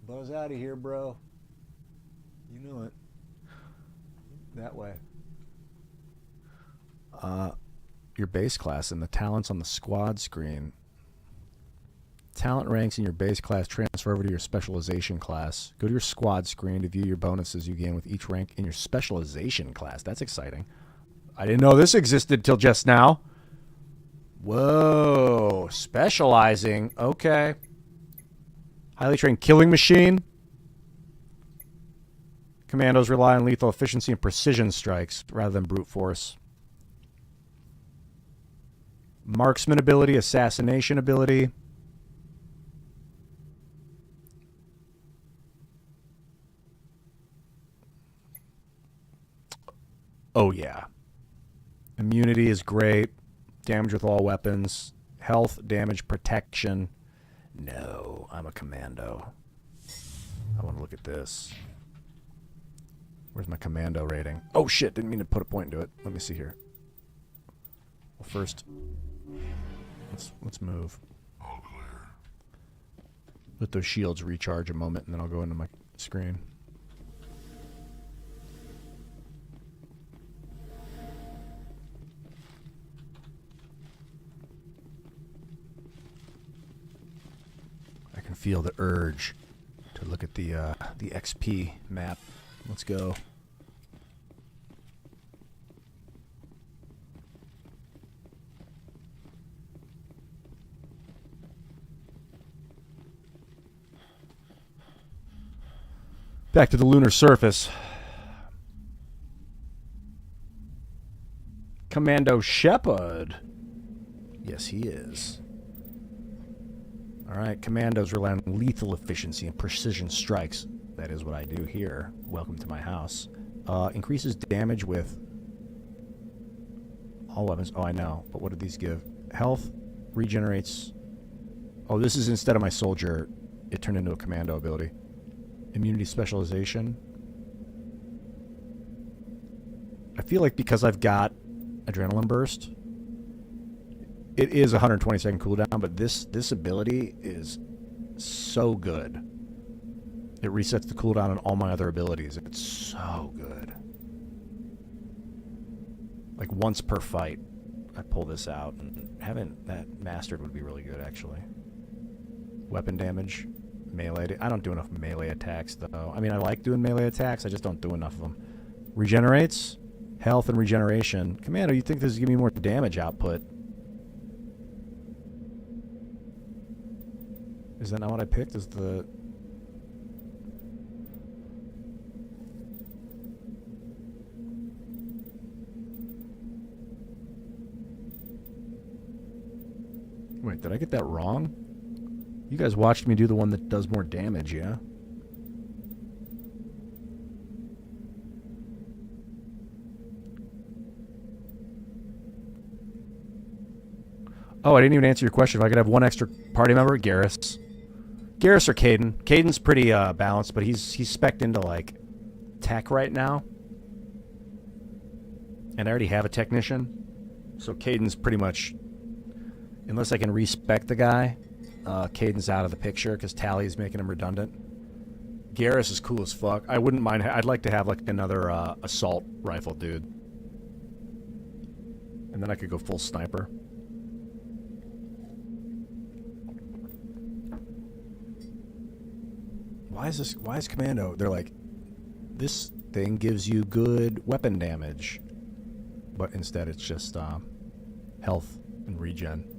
Buzz out of here, bro. You know it. That way. Your base class and the talents on the squad screen. Talent ranks in your base class transfer over to your specialization class. Go to your squad screen to view your bonuses you gain with each rank in your specialization class. That's exciting. I didn't know this existed till just now. Whoa. Specializing. Okay. Highly trained killing machine. Commandos rely on lethal efficiency and precision strikes rather than brute force. Marksman ability, assassination ability. Oh, yeah. Immunity is great. Damage with all weapons. Health, damage, protection. No, I'm a commando. I want to look at this. Where's my commando rating? Oh shit, didn't mean to put a point into it. Let me see here. Well, first, let's move. All clear. Let those shields recharge a moment, and then I'll go into my screen. I can feel the urge to look at the XP map. Let's go. Back to the lunar surface. Commando Shepard. Yes, he is. All right, commandos rely on lethal efficiency and precision strikes. That is what I do here. Welcome to my house. Increases damage with all weapons. Oh, I know. But what do these give? Health regenerates. Oh, this is instead of my soldier it turned into a commando ability. Immunity specialization. I feel like because I've got adrenaline burst, it is 120 second cooldown, but this ability is so good. It resets the cooldown on all my other abilities. It's so good. Like once per fight, I pull this out, and having that mastered would be really good, actually. Weapon damage, melee. I don't do enough melee attacks, though. I mean, I like doing melee attacks. I just don't do enough of them. Regenerates, health and regeneration. Commando, you think this is giving me more damage output? Is that not what I picked? Is the... Wait, did I get that wrong? You guys watched me do the one that does more damage, yeah? Oh, I didn't even answer your question. If I could have one extra party member, Garrus. Garrus or Caden. Caden's pretty balanced, but he's spec'd into, like, tech right now. And I already have a technician. So Caden's pretty much... Unless I can respec the guy, Caden's out of the picture because Tally's making him redundant. Garrus is cool as fuck. I wouldn't mind. I'd like to have like another assault rifle dude, and then I could go full sniper. Why is Commando? They're like, this thing gives you good weapon damage, but instead it's just health and regen.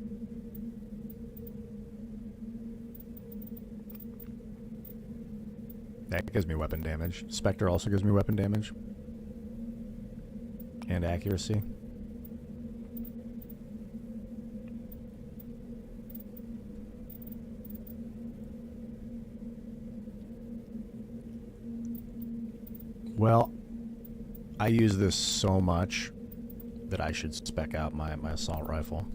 That gives me weapon damage. Spectre also gives me weapon damage. And accuracy. Well, I use this so much that I should spec out my assault rifle.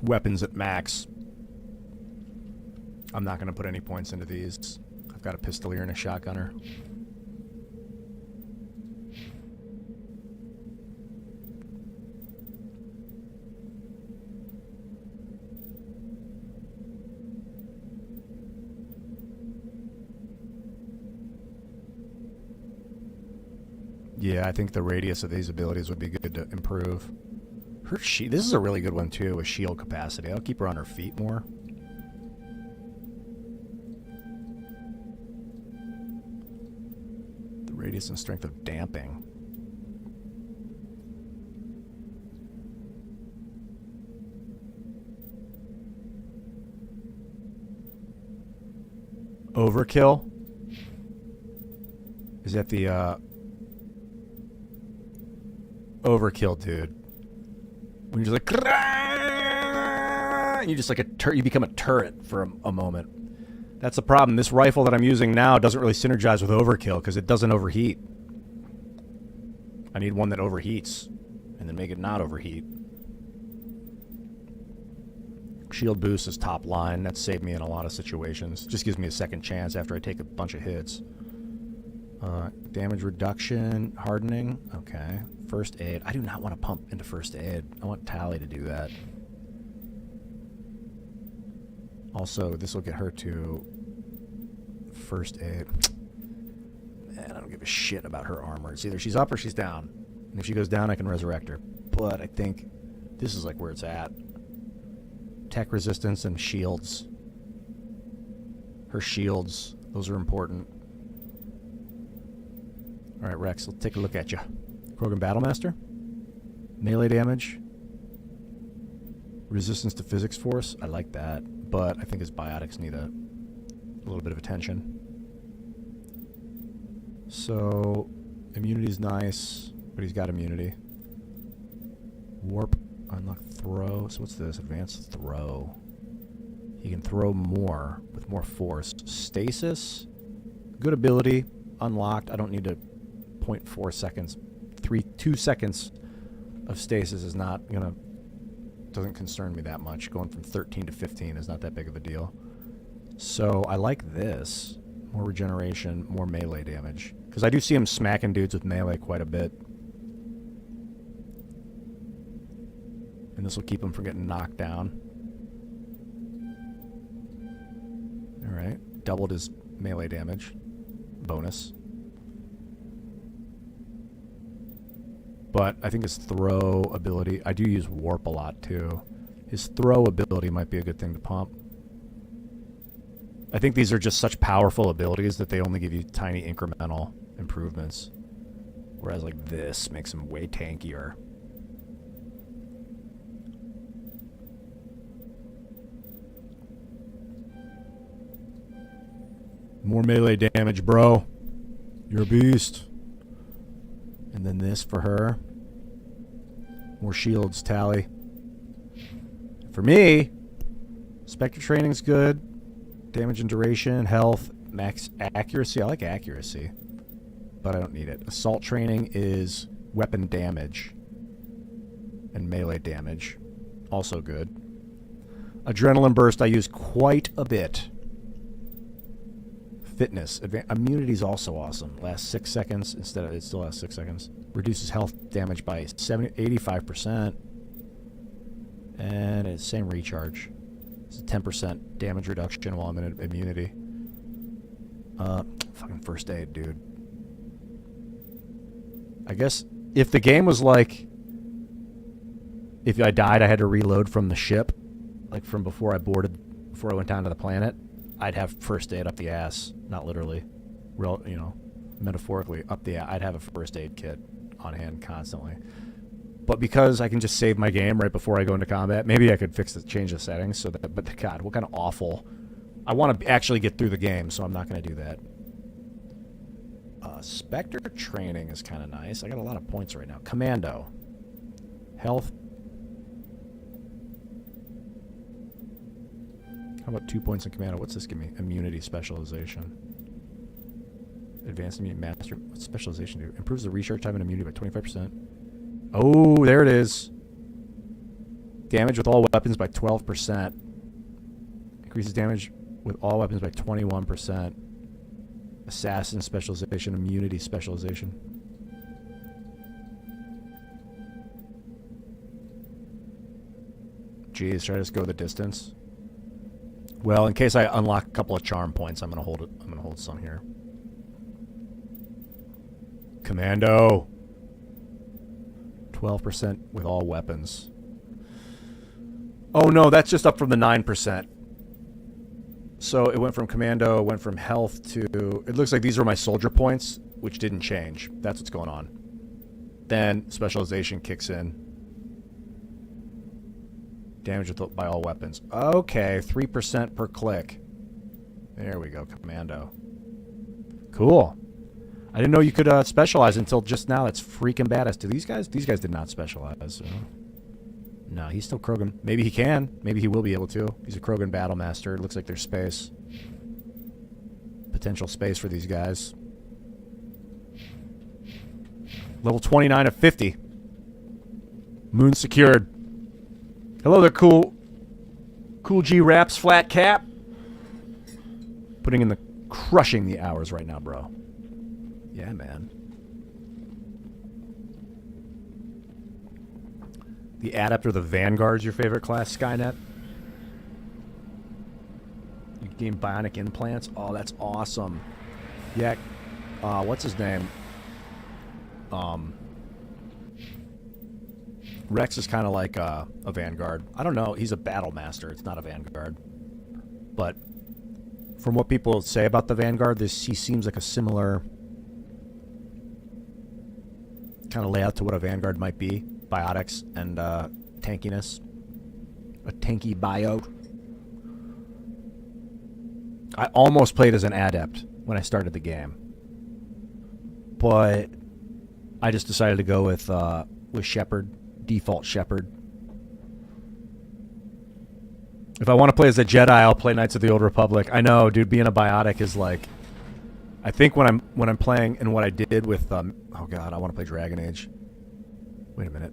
Weapons at max. I'm not going to put any points into these. I've got a pistolier and a shotgunner. Yeah, I think the radius of these abilities would be good to improve. Her this is a really good one too, with shield capacity. I'll keep her on her feet more. The radius and strength of damping. Overkill? Is that the overkill, dude? When you're just like, and you just like you become a turret for a moment. That's the problem. This rifle that I'm using now doesn't really synergize with overkill because it doesn't overheat. I need one that overheats, and then make it not overheat. Shield boost is top line. That saved me in a lot of situations. Just gives me a second chance after I take a bunch of hits. Damage reduction, hardening. Okay. First aid. I do not want to pump into first aid. I want Tally to do that. Also, this will get her to first aid. Man, I don't give a shit about her armor. It's either she's up or she's down. And if she goes down, I can resurrect her. But I think this is like where it's at. Tech resistance and shields. Her shields. Those are important. Alright, Rex, let's take a look at you. Krogan Battlemaster. Melee damage. Resistance to physics force. I like that. But I think his biotics need a little bit of attention. So, immunity's nice, but he's got immunity. Warp, unlock throw. So what's this? Advanced throw. He can throw more with more force. Stasis. Good ability. Unlocked. I don't need to 0.4 seconds. 2 seconds of stasis is not gonna, doesn't concern me that much. Going from 13 to 15 is not that big of a deal. So I like this. More regeneration, more melee damage. Because I do see him smacking dudes with melee quite a bit. And this will keep him from getting knocked down. Alright. Doubled his melee damage. Bonus. But I think his throw ability... I do use warp a lot too. His throw ability might be a good thing to pump. I think these are just such powerful abilities that they only give you tiny incremental improvements. Whereas like this makes him way tankier. More melee damage, bro. You're a beast. And then this for her. More shields, Tally. For me, Spectre Training's good. Damage and duration, health, max accuracy. I like accuracy, but I don't need it. Assault Training is weapon damage and melee damage. Also good. Adrenaline Burst I use quite a bit. Fitness. Immunity is also awesome. Lasts 6 seconds instead of... It still lasts 6 seconds. Reduces health damage by 85%. And it's same recharge. It's a 10% damage reduction while I'm in immunity. Fucking first aid, dude. I guess if the game was like... If I died, I had to reload from the ship. Like from before I boarded... Before I went down to the planet. I'd have first aid up the ass. Not literally. Real, you know, metaphorically up the ass. I'd have a first aid kit on hand constantly. But because I can just save my game right before I go into combat, maybe I could change the settings so that... But God, what kind of awful... I want to actually get through the game, so I'm not going to do that. Spectre Training is kind of nice. I got a lot of points right now. Commando. Health. How about 2 points in Commando? What's this give me? Immunity Specialization. Advanced Immunity Master. What's Specialization do? Improves the recharge time and immunity by 25%. Oh, there it is. Damage with all weapons by 12%. Increases damage with all weapons by 21%. Assassin Specialization, Immunity Specialization. Jeez, should I just go the distance? Well, in case I unlock a couple of charm points, I'm gonna hold it. I'm gonna hold some here. Commando. 12% with all weapons. Oh no, that's just up from the 9%. So it went from Commando, it went from health to... It looks like these are my soldier points, which didn't change. That's what's going on. Then Specialization kicks in. Damage by all weapons. Okay, 3% per click. There we go, Commando. Cool. I didn't know you could specialize until just now. That's freaking badass. Do these guys? These guys did not specialize. So. No, he's still Krogan. Maybe he can. Maybe he will be able to. He's a Krogan battle master. It looks like there's space. Potential space for these guys. Level 29 of 50. Moon secured. Hello there, Cool G Raps Flat Cap. Putting in the... Crushing the hours right now, bro. Yeah, man. The Adept or the Vanguard's your favorite class, Skynet? You gain bionic implants? Oh, that's awesome. Yeah. What's his name? Rex is kind of like a Vanguard. I don't know. He's a battle master. It's not a Vanguard. But from what people say about the Vanguard, he seems like a similar kind of layout to what a Vanguard might be. Biotics and tankiness. A tanky bio. I almost played as an Adept when I started the game. But I just decided to go with Shepard. Default Shepard. If I want to play as a Jedi, I'll play Knights of the Old Republic. I know, dude, being a biotic is like... I think when I'm playing and what I did with... oh god, I want to play Dragon Age. Wait a minute.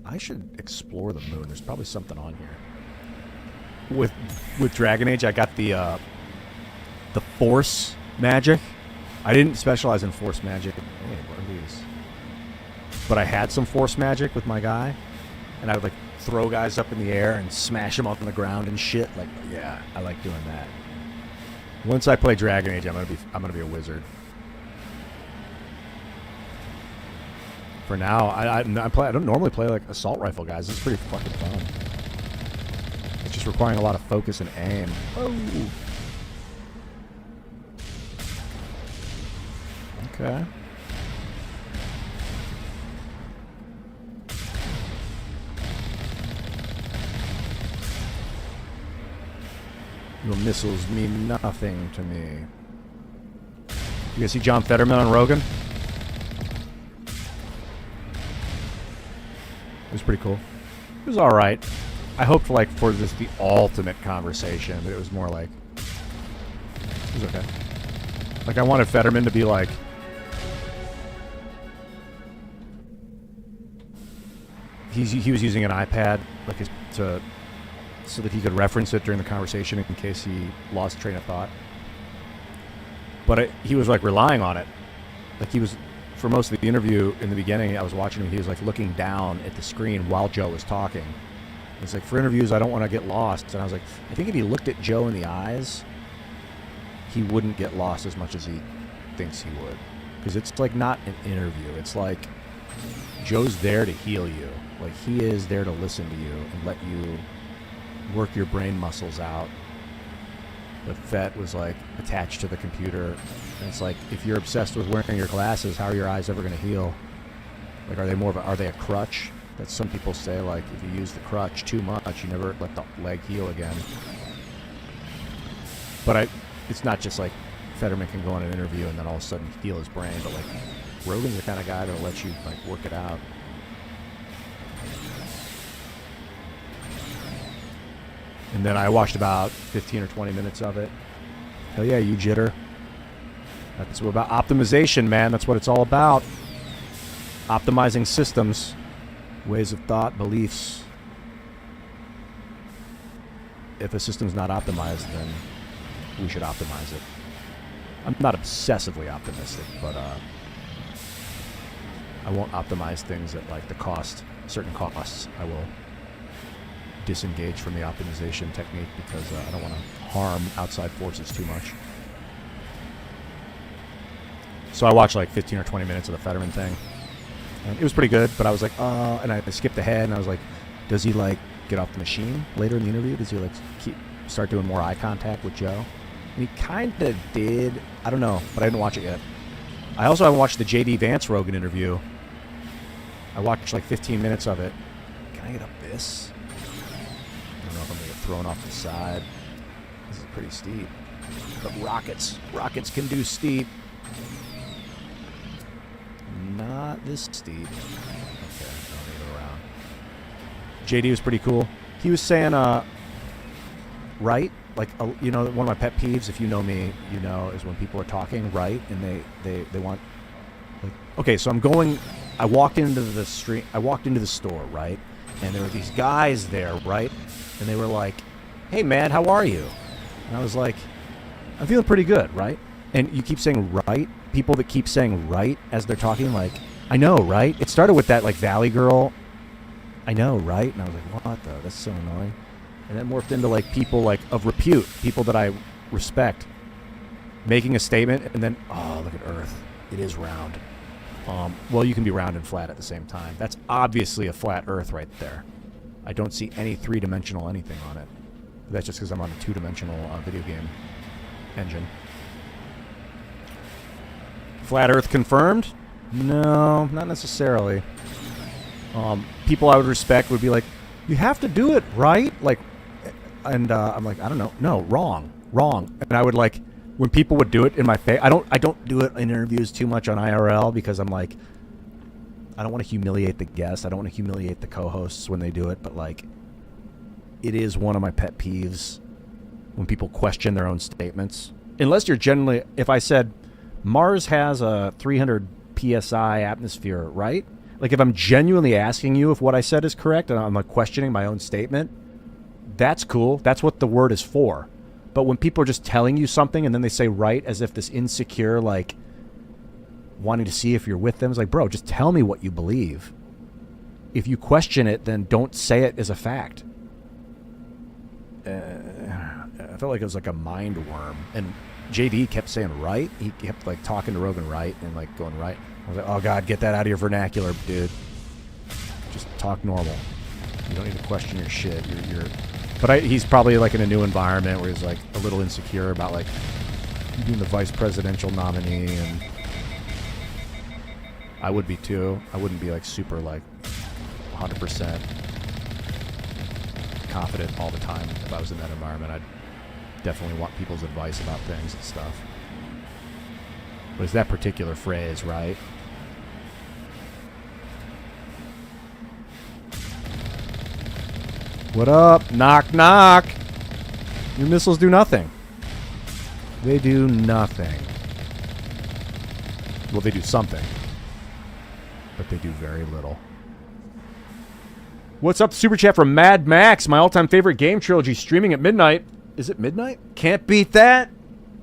I should explore the moon. There's probably something on here. With Dragon Age, I got the Force magic. I didn't specialize in Force magic. Hey, what are these? But I had some Force magic with my guy, and I would like throw guys up in the air and smash them up on the ground and shit. Like, yeah, I like doing that. Once I play Dragon Age, I'm gonna be a wizard. For now, I don't normally play like assault rifle guys. It's pretty fucking fun. It's just requiring a lot of focus and aim. Oh. Okay. Your missiles mean nothing to me. You guys see John Fetterman on Rogan? It was pretty cool. It was alright. I hoped like for this the ultimate conversation, but it was more like it was okay. Like I wanted Fetterman to be like he was using an iPad like so that he could reference it during the conversation in case he lost train of thought. But he was like relying on it. Like he was, for most of the interview in the beginning, I was watching him, he was like looking down at the screen while Joe was talking. It's like, for interviews, I don't want to get lost. And I was like, I think if he looked at Joe in the eyes, he wouldn't get lost as much as he thinks he would. Because it's like not an interview. It's like Joe's there to heal you. Like he is there to listen to you and let you work your brain muscles out. But Fett was like attached to the computer, and it's like if you're obsessed with wearing your glasses, how are your eyes ever going to heal? Like, are they a crutch? That some people say, like if you use the crutch too much, you never let the leg heal again. But it's not just like Fetterman can go on an interview and then all of a sudden heal his brain, but like Rogan's the kind of guy that'll let you like work it out. And then I watched about 15 or 20 minutes of it. Hell yeah, you jitter. That's what about optimization, man. That's what it's all about. Optimizing systems, ways of thought, beliefs. If a system's not optimized, then we should optimize it. I'm not obsessively optimistic, but I won't optimize things at like the cost, certain costs. I will disengage from the optimization technique because I don't want to harm outside forces too much. So I watched like 15 or 20 minutes of the Fetterman thing. And it was pretty good, but I was like, and I skipped ahead and I was like, does he like get off the machine later in the interview? Does he like start doing more eye contact with Joe? And he kind of did. I don't know, but I didn't watch it yet. I also haven't watched the J.D. Vance Rogan interview. I watched like 15 minutes of it. Can I get up this? I don't know if I'm going to get thrown off the side. This is pretty steep. But rockets can do steep. Not this steep. Okay, I'll get around. JD was pretty cool. He was saying, right? Like, you know, one of my pet peeves, if you know me, you know, is when people are talking, right? And they want, like, okay, so I walked into the store, right? And there were these guys there, right? And they were like, hey, man, how are you? And I was like, I'm feeling pretty good, right? And you keep saying right. People that keep saying right as they're talking, like, I know, right? It started with that, like, Valley Girl, I know, right? And I was like, what the? That's so annoying. And then morphed into, like, people, like, of repute, people that I respect, making a statement, and then, oh, look at Earth. It is round. Well, you can be round and flat at the same time. That's obviously a flat Earth right there. I don't see any three-dimensional anything on it. That's just because I'm on a two-dimensional video game engine. Flat Earth confirmed? No, not necessarily. People I would respect would be like, you have to do it, right? Like, and I'm like, I don't know. No, wrong. And I would like, when people would do it in my face, I don't do it in interviews too much on IRL because I'm like, I don't want to humiliate the guests. I don't want to humiliate the co-hosts when they do it, but like, it is one of my pet peeves when people question their own statements. Unless you're generally, if I said, Mars has a 300 psi atmosphere, right? Like, if I'm genuinely asking you if what I said is correct and I'm like questioning my own statement, that's cool. That's what the word is for. But when people are just telling you something and then they say right as if this insecure, like, wanting to see if you're with them, it's like, bro, just tell me what you believe. If you question it, then don't say it as a fact. I felt like it was like a mind worm. And JD kept saying right. He kept like talking to Rogan right and like going right. I was like, oh God, get that out of your vernacular, dude. Just talk normal. You don't need to question your shit. But he's probably like in a new environment where he's like a little insecure about like being the vice presidential nominee, and I would be too. I wouldn't be like super like 100% confident all the time if I was in that environment. I'd definitely want people's advice about things and stuff. But it's that particular phrase, right? What up? Knock, knock. Your missiles do nothing. They do nothing. Well, they do something. But they do very little. What's up? Super chat from Mad Max. My all-time favorite game trilogy streaming at midnight. Is it midnight? Can't beat that.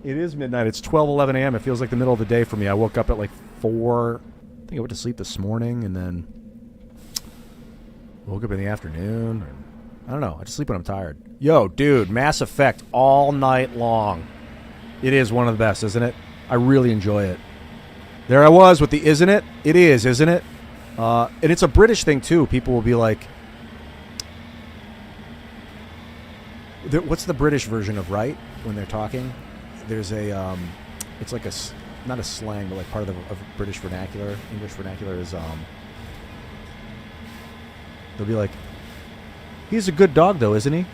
It is midnight. It's 12:11 a.m. It feels like the middle of the day for me. I woke up at like 4. I think I went to sleep this morning and then woke up in the afternoon. Or, I don't know. I just sleep when I'm tired. Yo, dude, Mass Effect all night long. It is one of the best, isn't it? I really enjoy it. There I was with the isn't it? It is, isn't it? And it's a British thing, too. People will be like, what's the British version of right when they're talking? There's a, it's like a, not a slang, but like part of British vernacular. English vernacular is, they'll be like, he's a good dog, though, isn't he?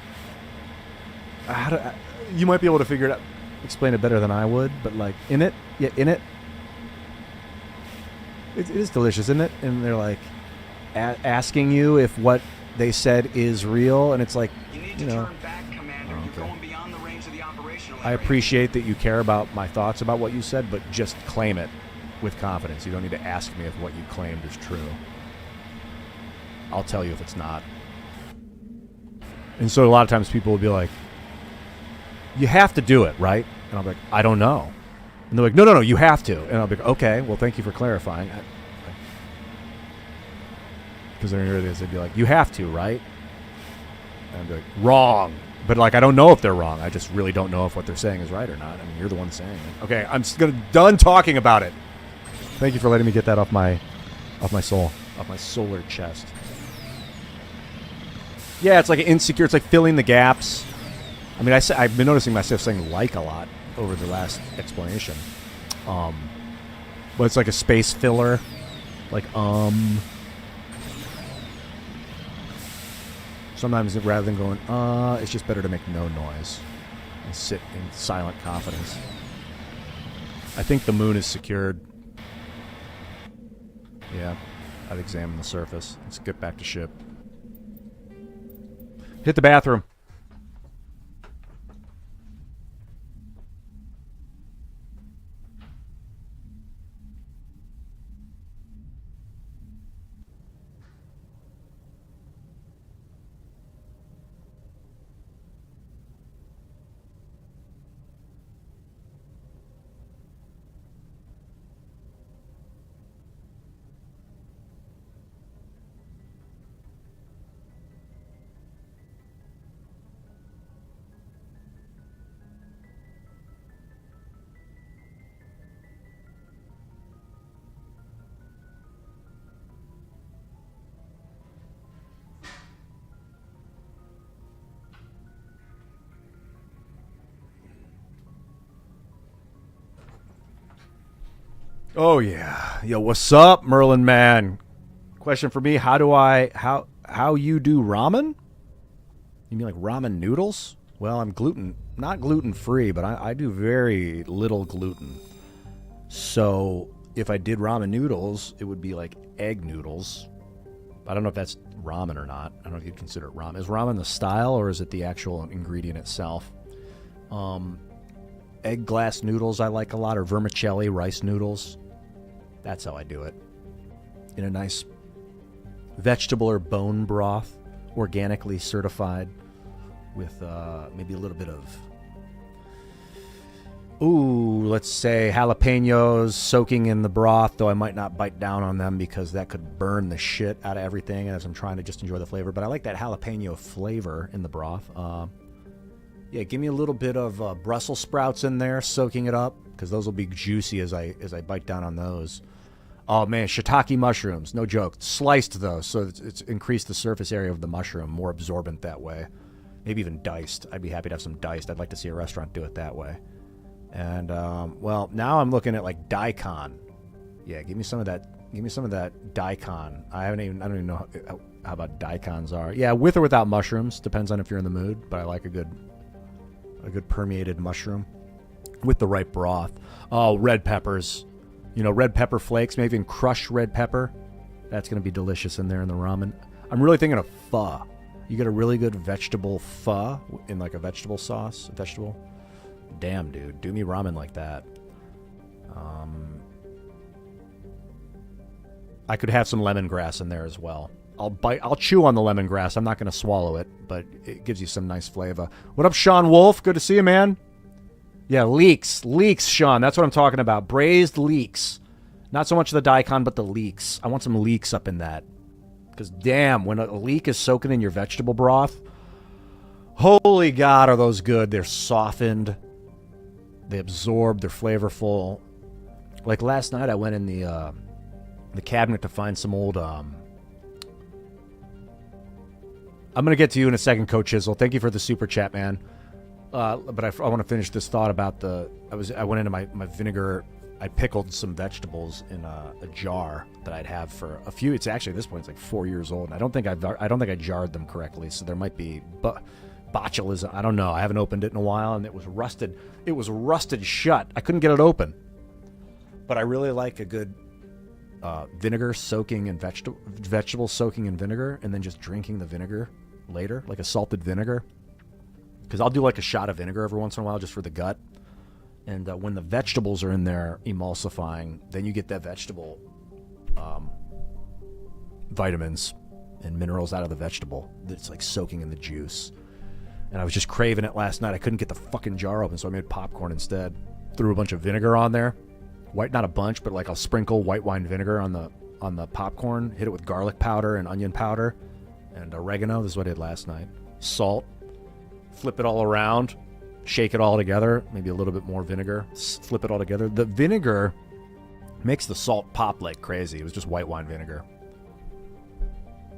You might be able to figure it out, explain it better than I would, but like, in it? Yeah, in it? It is delicious, isn't it? And they're like asking you if what they said is real, and it's like, you know, turn back, Commander. Oh, okay. You're going beyond the range of the operational area. I appreciate that you care about my thoughts about what you said, but just claim it with confidence. You don't need to ask me if what you claimed is true. I'll tell you if it's not. And so a lot of times people will be like, you have to do it, right? And I'll be like, I don't know. And they're like, no, you have to. And I'll be like, okay, well, thank you for clarifying. Because they're in they'd be like, you have to, right? And I'd be like, wrong. But like, I don't know if they're wrong. I just really don't know if what they're saying is right or not. I mean, you're the one saying it. Okay, I'm done talking about it. Thank you for letting me get that off my soul, off my solar chest. Yeah, it's like insecure. It's like filling the gaps. I mean, I've been noticing myself saying like a lot over the last explanation. But it's like a space filler. Like, Sometimes rather than going, it's just better to make no noise and sit in silent confidence. I think the moon is secured. Yeah, I've examined the surface. Let's get back to ship. Hit the bathroom. Oh yeah. Yo, what's up, Merlin man? Question for me, how you do ramen? You mean like ramen noodles? Well, I'm not gluten free, but I do very little gluten. So if I did ramen noodles, it would be like egg noodles. I don't know if that's ramen or not. I don't know if you'd consider it ramen. Is ramen the style or is it the actual ingredient itself? Egg glass noodles I like a lot, or vermicelli rice noodles. That's how I do it. In a nice vegetable or bone broth, organically certified, with maybe a little bit of, let's say jalapenos soaking in the broth, though I might not bite down on them because that could burn the shit out of everything as I'm trying to just enjoy the flavor. But I like that jalapeno flavor in the broth. Yeah, give me a little bit of Brussels sprouts in there, soaking it up, because those will be juicy as I bite down on those. Oh man, shiitake mushrooms, no joke. Sliced those, so it's increased the surface area of the mushroom, more absorbent that way. Maybe even diced. I'd be happy to have some diced. I'd like to see a restaurant do it that way. And well, now I'm looking at like daikon. Yeah, give me some of that. Give me some of that daikon. I don't even know how about daikons are. Yeah, with or without mushrooms, depends on if you're in the mood. But I like a good permeated mushroom with the right broth. Oh, red peppers. You know, red pepper flakes, maybe even crushed red pepper. That's going to be delicious in there in the ramen. I'm really thinking of pho. You get a really good vegetable pho in like a vegetable sauce. Vegetable. Damn, dude. Do me ramen like that. I could have some lemongrass in there as well. I'll chew on the lemongrass. I'm not going to swallow it, but it gives you some nice flavor. What up, Sean Wolf? Good to see you, man. Yeah, leeks, Sean. That's what I'm talking about. Braised leeks. Not so much the daikon, but the leeks. I want some leeks up in that. Because damn, when a leek is soaking in your vegetable broth, holy God, are those good. They're softened. They absorb. They're flavorful. Like last night, I went in the cabinet to find some old... I'm going to get to you in a second, Coach Chisel. Thank you for the super chat, man. But I want to finish this thought about I went into my vinegar. I pickled some vegetables in a jar that I'd have for a few. It's actually at this point it's like 4 years old, and I don't think I jarred them correctly. So there might be botulism. I don't know. I haven't opened it in a while, and it was rusted. It was rusted shut. I couldn't get it open. But I really like a good vinegar soaking in vegetables soaking in vinegar, and then just drinking the vinegar later, like a salted vinegar. Because I'll do like a shot of vinegar every once in a while just for the gut. And when the vegetables are in there emulsifying, then you get that vegetable vitamins and minerals out of the vegetable that's like soaking in the juice. And I was just craving it last night. I couldn't get the fucking jar open, so I made popcorn instead. Threw a bunch of vinegar on there. Not a bunch, but like I'll sprinkle white wine vinegar on the popcorn. Hit it with garlic powder and onion powder and oregano. This is what I did last night. Salt. Flip it all around, shake it all together, maybe a little bit more vinegar, flip it all together. The vinegar makes the salt pop like crazy. It was just white wine vinegar.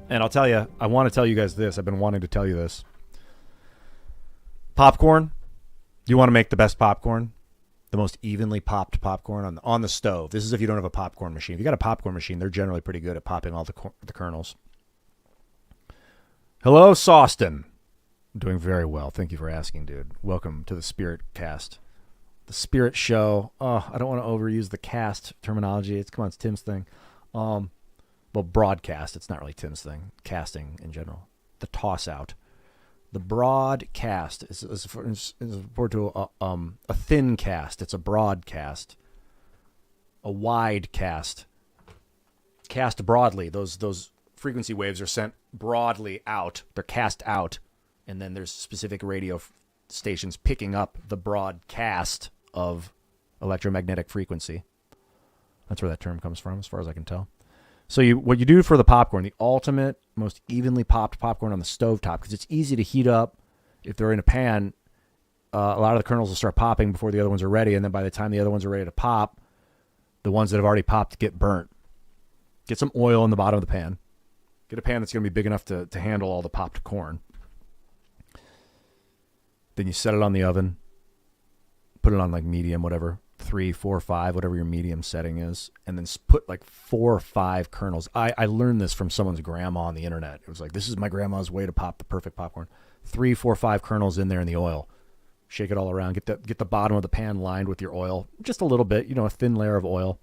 And I'll tell you, I want to tell you guys this. I've been wanting to tell you this. Popcorn, you want to make the best popcorn? The most evenly popped popcorn on the stove. This is if you don't have a popcorn machine. If you got a popcorn machine, they're generally pretty good at popping all the kernels. Hello, Sawston. I'm doing very well. Thank you for asking, dude. Welcome to the Spirit Cast. The Spirit Show. Oh, I don't want to overuse the cast terminology. It's Tim's thing. Well, broadcast. It's not really Tim's thing. Casting in general. The toss out. The broadcast is referred to a thin cast. It's a broadcast. A wide cast. Cast broadly. Those frequency waves are sent broadly out. They're cast out. And then there's specific radio stations picking up the broadcast of electromagnetic frequency. That's where that term comes from, as far as I can tell. So what you do for the popcorn, the ultimate, most evenly popped popcorn on the stovetop, because it's easy to heat up. If they're in a pan, a lot of the kernels will start popping before the other ones are ready, and then by the time the other ones are ready to pop, the ones that have already popped get burnt. Get some oil in the bottom of the pan. Get a pan that's going to be big enough to handle all the popped corn. Then you set it on the oven, put it on like medium, whatever, 3, 4, 5, whatever your medium setting is, and then put like 4 or 5 kernels. I learned this from someone's grandma on the internet. It was like, this is my grandma's way to pop the perfect popcorn. 3, 4, 5 kernels in there in the oil. Shake it all around. Get the bottom of the pan lined with your oil, just a little bit, a thin layer of oil.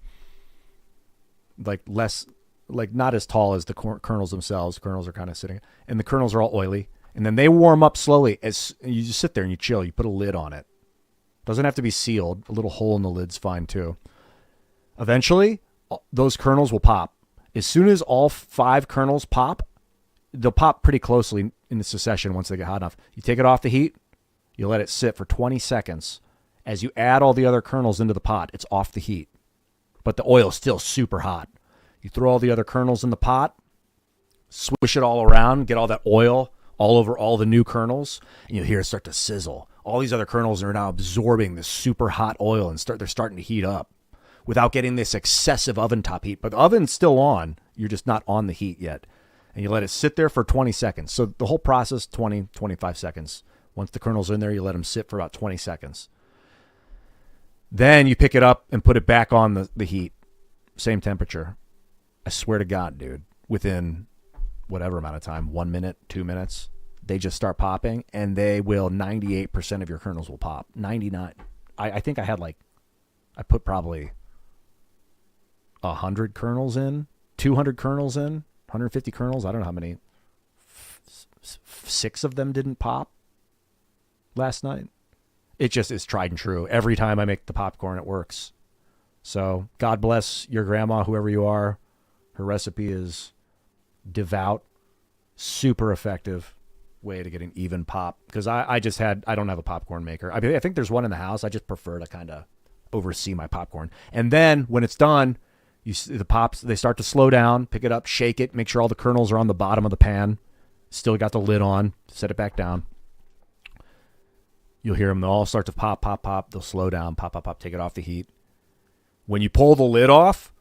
Like not as tall as the kernels themselves. The kernels are kind of sitting, and the kernels are all oily. And then they warm up slowly as you just sit there and you chill. You put a lid on it. Doesn't have to be sealed. A little hole in the lid's fine too. Eventually, those kernels will pop. As soon as all 5 kernels pop, they'll pop pretty closely in the succession once they get hot enough. You take it off the heat, you let it sit for 20 seconds. As you add all the other kernels into the pot, it's off the heat. But the oil is still super hot. You throw all the other kernels in the pot, swish it all around, get all that oil all over all the new kernels, and you'll hear it start to sizzle. All these other kernels are now absorbing this super hot oil and they're starting to heat up without getting this excessive oven top heat. But the oven's still on. You're just not on the heat yet. And you let it sit there for 20 seconds. So the whole process, 20, 25 seconds. Once the kernels are in there, you let them sit for about 20 seconds. Then you pick it up and put it back on the heat. Same temperature. I swear to God, dude, within whatever amount of time, 1 minute, 2 minutes, they just start popping, and they will, 98% of your kernels will pop. 99. I think I had I put probably 100 kernels in, 200 kernels in, 150 kernels. I don't know how many. 6 of them didn't pop last night. It just is tried and true. Every time I make the popcorn, it works. So God bless your grandma, whoever you are. Her recipe is devout, super effective way to get an even pop. Because I don't have a popcorn maker. I mean, I think there's one in the house. I just prefer to kind of oversee my popcorn. And then when it's done, the pops, they start to slow down, pick it up, shake it, make sure all the kernels are on the bottom of the pan. Still got the lid on, set it back down. You'll hear them, they'll all start to pop, pop, pop. They'll slow down, pop, pop, pop, take it off the heat. When you pull the lid off,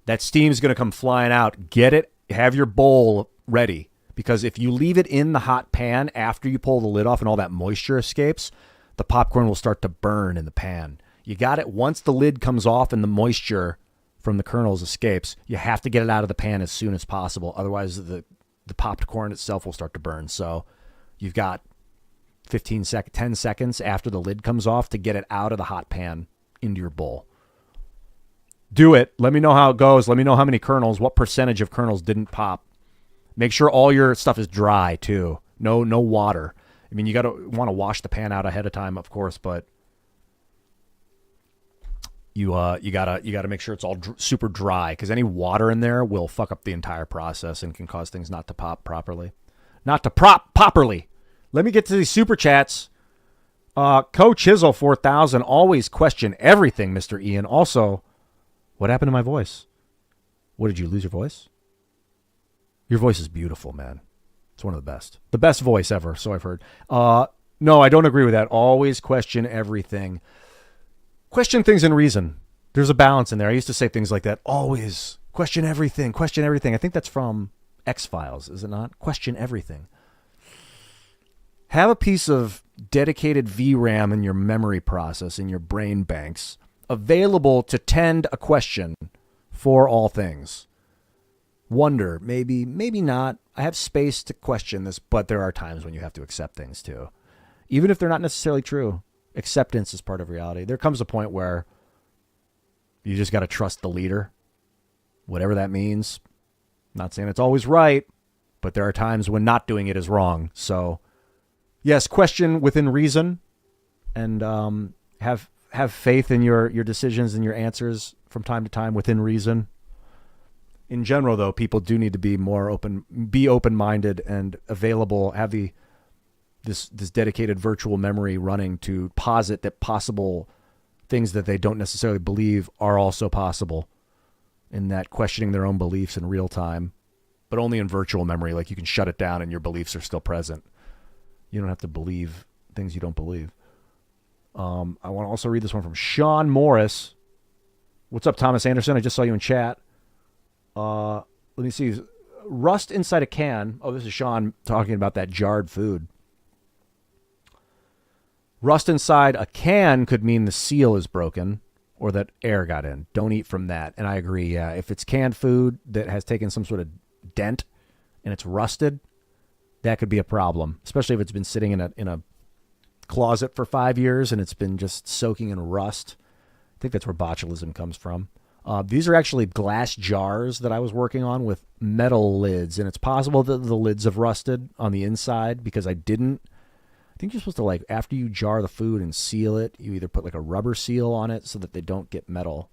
that steam's going to come flying out. Get it, have your bowl ready. Because if you leave it in the hot pan after you pull the lid off and all that moisture escapes, the popcorn will start to burn in the pan. You got it, once the lid comes off and the moisture from the kernels escapes, you have to get it out of the pan as soon as possible. Otherwise, the popped corn itself will start to burn. So you've got 10 seconds after the lid comes off to get it out of the hot pan into your bowl. Do it. Let me know how it goes. Let me know how many kernels, what percentage of kernels didn't pop. Make sure all your stuff is dry too. No water. I mean, you want to wash the pan out ahead of time, of course, but you gotta make sure it's all super dry, because any water in there will fuck up the entire process and can cause things not to pop properly. Not to prop properly. Let me get to these super chats. Coach Chisel 4000, always question everything, Mr. Ian. Also, what happened to my voice? What, did you lose your voice? Your voice is beautiful, man. It's one of the best. The best voice ever, so I've heard. No, I don't agree with that. Always question everything. Question things in reason. There's a balance in there. I used to say things like that. Always question everything. Question everything. I think that's from X-Files, is it not? Question everything. Have a piece of dedicated VRAM in your memory process, in your brain banks, available to tend a question for all things. Wonder, maybe not. I have space to question this, but there are times when you have to accept things too. Even if they're not necessarily true. Acceptance is part of reality. There comes a point where you just got to trust the leader, whatever that means. Not saying it's always right, but there are times when not doing it is wrong. So, yes, question within reason, and have faith in your decisions and your answers from time to time within reason. In general, though, people do need to be more open-minded and available, have this dedicated virtual memory running to posit that possible things that they don't necessarily believe are also possible, in that questioning their own beliefs in real time, but only in virtual memory. Like, you can shut it down and your beliefs are still present. You don't have to believe things you don't believe. I want to also read this one from Sean Morris. What's up, Thomas Anderson? I just saw you in chat. Let me see. Rust inside a can. Oh, this is Sean talking about that jarred food. Rust inside a can could mean the seal is broken or that air got in. Don't eat from that. And I agree, yeah. If it's canned food that has taken some sort of dent and it's rusted, that could be a problem, especially if it's been sitting in a closet for 5 years and it's been just soaking in rust. I think that's where botulism comes from. These are actually glass jars that I was working on with metal lids, and it's possible that the lids have rusted on the inside because I didn't. I think you're supposed to, after you jar the food and seal it, you either put a rubber seal on it so that they don't get metal,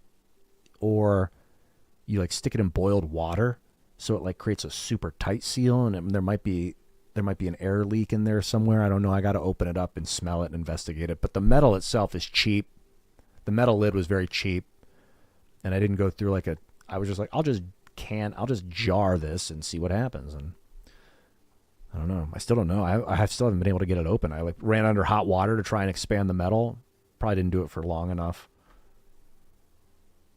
or you like stick it in boiled water, so it like creates a super tight seal, and there might be an air leak in there somewhere. I don't know. I got to open it up and smell it and investigate it. But the metal itself is cheap. The metal lid was very cheap, and I didn't go through I was just like, I'll just jar this and see what happens. And I don't know. I still don't know. I still haven't been able to get it open. I ran under hot water to try and expand the metal. Probably didn't do it for long enough.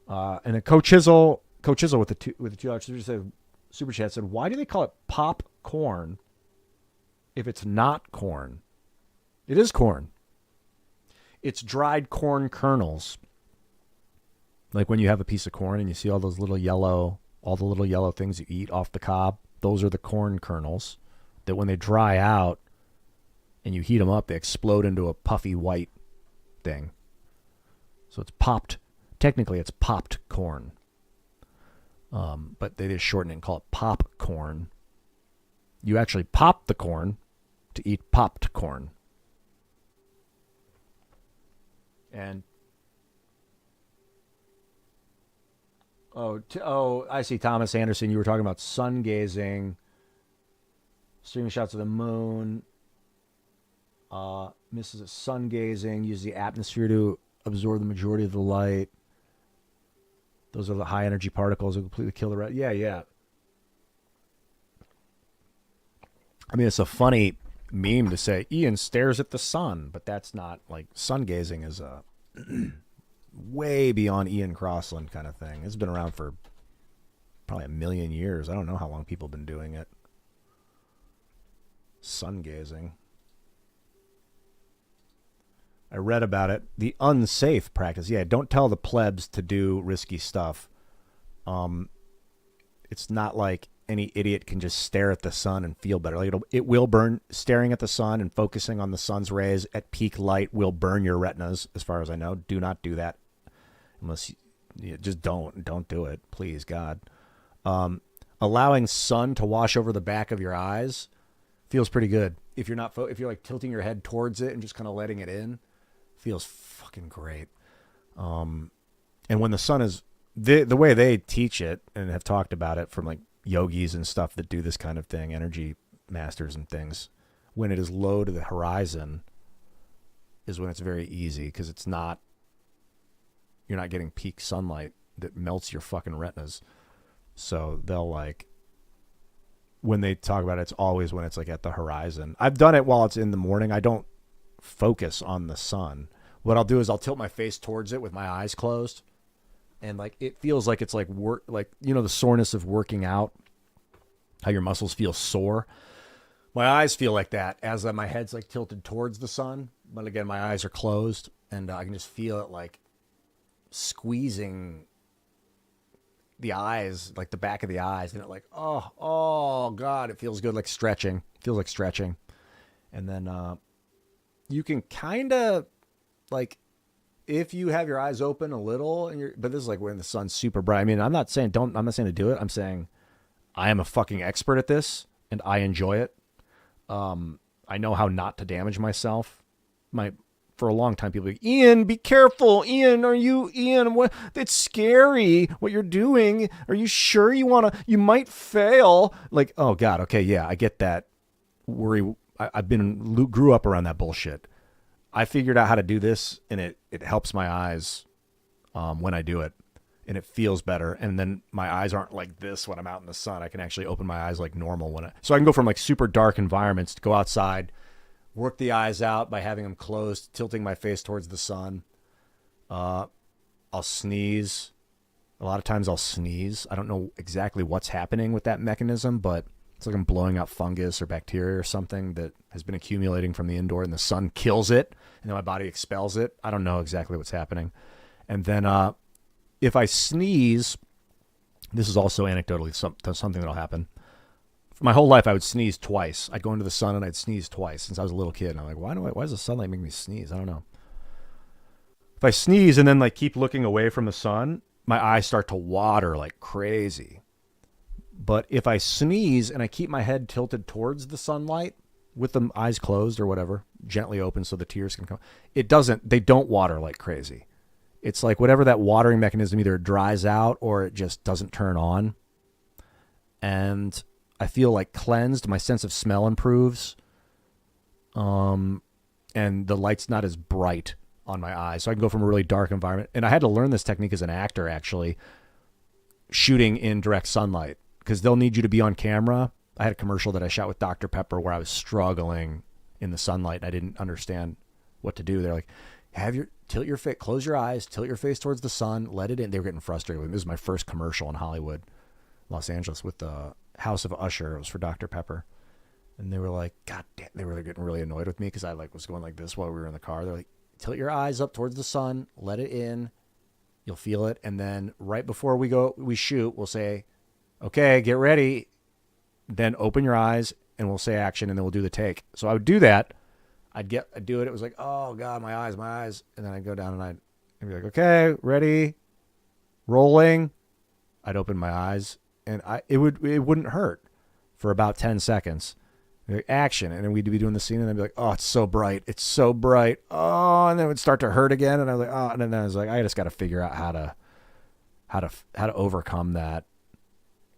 And then Coach Chisel with the $2 super chat said, "Why do they call it popcorn if it's not corn?" It is corn. It's dried corn kernels. Like when you have a piece of corn and you see all the little yellow things you eat off the cob, those are the corn kernels that when they dry out and you heat them up, they explode into a puffy white thing. So it's popped. Technically, it's popped corn. But they just shorten it and call it popcorn. You actually pop the corn to eat popped corn. And I see Thomas Anderson. You were talking about sun gazing, streaming shots of the moon. Misses a sun gazing. Use the atmosphere to absorb the majority of the light. Those are the high energy particles that completely kill the red. Yeah. I mean, it's a funny meme to say Ian stares at the sun, but that's not like sun gazing is a way beyond Ian Crossland kind of thing. It's been around for probably 1 million years. I don't know how long people have been doing it. Sun gazing. I read about it. The unsafe practice. Yeah, don't tell the plebs to do risky stuff. It's not like any idiot can just stare at the sun and feel better. Like it will burn. Staring at the sun and focusing on the sun's rays at peak light will burn your retinas, as far as I know. Do not do that. Unless you just don't do it. Please, God. Allowing sun to wash over the back of your eyes feels pretty good. If you're not, if you're like tilting your head towards it and just kind of letting it in, feels fucking great. And when the sun is the way they teach it and have talked about it from like yogis and stuff that do this kind of thing, energy masters and things, when it is low to the horizon is when it's very easy because you're not getting peak sunlight that melts your fucking retinas. So they'll like, when they talk about it, it's always when it's like at the horizon. I've done it while it's in the morning. I don't focus on the sun. What I'll do is I'll tilt my face towards it with my eyes closed. And like, it feels like it's like the soreness of working out, how your muscles feel sore. My eyes feel like that as my head's like tilted towards the sun. But again, my eyes are closed and I can just feel it like squeezing the eyes, like the back of the eyes, and it like, oh God, it feels good, like stretching. Feels like stretching. And then you can kind of like, if you have your eyes open a little, but this is like when the sun's super bright. I mean, I'm not saying to do it. I'm saying I am a fucking expert at this and I enjoy it. I know how not to damage myself. For a long time, people are like, Ian, be careful. Ian, what? It's scary what you're doing. Are you sure you might fail? Like, oh God. Okay. Yeah, I get that worry. Grew up around that bullshit. I figured out how to do this and it helps my eyes, when I do it and it feels better. And then my eyes aren't like this when I'm out in the sun. I can actually open my eyes like normal so I can go from like super dark environments to go outside, work the eyes out by having them closed, tilting my face towards the sun. I'll sneeze. A lot of times I'll sneeze. I don't know exactly what's happening with that mechanism, but it's like I'm blowing out fungus or bacteria or something that has been accumulating from the indoor and the sun kills it and then my body expels it. I don't know exactly what's happening. And then if I sneeze, this is also anecdotally something that'll happen. For my whole life, I would sneeze twice. I'd go into the sun and I'd sneeze twice since I was a little kid. And I'm like, why does the sunlight make me sneeze? I don't know. If I sneeze and then like keep looking away from the sun, my eyes start to water like crazy. But if I sneeze and I keep my head tilted towards the sunlight with the eyes closed or whatever, gently open so the tears can come, they don't water like crazy. it's like whatever that watering mechanism either dries out or it just doesn't turn on. And I feel like cleansed. My sense of smell improves. And the light's not as bright on my eyes. So I can go from a really dark environment. And I had to learn this technique as an actor, actually, shooting in direct sunlight, because they'll need you to be on camera. I had a commercial that I shot with Dr. Pepper where I was struggling in the sunlight and I didn't understand what to do. They're like, tilt your face, close your eyes, tilt your face towards the sun, let it in. They were getting frustrated with me. This was my first commercial in Hollywood, Los Angeles, with the House of Usher. It was for Dr. Pepper. And they were like, God damn, they were getting really annoyed with me because I was going like this while we were in the car. They're like, tilt your eyes up towards the sun, let it in, you'll feel it. And then right before we shoot, we'll say, okay, get ready. Then open your eyes and we'll say action and then we'll do the take. So I would do that. I'd do it. It was like, oh God, my eyes. And then I'd go down and I'd be like, okay, ready, rolling. I'd open my eyes and it wouldn't hurt for about 10 seconds. Like, action. And then we'd be doing the scene and I'd be like, oh, it's so bright. It's so bright. Oh, and then it would start to hurt again. And I was like, oh, and then I was like, I just got to figure out how to overcome that.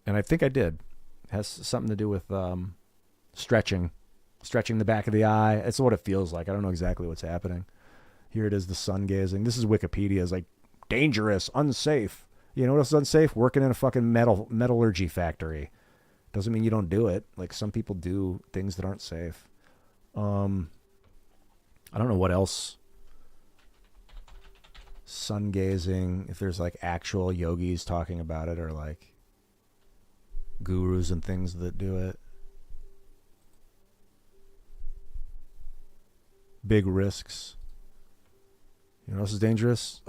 And I think I did. It has something to do with stretching the back of the eye. That's what it feels like. I don't know exactly what's happening. Here it is, the sun gazing. This is Wikipedia. It's like dangerous, unsafe. You know what else is unsafe? Working in a fucking metallurgy factory. Doesn't mean you don't do it. Like, some people do things that aren't safe. I don't know what else. Sun gazing, if there's like actual yogis talking about it or like gurus and things that do it. Big risks. You know what else is dangerous?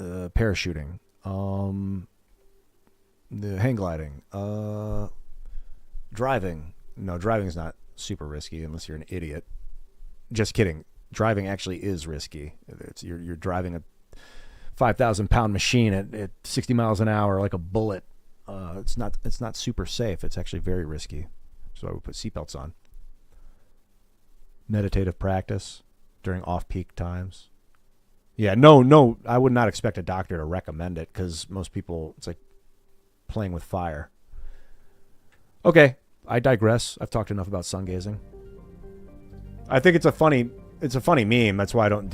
Parachuting. The hang gliding, driving. No, driving is not super risky unless you're an idiot. Just kidding. Driving actually is risky. You're driving a 5,000 pound machine at 60 miles an hour like a bullet. It's not super safe. It's actually very risky. So I would put seatbelts on. Meditative practice during off-peak times. Yeah, no, I would not expect a doctor to recommend it because most people, it's like playing with fire. Okay, I digress. I've talked enough about sun gazing. I think it's a funny meme. That's why I don't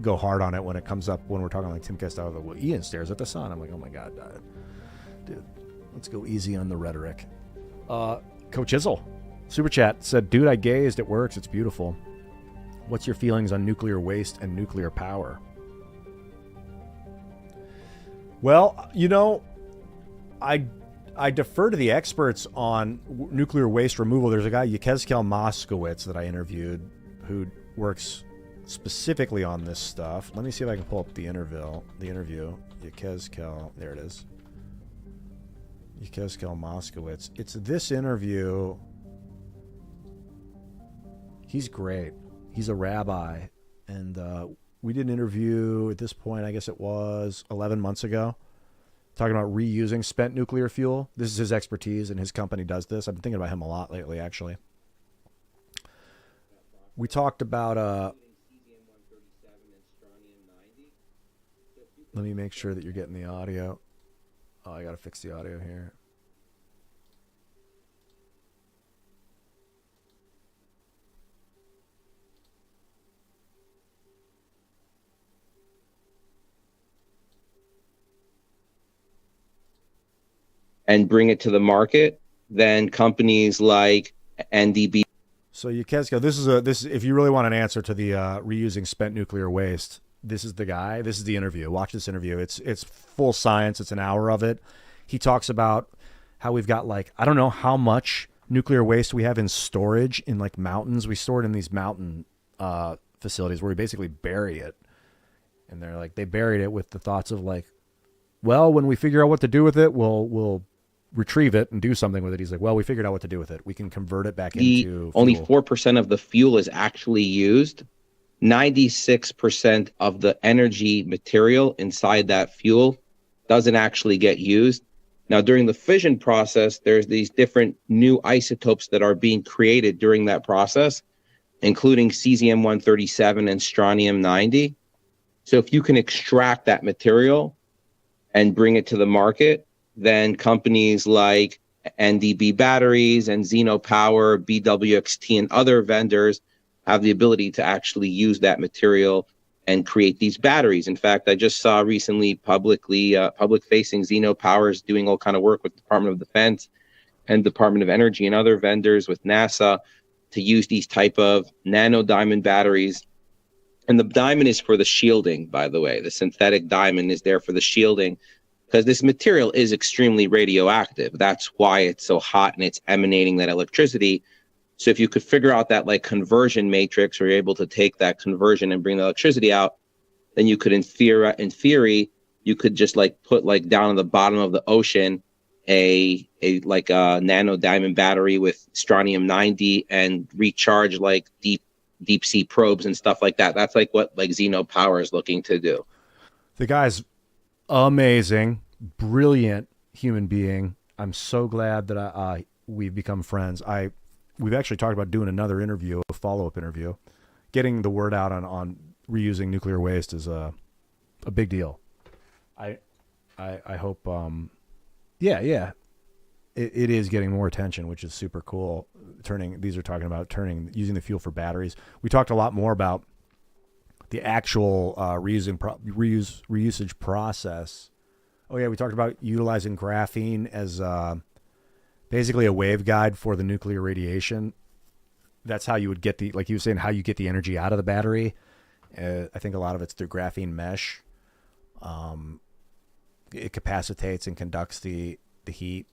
go hard on it when it comes up when we're talking like Tim Costello. Like, well, Ian stares at the sun. I'm like, oh my God, dude, let's go easy on the rhetoric. Coach Izzle, super chat, said, dude, I gazed. It works. It's beautiful. What's your feelings on nuclear waste and nuclear power? Well, you know, I defer to the experts on nuclear waste removal. There's a guy, Yechezkel Moskowitz, that I interviewed who works specifically on this stuff. Let me see if I can pull up the interview. Yechezkel, there it is. Yechezkel Moskowitz. It's this interview. He's great. He's a rabbi. And we did an interview at this point, I guess it was 11 months ago, talking about reusing spent nuclear fuel. This is his expertise, and his company does this. I've been thinking about him a lot lately, actually. We talked about... let me make sure that you're getting the audio. Oh, I got to fix the audio here. And bring it to the market, then companies like NDB. So Yechezkel, this is if you really want an answer to the reusing spent nuclear waste, this is the guy. This is the interview. Watch this interview. It's full science. It's an hour of it. He talks about how we've got like, I don't know how much nuclear waste we have in storage in like mountains. We store it in these mountain facilities where we basically bury it. And they're like, they buried it with the thoughts of like, well, when we figure out what to do with it, we'll retrieve it and do something with it. He's like, well, we figured out what to do with it. We can convert it back into fuel. Only 4% of the fuel is actually used. 96% of the energy material inside that fuel doesn't actually get used. Now, during the fission process, there's these different new isotopes that are being created during that process, including cesium-137 and strontium-90. So if you can extract that material and bring it to the market, then companies like NDB Batteries and Xeno Power, BWXT, and other vendors have the ability to actually use that material and create these batteries. In fact, I just saw recently public-facing Xeno Power is doing all kind of work with the Department of Defense and Department of Energy and other vendors with NASA to use these type of nano diamond batteries. And the diamond is for the shielding, by the way. The synthetic diamond is there for the shielding because this material is extremely radioactive. That's why it's so hot and it's emanating that electricity. So if you could figure out that like conversion matrix where you're able to take that conversion and bring the electricity out, then you could, in theory, you could just like put like down at the bottom of the ocean a nano diamond battery with strontium 90 and recharge like deep sea probes and stuff like that. That's like what like Xeno Power is looking to do. The guy's amazing, brilliant human being. I'm so glad that we've become friends. We've actually talked about doing another interview, a follow-up interview. Getting the word out on reusing nuclear waste is a big deal. I hope it is getting more attention, which is super cool. These are talking about using the fuel for batteries. We talked a lot more about the actual reusage process. Oh yeah, we talked about utilizing graphene as basically a waveguide for the nuclear radiation. That's how you would get like you were saying, how you get the energy out of the battery. I think a lot of it's through graphene mesh. It capacitates and conducts the heat.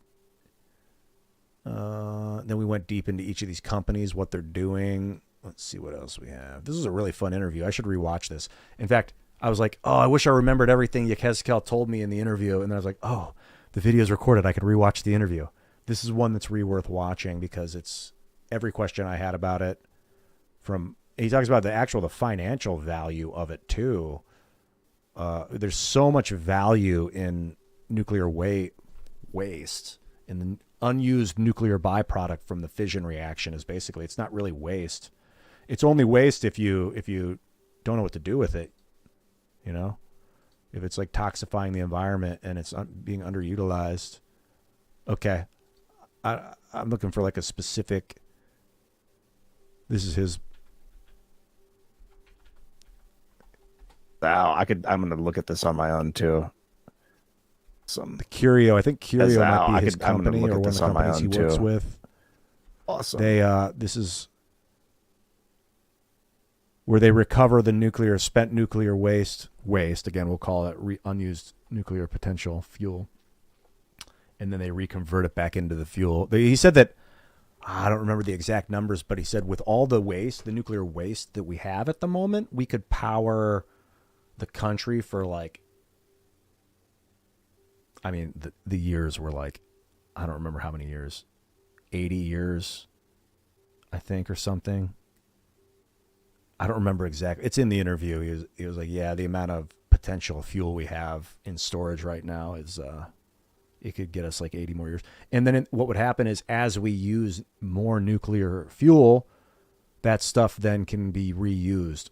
Then we went deep into each of these companies, what they're doing. Let's see what else we have. This is a really fun interview. I should rewatch this. In fact, I was like, oh, I wish I remembered everything Yechezkel told me in the interview. And then I was like, oh, the video's recorded. I could rewatch the interview. This is one that's worth watching because it's every question I had about it. He talks about the financial value of it too. There's so much value in nuclear waste, in the unused nuclear byproduct from the fission reaction. Is basically, it's not really waste. It's only waste if you don't know what to do with it. You know, if it's like toxifying the environment and it's being underutilized. Okay, I'm looking for like a specific. This is his. Wow, I'm gonna look at this on my own too. Curio, I think Curio might be his company or one of the companies he works too. with. Awesome. This is where they recover the spent nuclear waste. Again, we'll call it unused nuclear potential fuel, and then they reconvert it back into the fuel. He said that, I don't remember the exact numbers, but he said with all the waste, the nuclear waste that we have at the moment, we could power the country for like, I mean, the years were like, I don't remember how many years, 80 years, I think, or something. I don't remember exactly. It's in the interview. He was like, yeah, the amount of potential fuel we have in storage right now is, it could get us like 80 more years. And then what would happen is as we use more nuclear fuel, that stuff then can be reused.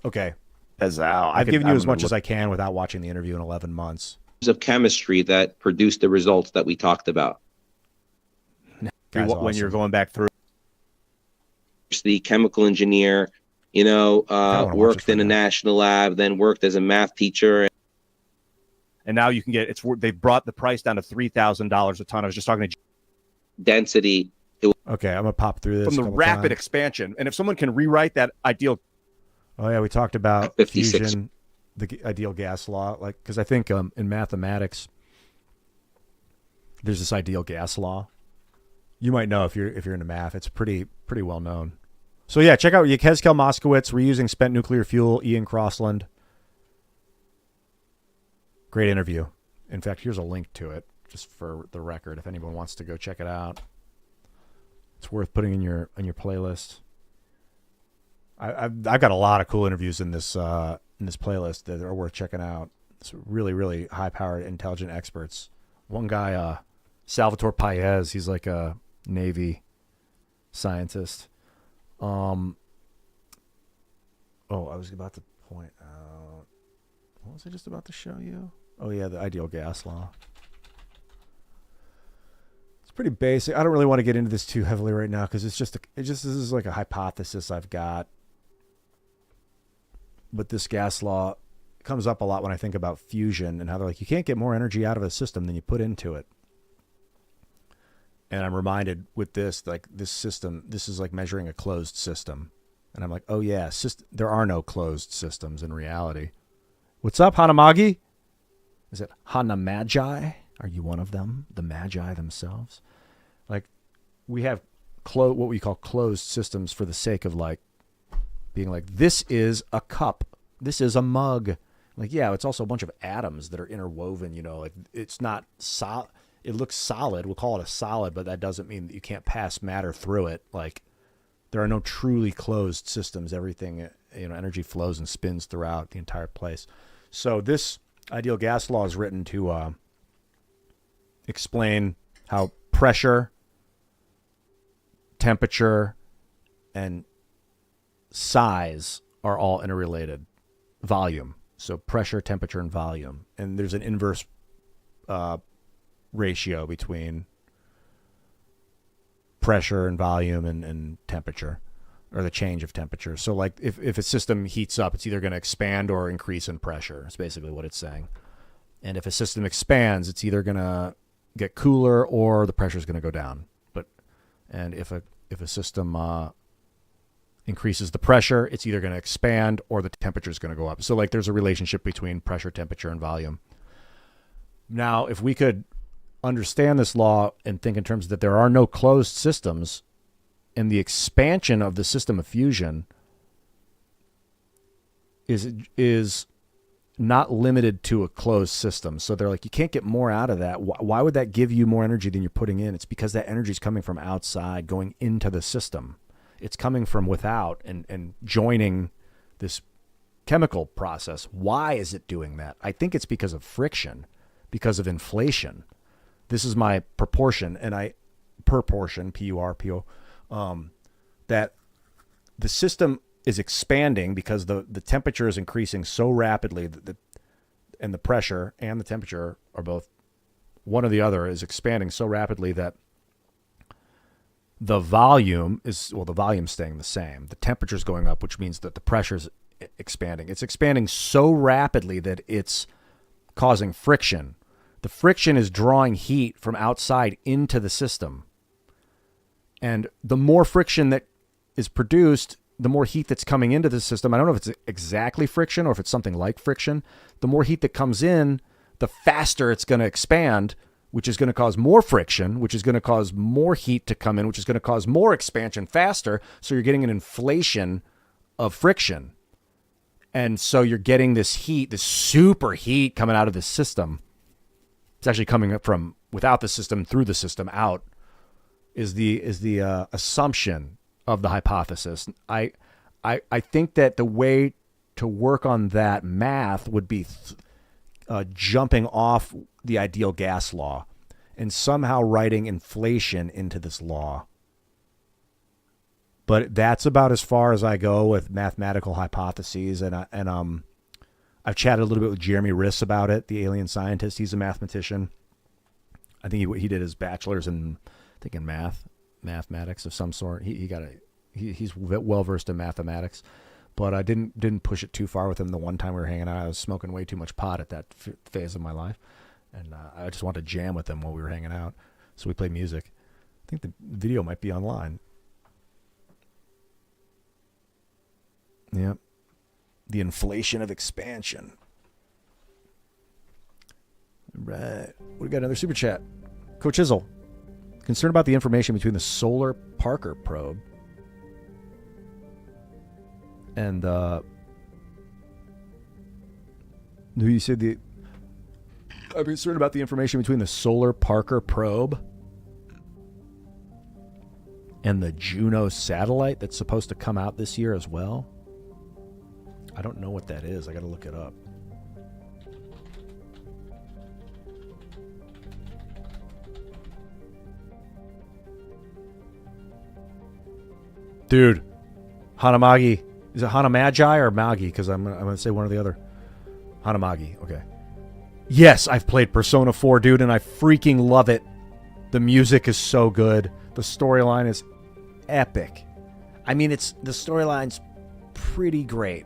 Okay. I've given you as much as I can without watching the interview in 11 months. Of chemistry that produced the results that we talked about. When awesome. You're going back through. The chemical engineer, worked in a national lab, then worked as a math teacher. And now you can get they've brought the price down to $3,000 a ton. I was just talking to density. Okay, I'm gonna pop through this from the rapid expansion. And if someone can rewrite that ideal. Oh yeah, we talked about fusion, the ideal gas law, like because I think in mathematics there's this ideal gas law. You might know if you're into math. It's pretty well known. So yeah, check out Yechezkel Moskowitz, reusing spent nuclear fuel. Ian Crossland. Great interview. In fact, here's a link to it just for the record. If anyone wants to go check it out, it's worth putting in your playlist. I've got a lot of cool interviews in this playlist that are worth checking out. It's really, really high-powered, intelligent experts. One guy, Salvatore Paez, he's like a Navy scientist. I was about to point out. What was I just about to show you? Oh yeah, the ideal gas law. It's pretty basic. I don't really want to get into this too heavily right now because this is like a hypothesis I've got. But this gas law comes up a lot when I think about fusion and how they're like, you can't get more energy out of a system than you put into it. And I'm reminded with this, like this system, this is like measuring a closed system. And I'm like, oh yeah, there are no closed systems in reality. What's up, Hanamagi? Is it Hanamagi? Are you one of them? The Magi themselves? Like, we have what we call closed systems for the sake of like, being like, this is a cup. This is a mug. Like, yeah, it's also a bunch of atoms that are interwoven, you know, like it's not solid. It looks solid. We'll call it a solid, but that doesn't mean that you can't pass matter through it. Like, there are no truly closed systems. Everything, you know, energy flows and spins throughout the entire place. So this ideal gas law is written to explain how pressure, temperature, and size are all interrelated. Volume. So pressure, temperature, and volume. And there's an inverse ratio between pressure and volume and temperature, or the change of temperature. So like if a system heats up, it's either going to expand or increase in pressure. That's basically what it's saying. And if a system expands, it's either going to get cooler or the pressure is going to go down. And if a system increases the pressure, it's either going to expand or the temperature is going to go up. So like there's a relationship between pressure, temperature, and volume. Now, if we could understand this law and think in terms that there are no closed systems, and the expansion of the system of fusion is not limited to a closed system. So they're like, you can't get more out of that. Why would that give you more energy than you're putting in? It's because that energy is coming from outside, going into the system. It's coming from without and joining this chemical process. Why is it doing that? I think it's because of friction, because of inflation. This is my proportion, P-U-R-P-O, that the system is expanding because the temperature is increasing so rapidly and the pressure and the temperature are both, one or the other is expanding so rapidly that the volume's staying the same. The temperature's going up, which means that the pressure's expanding. It's expanding so rapidly that it's causing friction. The friction is drawing heat from outside into the system. And the more friction that is produced, the more heat that's coming into the system. I don't know if it's exactly friction or if it's something like friction. The more heat that comes in, the faster it's going to expand, which is going to cause more friction, which is going to cause more heat to come in, which is going to cause more expansion faster. So you're getting an inflation of friction. And so you're getting this heat, this super heat coming out of the system. It's actually coming up from without the system, through the system, out, is the assumption of the hypothesis. I think that the way to work on that math would be jumping off the ideal gas law and somehow writing inflation into this law. But that's about as far as I go with mathematical hypotheses. And I've chatted a little bit with Jeremy Riss about it, the alien scientist. He's a mathematician. I think he did his bachelor's in mathematics of some sort. He's well versed in mathematics, but I didn't push it too far with him. The one time we were hanging out, I was smoking way too much pot at that phase of my life, and I just wanted to jam with him while we were hanging out. So we played music. I think the video might be online. Yep. The inflation of expansion. Right. We got another super chat. Coach Izzle, concerned about the information between the solar Parker probe and you said I'm concerned about the information between the solar Parker probe and the Juno satellite that's supposed to come out this year as well. I don't know what that is. I got to look it up. Dude, Hanamagi. Is it Hanamagi or Magi? Because I'm going to say one or the other. Hanamagi. Okay. Yes, I've played Persona 4, dude, and I freaking love it. The music is so good. The storyline is epic. I mean, the storyline's pretty great.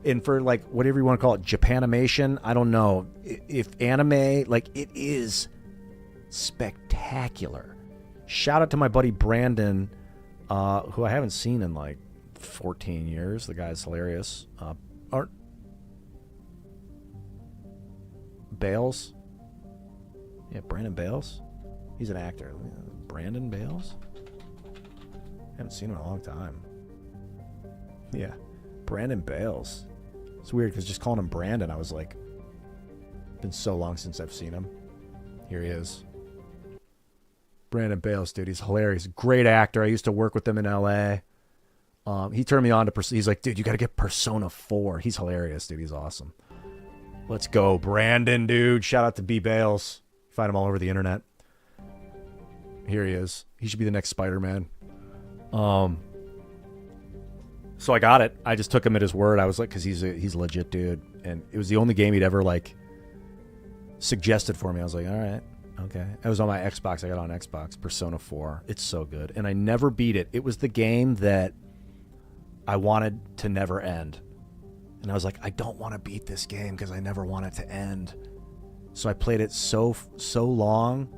And for, like, whatever you want to call it, Japanimation, I don't know. If anime, like, it is spectacular. Shout out to my buddy Brandon, who I haven't seen in, like, 14 years. The guy's hilarious. Bales? Yeah, Brandon Bales? He's an actor. Brandon Bales? Haven't seen him in a long time. Yeah, Brandon Bales. It's weird because just calling him Brandon, I was like, been so long since I've seen him. Here he is. Brandon Bales, dude, he's hilarious. Great actor. I used to work with him in LA. He turned me on to he's like, dude, you got to get Persona 4. He's hilarious, dude. He's awesome. Let's go, Brandon, dude. Shout out to B. Bales. Find him all over the internet. Here he is. He should be the next Spider-Man. So I got it. I just took him at his word. I was like, because he's a legit dude, and it was the only game he'd ever like suggested for me. I was like, all right, okay. It was on my Xbox. I got it on Xbox. Persona 4. It's so good, and I never beat it. It was the game that I wanted to never end. And I was like, I don't want to beat this game because I never want it to end. So I played it so long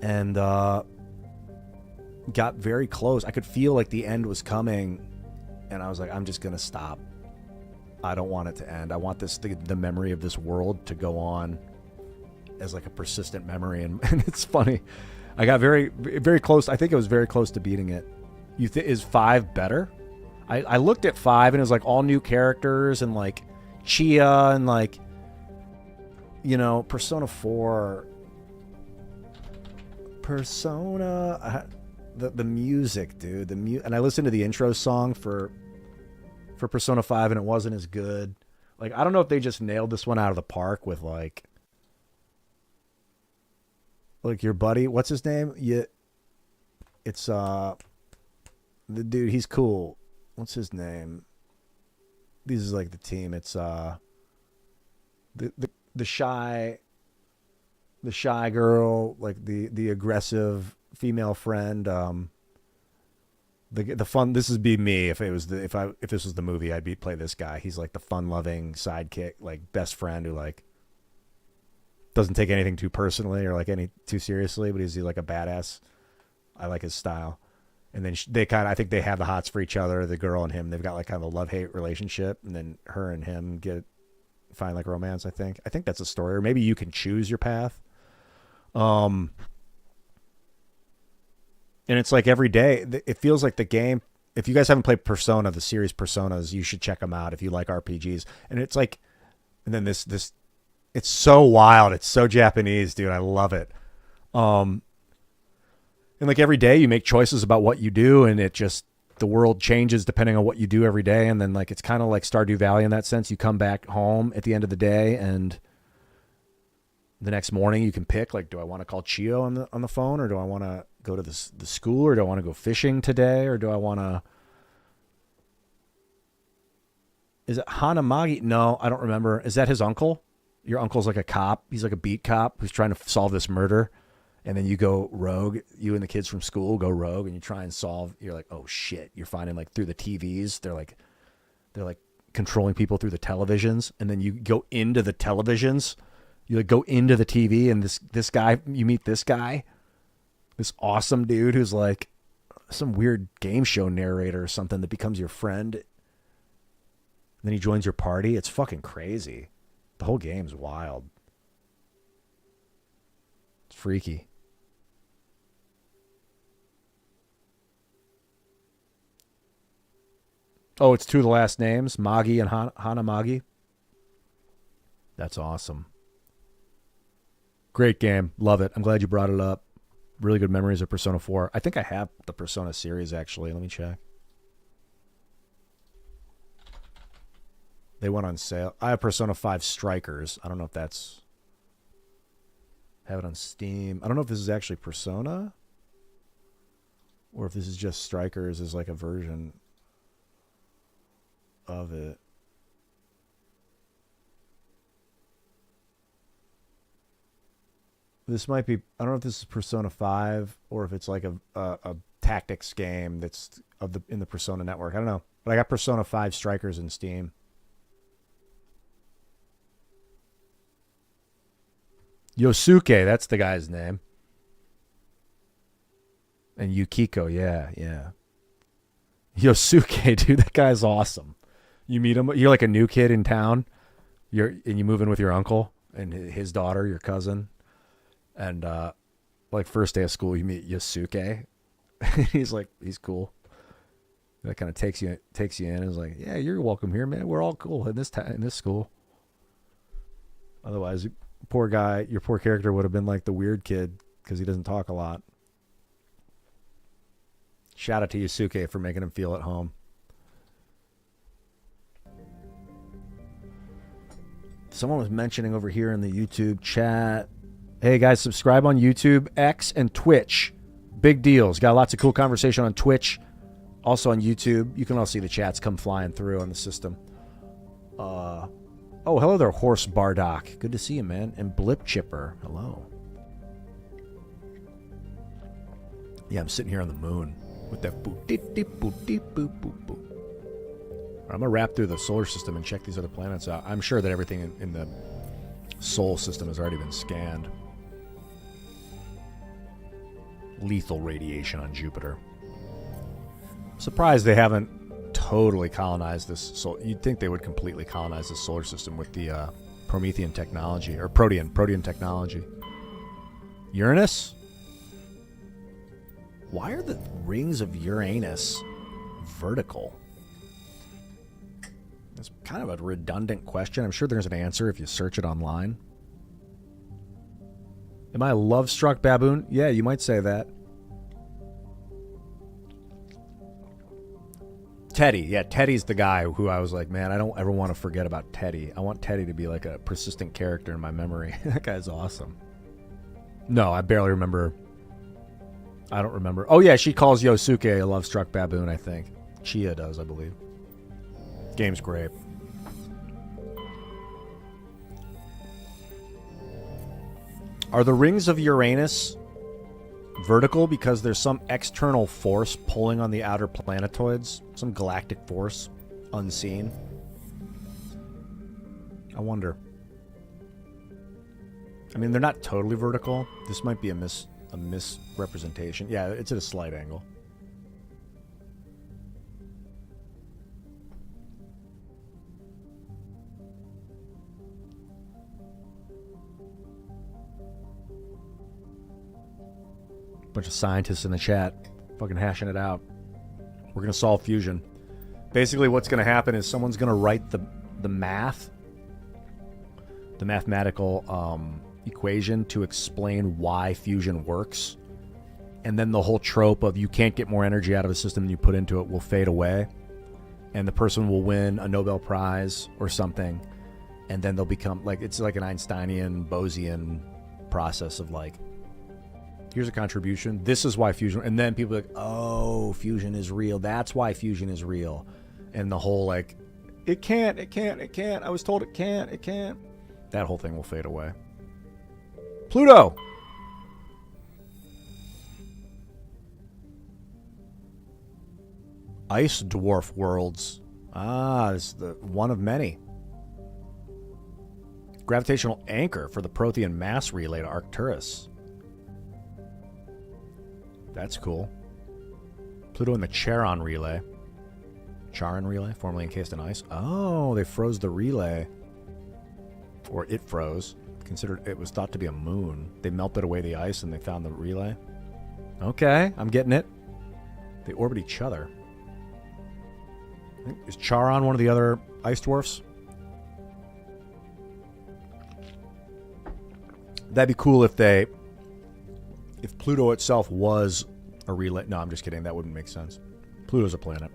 and got very close. I could feel like the end was coming, and I was like, I'm just going to stop. I don't want it to end. I want the memory of this world to go on as like a persistent memory. And it's funny. I got very, very close. I think it was very close to beating it. Is 5 better? I looked at 5 and it was like all new characters and like Chia and like, you know, Persona 4. The music, dude. And I listened to the intro song for Persona 5 and it wasn't as good. Like, I don't know if they just nailed this one out of the park with like your buddy, what's his name? Yeah, it's the dude, he's cool. What's his name? This is like the team. It's the shy girl, like the aggressive female friend. The fun. This would be me if this was the movie. I'd play this guy. He's like the fun-loving sidekick, like best friend who like doesn't take anything too personally or like any too seriously, but he's like a badass. I like his style. And then I think they have the hots for each other, the girl and him. They've got like kind of a love-hate relationship, and then her and him find like romance, I think. I think that's a story. Or maybe you can choose your path. And it's like every day, it feels like the game. If you guys haven't played Persona, the series Personas, you should check them out if you like RPGs. And it's like, and then this, it's so wild. It's so Japanese, dude. I love it. And like every day you make choices about what you do, and the world changes depending on what you do every day. And then like, it's kind of like Stardew Valley in that sense. You come back home at the end of the day, and the next morning you can pick, like, do I want to call Chio on the phone, or do I want to go to the school, or do I want to go fishing today, or do I want to... Is it Hanamagi? No, I don't remember. Is that his uncle? Your uncle's like a cop. He's like a beat cop who's trying to solve this murder. And then you go rogue. You and the kids from school go rogue, and you try and solve. You're like, oh shit! You're finding like through the TVs. They're like controlling people through the televisions. And then you go into the televisions. You like go into the TV, and this guy, you meet this guy, this awesome dude who's like some weird game show narrator or something that becomes your friend. And then he joins your party. It's fucking crazy. The whole game's wild. It's freaky. Oh, it's 2 of the last names, Magi and Hanamagi. That's awesome. Great game. Love it. I'm glad you brought it up. Really good memories of Persona 4. I think I have the Persona series, actually. Let me check. They went on sale. I have Persona 5 Strikers. I don't know if that's... Have it on Steam. I don't know if this is actually Persona, or if this is just Strikers as like a version of it. This might be, I don't know if this is Persona 5 or if it's like a tactics game that's in the Persona network. I don't know. But I got Persona 5 Strikers in Steam. Yosuke, that's the guy's name. And Yukiko, yeah. Yosuke, dude, that guy's awesome. You meet him, you're like a new kid in town. And you move in with your uncle and his daughter, your cousin. And like first day of school, you meet Yosuke. he's cool. That kind of takes you in and is like, yeah, you're welcome here, man. We're all cool in this school. Otherwise, poor guy, your poor character would have been like the weird kid because he doesn't talk a lot. Shout out to Yusuke for making him feel at home. Someone was mentioning over here in the YouTube chat, hey guys, subscribe on YouTube, X, and Twitch. Big deals. Got lots of cool conversation on Twitch. Also on YouTube. You can all see the chats come flying through on the system. Oh, hello there, Horse Bardock. Good to see you, man. And Blip Chipper. Hello. Yeah, I'm sitting here on the moon with that boop deep deep boop deep boop boop boop. I'm gonna wrap through the solar system and check these other planets out. I'm sure that everything in the Sol system has already been scanned. Lethal radiation on Jupiter. Surprised they haven't totally colonized this. So you'd think they would completely colonize the solar system with the Promethean technology or Protean technology. Uranus? Why are the rings of Uranus vertical? That's kind of a redundant question. I'm sure there's an answer if you search it online. Am I a love-struck baboon? Yeah, you might say that. Teddy. Yeah, Teddy's the guy who I was like, man, I don't ever want to forget about Teddy. I want Teddy to be like a persistent character in my memory. That guy's awesome. No, I barely remember. I don't remember. Oh, yeah, she calls Yosuke a love-struck baboon, I think. Chia does, I believe. Game's great. Are the rings of Uranus vertical because there's some external force pulling on the outer planetoids? Some galactic force unseen? I wonder. I mean, they're not totally vertical. This might be a misrepresentation. Yeah, it's at a slight angle. Bunch of scientists in the chat fucking hashing it out. We're going to solve fusion. Basically what's going to happen is someone's going to write the math, the mathematical equation to explain why fusion works. And then the whole trope of you can't get more energy out of a system than you put into it will fade away. And the person will win a Nobel Prize or something. And then they'll become like, it's like an Einsteinian, Boseian process of like, here's a contribution. This is why fusion. And then people are like, oh, fusion is real. That's why fusion is real. And the whole like, it can't. I was told it can't. That whole thing will fade away. Pluto. Ice dwarf worlds. Ah, this is the one of many. Gravitational anchor for the Prothean mass relay to Arcturus. That's cool. Pluto in the Charon relay. Charon relay, formerly encased in ice. Oh, they froze the relay. Or it froze. It was thought to be a moon. They melted away the ice and they found the relay. Okay, I'm getting it. They orbit each other. Is Charon one of the other ice dwarfs? That'd be cool if Pluto itself was a relay. No, I'm just kidding. That wouldn't make sense. Pluto's a planet.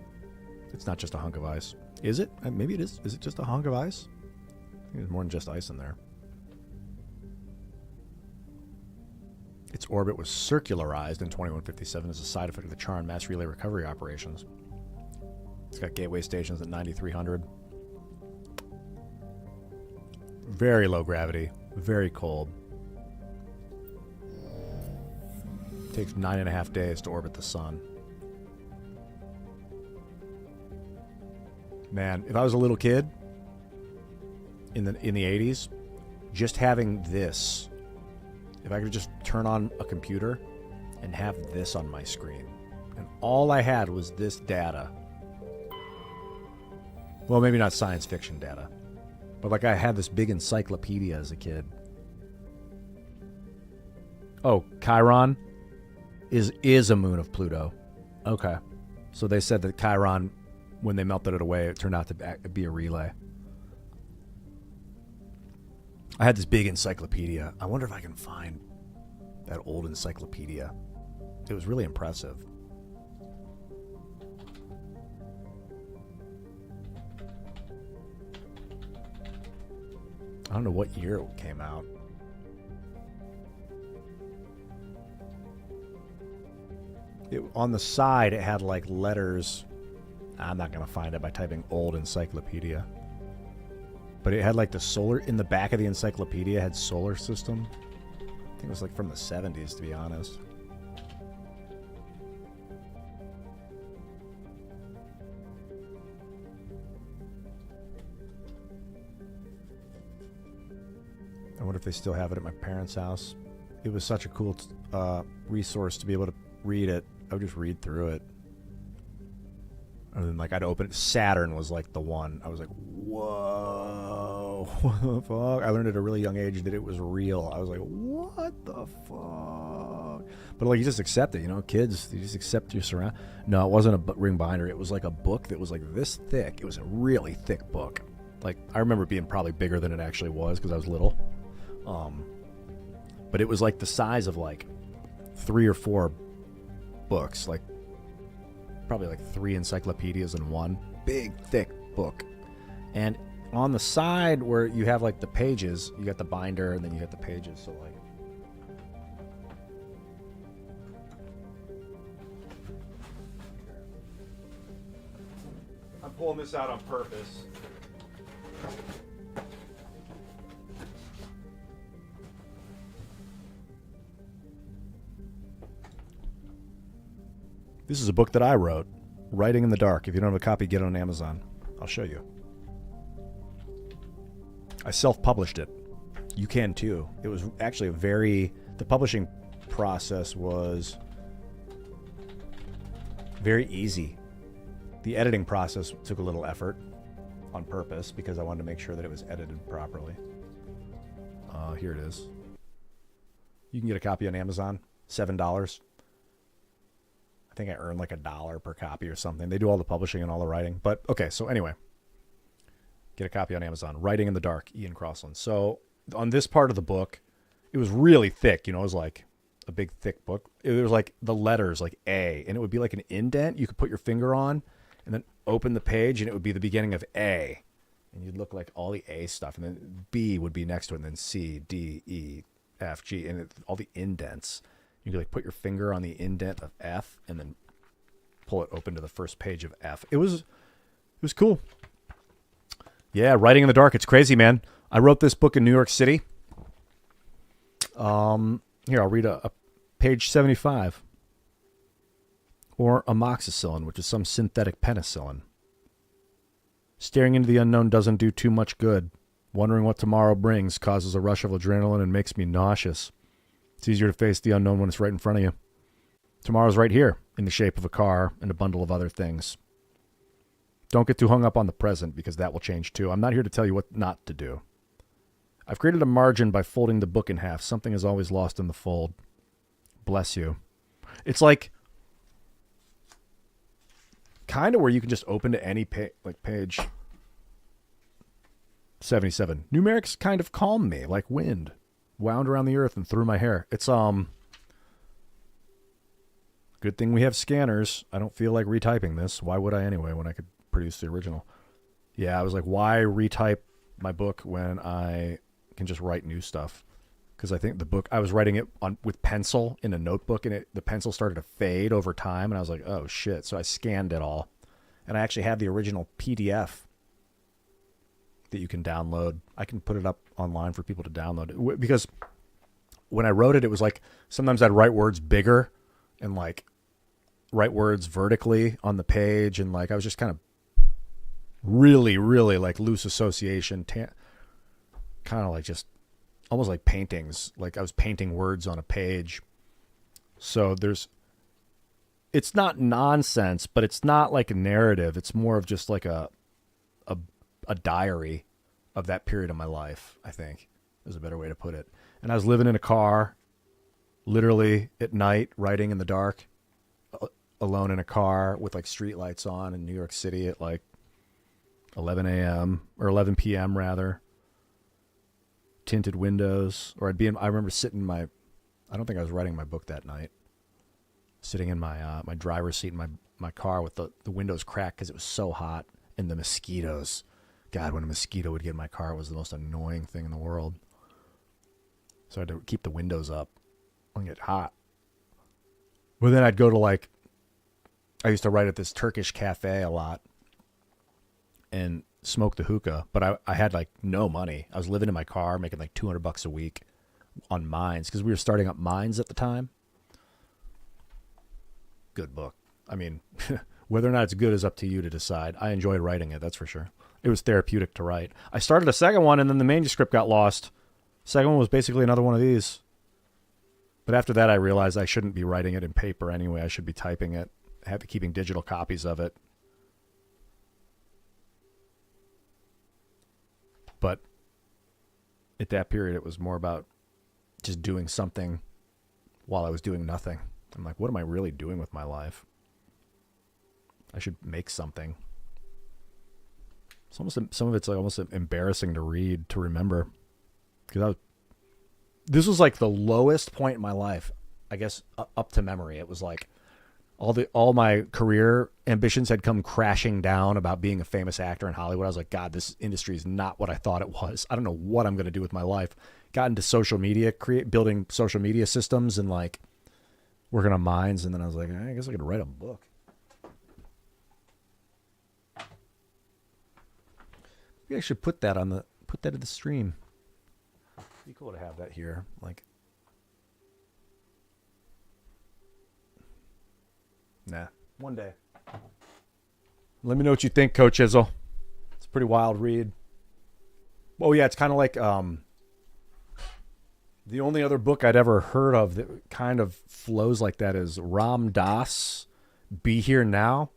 It's not just a hunk of ice. Is it? Maybe it is. Is it just a hunk of ice? I think there's more than just ice in there. Its orbit was circularized in 2157 as a side effect of the Charon mass relay recovery operations. It's got gateway stations at 9,300. Very low gravity. Very cold. Takes 9.5 days to orbit the sun. Man, if I was a little kid in the 80s, just having this, if I could just turn on a computer and have this on my screen, and all I had was this data. Well, maybe not science fiction data, but like I had this big encyclopedia as a kid. Oh, Chiron is a moon of Pluto. Okay. So they said that Chiron, when they melted it away, it turned out to be a relay. I had this big encyclopedia. I wonder if I can find that old encyclopedia. It was really impressive. I don't know what year it came out. On the side, it had like letters. I'm not going to find it by typing old encyclopedia. But it had like the solar, in the back of the encyclopedia, had solar system. I think it was like from the 70s, to be honest. I wonder if they still have it at my parents' house. It was such a cool resource to be able to read it. I would just read through it. And then, like, I'd open it. Saturn was, like, the one. I was like, whoa, what the fuck? I learned at a really young age that it was real. I was like, what the fuck? But, like, you just accept it, you know? Kids, you just accept your surround. No, it wasn't a ring binder. It was, like, a book that was, like, this thick. It was a really thick book. Like, I remember it being probably bigger than it actually was because I was little. But it was, like, the size of, like, 3 or 4 books, like probably like 3 encyclopedias in one big thick book. And on the side where you have like the pages, you got the binder and then you got the pages. So like I'm pulling this out on purpose. This is a book that I wrote, Writing in the Dark. If you don't have a copy, get it on Amazon. I'll show you. I self-published it. You can too. It was actually the publishing process was very easy. The editing process took a little effort on purpose because I wanted to make sure that it was edited properly. Here it is. You can get a copy on Amazon, $7. I think I earned like $1 per copy or something. They do all the publishing and all the writing. But okay, so anyway, get a copy on Amazon. Writing in the Dark, Ian Crossland. So on this part of the book, it was really thick. You know, it was like a big thick book. It was like the letters, like A, and it would be like an indent you could put your finger on, and then open the page, and it would be the beginning of A, and you'd look like all the A stuff, and then B would be next to it, and then C, D, E, F, G, and all the indents. You could like put your finger on the indent of F and then pull it open to the first page of F. It was cool. Yeah, Writing in the Dark. It's crazy, man. I wrote this book in New York City. Here, I'll read a page 75. Or amoxicillin, which is some synthetic penicillin. Staring into the unknown doesn't do too much good. Wondering what tomorrow brings causes a rush of adrenaline and makes me nauseous. It's easier to face the unknown when it's right in front of you. Tomorrow's right here, in the shape of a car and a bundle of other things. Don't get too hung up on the present, because that will change too. I'm not here to tell you what not to do. I've created a margin by folding the book in half. Something is always lost in the fold. Bless you. It's like kind of where you can just open to any page 77. Numerics kind of calm me, like wind. Wound around the earth and through my hair. It's good thing we have scanners. I don't feel like retyping this. Why would I anyway when I could produce the original? Yeah, I was like, why retype my book when I can just write new stuff? Because I think the book, I was writing it with pencil in a notebook, and the pencil started to fade over time, and I was like, oh shit. So I scanned it all, and I actually have the original PDF that you can download. I can put it up online for people to download it, because when I wrote it, it was like sometimes I'd write words bigger and like write words vertically on the page, and like I was just kind of really like loose association, kind of like just almost like paintings, like I was painting words on a page. So it's not nonsense, but it's not like a narrative. It's more of just like a diary of that period of my life, I think is a better way to put it. And I was living in a car, literally at night, writing in the dark, alone in a car with like street lights on in New York City at like 11 a.m. or 11 p.m. rather. Tinted windows, or I remember sitting I don't think I was writing my book that night. Sitting in my my driver's seat in my car with the windows cracked because it was so hot, and the mosquitoes. God, when a mosquito would get in my car, it was the most annoying thing in the world. So I had to keep the windows up and get hot. But then I'd go to I used to write at this Turkish cafe a lot and smoke the hookah, but I had like no money. I was living in my car making like $200 a week on Mines because we were starting up Mines at the time. Good book. I mean, whether or not it's good is up to you to decide. I enjoyed writing it, that's for sure. It was therapeutic to write. I started a second one, and then the manuscript got lost. Second one was basically another one of these. But after that, I realized I shouldn't be writing it in paper anyway. I should be typing it, keeping digital copies of it. But at that period, it was more about just doing something while I was doing nothing. I'm like, what am I really doing with my life? I should make something. Some of it's like almost embarrassing to read, to remember, because this was like the lowest point in my life, I guess, up to memory. It was like all my career ambitions had come crashing down about being a famous actor in Hollywood. I was like, God, this industry is not what I thought it was. I don't know what I'm going to do with my life. Got into social media, building social media systems and like working on Mines. And then I was like, I guess I could write a book. Maybe I should put that in the stream. It'd be cool to have that here. Like, nah, one day. Let me know what you think, Coach Izzle. It's a pretty wild read. Oh yeah, it's kind of like the only other book I'd ever heard of that kind of flows like that is Ram Dass, Be Here Now,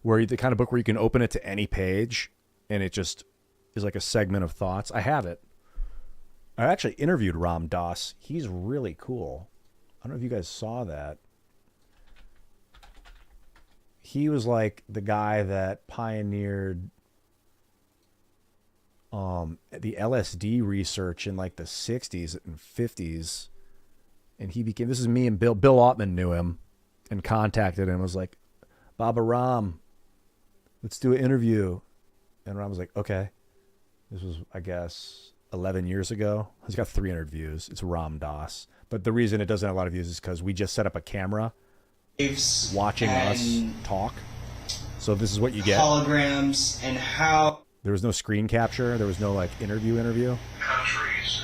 where the kind of book where you can open it to any page and it just is like a segment of thoughts. I have it. I actually interviewed Ram Dass. He's really cool. I don't know if you guys saw that. He was like the guy that pioneered the LSD research in like the 60s and 50s. And this is me and Bill Ottman knew him and contacted him and was like, Baba Ram, let's do an interview. And Ram was like, okay. This was, I guess, 11 years ago. He's got 300 views. It's Ram Dass. But the reason it doesn't have a lot of views is because we just set up a camera watching us talk. So this is what you get. Holograms and how... There was no screen capture. There was no like interview. Countries.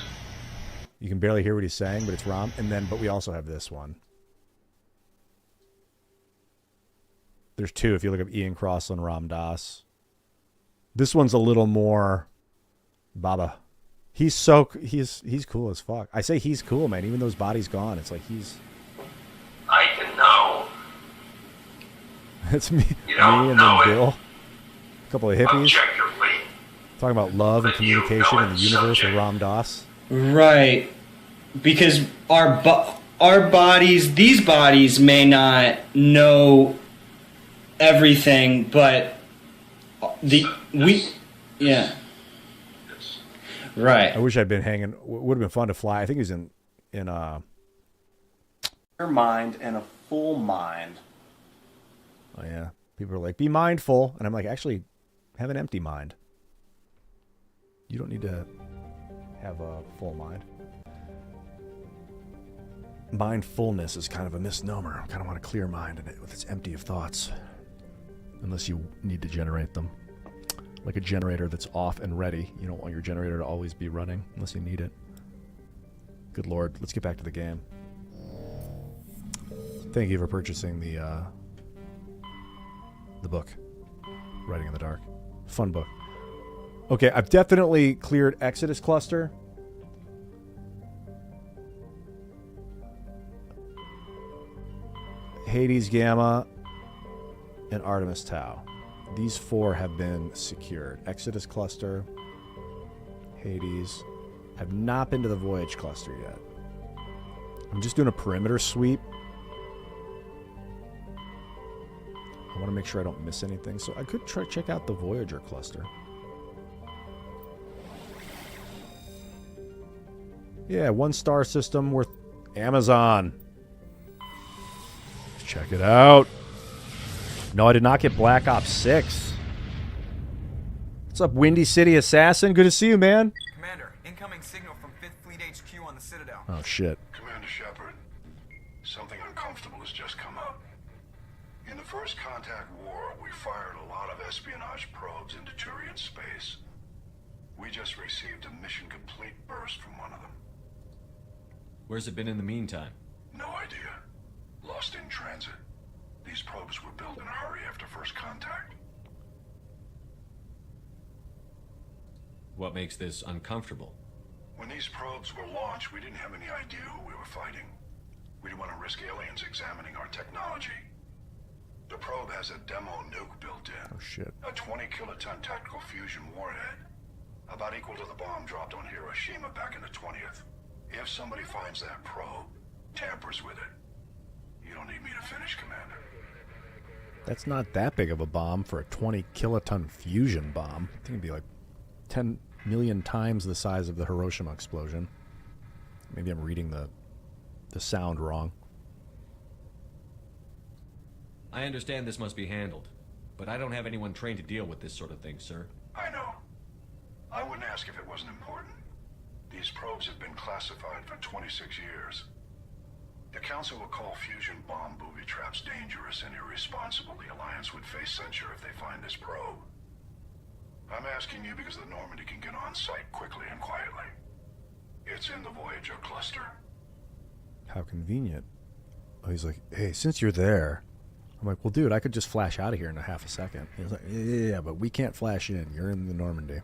You can barely hear what he's saying, but it's Ram. But we also have this one. There's two. If you look up Ian Crossland, Ram Dass. This one's a little more Baba. He's cool as fuck. I say he's cool, man. Even though his body's gone, it's like he's... I can know. It's me, You don't and know then it. Bill. A couple of hippies. Objectively. Talking about love and communication in the universe with Ram Dass. Right. Because our bodies, these bodies may not know everything, but yeah. Right. I wish I'd been hanging. Would have been fun to fly. I think he's in your mind and a full mind. Oh yeah. People are like, be mindful, and I'm like, actually, have an empty mind. You don't need to have a full mind. Mindfulness is kind of a misnomer. I kind of want a clear mind with it's empty of thoughts, unless you need to generate them. Like a generator that's off and ready. You don't want your generator to always be running unless you need it. Good Lord. Let's get back to the game. Thank you for purchasing the book, Writing in the Dark. Fun book. Okay, I've definitely cleared Exodus Cluster. Hades Gamma and Artemis Tau. These 4 have been secured. Exodus Cluster, Hades. I've not been to the Voyage Cluster yet. I'm just doing a perimeter sweep. I want to make sure I don't miss anything, so I could try check out the Voyager Cluster. Yeah, 1-star system worth Amazon. Check it out. No, I did not get Black Ops 6. What's up, Windy City Assassin? Good to see you, man. Commander, incoming signal from 5th Fleet HQ on the Citadel. Oh, shit. Commander Shepard, something uncomfortable has just come up. In the First Contact War, we fired a lot of espionage probes into Turian space. We just received a mission complete burst from one of them. Where's it been in the meantime? No idea. Lost in transit. These probes were built in a hurry after First Contact. What makes this uncomfortable? When these probes were launched, we didn't have any idea who we were fighting. We didn't want to risk aliens examining our technology. The probe has a demo nuke built in. Oh, shit. A 20-kiloton tactical fusion warhead. About equal to the bomb dropped on Hiroshima back in the 20th. If somebody finds that probe, tampers with it, you don't need me to finish, Commander. That's not that big of a bomb for a 20-kiloton fusion bomb. I think it'd be like 10 million times the size of the Hiroshima explosion. Maybe I'm reading the sound wrong. I understand this must be handled, but I don't have anyone trained to deal with this sort of thing, sir. I know. I wouldn't ask if it wasn't important. These probes have been classified for 26 years. The Council will call fusion bomb booby traps dangerous and irresponsible. The Alliance would face censure if they find this probe. I'm asking you because the Normandy can get on site quickly and quietly. It's in the Voyager cluster. How convenient. Oh, he's like, hey, since you're there. I'm like, well, dude, I could just flash out of here in a half a second. He's like, yeah, but we can't flash in. You're in the Normandy.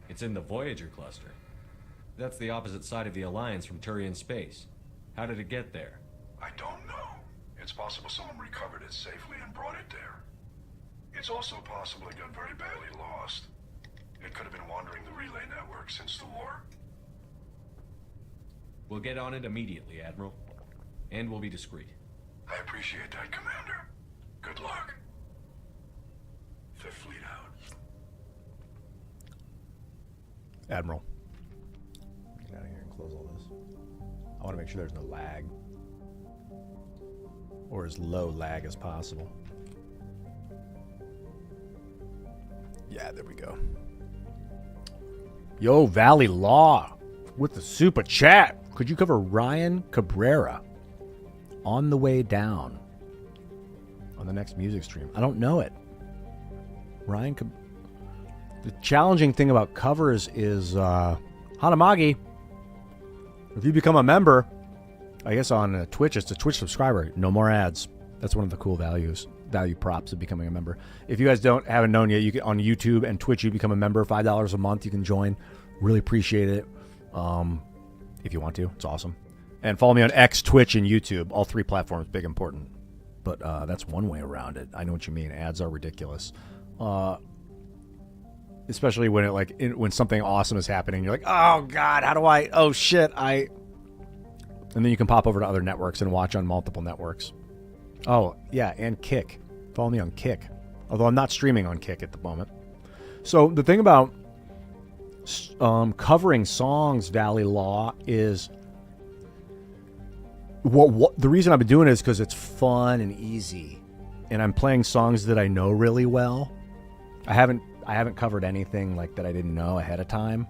It's in the Voyager cluster. That's the opposite side of the Alliance from Turian space. How did it get there? I don't know. It's possible someone recovered it safely and brought it there. It's also possible it got very badly lost. It could have been wandering the relay network since the war. We'll get on it immediately, Admiral. And we'll be discreet. I appreciate that, Commander. Good luck. Fifth Fleet out. Admiral. Get out of here and close all this. I want to make sure there's no lag. Or as low lag as possible. Yeah, there we go. Yo, Valley Law with the super chat. Could you cover Ryan Cabrera on the way down on the next music stream? I don't know it. The challenging thing about covers is Hanamagi. If you become a member, I guess on Twitch, it's a Twitch subscriber. No more ads. That's one of the cool value props of becoming a member. If you guys haven't known yet, you can on YouTube and Twitch, you become a member. $5 a month. You can join. Really appreciate it. If you want to, it's awesome. And follow me on X, Twitch, and YouTube. All 3 platforms, big important. But that's one way around it. I know what you mean. Ads are ridiculous. Especially when when something awesome is happening, you're like, oh god, how do I? Oh shit, and then you can pop over to other networks and watch on multiple networks. Oh yeah, and Kick. Follow me on Kick, although I'm not streaming on Kick at the moment. So the thing about covering songs, Valley Law, is what the reason I've been doing it is because it's fun and easy, and I'm playing songs that I know really well. I haven't covered anything like that I didn't know ahead of time.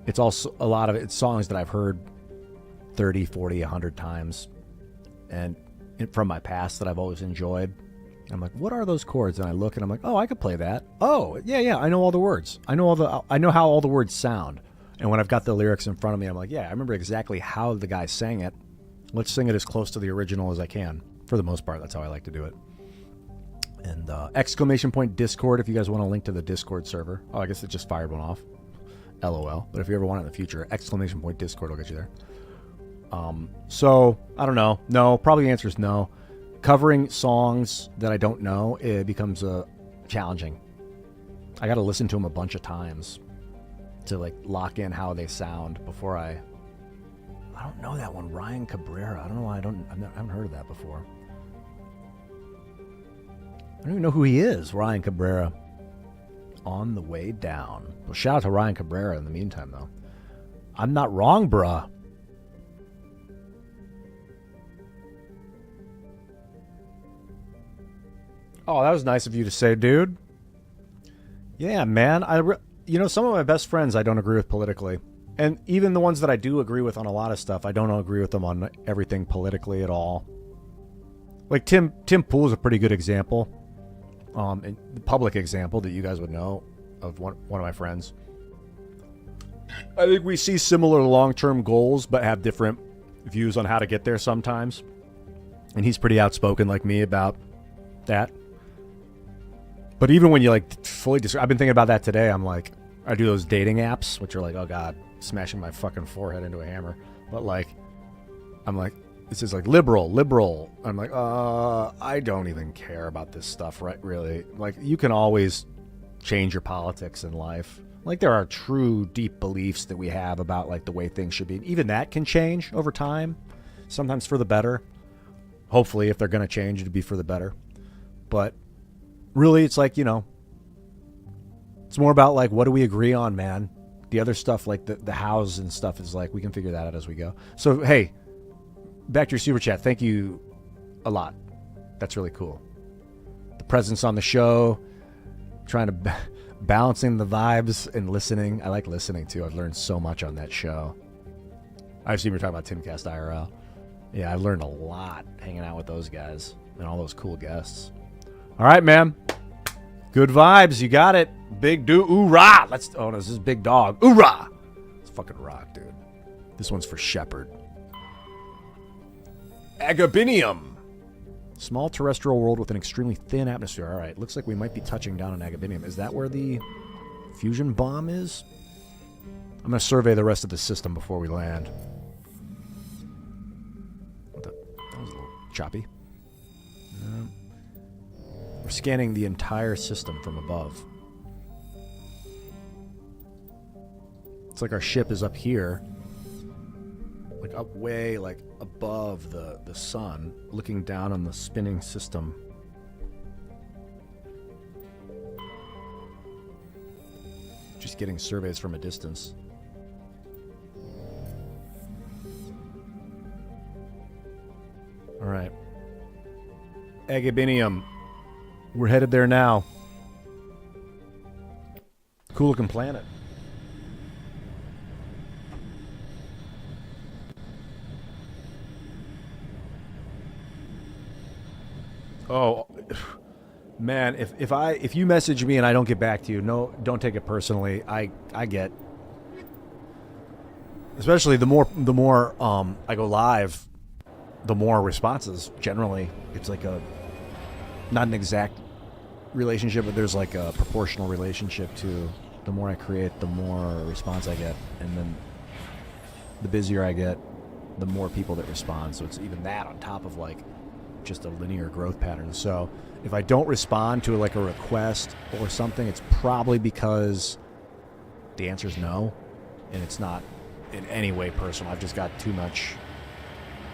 It's also a lot of it's songs that I've heard 30, 40, 100 times and from my past that I've always enjoyed. I'm like, what are those chords? And I look and I'm like, oh, I could play that. Oh, yeah, I know all the words. I know how all the words sound. And when I've got the lyrics in front of me, I'm like, yeah, I remember exactly how the guy sang it. Let's sing it as close to the original as I can. For the most part, that's how I like to do it. And exclamation point Discord if you guys want a link to the Discord server. Oh, I guess it just fired one off. LOL. But if you ever want it in the future, exclamation point Discord will get you there. So, I don't know. No, probably the answer is no. Covering songs that I don't know, it becomes challenging. I got to listen to them a bunch of times to like lock in how they sound before I don't know that one. Ryan Cabrera. I don't know why I haven't heard of that before. I don't even know who he is, Ryan Cabrera. On the Way Down. Well, shout out to Ryan Cabrera in the meantime, though. I'm not wrong, bruh. Oh, that was nice of you to say, dude. Yeah, man. Some of my best friends I don't agree with politically. And even the ones that I do agree with on a lot of stuff, I don't agree with them on everything politically at all. Like Tim Pool is a pretty good example. And the public example that you guys would know of one of my friends. I think we see similar long-term goals, but have different views on how to get there sometimes. And he's pretty outspoken like me about that. But even when you like fully I've been thinking about that today. I'm like, I do those dating apps, which are like, oh God, smashing my fucking forehead into a hammer. But like, I'm like, this is like liberal. I'm like, I don't even care about this stuff, right? Really. Like, you can always change your politics in life. Like, there are true deep beliefs that we have about like the way things should be. Even that can change over time, sometimes for the better. Hopefully, if they're going to change, it'd be for the better. But really, it's like, it's more about like, what do we agree on, man? The other stuff, like the hows and stuff, is like, we can figure that out as we go. So, hey, back to your super chat. Thank you a lot. That's really cool. The presence on the show, trying to balancing the vibes and listening. I like listening too. I've learned so much on that show. I've seen you talking about Timcast IRL. Yeah, I've learned a lot hanging out with those guys and all those cool guests. All right, man. Good vibes. You got it. Big dude. Oorah. Oh, no, this is Big Dog. Oorah. It's fucking rock, dude. This one's for Shepard. Agabinium. Small terrestrial world with an extremely thin atmosphere. All right. Looks like we might be touching down on Agabinium. Is that where the fusion bomb is? I'm going to survey the rest of the system before we land. That was a little choppy. We're scanning the entire system from above. It's like our ship is up here, like up way, like above the sun, looking down on the spinning system. Just getting surveys from a distance. All right. Agabinium. We're headed there now. Cool looking planet. Oh, man, if you message me and I don't get back to you, no, don't take it personally. I get, especially the more I go live, the more responses. Generally, it's like not an exact relationship, but there's like a proportional relationship to the more I create, the more response I get, and then the busier I get, the more people that respond. So it's even that on top of like just a linear growth pattern. So if I don't respond to like a request or something, it's probably because the answer is no, and it's not in any way personal. I've just got too much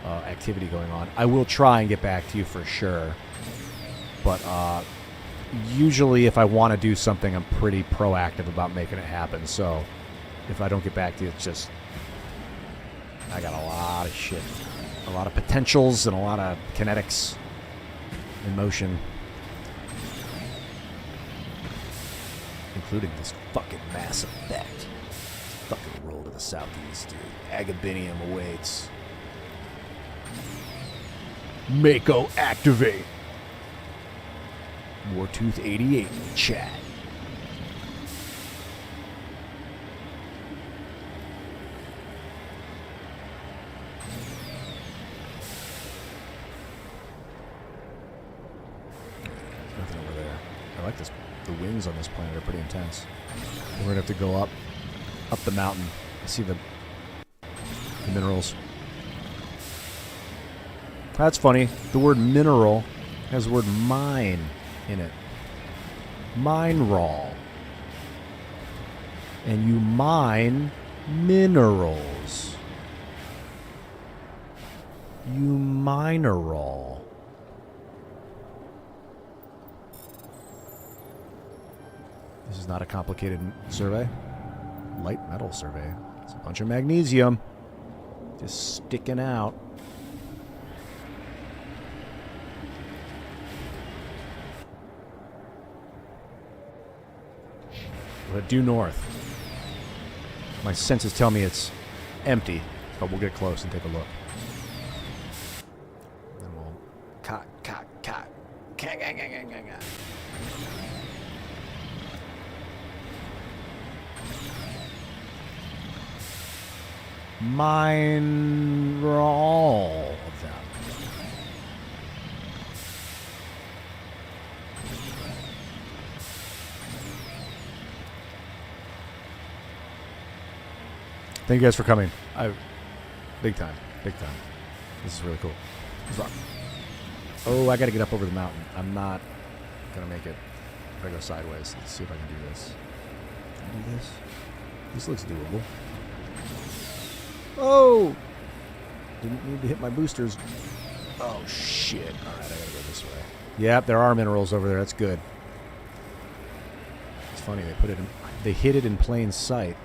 activity going on. I will try and get back to you for sure, but usually if I want to do something, I'm pretty proactive about making it happen. So if I don't get back to you, it's just I got a lot of shit, a lot of potentials and a lot of kinetics in motion, including this fucking Mass Effect. Fucking roll to the southeast, dude. Agabinium awaits. Mako activate. Wartooth 88 in the chat. winds on this planet are pretty intense. We're gonna have to go up the mountain. I see the minerals. That's funny. The word mineral has the word mine in it. Mineral. And you mine minerals. You mineral. This is not a complicated survey. Light metal survey. It's a bunch of magnesium just sticking out. But due north. My senses tell me it's empty, but we'll get close and take a look. Then we'll cock. Mine all of them. Thank you guys for coming. Big time. This is really cool. Oh, I got to get up over the mountain. I'm not gonna make it if I go sideways. Let's see if I can do this. Can I do this? This looks doable. Oh! Didn't need to hit my boosters. Oh, shit. Alright, I gotta go this way. Yep, there are minerals over there. That's good. It's funny, they hid it in plain sight.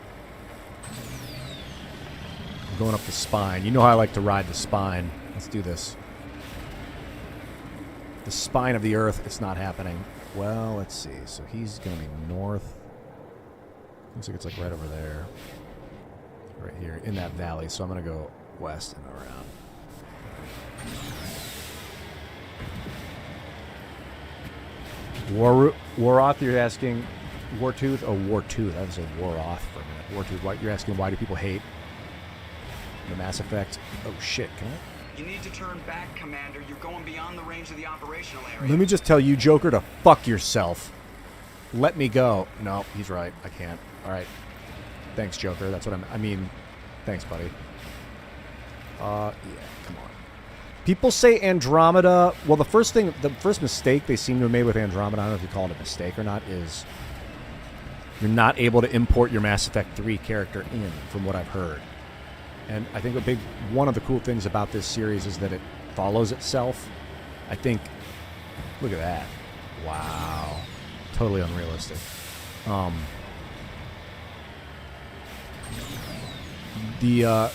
I'm going up the spine. You know how I like to ride the spine. Let's do this. The spine of the earth, it's not happening. Well, let's see. So he's gonna be north. Looks like it's like right over there. Right here in that valley, so I'm gonna go west and around. Waroth, you're asking Wartooth? Oh, Wartooth. I was saying Waroth for a minute. Wartooth, you're asking why do people hate the Mass Effect? Oh shit, can I? You need to turn back, Commander. You're going beyond the range of the operational area. Let me just tell you, Joker, to fuck yourself. Let me go. No, he's right. I can't. Alright. Thanks, Joker. That's what I mean, thanks, buddy. Yeah, come on. People say Andromeda. Well, the first mistake they seem to have made with Andromeda, I don't know if you call it a mistake or not, is you're not able to import your Mass Effect 3 character in, from what I've heard. And I think one of the cool things about this series is that it follows itself. I think, look at that. Wow. Totally unrealistic. The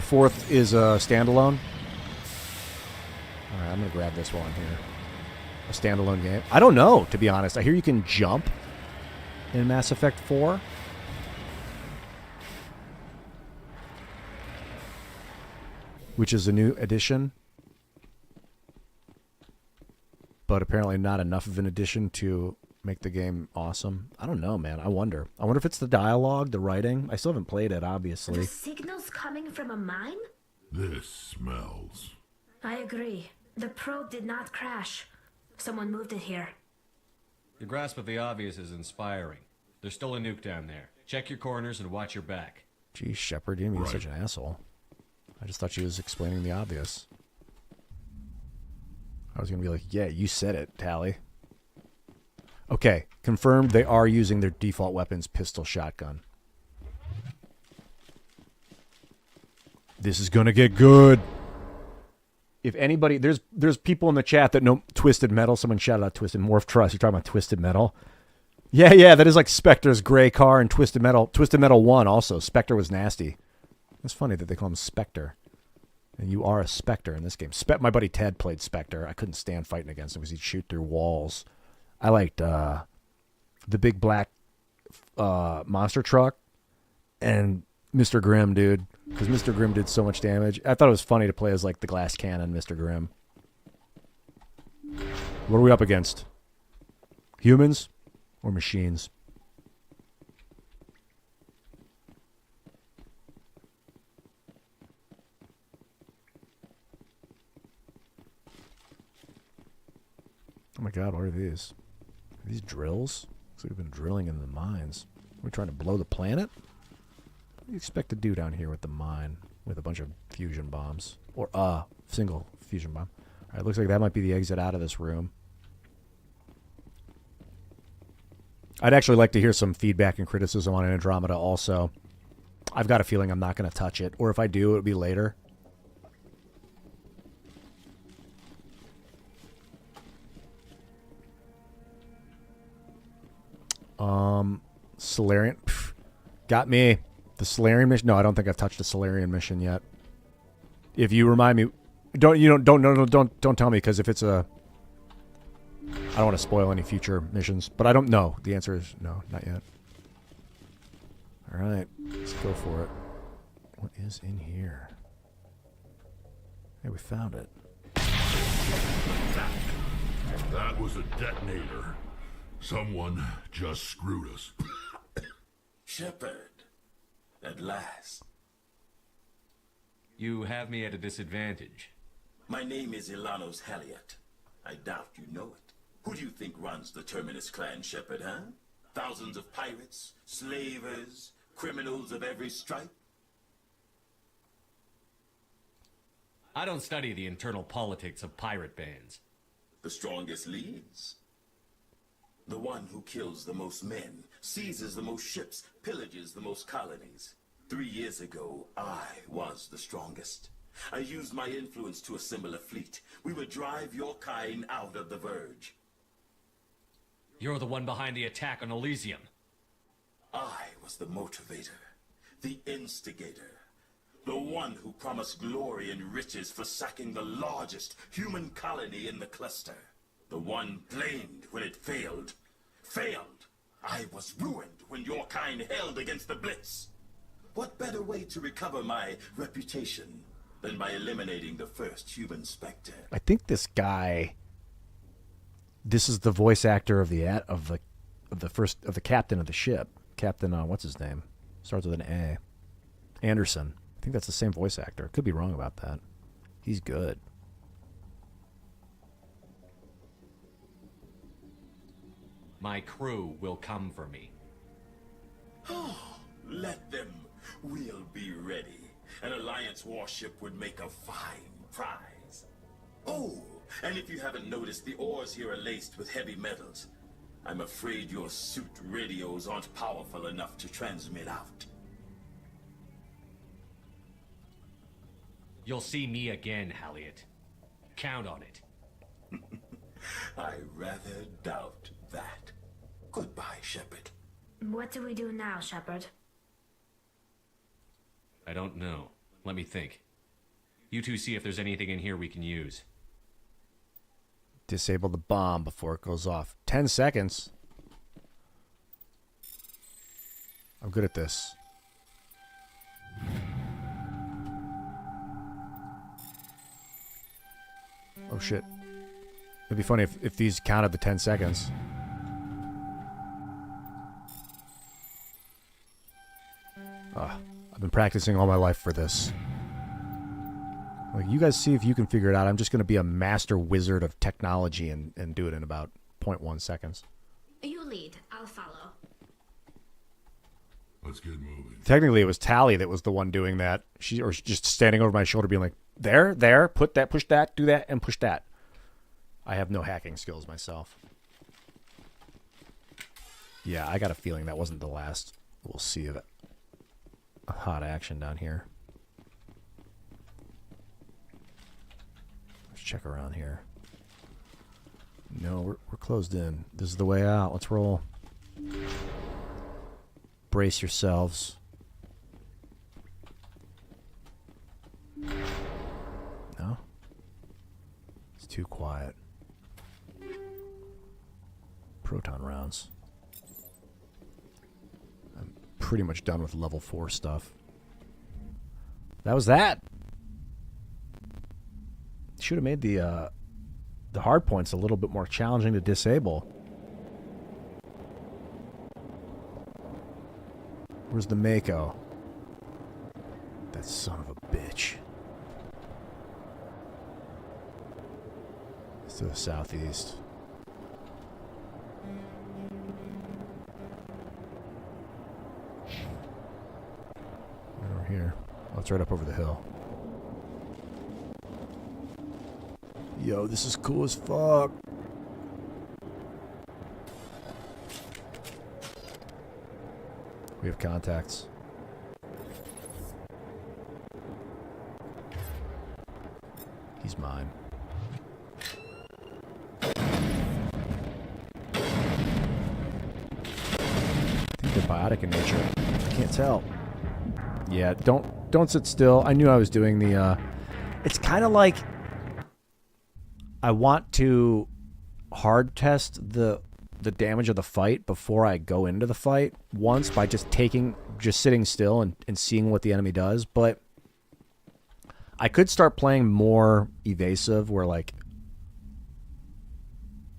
fourth is a standalone. Alright, I'm going to grab this while I'm here. A standalone game. I don't know, to be honest. I hear you can jump in Mass Effect 4. Which is a new addition. But apparently not enough of an addition to make the game awesome. I don't know, man. I wonder if it's the dialogue, the writing. I still haven't played it, obviously. The signal's coming from a mine? This smells. I agree. The probe did not crash. Someone moved it here. Your grasp of the obvious is inspiring. There's still a nuke down there. Check your corners and watch your back. Geez, Shepard, you didn't mean such an asshole. I just thought she was explaining the obvious. I was going to be like, yeah, you said it, Tally. Okay, confirmed they are using their default weapons, pistol, shotgun. This is going to get good. If anybody, there's people in the chat that know Twisted Metal. Someone shouted out Twisted Morph Trust. You're talking about Twisted Metal? Yeah, that is like Spectre's gray car and Twisted Metal. Twisted Metal 1 also. Spectre was nasty. It's funny that they call him Spectre. And you are a Spectre in this game. My buddy Ted played Spectre. I couldn't stand fighting against him because he'd shoot through walls. I liked the big black monster truck and Mr. Grimm, dude. Because Mr. Grimm did so much damage. I thought it was funny to play as like the glass cannon Mr. Grimm. What are we up against? Humans or machines? Oh my god, what are these? Are These drills? Looks like we've been drilling in the mines. We're trying to blow the planet? What do you expect to do down here with the mine? With a bunch of fusion bombs. Or a single fusion bomb. Alright, looks like that might be the exit out of this room. I'd actually like to hear some feedback and criticism on Andromeda also. I've got a feeling I'm not going to touch it. Or if I do, it'll be later. Solarian. Pff, got me. The Solarian mission? No, I don't think I've touched a Solarian mission yet. If you remind me, don't tell me, because if it's a, I don't want to spoil any future missions, but I don't know. The answer is no, not yet. All right, let's go for it. What is in here? Hey, we found it. That was a detonator. Someone just screwed us. Shepard, at last. You have me at a disadvantage. My name is Ilanos Halliot. I doubt you know it. Who do you think runs the Terminus clan, Shepard, huh? Thousands of pirates, slavers, criminals of every stripe? I don't study the internal politics of pirate bands. The strongest leads. The one who kills the most men, seizes the most ships, pillages the most colonies. 3 years ago, I was the strongest. I used my influence to assemble a fleet. We would drive your kind out of the Verge. You're the one behind the attack on Elysium. I was the motivator, the instigator, the one who promised glory and riches for sacking the largest human colony in the cluster. The one blamed when it failed. Failed! I was ruined when your kind held against the Blitz. What better way to recover my reputation than by eliminating the first human Spectre? I think this guy. This is the voice actor of the captain of the ship. Captain, what's his name? Starts with an A. Anderson. I think that's the same voice actor. Could be wrong about that. He's good. My crew will come for me. Oh, let them. We'll be ready. An Alliance warship would make a fine prize. Oh, and if you haven't noticed, the ores here are laced with heavy metals. I'm afraid your suit radios aren't powerful enough to transmit out. You'll see me again, Halliot. Count on it. I rather doubt that. Goodbye, Shepard. What do we do now, Shepard? I don't know. Let me think. You two see if there's anything in here we can use. Disable the bomb before it goes off. 10 seconds. I'm good at this. Oh shit. It'd be funny if these counted the 10 seconds. I've been practicing all my life for this. Like, you guys see if you can figure it out. I'm just going to be a master wizard of technology and do it in about 0.1 seconds. You lead. I'll follow. Let's get moving. Technically, it was Tally that was the one doing that. She just standing over my shoulder being like, there, put that, push that, do that, and push that. I have no hacking skills myself. Yeah, I got a feeling that wasn't the last. We'll see of it. A hot action down here. Let's check around here. No, we're closed in. This is the way out. Let's roll. Brace yourselves. No? It's too quiet. Proton rounds. I'm pretty much done with level 4 stuff. That was that. Should have made the hard points a little bit more challenging to disable. Where's the Mako? That son of a bitch. It's to the southeast. here. Oh, it's right up over the hill. Yo, this is cool as fuck. We have contacts. He's mine. I think they're biotic in nature. I can't tell. Yeah, don't sit still. I knew I was doing the it's kind of like I want to hard test the damage of the fight before I go into the fight once by just sitting still and seeing what the enemy does. But I could start playing more evasive where like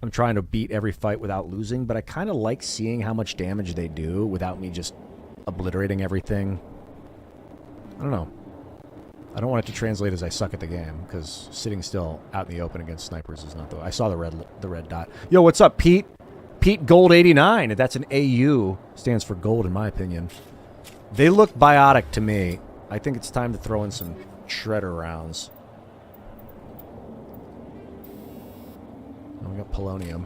I'm trying to beat every fight without losing, but I kind of like seeing how much damage they do without me just obliterating everything. I don't know. I don't want it to translate as I suck at the game, because sitting still out in the open against snipers is not the way. I saw the red dot. Yo, what's up, Pete? Pete Gold 89. That's an AU. Stands for gold, in my opinion. They look biotic to me. I think it's time to throw in some shredder rounds. Oh, we got polonium.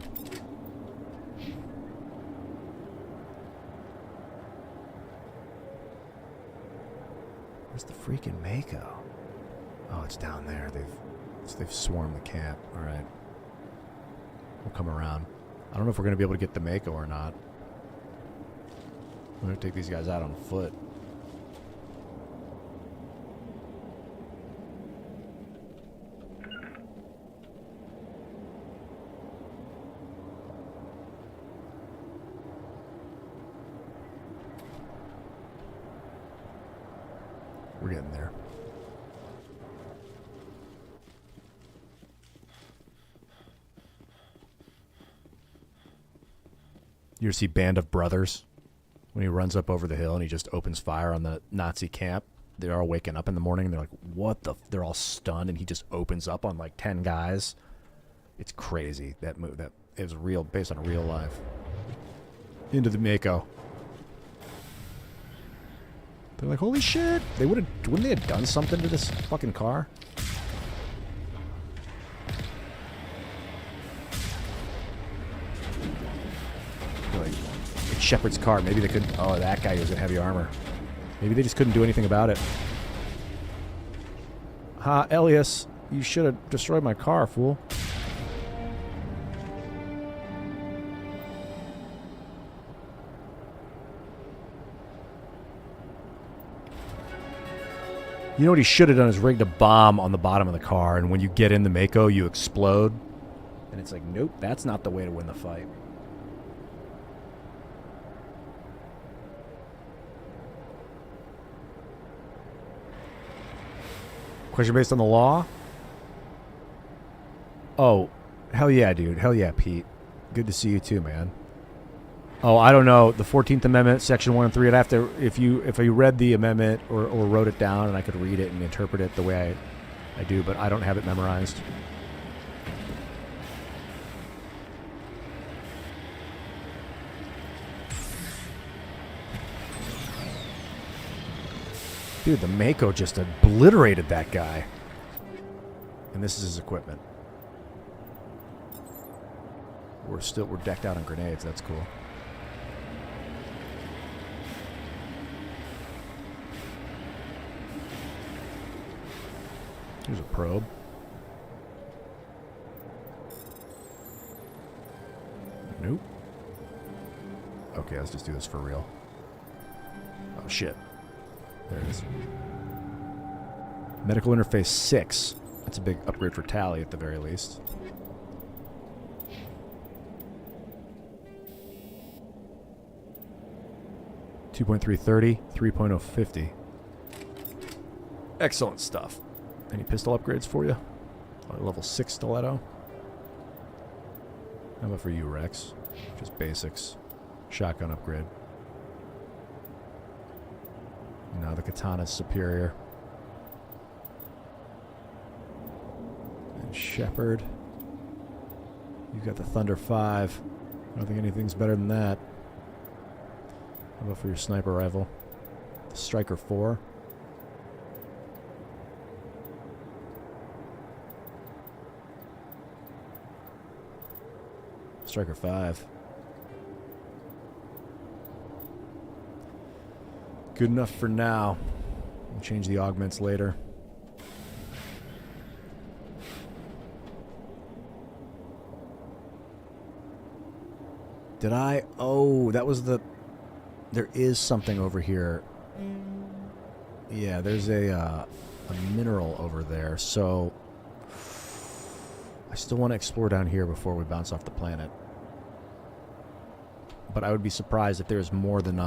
Where's the freaking Mako? Oh, it's down there. They've swarmed the camp. All right. We'll come around. I don't know if we're going to be able to get the Mako or not. I'm going to take these guys out on foot. We're getting there. You ever see Band of Brothers? When he runs up over the hill and he just opens fire on the Nazi camp. They're all waking up in the morning and they're like, what the? They're all stunned and he just opens up on like 10 guys. It's crazy. That move, that is real, based on real life. Into the Mako. They're like, holy shit! Wouldn't they have done something to this fucking car? Like, it's Shepard's car. Maybe they couldn't. Oh, that guy was in heavy armor. Maybe they just couldn't do anything about it. Ha, Elias, you should have destroyed my car, fool. You know what he should have done is rigged a bomb on the bottom of the car, and when you get in the Mako, you explode. And it's like, nope, that's not the way to win the fight. Question based on the law? Oh, hell yeah, dude. Hell yeah, Pete. Good to see you too, man. Oh, I don't know. The 14th Amendment, Section 1 and 3. I'd have to, if you read the amendment or wrote it down and I could read it and interpret it the way I do, but I don't have it memorized. Dude, the Mako just obliterated that guy. And this is his equipment. We're decked out on grenades. That's cool. Here's a probe. Nope. Okay, let's just do this for real. Oh, shit. There it is. Medical interface 6. That's a big upgrade for Tally at the very least. .330, 3.050. Excellent stuff. Any pistol upgrades for you? Level 6 stiletto. How about for you, Rex? Just basics. Shotgun upgrade. Now the katana's superior. And Shepard. You've got the Thunder 5. I don't think anything's better than that. How about for your sniper rifle? The Striker 4. Striker 5. Good enough for now. We'll change the augments later. Did I? Oh, that was the... There is something over here. Yeah, there's a mineral over there, so... I still want to explore down here before we bounce off the planet. But I would be surprised if there's more than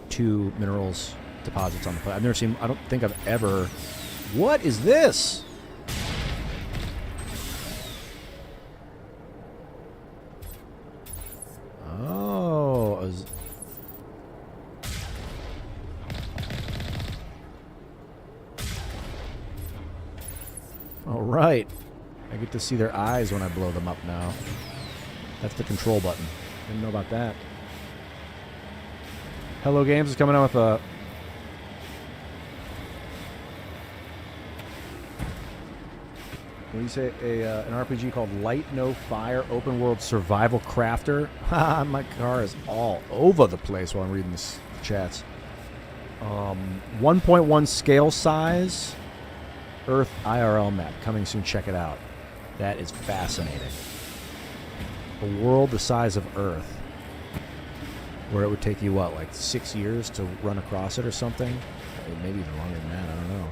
2 minerals deposits on the planet. I've never seen... I don't think I've ever... What is this? Oh... All right. I get to see their eyes when I blow them up now. That's the control button. Didn't know about that. Hello Games is coming out with a... What do you say? An RPG called Light No Fire Open World Survival Crafter. My car is all over the place while I'm reading this chats. 1.1 scale size Earth IRL map coming soon. Check it out. That is fascinating. A world the size of Earth, where it would take you, what, like 6 years to run across it or something? Or maybe even longer than that, I don't know.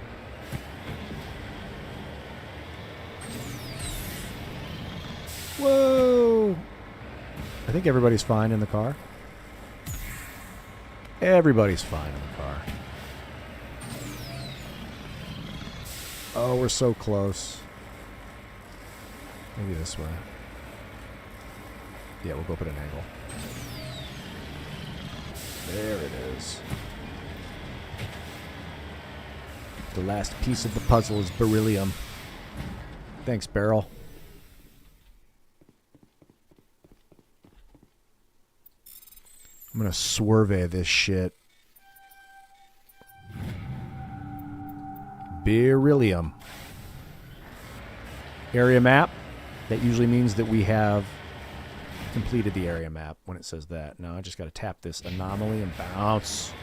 Whoa! I think everybody's fine in the car. Everybody's fine in the car. Oh, we're so close. Maybe this way. Yeah, we'll go up at an angle. There it is. The last piece of the puzzle is beryllium. Thanks, Beryl. I'm gonna swerve this shit. Beryllium. Area map. That usually means that we have completed the area map when it says that. Now I just got to tap this anomaly and bounce.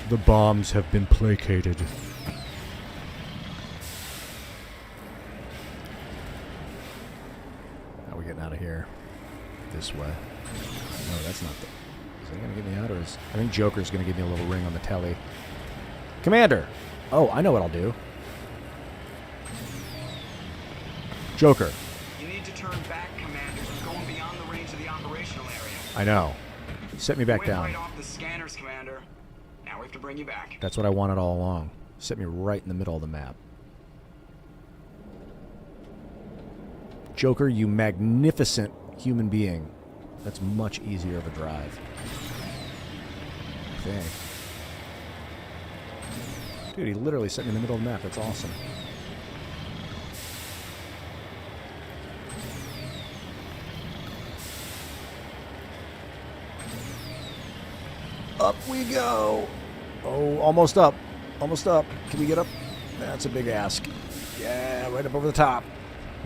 The bombs have been placated. How are we getting out of here? This way. No, that's not the... Is that going to get me out, or is... I think Joker's going to give me a little ring on the telly. Commander! Oh, I know what I'll do. Joker. You need to turn back, Commander. You're going beyond the range of the operational area. I know. Set me back Went down. right off the scanners, Commander. Now we have to bring you back. That's what I wanted all along. Set me right in the middle of the map. Joker, you magnificent human being. That's much easier of a drive. I think. Dude, he literally set me in the middle of the map. That's awesome. Up we go. Oh, almost up. Almost up. Can we get up? That's a big ask. Yeah, right up over the top.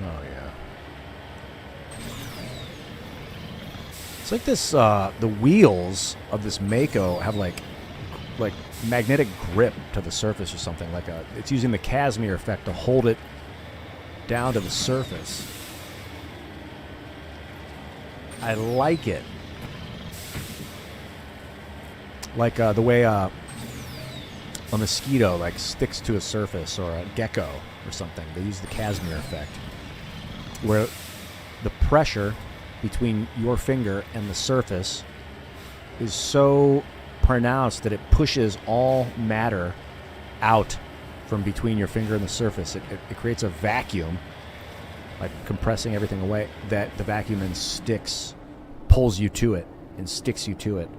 Oh, yeah. It's like this, the wheels of this Mako have like magnetic grip to the surface or something. It's using the Casimir effect to hold it down to the surface. I like it. Like the way a mosquito sticks to a surface, or a gecko or something. They use the Casimir effect, where the pressure between your finger and the surface is so pronounced that it pushes all matter out from between your finger and the surface. It creates a vacuum, like compressing everything away, that the vacuum then pulls you to it and sticks you to it.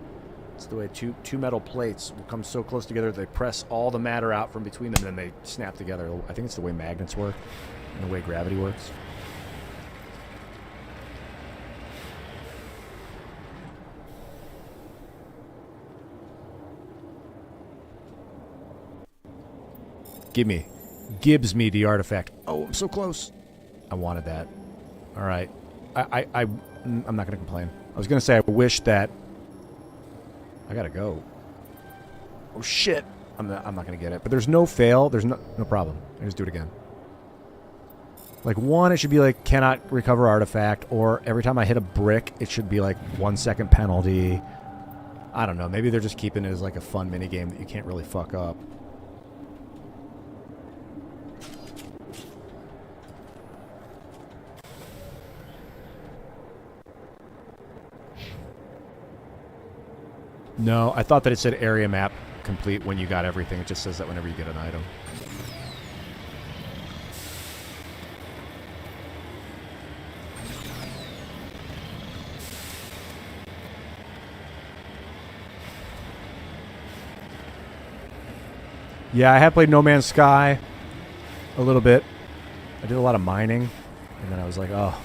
It's the way two metal plates will come so close together, they press all the matter out from between them, and then they snap together. I think it's the way magnets work and the way gravity works. Gives me the artifact. Oh, I'm so close. I wanted that. All right. I'm not going to complain. I was going to say I wish that... I got to go. Oh, shit. I'm not going to get it. But there's no fail. There's no problem. I just do it again. Like, one, it should be like, cannot recover artifact. Or every time I hit a brick, it should be like 1 second penalty. I don't know. Maybe they're just keeping it as like a fun minigame that you can't really fuck up. No, I thought that it said area map complete when you got everything. It just says that whenever you get an item. Yeah, I have played No Man's Sky a little bit. I did a lot of mining, and then I was like, oh,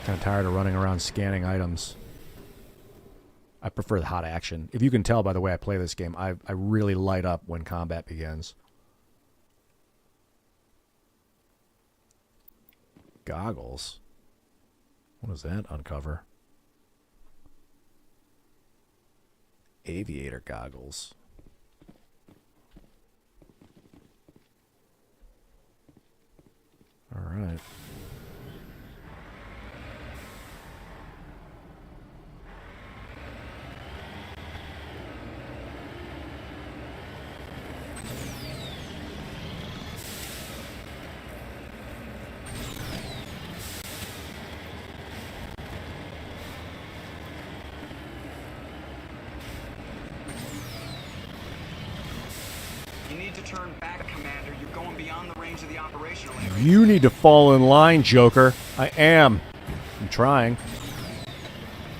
kind of tired of running around scanning items. I prefer the hot action. If you can tell by the way I play this game, I really light up when combat begins. Goggles? What does that uncover? Aviator goggles. All right. You need to turn back, Commander. You're going beyond the range of the operational area. You need to fall in line, Joker. I am. I'm trying.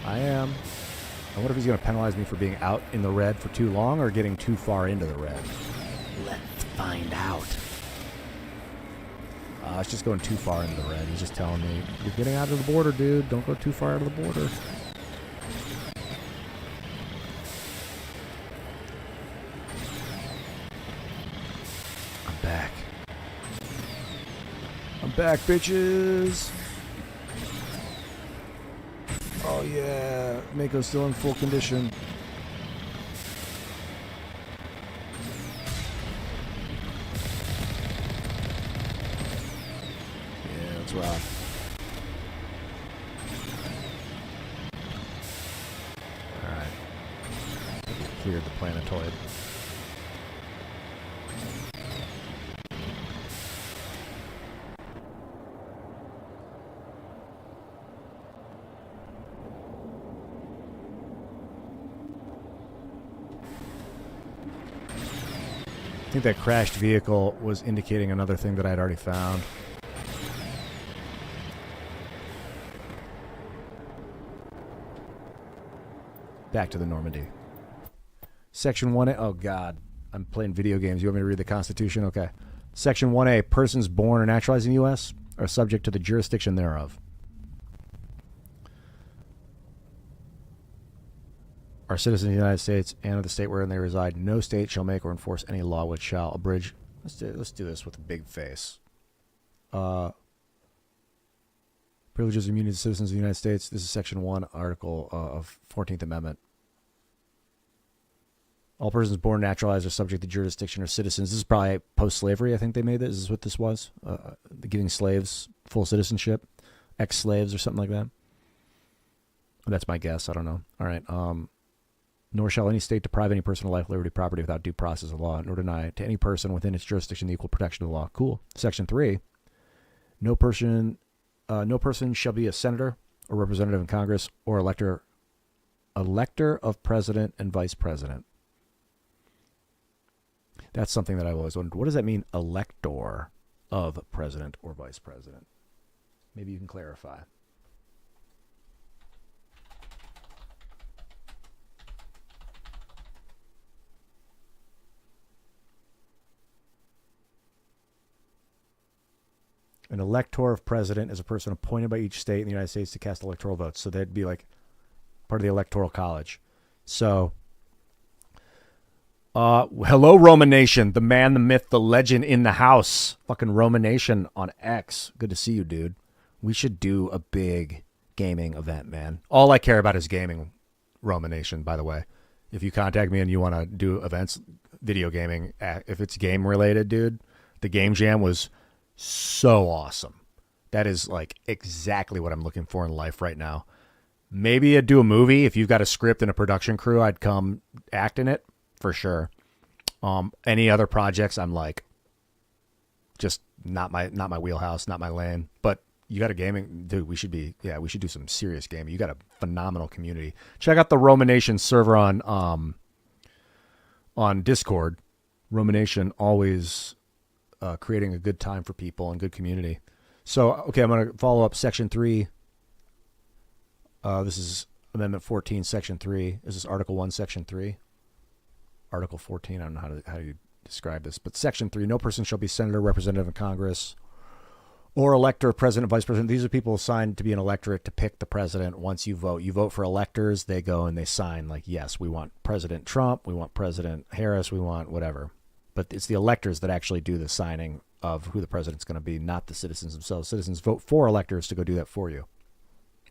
I am. I wonder if he's going to penalize me for being out in the red for too long or getting too far into the red. Let's find out. It's just going too far into the red. He's just telling me, you're getting out of the border, dude. Don't go too far out of the border. I'm back, bitches. Oh yeah, Mako's still in full condition. Yeah, that's rough. All right, cleared the planetoid. I think that crashed vehicle was indicating another thing that I'd already found. Back to the Normandy. Section 1A. Oh, God. I'm playing video games. You want me to read the Constitution? Okay. Section 1A. Persons born or naturalized in the U.S. are subject to the jurisdiction thereof. Are citizens of the United States and of the state wherein they reside. No state shall make or enforce any law which shall abridge. Let's do this with a big face. Privileges and immunities of citizens of the United States. This is Section 1, Article of 14th Amendment. All persons born naturalized are subject to jurisdiction or citizens. This is probably post-slavery, I think they made this. This is what this was. Giving slaves full citizenship. Ex-slaves or something like that. That's my guess. I don't know. All right. Nor shall any state deprive any person of life, liberty, property without due process of law, nor deny to any person within its jurisdiction the equal protection of the law. Cool. Section 3. No person shall be a senator or representative in Congress or elector of president and vice president. That's something that I've always wondered. What does that mean, elector of president or vice president? Maybe you can clarify. An elector of president is a person appointed by each state in the United States to cast electoral votes. So that'd be like part of the electoral college. So, hello, Roman Nation. The man, the myth, the legend in the house. Fucking Roman Nation on X. Good to see you, dude. We should do a big gaming event, man. All I care about is gaming, Roman Nation, by the way. If you contact me and you want to do events, video gaming, if it's game related, dude, the Game Jam was so awesome. That is like exactly what I'm looking for in life right now. Maybe I'd do a movie. If you've got a script and a production crew, I'd come act in it for sure. Any other projects, I'm like, just not my wheelhouse, not my lane. But you got a gaming, dude. We should do some serious gaming. You got a phenomenal community. Check out the Roman Nation server on Discord. Roman Nation always creating a good time for people and good community. So, okay, I'm going to follow up Section 3. This is Amendment 14, Section 3. This is Article 1, Section 3. Article 14, I don't know how you describe this, but Section 3, no person shall be senator, representative in Congress, or elector, president, vice president. These are people assigned to be an electorate to pick the president once you vote. You vote for electors, they go and they sign like, yes, we want President Trump, we want President Harris, we want whatever. But it's the electors that actually do the signing of who the president's going to be, not the citizens themselves. Citizens vote for electors to go do that for you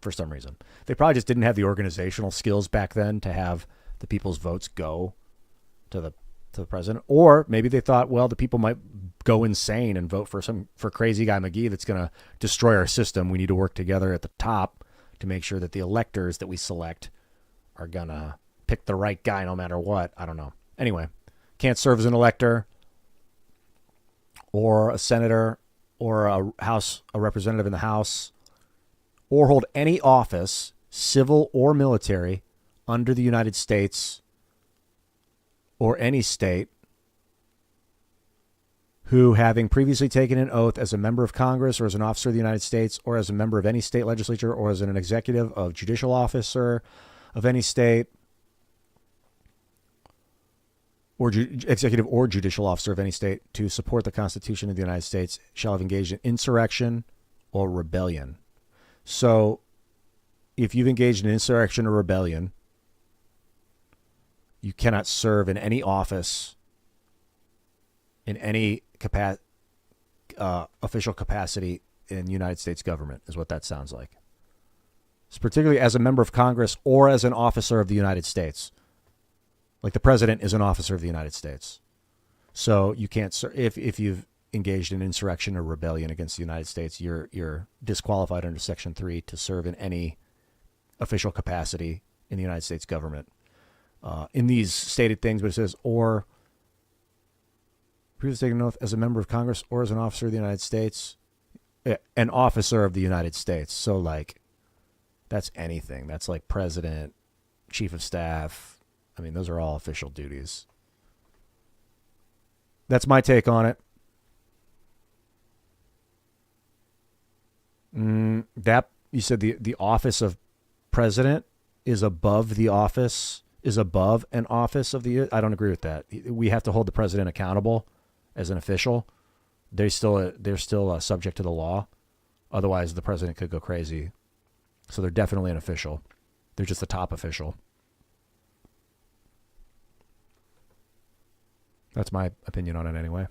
for some reason. They probably just didn't have the organizational skills back then to have the people's votes go to the president. Or maybe they thought, well, the people might go insane and vote for crazy guy McGee that's going to destroy our system. We need to work together at the top to make sure that the electors that we select are going to pick the right guy no matter what. I don't know. Anyway, can't serve as an elector or a senator or a representative in the House, or hold any office, civil or military, under the United States or any state, who, having previously taken an oath as a member of Congress or as an officer of the United States or as a member of any state legislature or as an executive of judicial officer of any state or executive or judicial officer of any state to support the Constitution of the United States shall have engaged in insurrection or rebellion. So if you've engaged in insurrection or rebellion, you cannot serve in any office in any official capacity in the United States government, is what that sounds like. It's particularly as a member of Congress or as an officer of the United States. Like the president is an officer of the United States. So you can't serve if you've engaged in insurrection or rebellion against the United States, you're disqualified under Section 3 to serve in any official capacity in the United States government. In these stated things, but it says, or previously taken an oath as a member of Congress or as an officer of the United States, an officer of the United States. So like, that's anything. That's like president, chief of staff. I mean, those are all official duties. That's my take on it. That you said the office of president is above the office is above an office of the. I don't agree with that. We have to hold the president accountable as an official. They're still subject to the law. Otherwise, the president could go crazy. So they're definitely an official. They're just the top official. That's my opinion on it anyway.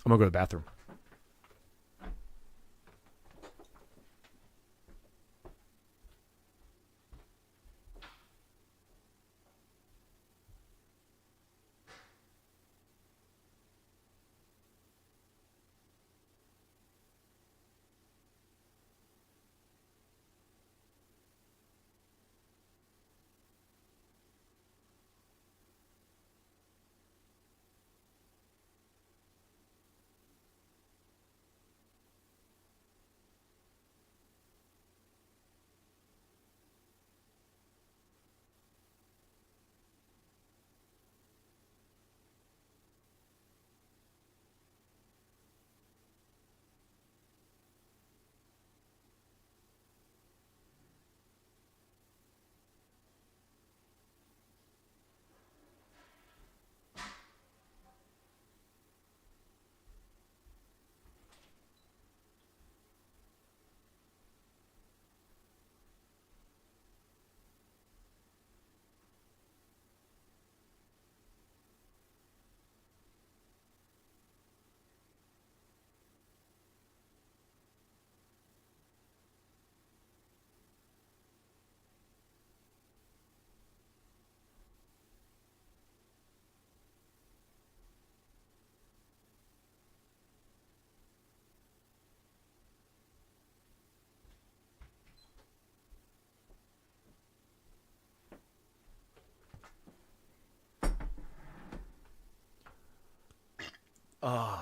I'm going to go to the bathroom.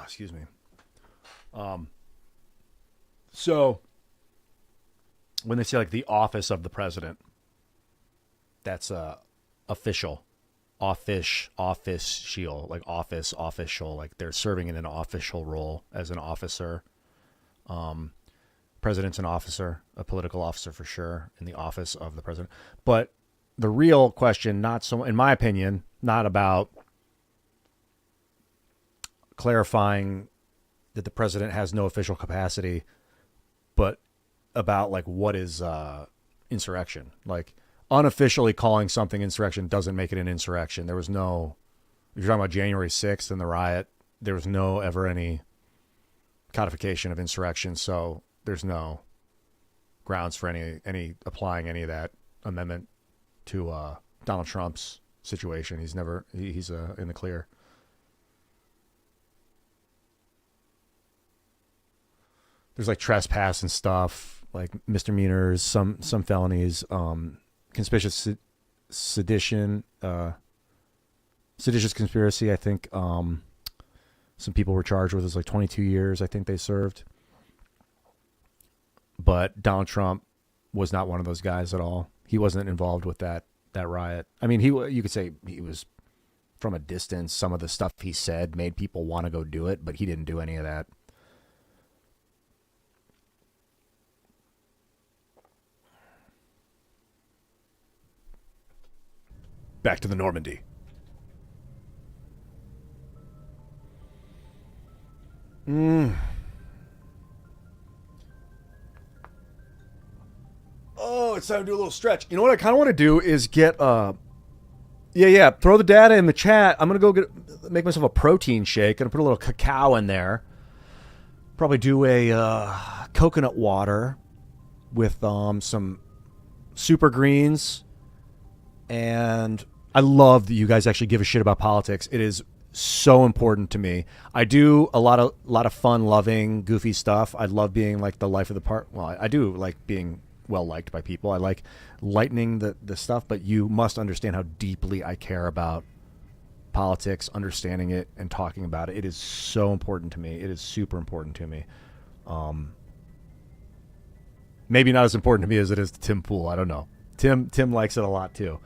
excuse me. So when they say like the office of the president, that's official, official, like official, like they're serving in an official role as an officer. President's an officer, a political officer for sure, in the office of the president. But the real question, not so, in my opinion, not about clarifying that the president has no official capacity, but about like what is insurrection. Like unofficially calling something insurrection doesn't make it an insurrection. There was no, if you're talking about January 6th and the riot, there was no ever any codification of insurrection, so there's no grounds for any applying any of that amendment to Donald Trump's situation. He's in the clear. There's like trespass and stuff, like misdemeanors, some felonies, conspicuous sedition, seditious conspiracy. I think some people were charged with. It was like 22 years. I think they served. But Donald Trump was not one of those guys at all. He wasn't involved with that riot. I mean, you could say he was from a distance. Some of the stuff he said made people want to go do it, but he didn't do any of that. Back to the Normandy. Oh, it's time to do a little stretch. You know what I kind of want to do is get throw the data in the chat. I'm going to go make myself a protein shake. Going to put a little cacao in there. Probably do a coconut water with some super greens. And I love that you guys actually give a shit about politics. It is so important to me. I do a lot of fun, loving, goofy stuff. I love being like the life of the part. Well, I do like being well liked by people. I like lightening the stuff, but you must understand how deeply I care about politics, understanding it and talking about it. It is so important to me. It is super important to me. Maybe not as important to me as it is to Tim Pool. I don't know. Tim likes it a lot too,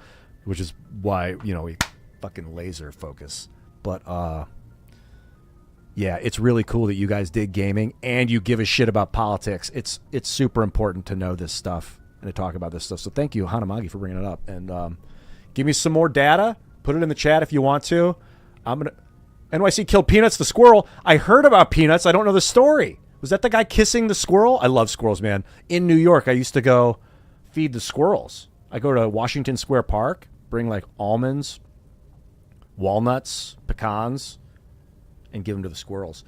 which is why, we fucking laser focus. But yeah, it's really cool that you guys dig gaming and you give a shit about politics. It's super important to know this stuff and to talk about this stuff. So thank you, Hanamagi, for bringing it up. And give me some more data. Put it in the chat if you want to. NYC killed Peanuts the squirrel. I heard about Peanuts. I don't know the story. Was that the guy kissing the squirrel? I love squirrels, man. In New York, I used to go feed the squirrels. I go to Washington Square Park, bring like almonds, walnuts, pecans, and give them to the squirrels.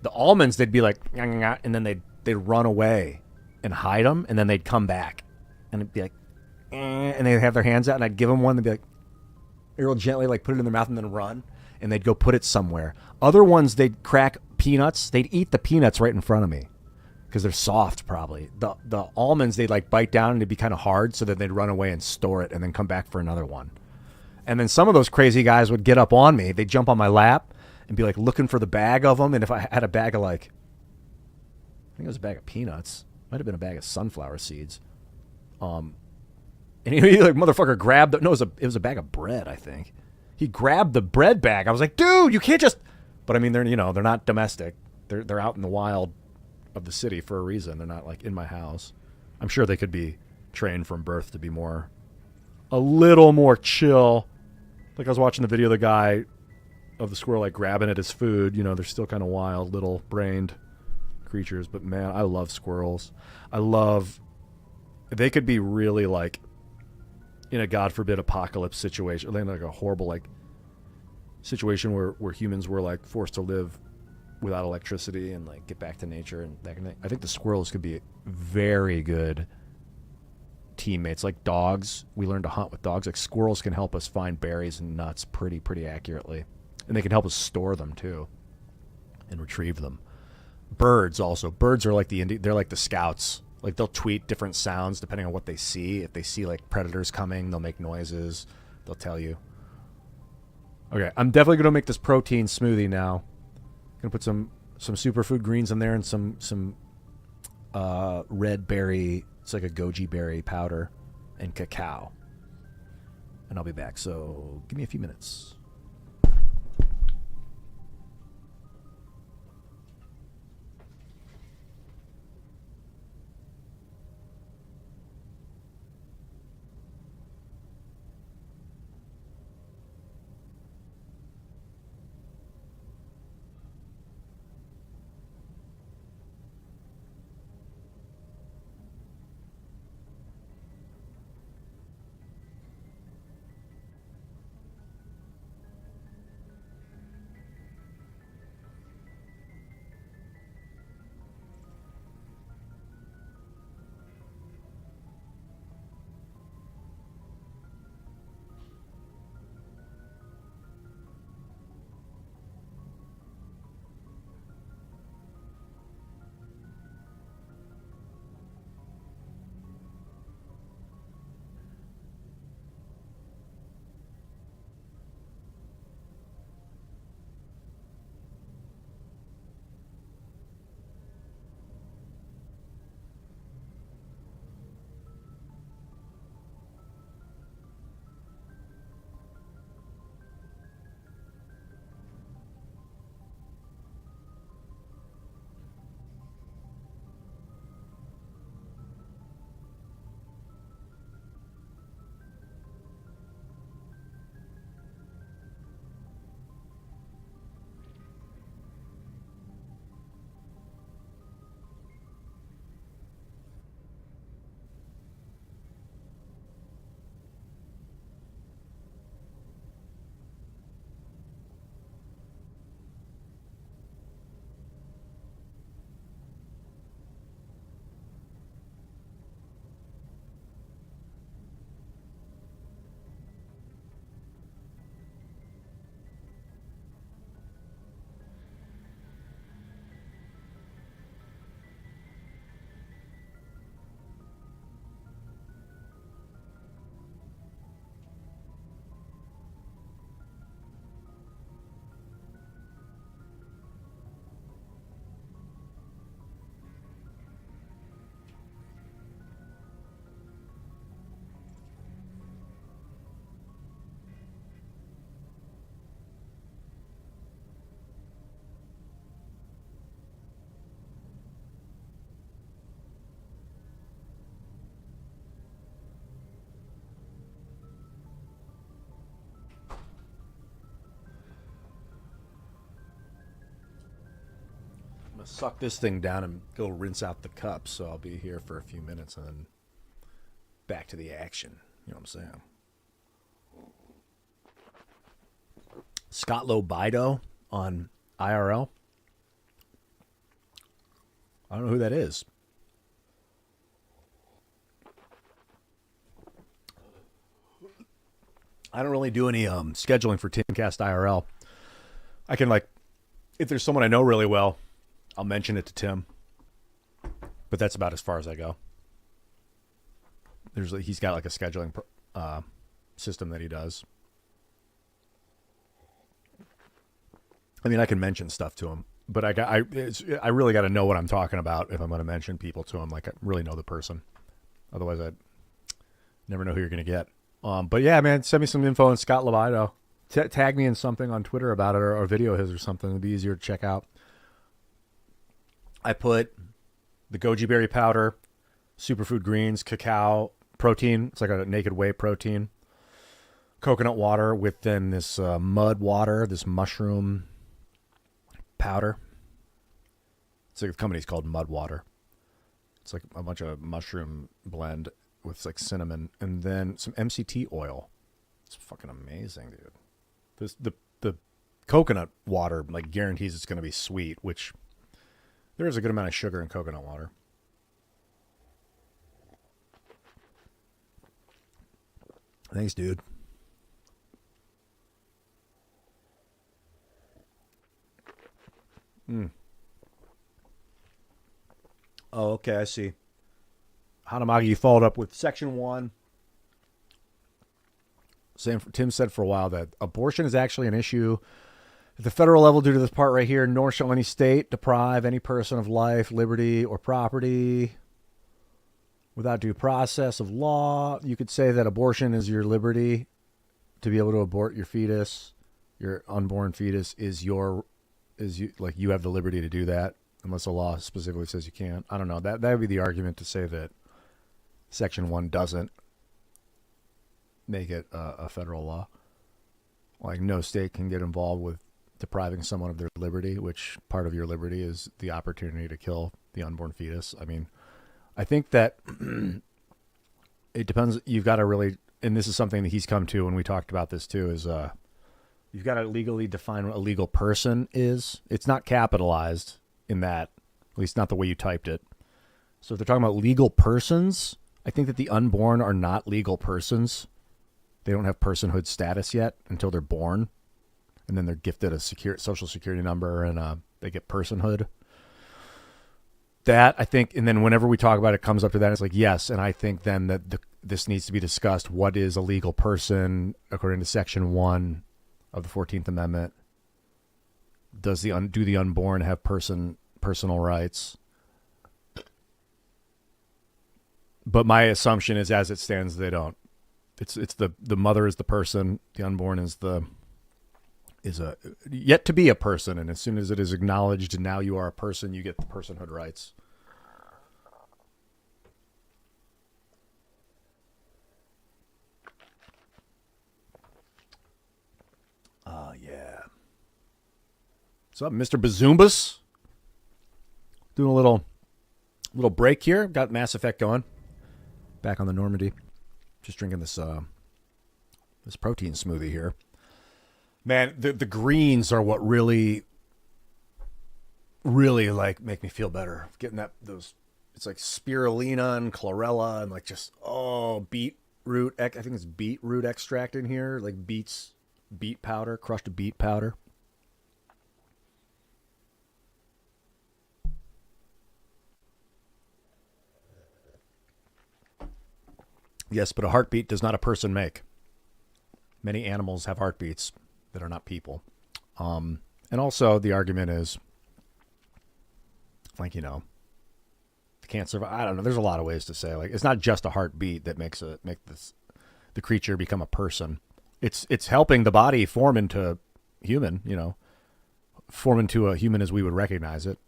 The almonds, they'd be like, and then they'd run away and hide them, and then they'd come back. And it'd be like, and they'd have their hands out, and I'd give them one, they'd be like, real gently, like put it in their mouth and then run, and they'd go put it somewhere. Other ones, they'd crack peanuts. They'd eat the peanuts right in front of me because they're soft probably. The almonds, they'd like bite down and it'd be kind of hard, so that they'd run away and store it and then come back for another one. And then some of those crazy guys would get up on me. They'd jump on my lap and be like looking for the bag of them. And if I had a bag of I think it was a bag of peanuts. Might have been a bag of sunflower seeds. And he like, motherfucker grabbed it was a bag of bread, I think. He grabbed the bread bag. I was like, dude, you can't just. But I mean, they're not domestic. They're out in the wild of the city for a reason. They're not like in my house. I'm sure they could be trained from birth to be a little more chill. Like I was watching the video of the guy of the squirrel like grabbing at his food. They're still kind of wild, little brained creatures. But man, I love squirrels. They could be really like in a God forbid apocalypse situation, like a horrible like situation where humans were like forced to live without electricity and like get back to nature and that kind of thing. I think the squirrels could be very good teammates. Like dogs, we learned to hunt with dogs. Like squirrels can help us find berries and nuts pretty accurately, and they can help us store them too and retrieve them. Birds also. Birds are like they're like the scouts. Like they'll tweet different sounds depending on what they see. If they see like predators coming, they'll make noises. They'll tell you. Okay, I'm definitely going to make this protein smoothie now. Gonna put some superfood greens in there and some red berry. It's like a goji berry powder and cacao. And I'll be back. So give me a few minutes. I'm gonna suck this thing down and go rinse out the cups, so I'll be here for a few minutes and then back to the action. You know what I'm saying? Scott Lobido on IRL. I don't know who that is. I don't really do any scheduling for Timcast IRL. I can, like, if there's someone I know really well, I'll mention it to Tim. But that's about as far as I go. He's got like a scheduling system that he does. I mean, I can mention stuff to him, but I really got to know what I'm talking about if I'm going to mention people to him. Like, I really know the person. Otherwise, I'd never know who you're going to get. But yeah, man, send me some info on Scott Lobido. Tag me in something on Twitter about it, or a video of his or something. It'd be easier to check out. I put the goji berry powder, superfood greens, cacao, protein. It's like a naked whey protein. Coconut water with then this mud water, this mushroom powder. It's like the company's called Mud Water. It's like a bunch of mushroom blend with like cinnamon, and then some MCT oil. It's fucking amazing, dude. The coconut water like guarantees it's going to be sweet, which there is a good amount of sugar in coconut water. Thanks, dude. Oh, okay, I see. Hanamagi, you followed up with section 1. Tim said for a while that abortion is actually an issue At the federal level, due to this part right here, nor shall any state deprive any person of life, liberty, or property without due process of law. You could say that abortion is your liberty to be able to abort your fetus. Your unborn fetus is you have the liberty to do that unless a law specifically says you can't. I don't know. That would be the argument to say that Section 1 doesn't make it a federal law. Like no state can get involved with depriving someone of their liberty, which part of your liberty is the opportunity to kill the unborn fetus. I mean, I think that it depends. You've got to really, and this is something that he's come to when we talked about this too, is you've got to legally define what a legal person is. It's not capitalized in that, at least not the way you typed it. So if they're talking about legal persons, I think that the unborn are not legal persons. They don't have personhood status yet until they're born. And then they're gifted a social security number and they get personhood. That, I think, and then whenever we talk about it, it comes up to that. It's like, yes, and I think then that this needs to be discussed. What is a legal person according to Section 1 of the 14th Amendment? Do the unborn have personal rights? But my assumption is, as it stands, they don't. It's the mother is the person, the unborn is yet to be a person, and as soon as it is acknowledged and now you are a person, you get the personhood rights. Yeah. What's up, Mr. Bazoombas? Doing a little break here. Got Mass Effect going. Back on the Normandy. Just drinking this protein smoothie here. Man, the greens are what really like make me feel better. Getting those, it's like spirulina and chlorella and like just beetroot. I think it's beetroot extract in here, like beet powder, crushed beet powder. Yes, but a heartbeat does not a person make. Many animals have heartbeats that are not people. And also the argument is, like, the cancer. I don't know. There's a lot of ways to say, like, it's not just a heartbeat that make the creature become a person. It's helping the body form into human, form into a human as we would recognize it.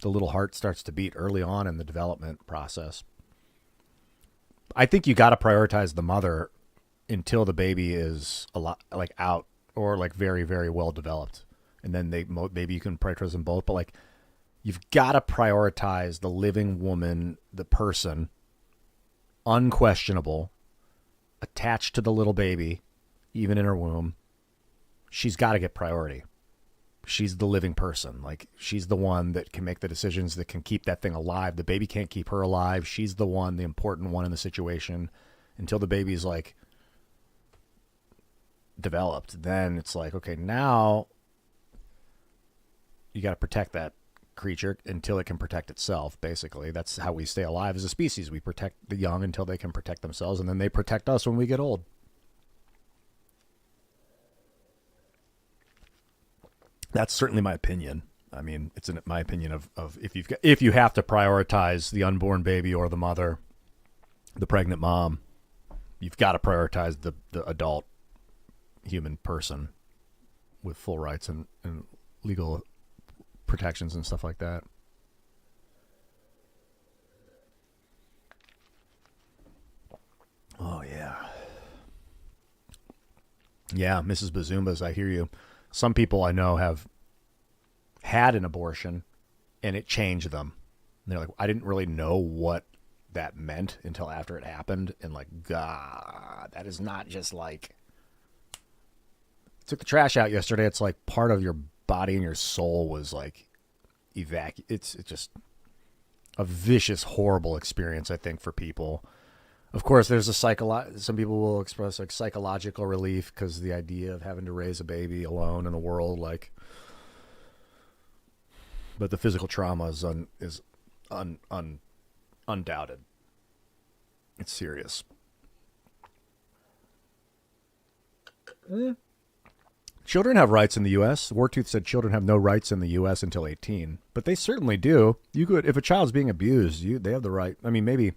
The little heart starts to beat early on in the development process. I think you got to prioritize the mother until the baby is a lot like out or like very, very well developed. And then maybe you can prioritize them both. But like, you've got to prioritize the living woman, the person, unquestionable, attached to the little baby, even in her womb. She's got to get priority. She's the living person. Like, she's the one that can make the decisions that can keep that thing alive. The baby can't keep her alive. She's the one, the important one in the situation until the baby's like developed. Then it's like, okay, now you got to protect that creature until it can protect itself. Basically, that's how we stay alive as a species. We protect the young until they can protect themselves, and then they protect us when we get old. That's certainly my opinion. I mean, it's my opinion of if you have to prioritize the unborn baby or the mother, the pregnant mom, you've got to prioritize the adult human person with full rights and legal protections and stuff like that. Oh, yeah. Yeah, Mrs. Bazoombas, I hear you. Some people I know have had an abortion and it changed them. And they're like, I didn't really know what that meant until after it happened. And like, God, that is not just like, took the trash out yesterday. It's like part of your body and your soul was like It's just a vicious, horrible experience, I think, for people. Of course, there's some people will express like psychological relief because the idea of having to raise a baby alone in a world like, but the physical trauma is undoubted. It's serious. Children have rights in the U.S. Wartooth said children have no rights in the U.S. until 18, but they certainly do. You could, if a child's being abused, they have the right. I mean, maybe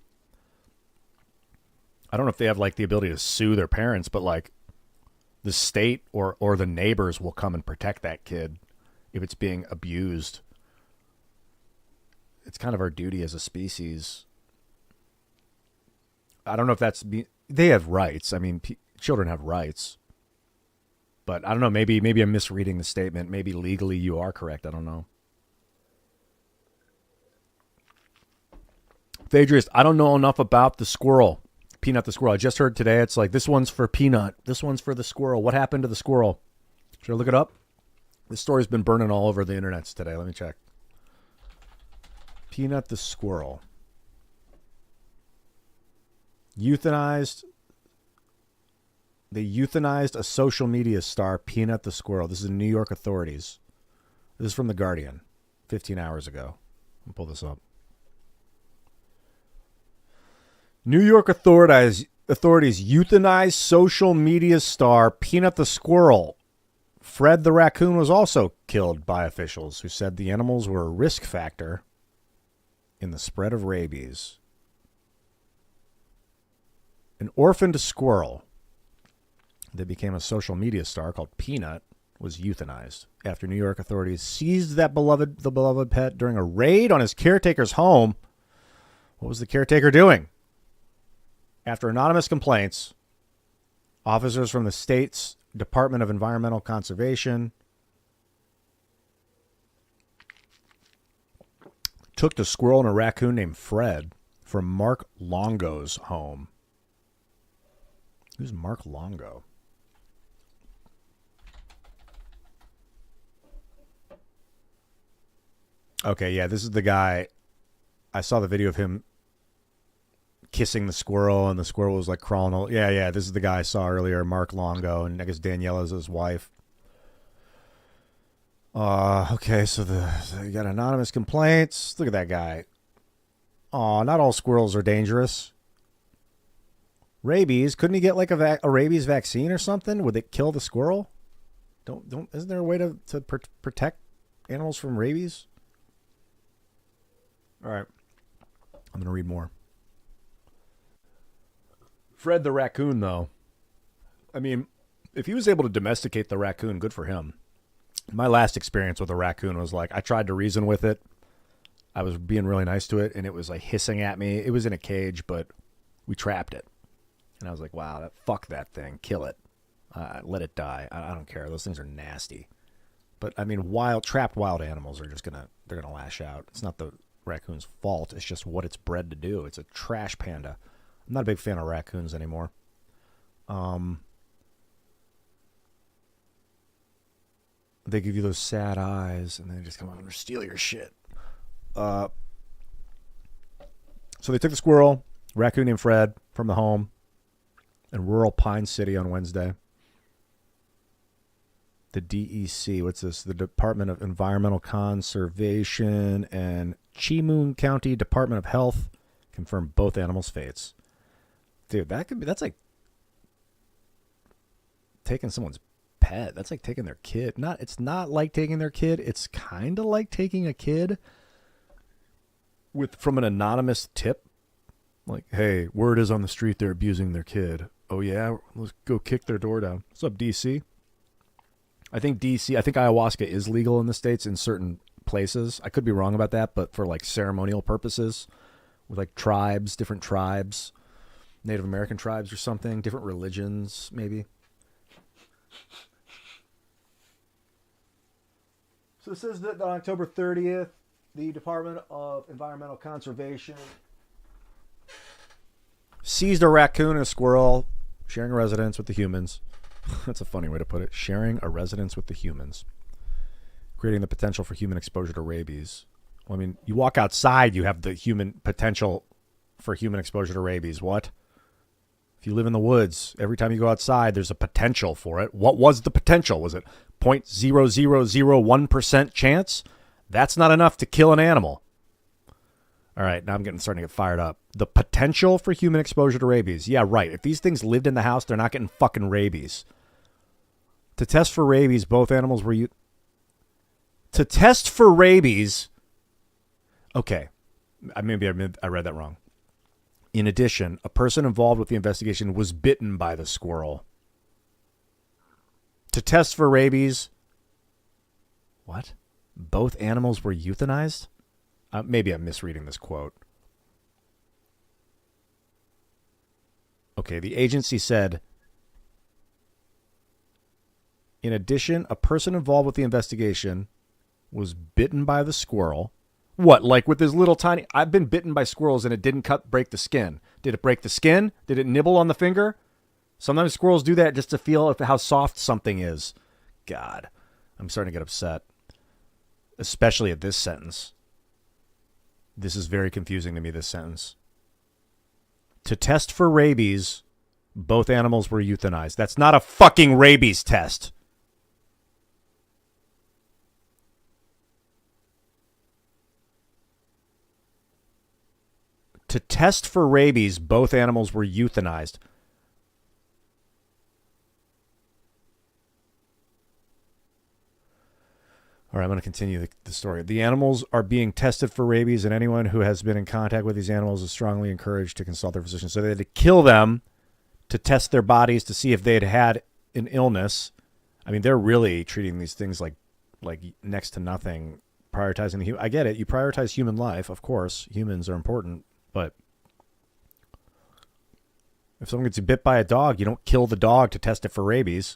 I don't know if they have like the ability to sue their parents, but like the state or the neighbors will come and protect that kid if it's being abused. It's kind of our duty as a species. I don't know if they have rights. I mean, children have rights. But I don't know, maybe I'm misreading the statement. Maybe legally you are correct. I don't know. Phaedrius, I don't know enough about the squirrel. Peanut the squirrel. I just heard today it's like, this one's for Peanut. This one's for the squirrel. What happened to the squirrel? Should I look it up? This story's been burning all over the internet today. Let me check. Peanut the squirrel. Euthanized. They euthanized a social media star, Peanut the squirrel. This is New York authorities. This is from The Guardian, 15 hours ago. I'll pull this up. New York authorities euthanized social media star, Peanut the squirrel. Fred the raccoon was also killed by officials who said the animals were a risk factor in the spread of rabies. An orphaned squirrel that became a social media star called Peanut was euthanized after New York authorities seized the beloved pet during a raid on his caretaker's home. What was the caretaker doing? After anonymous complaints, officers from the state's Department of Environmental Conservation took the squirrel and a raccoon named Fred from Mark Longo's home. Who's Mark Longo? Okay, yeah, this is the guy. I saw the video of him kissing the squirrel, and the squirrel was like crawling. Yeah, this is the guy I saw earlier, Mark Longo, and I guess Daniela's his wife. Okay, so you got anonymous complaints. Look at that guy. Aw, not all squirrels are dangerous. Rabies? Couldn't he get like a rabies vaccine or something? Would it kill the squirrel? Isn't there a way to protect animals from rabies? All right. I'm going to read more. Fred the raccoon, though. I mean, if he was able to domesticate the raccoon, good for him. My last experience with a raccoon was like, I tried to reason with it. I was being really nice to it, and it was like hissing at me. It was in a cage, but we trapped it. And I was like, wow, fuck that thing. Kill it. Let it die. I don't care. Those things are nasty. But, I mean, trapped wild animals are just they're going to lash out. It's not the raccoon's fault. It's just what it's bred to do. It's a trash panda. I'm not a big fan of raccoons anymore. They give you those sad eyes, and they just come over and steal your shit. So they took the squirrel, raccoon named Fred, from the home in rural Pine City on Wednesday. The DEC, what's this? The Department of Environmental Conservation and Chemung County Department of Health confirmed both animals' fates. Dude, that's like taking someone's pet. That's like taking their kid. It's not like taking their kid. It's kind of like taking a kid from an anonymous tip. Like, hey, word is on the street they're abusing their kid. Oh yeah, let's go kick their door down. What's up, DC? I think ayahuasca is legal in the States in certain places. I could be wrong about that, but for like ceremonial purposes with like tribes, different tribes, Native American tribes or something, different religions maybe. So it says that on October 30th, the Department of Environmental Conservation seized a raccoon and a squirrel sharing a residence with the humans. That's a funny way to put it. Sharing a residence with the humans. Creating the potential for human exposure to rabies. Well, I mean, you walk outside, you have the human potential for human exposure to rabies. What? If you live in the woods, every time you go outside, there's a potential for it. What was the potential? Was it 0.0001% chance? That's not enough to kill an animal. All right, now I'm starting to get fired up. The potential for human exposure to rabies. Yeah, right. If these things lived in the house, they're not getting fucking rabies. To test for rabies, both animals were to test for rabies. Okay, maybe I read that wrong. In addition, a person involved with the investigation was bitten by the squirrel. To test for rabies. What? Both animals were euthanized? Maybe I'm misreading this quote. Okay, the agency said, in addition, a person involved with the investigation was bitten by the squirrel. What, like with this little tiny... I've been bitten by squirrels and it didn't break the skin. Did it break the skin? Did it nibble on the finger? Sometimes squirrels do that just to feel how soft something is. God, I'm starting to get upset. Especially at this sentence. This is very confusing to me, this sentence. To test for rabies, both animals were euthanized. That's not a fucking rabies test. To test for rabies, both animals were euthanized. All right, I'm going to continue the story. The animals are being tested for rabies, and anyone who has been in contact with these animals is strongly encouraged to consult their physician. So they had to kill them to test their bodies to see if they'd had an illness. I mean, they're really treating these things like next to nothing, prioritizing the... I get it. You prioritize human life, of course. Humans are important, but if someone gets bit by a dog, you don't kill the dog to test it for rabies.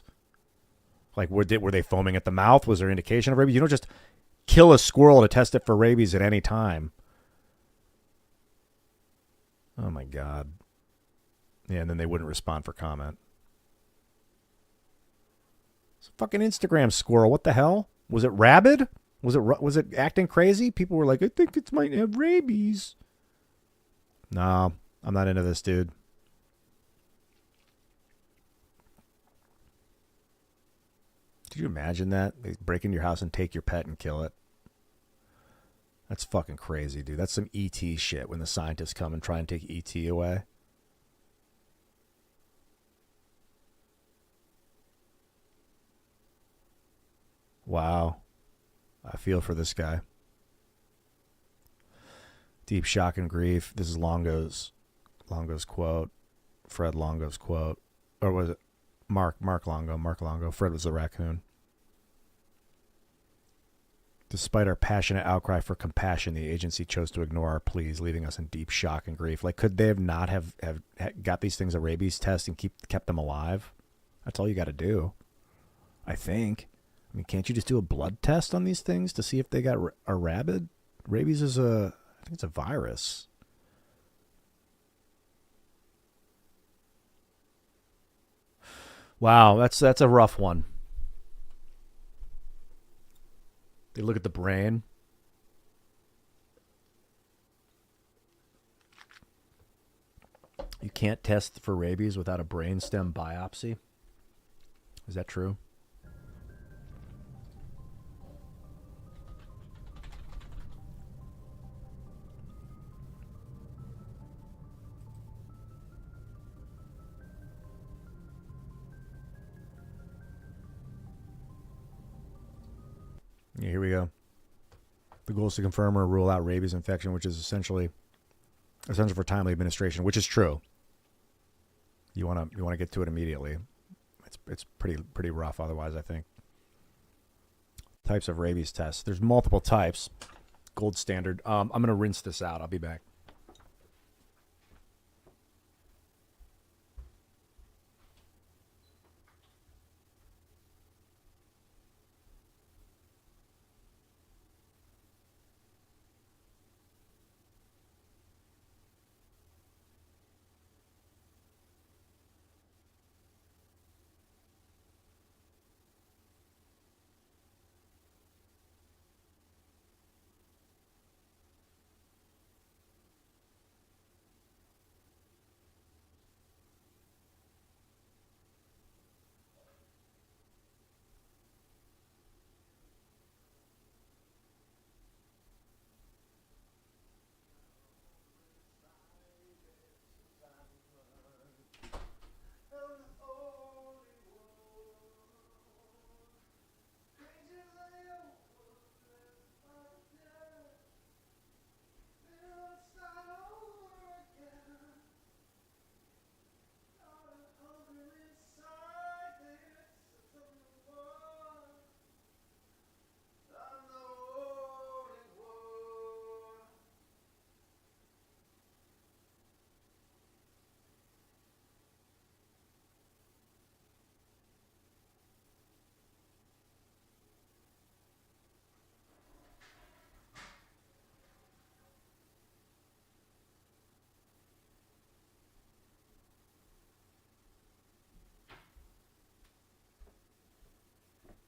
Like, were they foaming at the mouth? Was there indication of rabies? You don't just kill a squirrel to test it for rabies at any time. Oh, my God. Yeah, and then they wouldn't respond for comment. It's a fucking Instagram squirrel. What the hell? Was it rabid? Was it acting crazy? People were like, I think it might have rabies. No, I'm not into this, dude. Could you imagine that? They break into your house and take your pet and kill it. That's fucking crazy, dude. That's some E.T. shit when the scientists come and try and take E.T. away. Wow. I feel for this guy. Deep shock and grief. This is Longo's quote. Fred Longo's quote. Or was it Mark Longo. Fred was the raccoon. Despite our passionate outcry for compassion, the agency chose to ignore our pleas, leaving us in deep shock and grief. Like, could they have not have got these things a rabies test and kept them alive? That's all you got to do, I think. I mean, can't you just do a blood test on these things to see if they got a rabid? Rabies is I think it's a virus. Wow, that's a rough one. They look at the brain. You can't test for rabies without a brainstem biopsy. Is that true? Yeah, here we go. The goal is to confirm or rule out rabies infection, which is essential for timely administration, which is true. You want to get to it immediately. It's pretty rough otherwise, I think. Types of rabies tests. There's multiple types. Gold standard. I'm going to rinse this out. I'll be back.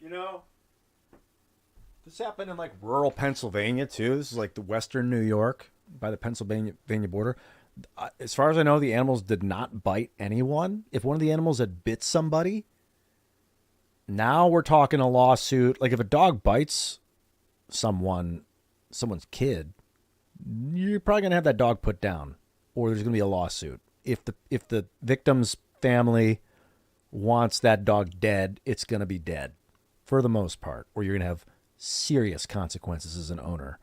You know, this happened in like rural Pennsylvania too. This is like the western New York by the Pennsylvania border. As far as I know, the animals did not bite anyone. If one of the animals had bit somebody, now we're talking a lawsuit. Like if a dog bites someone's kid, you're probably gonna have that dog put down, or there's gonna be a lawsuit. If the victim's family wants that dog dead, it's gonna be dead for the most part, or you're gonna have serious consequences as an owner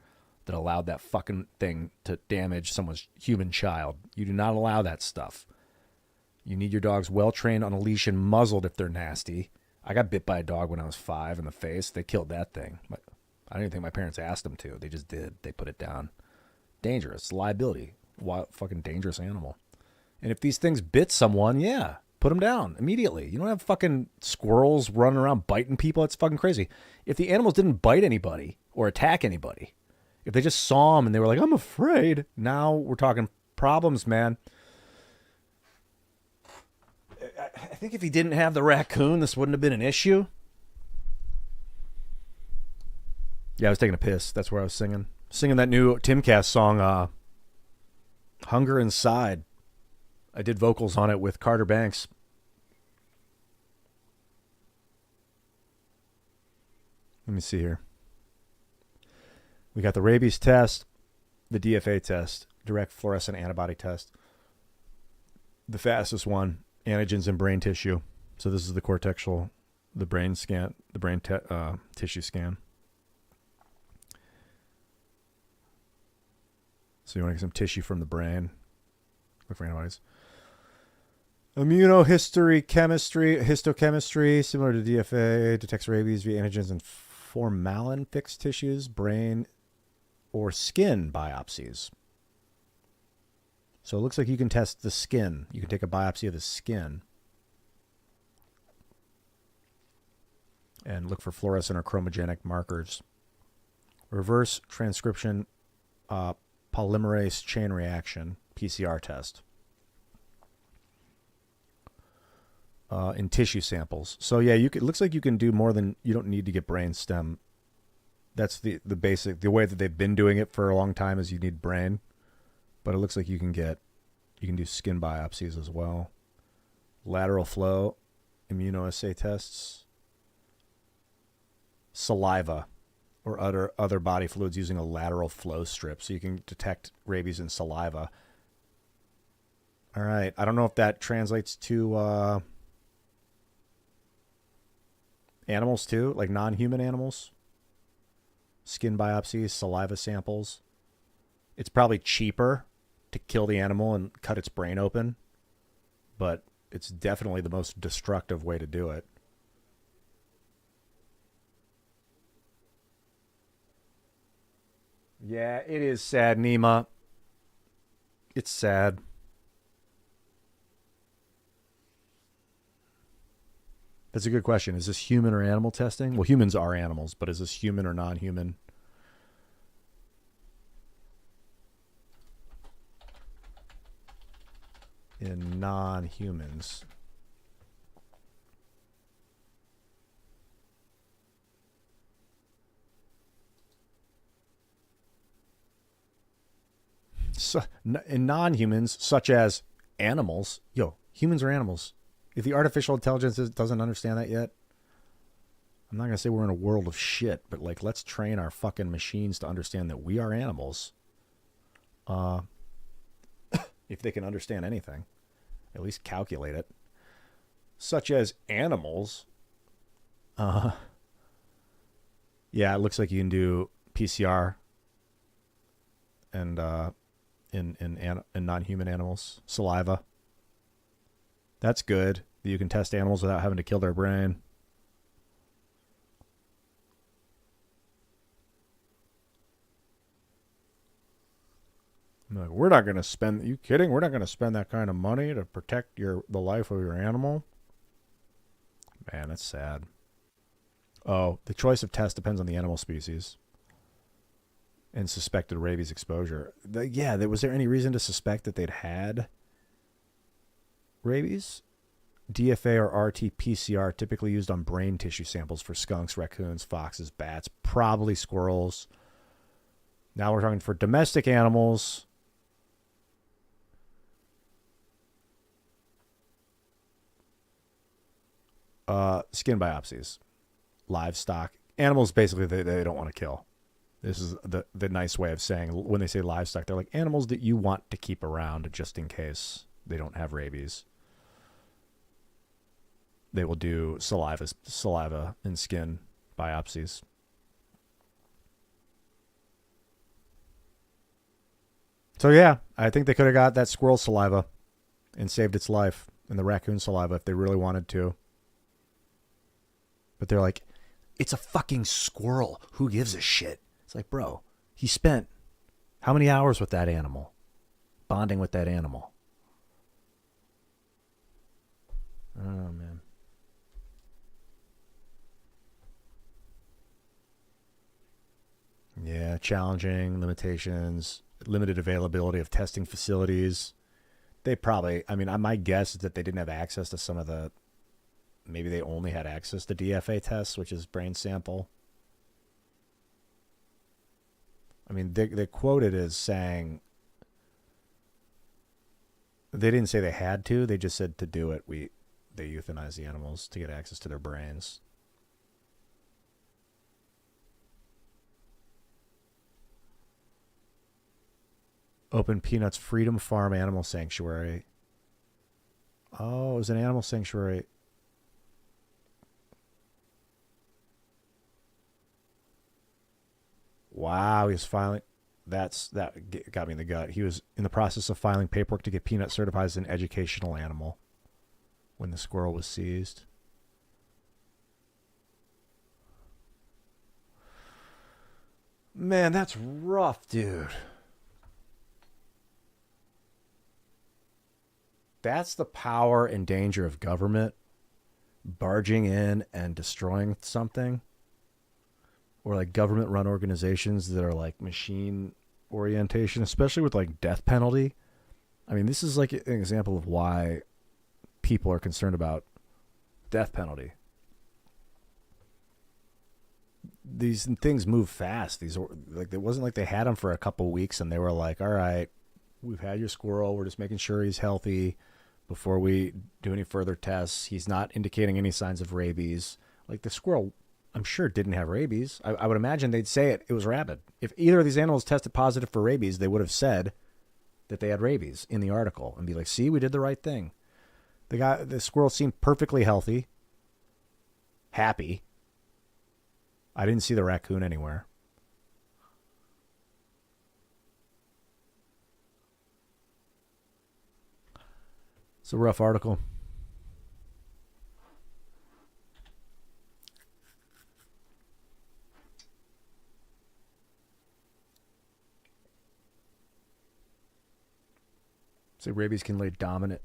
that allowed that fucking thing to damage someone's human child. You do not allow that stuff. You need your dogs well trained on a leash and muzzled if they're nasty. I got bit by a dog when I was 5 in the face. They killed that thing. I don't even think my parents asked them to. They just did. They put it down. Dangerous. Liability. Wild, fucking dangerous animal. And if these things bit someone, yeah, put them down immediately. You don't have fucking squirrels running around biting people. It's fucking crazy. If the animals didn't bite anybody or attack anybody, if they just saw them and they were like, I'm afraid, now we're talking problems, man. I think if he didn't have the raccoon, this wouldn't have been an issue. Yeah, I was taking a piss. That's where I was singing. Singing that new Timcast song, Hunger Inside. I did vocals on it with Carter Banks. Let me see here. We got the rabies test, the DFA test, direct fluorescent antibody test. The fastest one, antigens in brain tissue. So this is the cortexual, the brain scan, the brain tissue scan. So you want to get some tissue from the brain. Look for antibodies. Histochemistry, similar to DFA, detects rabies via antigens in formalin-fixed tissues, brain, or skin biopsies. So it looks like you can test the skin. You can take a biopsy of the skin and look for fluorescent or chromogenic markers. Reverse transcription polymerase chain reaction, PCR test. In tissue samples. So yeah, it looks like you can do more than, you don't need to get brain stem. That's the basic, the way that they've been doing it for a long time is you need brain. But it looks like you can do skin biopsies as well. Lateral flow, immunoassay tests. Saliva or other body fluids using a lateral flow strip. So you can detect rabies in saliva. All right. I don't know if that translates to animals too, like non-human animals. Skin biopsies, saliva samples. It's probably cheaper to kill the animal and cut its brain open, but it's definitely the most destructive way to do it. Yeah, it is sad, Nima. It's sad. That's a good question. Is this human or animal testing? Well, humans are animals, but is this human or non-human? In non-humans. So, in non-humans, such as animals, humans are animals. If the artificial intelligence doesn't understand that yet, I'm not going to say we're in a world of shit, but like, let's train our fucking machines to understand that we are animals. If they can understand anything, at least calculate it. Such as animals. Yeah, it looks like you can do PCR and in non-human animals, saliva. That's good. You can test animals without having to kill their brain. Like, we're not going to spend. Are you kidding? We're not going to spend that kind of money to protect the life of your animal. Man, that's sad. Oh, the choice of test depends on the animal species and suspected rabies exposure. Was there any reason to suspect that they'd had rabies? DFA or RT-PCR typically used on brain tissue samples for skunks, raccoons, foxes, bats, probably squirrels. Now we're talking for domestic animals. Skin biopsies. Livestock. Animals, basically, they don't want to kill. This is the nice way of saying, when they say livestock, they're like animals that you want to keep around just in case they don't have rabies. They will do saliva and skin biopsies. So yeah, I think they could have got that squirrel saliva and saved its life, and the raccoon saliva if they really wanted to. But they're like, it's a fucking squirrel. Who gives a shit? It's like, bro, he spent how many hours with that animal? Bonding with that animal. Oh, man. Yeah, challenging, limitations, limited availability of testing facilities. They probably, I mean, my guess is that they didn't have access to some of the, maybe they only had access to DFA tests, which is brain sample. I mean, they quoted as saying, they didn't say they had to, they just said to do it, they euthanize the animals to get access to their brains. Open Peanuts Freedom Farm Animal Sanctuary. Oh, it was an animal sanctuary. Wow, he was filing. That got me in the gut. He was in the process of filing paperwork to get Peanut certified as an educational animal when the squirrel was seized. Man, that's rough, dude. That's the power and danger of government barging in and destroying something. Or like government run organizations that are like machine orientation, especially with like death penalty. I mean, this is like an example of why people are concerned about death penalty. These things move fast. These like, it wasn't like they had them for a couple weeks and they were like, all right, we've had your squirrel. We're just making sure he's healthy before we do any further tests. He's not indicating any signs of rabies. Like the squirrel, I'm sure didn't have rabies. I would imagine they'd say it was rabid. If either of these animals tested positive for rabies, they would have said that they had rabies in the article and be like, see, we did the right thing. The squirrel seemed perfectly healthy, happy. I didn't see the raccoon anywhere. It's a rough article. So rabies can lay dominant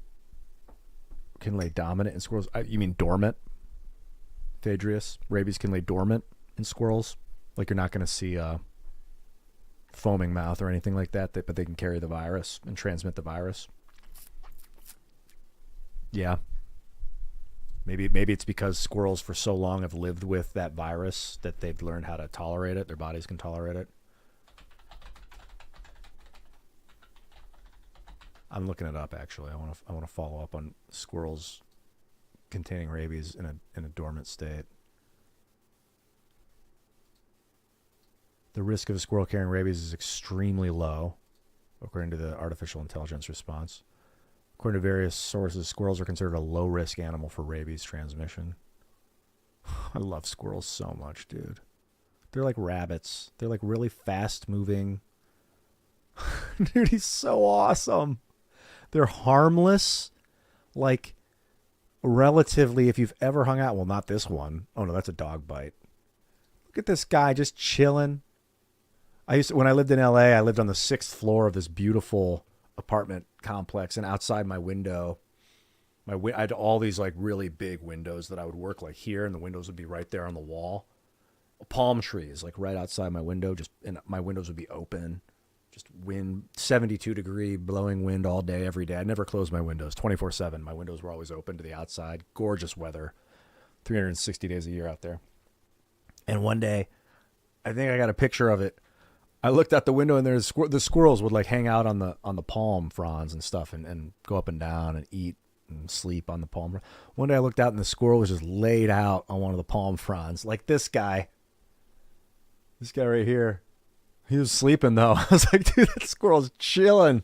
in squirrels. You mean dormant? Phaedrius. Rabies can lay dormant in squirrels. Like you're not going to see foaming mouth or anything like that, but they can carry the virus and transmit the virus. Yeah. Maybe it's because squirrels for so long have lived with that virus that they've learned how to tolerate it. Their bodies can tolerate it. I'm looking it up actually. I want to follow up on squirrels containing rabies in a dormant state. The risk of a squirrel carrying rabies is extremely low, according to the artificial intelligence response. According to various sources, squirrels are considered a low-risk animal for rabies transmission. I love squirrels so much, dude. They're like rabbits. They're like really fast-moving. Dude, he's so awesome. They're harmless. Like, relatively, if you've ever hung out... Well, not this one. Oh, no, that's a dog bite. Look at this guy just chilling. When I lived in L.A., I lived on the 6th floor of this beautiful apartment complex, and outside my window, I had all these like really big windows that I would work like here, and the windows would be right there on the wall. Palm trees like right outside my window, and my windows would be open. Just wind, 72-degree blowing wind all day, every day. I never closed my windows 24/7. My windows were always open to the outside. Gorgeous weather, 360 days a year out there. And one day, I think I got a picture of it. I looked out the window and there's the squirrels would like hang out on the palm fronds and stuff and go up and down and eat and sleep on the palm. One day I looked out and the squirrel was just laid out on one of the palm fronds, like this guy. This guy right here. He was sleeping though. I was like, dude, that squirrel's chilling.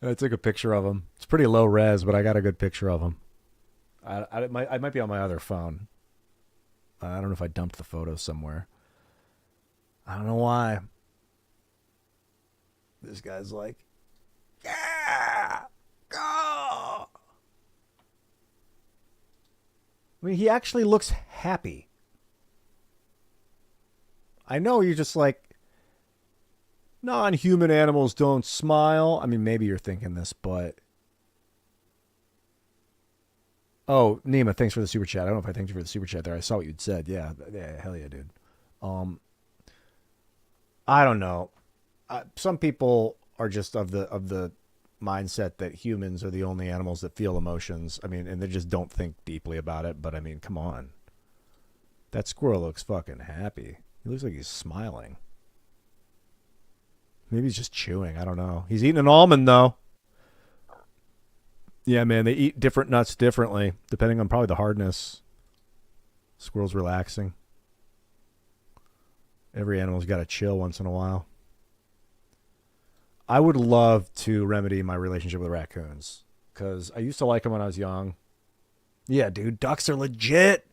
And I took a picture of him. It's pretty low res, but I got a good picture of him. I might be on my other phone. I don't know if I dumped the photo somewhere. I don't know why. This guy's like, yeah, go. I mean, he actually looks happy. I know you're just like, non-human animals don't smile. I mean, maybe you're thinking this, but... Oh, Nima, thanks for the super chat. I don't know if I thanked you for the super chat there. I saw what you'd said. Yeah, hell yeah, dude. I don't know. Some people are just of the mindset that humans are the only animals that feel emotions. I mean, and they just don't think deeply about it. But I mean, come on. That squirrel looks fucking happy. He looks like he's smiling. Maybe he's just chewing. I don't know. He's eating an almond, though. Yeah, man, they eat different nuts differently, depending on probably the hardness. Squirrel's relaxing. Every animal's got to chill once in a while. I would love to remedy my relationship with raccoons, because I used to like them when I was young. Yeah, dude, ducks are legit.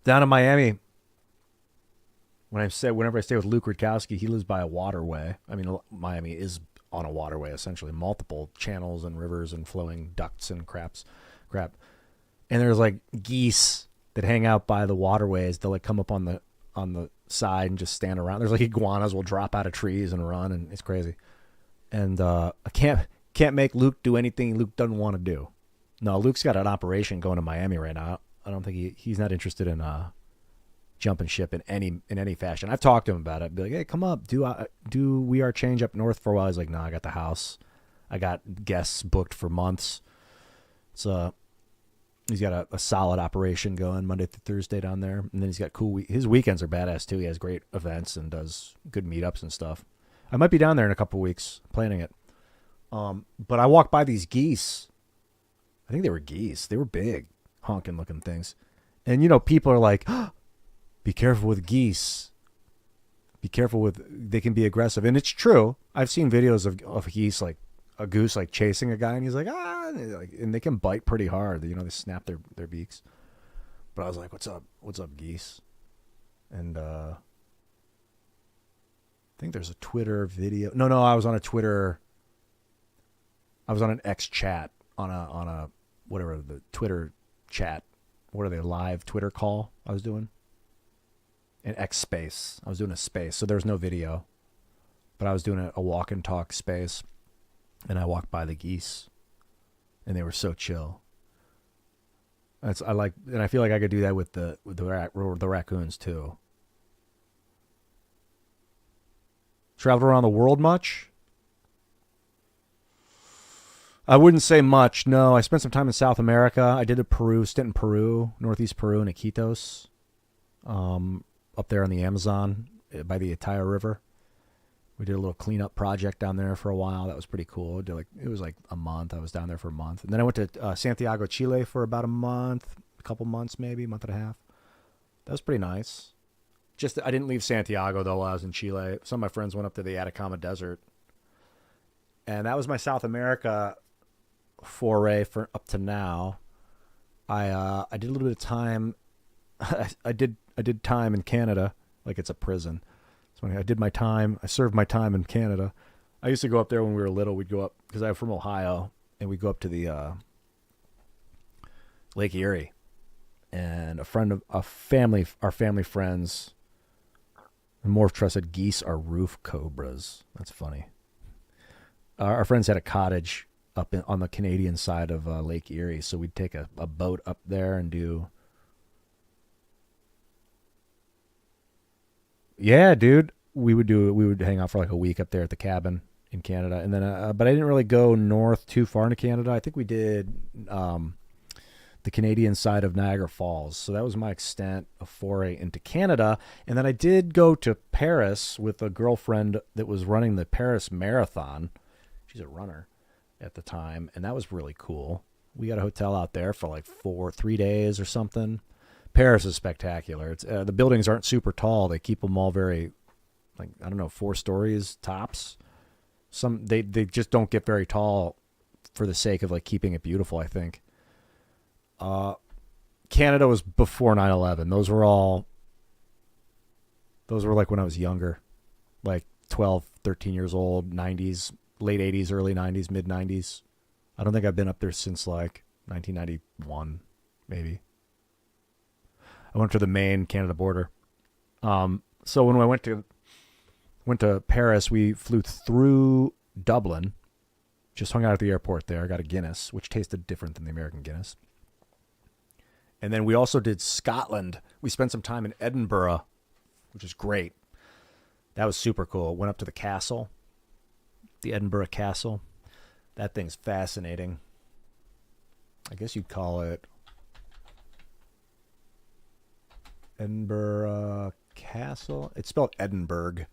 Down in Miami, whenever I stay with Luke Rutkowski, he lives by a waterway. I mean, Miami is on a waterway, essentially. Multiple channels and rivers and flowing ducts and crap. And there's like geese that hang out by the waterways. They'll like come up on the side and just stand around. There's like iguanas will drop out of trees and run, and it's crazy. And I can't make Luke do anything Luke doesn't want to do. No, Luke's got an operation going to Miami right now. I don't think he's not interested in jumping ship in any fashion. I've talked to him about it. Be like, hey, come up, do We Are Change up north for a while. He's like, no, I got the house. I got guests booked for months. So he's got a solid operation going Monday through Thursday down there, and then he's got his weekends are badass too. He has great events and does good meetups and stuff. I might be down there in a couple of weeks planning it. But I walked by these geese. I think they were geese. They were big, honking looking things. And people are like, oh, be careful with geese. Be careful they can be aggressive. And it's true. I've seen videos of geese, like a goose, like chasing a guy, and he's like, and they can bite pretty hard. They snap their beaks. But I was like, what's up, geese? And, I think there's a Twitter video. No, I was on a Twitter. I was on an X chat on a whatever the Twitter chat. What are they, live Twitter call I was doing? An X space. I was doing a space, so there's no video. But I was doing a walk and talk space, and I walked by the geese, and they were so chill. And I feel like I could do that with the raccoons too. Traveled around the world much? I wouldn't say much. No, I spent some time in South America. I did a stint in Peru, Northeast Peru, and Iquitos, up there on the Amazon by the Ataya River. We did a little cleanup project down there for a while. That was pretty cool. It was like a month. I was down there for a month, and then I went to Santiago, Chile, for about a couple months, maybe a month and a half. That was pretty nice. Just I didn't leave Santiago though while I was in Chile. Some of my friends went up to the Atacama Desert, and that was my South America foray for up to now. I did a little bit of time. I did time in Canada, like it's a prison. So I did my time. I served my time in Canada. I used to go up there when we were little. We'd go up because I'm from Ohio, and we'd go up to the Lake Erie, and our family friends. And Morph Trust said geese are roof cobras. That's funny. Our friends had a cottage up on the Canadian side of Lake Erie, so we'd take a boat up there and do. Yeah, dude, we would hang out for like a week up there at the cabin in Canada, and then but I didn't really go north too far into Canada. I think we did the Canadian side of Niagara Falls, so that was my extent of foray into Canada. And then I did go to Paris with a girlfriend that was running the Paris Marathon. She's a runner at the time, and that was really cool. We got a hotel out there for like 3 days or something. Paris is spectacular. It's the buildings aren't super tall. They keep them all very, like, I don't know, 4 stories tops. Some they just don't get very tall for the sake of like keeping it beautiful, I think. Canada was before 9/11. Those were like when I was younger, like 12, 13 years old, 90s, late 80s, early 90s, mid 90s. I don't think I've been up there since like 1991, maybe. I went to the Maine Canada border. So when I went to Paris, we flew through Dublin, just hung out at the airport there. I got a Guinness, which tasted different than the American Guinness. And then we also did Scotland. We spent some time in Edinburgh, which is great. That was super cool. Went up to the castle, the Edinburgh Castle. That thing's fascinating. I guess you'd call it Edinburgh Castle. It's spelled Edinburgh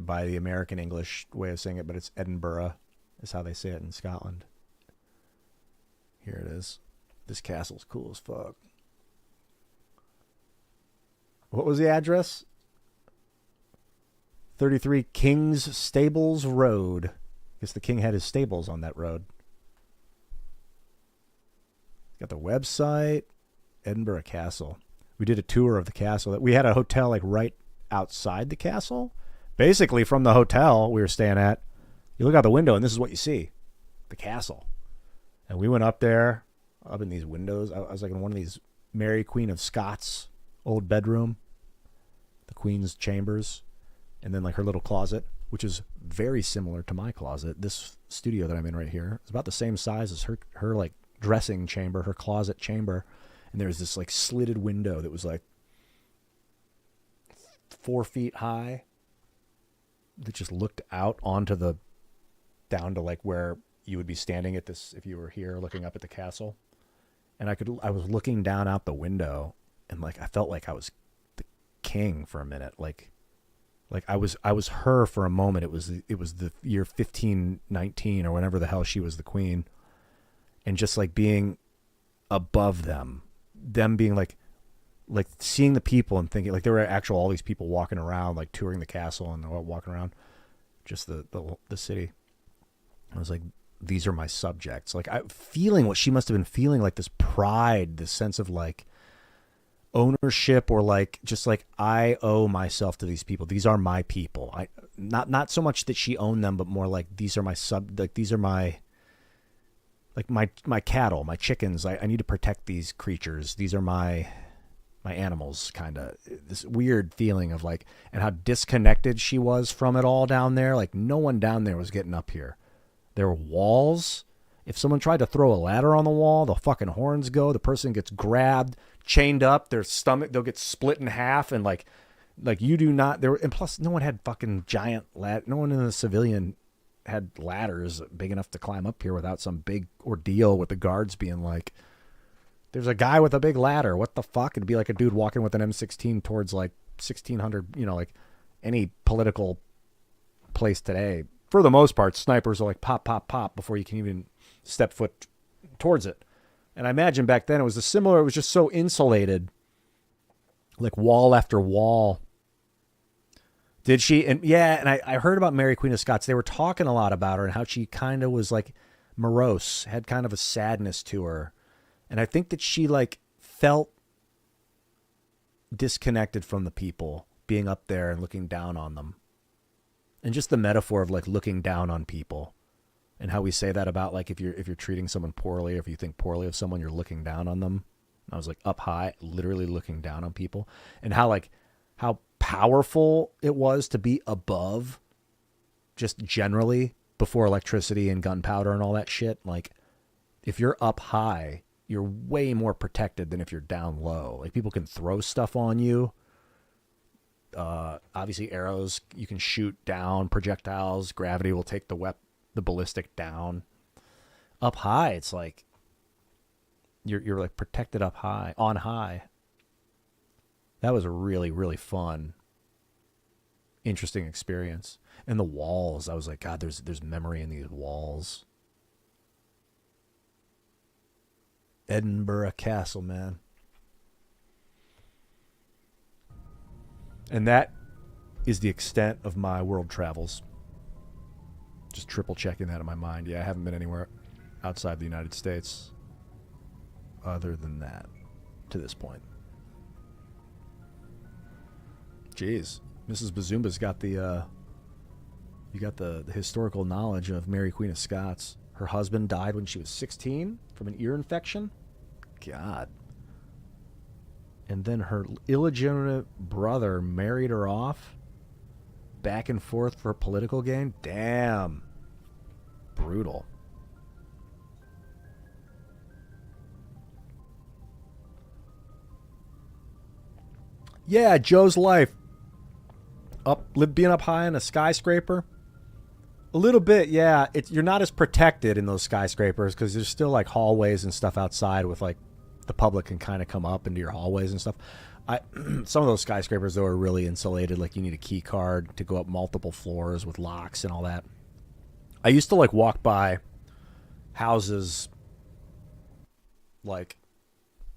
by the American English way of saying it, but it's Edinburgh is how they say it in Scotland. Here it is. This castle's cool as fuck. What was the address? 33 King's Stables Road. I guess the king had his stables on that road. Got the website, Edinburgh Castle. We did a tour of the castle. We had a hotel like right outside the castle. Basically, from the hotel we were staying at, you look out the window and this is what you see, the castle. And we went up there, up in these windows. I was like in one of these Mary Queen of Scots old bedroom, the Queen's chambers, and then like her little closet, which is very similar to my closet. This studio that I'm in right here is about the same size as her like dressing chamber, her closet chamber. And there was this like slitted window that was like 4 feet high that just looked out onto the, down to like where you would be standing at this if you were here looking up at the castle. And I was looking down out the window and like I felt like I was the king for a minute. Like I was her for a moment. It was the year 1519 or whenever the hell she was the queen. And just like being above them being like seeing the people and thinking like there were all these people walking around, like touring the castle and walking around just the city. I was like, these are my subjects. Like feeling what she must have been feeling, like this pride, this sense of like ownership, or like just like I owe myself to these people. These are my people. I not so much that she owned them, but more like these are my these are my my cattle, my chickens. I need to protect these creatures. These are my animals, kind of. This weird feeling of like, and how disconnected she was from it all down there. Like no one down there was getting up here. There were walls. If someone tried to throw a ladder on the wall, the fucking horns go. The person gets grabbed, chained up. Their stomach, they'll get split in half, and like you do not. There, and plus, no one had fucking giant no one in the civilian had ladders big enough to climb up here without some big ordeal with the guards being like, "There's a guy with a big ladder. What the fuck?" It'd be like a dude walking with an M16 towards like 1600. You know, like any political place today. For the most part, snipers are like pop, pop, pop before you can even step foot towards it. And I imagine back then it was it was just so insulated, like wall after wall. Did she? And yeah, and I heard about Mary Queen of Scots. They were talking a lot about her and how she kind of was like morose, had kind of a sadness to her. And I think that she like felt disconnected from the people, being up there and looking down on them. And just the metaphor of like looking down on people, and how we say that about like if you're treating someone poorly, or if you think poorly of someone, you're looking down on them. And I was like up high, literally looking down on people, and how powerful it was to be above, just generally before electricity and gunpowder and all that shit. Like if you're up high, you're way more protected than if you're down low. Like people can throw stuff on you. Obviously, arrows you can shoot down, projectiles. Gravity will take the ballistic down. Up high, it's like you're like protected up high, on high. That was a really, really fun, interesting experience. And the walls, I was like, God, there's memory in these walls. Edinburgh Castle, man. And that is the extent of my world travels. Just triple checking that in my mind. Yeah, I haven't been anywhere outside the United States other than that to this point. Jeez, Mrs. Bazumba's got the historical knowledge of Mary Queen of Scots. Her husband died when she was 16 from an ear infection. God. And then her illegitimate brother married her off back and forth for political gain. Damn. Brutal. Yeah, Joe's life. Being up high in a skyscraper. A little bit, yeah. You're not as protected in those skyscrapers because there's still like hallways and stuff outside with like the public can kind of come up into your hallways and stuff. Some of those skyscrapers though are really insulated. Like you need a key card to go up multiple floors with locks and all that. I used to like walk by houses like,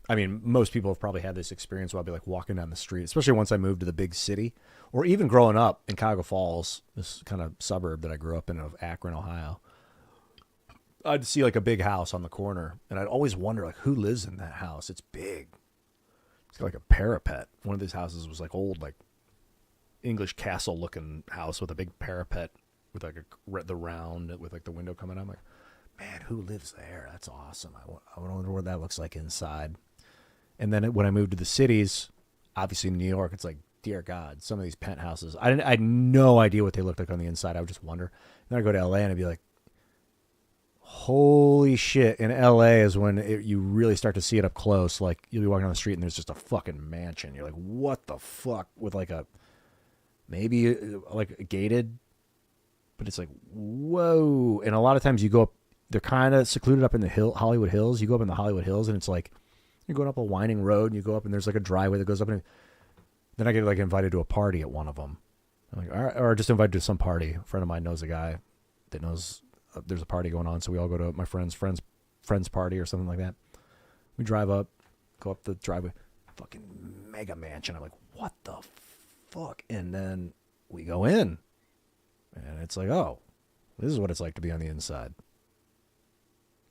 I mean, most people have probably had this experience where I'll be like walking down the street, especially once I moved to the big city, or even growing up in Cuyahoga Falls, this kind of suburb that I grew up in of Akron, Ohio. I'd see like a big house on the corner, and I'd always wonder like who lives in that house. It's big. It's got like a parapet. One of these houses was like old, like English castle looking house with a big parapet with like the round with like the window coming out. I'm like, man, who lives there? That's awesome. I wonder what that looks like inside. And then when I moved to the cities, obviously in New York, it's like, dear God, some of these penthouses, I had no idea what they looked like on the inside. I would just wonder. Then I'd go to LA and I'd be like, holy shit. In LA is when you really start to see it up close. Like you'll be walking down the street and there's just a fucking mansion. You're like, what the fuck? With like maybe like a gated, but it's like, whoa. And a lot of times you go up, they're kind of secluded up in the Hollywood Hills. You go up in the Hollywood Hills and it's like, you're going up a winding road and you go up and there's like a driveway that goes up and then I get like invited to a party at one of them. I'm like, all right, or just invited to some party. A friend of mine knows a guy that knows there's a party going on. So we all go to my friend's party or something like that. We drive up, go up the driveway, fucking mega mansion. I'm like, what the fuck? And then we go in and it's like, oh, this is what it's like to be on the inside.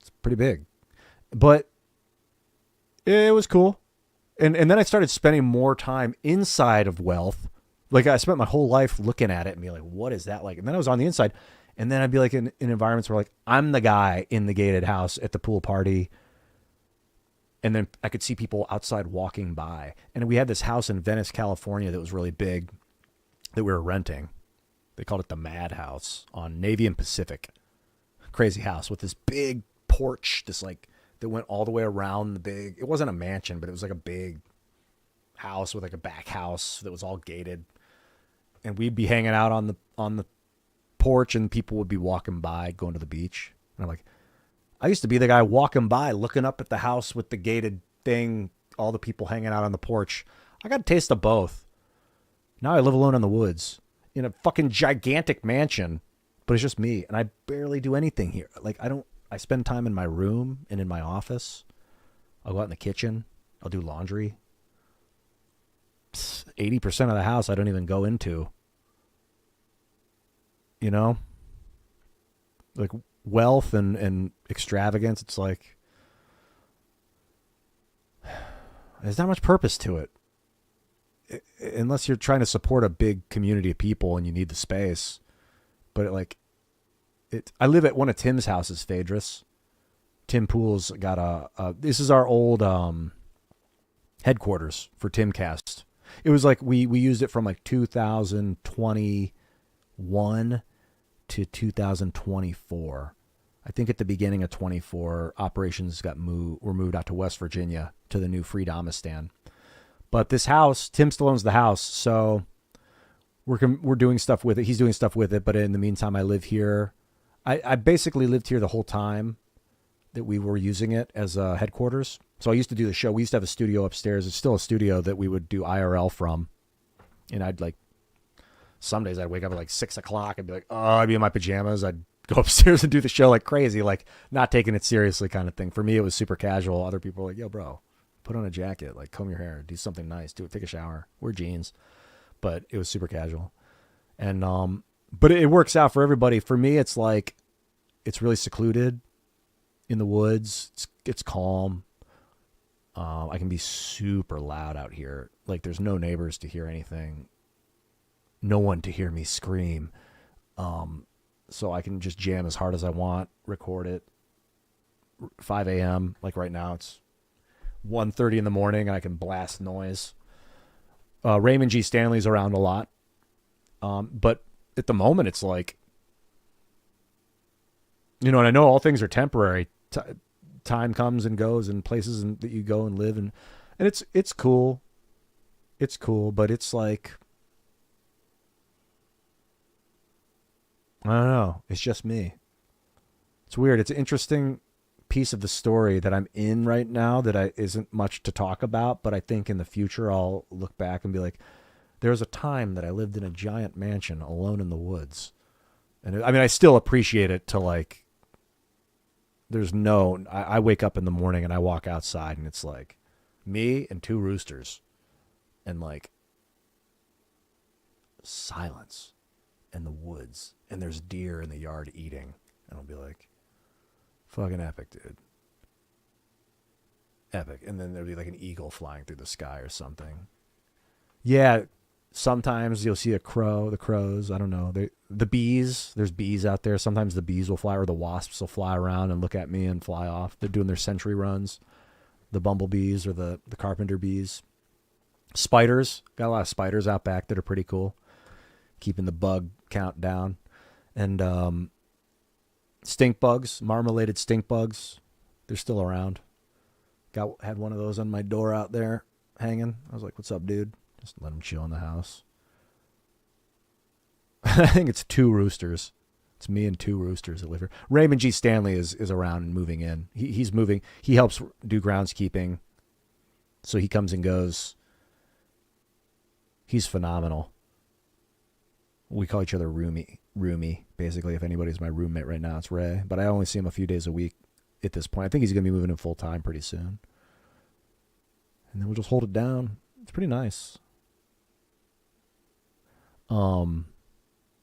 It's pretty big, but it was cool. And then I started spending more time inside of Wealth. Like I spent my whole life looking at it and being like, what is that like? And then I was on the inside. And then I'd be like in environments where like, I'm the guy in the gated house at the pool party. And then I could see people outside walking by. And we had this house in Venice, California that was really big that we were renting. They called it the Madhouse on Navy and Pacific. Crazy house with this big porch, this like, that went all the way around the big, it wasn't a mansion, but it was like a big house with like a back house that was all gated. And we'd be hanging out on the porch and people would be walking by going to the beach. And I'm like, I used to be the guy walking by looking up at the house with the gated thing, all the people hanging out on the porch. I got a taste of both. Now I live alone in the woods in a fucking gigantic mansion, but it's just me. And I barely do anything here. Like I spend time in my room and in my office. I'll go out in the kitchen. I'll do laundry. 80% of the house I don't even go into. You know? Like wealth and extravagance, it's like there's not much purpose to it. Unless you're trying to support a big community of people and you need the space. But I live at one of Tim's houses, Phaedrus. Tim Pool's got this is our old headquarters for Timcast. It was like we used it from like 2021 to 2024. I think at the beginning of 24, operations were moved out to West Virginia to the new Freedomistan. But this house, Tim still owns the house, so we're doing stuff with it. He's doing stuff with it, but in the meantime, I live here. I basically lived here the whole time that we were using it as headquarters. So I used to do the show. We used to have a studio upstairs. It's still a studio that we would do IRL from. And I'd like, some days I'd wake up at like 6 o'clock and be like, oh, I'd be in my pajamas. I'd go upstairs and do the show like crazy, like not taking it seriously kind of thing. For me, it was super casual. Other people were like, yo, bro, put on a jacket, like comb your hair, do something nice, take a shower, wear jeans. But it was super casual. And, but it works out for everybody. For me, it's like, it's really secluded in the woods. It's calm. I can be super loud out here. Like there's no neighbors to hear anything. No one to hear me scream. So I can just jam as hard as I want, record it. 5 a.m. Like right now it's 1:30 in the morning and I can blast noise. Raymond G. Stanley's around a lot. But at the moment it's like, and I know all things are temporary. Time comes and goes and places that you go and live and it's cool. It's cool, but it's like, I don't know. It's just me. It's weird. It's an interesting piece of the story that I'm in right now that isn't much to talk about, but I think in the future I'll look back and be like, there was a time that I lived in a giant mansion alone in the woods. And I still appreciate it to like, I wake up in the morning and I walk outside and it's like me and 2 roosters and like silence and the woods and there's deer in the yard eating and I'll be like, fucking epic, dude. Epic. And then there'll be like an eagle flying through the sky or something. Yeah. Sometimes you'll see the crows. I don't know. The bees, there's bees out there. Sometimes the bees will fly or the wasps will fly around and look at me and fly off. They're doing their sentry runs. The bumblebees or the carpenter bees. Spiders. Got a lot of spiders out back that are pretty cool. Keeping the bug count down. And stink bugs, marmorated stink bugs. They're still around. Had one of those on my door out there hanging. I was like, what's up, dude? Just let him chill in the house. I think it's 2 roosters. It's me and 2 roosters that live here. Raymond G. Stanley is around and moving in. He's moving. He helps do groundskeeping. So he comes and goes. He's phenomenal. We call each other roomie, basically. If anybody's my roommate right now, it's Ray. But I only see him a few days a week at this point. I think he's going to be moving in full time pretty soon. And then we'll just hold it down. It's pretty nice. I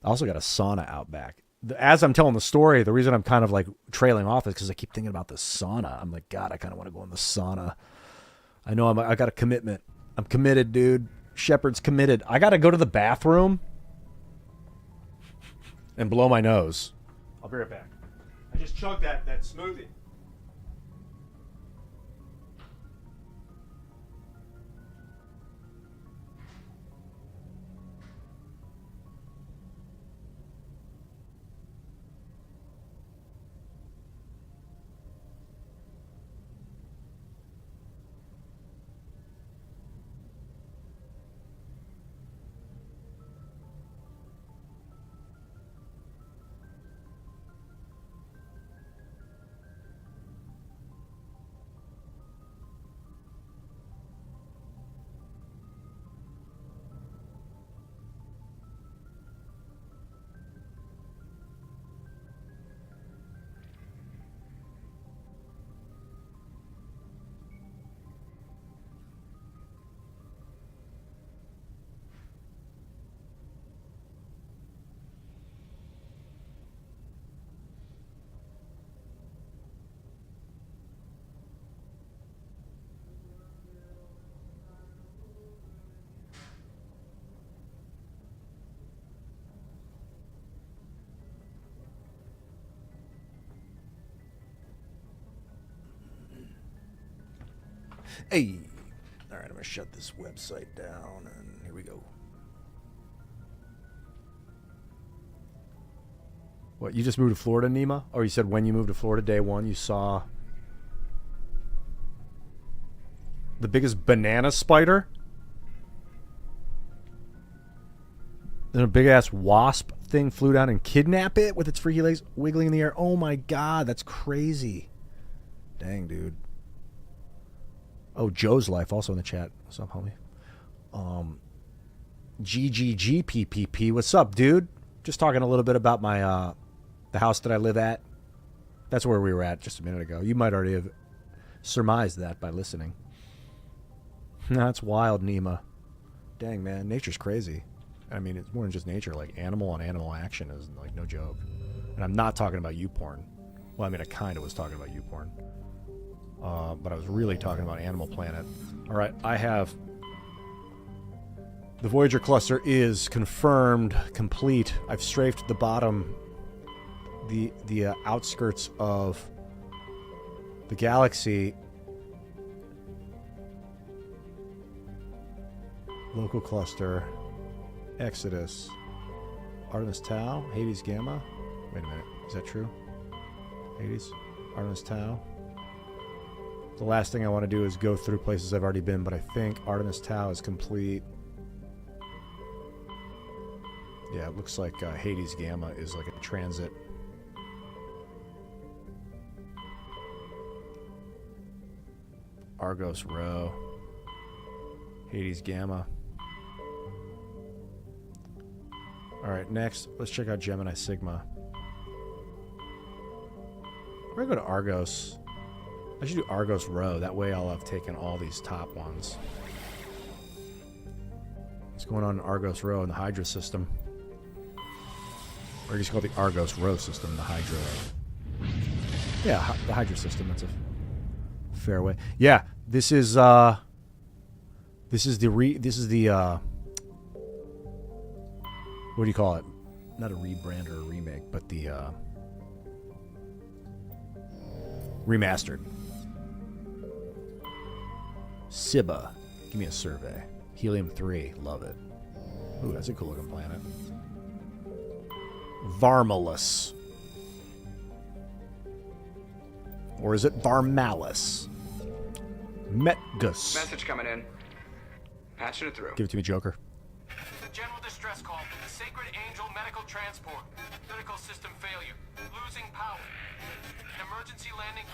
also got a sauna out back. As I'm telling the story, the reason I'm kind of like trailing off is because I keep thinking about the sauna. I'm like, God, I kind of want to go in the sauna. I know I got a commitment. I'm committed, dude. Shepard's committed. I got to go to the bathroom and blow my nose. I'll be right back. I just chugged that smoothie. Hey. All right, I'm going to shut this website down, and here we go. What, you just moved to Florida, Nima? Or you said when you moved to Florida, day one, you saw the biggest banana spider? Then a big ass wasp thing flew down and kidnapped it with its freaky legs wiggling in the air. Oh my god, that's crazy. Dang, dude. Oh, Joe's Life also in the chat. What's up, homie? GGGPPP. What's up, dude? Just talking a little bit about my the house that I live at. That's where we were at just a minute ago. You might already have surmised that by listening. That's wild, Nima. Dang, man, nature's crazy. I mean, it's more than just nature. Like, animal on animal action is, like, no joke. And I'm not talking about YouPorn. Well, I mean, I kind of was talking about YouPorn. But I was really talking about Animal Planet. All right, I have... The Voyager cluster is confirmed, complete. I've strafed the bottom, the outskirts of the galaxy. Local cluster, Exodus, Artemis Tau, Hades Gamma. Wait a minute, is that true? Hades, Artemis Tau. The last thing I want to do is go through places I've already been, but I think Artemis Tau is complete. Yeah, it looks like Hades Gamma is like a transit. Argos Rho. Hades Gamma. Alright, next, let's check out Gemini Sigma. We're gonna go to Argos. I should do Argos Rho. That way I'll have taken all these top ones. What's going on in Argos Rho in the Hydra system? Or I guess you call it the Argos Rho system, the Hydra. Yeah, the Hydra system. That's a fair way. Yeah, this is the what do you call it? Not a rebrand or a remake, but the remastered. Siba, give me a survey. Helium-3, love it. Ooh, that's a cool looking planet. Varmalus. Or is it Varmalis? Metgus. Message coming in. Patching it through. Give it to me, Joker. General distress call. Sacred Angel medical transport. Critical system failure. Losing power. Emergency landing.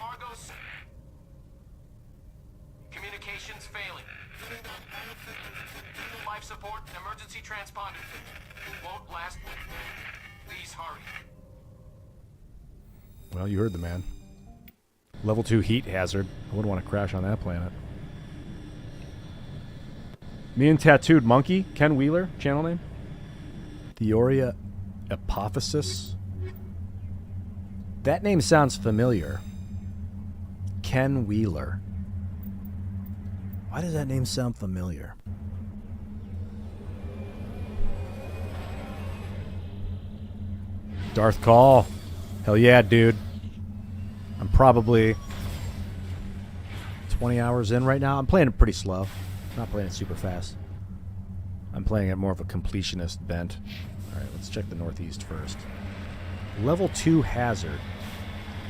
Argos. Communications failing. Life support. Emergency transponder. Won't last. Please hurry. Well, you heard the man. Level 2 heat hazard. I wouldn't want to crash on that planet. Me and Tattooed Monkey, Ken Wheeler, channel name. Theoria Apophysis. That name sounds familiar. Ken Wheeler. Why does that name sound familiar? Darth Call. Hell yeah, dude. I'm probably 20 hours in right now. I'm playing it pretty slow. I'm not playing it super fast. I'm playing it more of a completionist bent. Alright, let's check the northeast first. Level 2 hazard.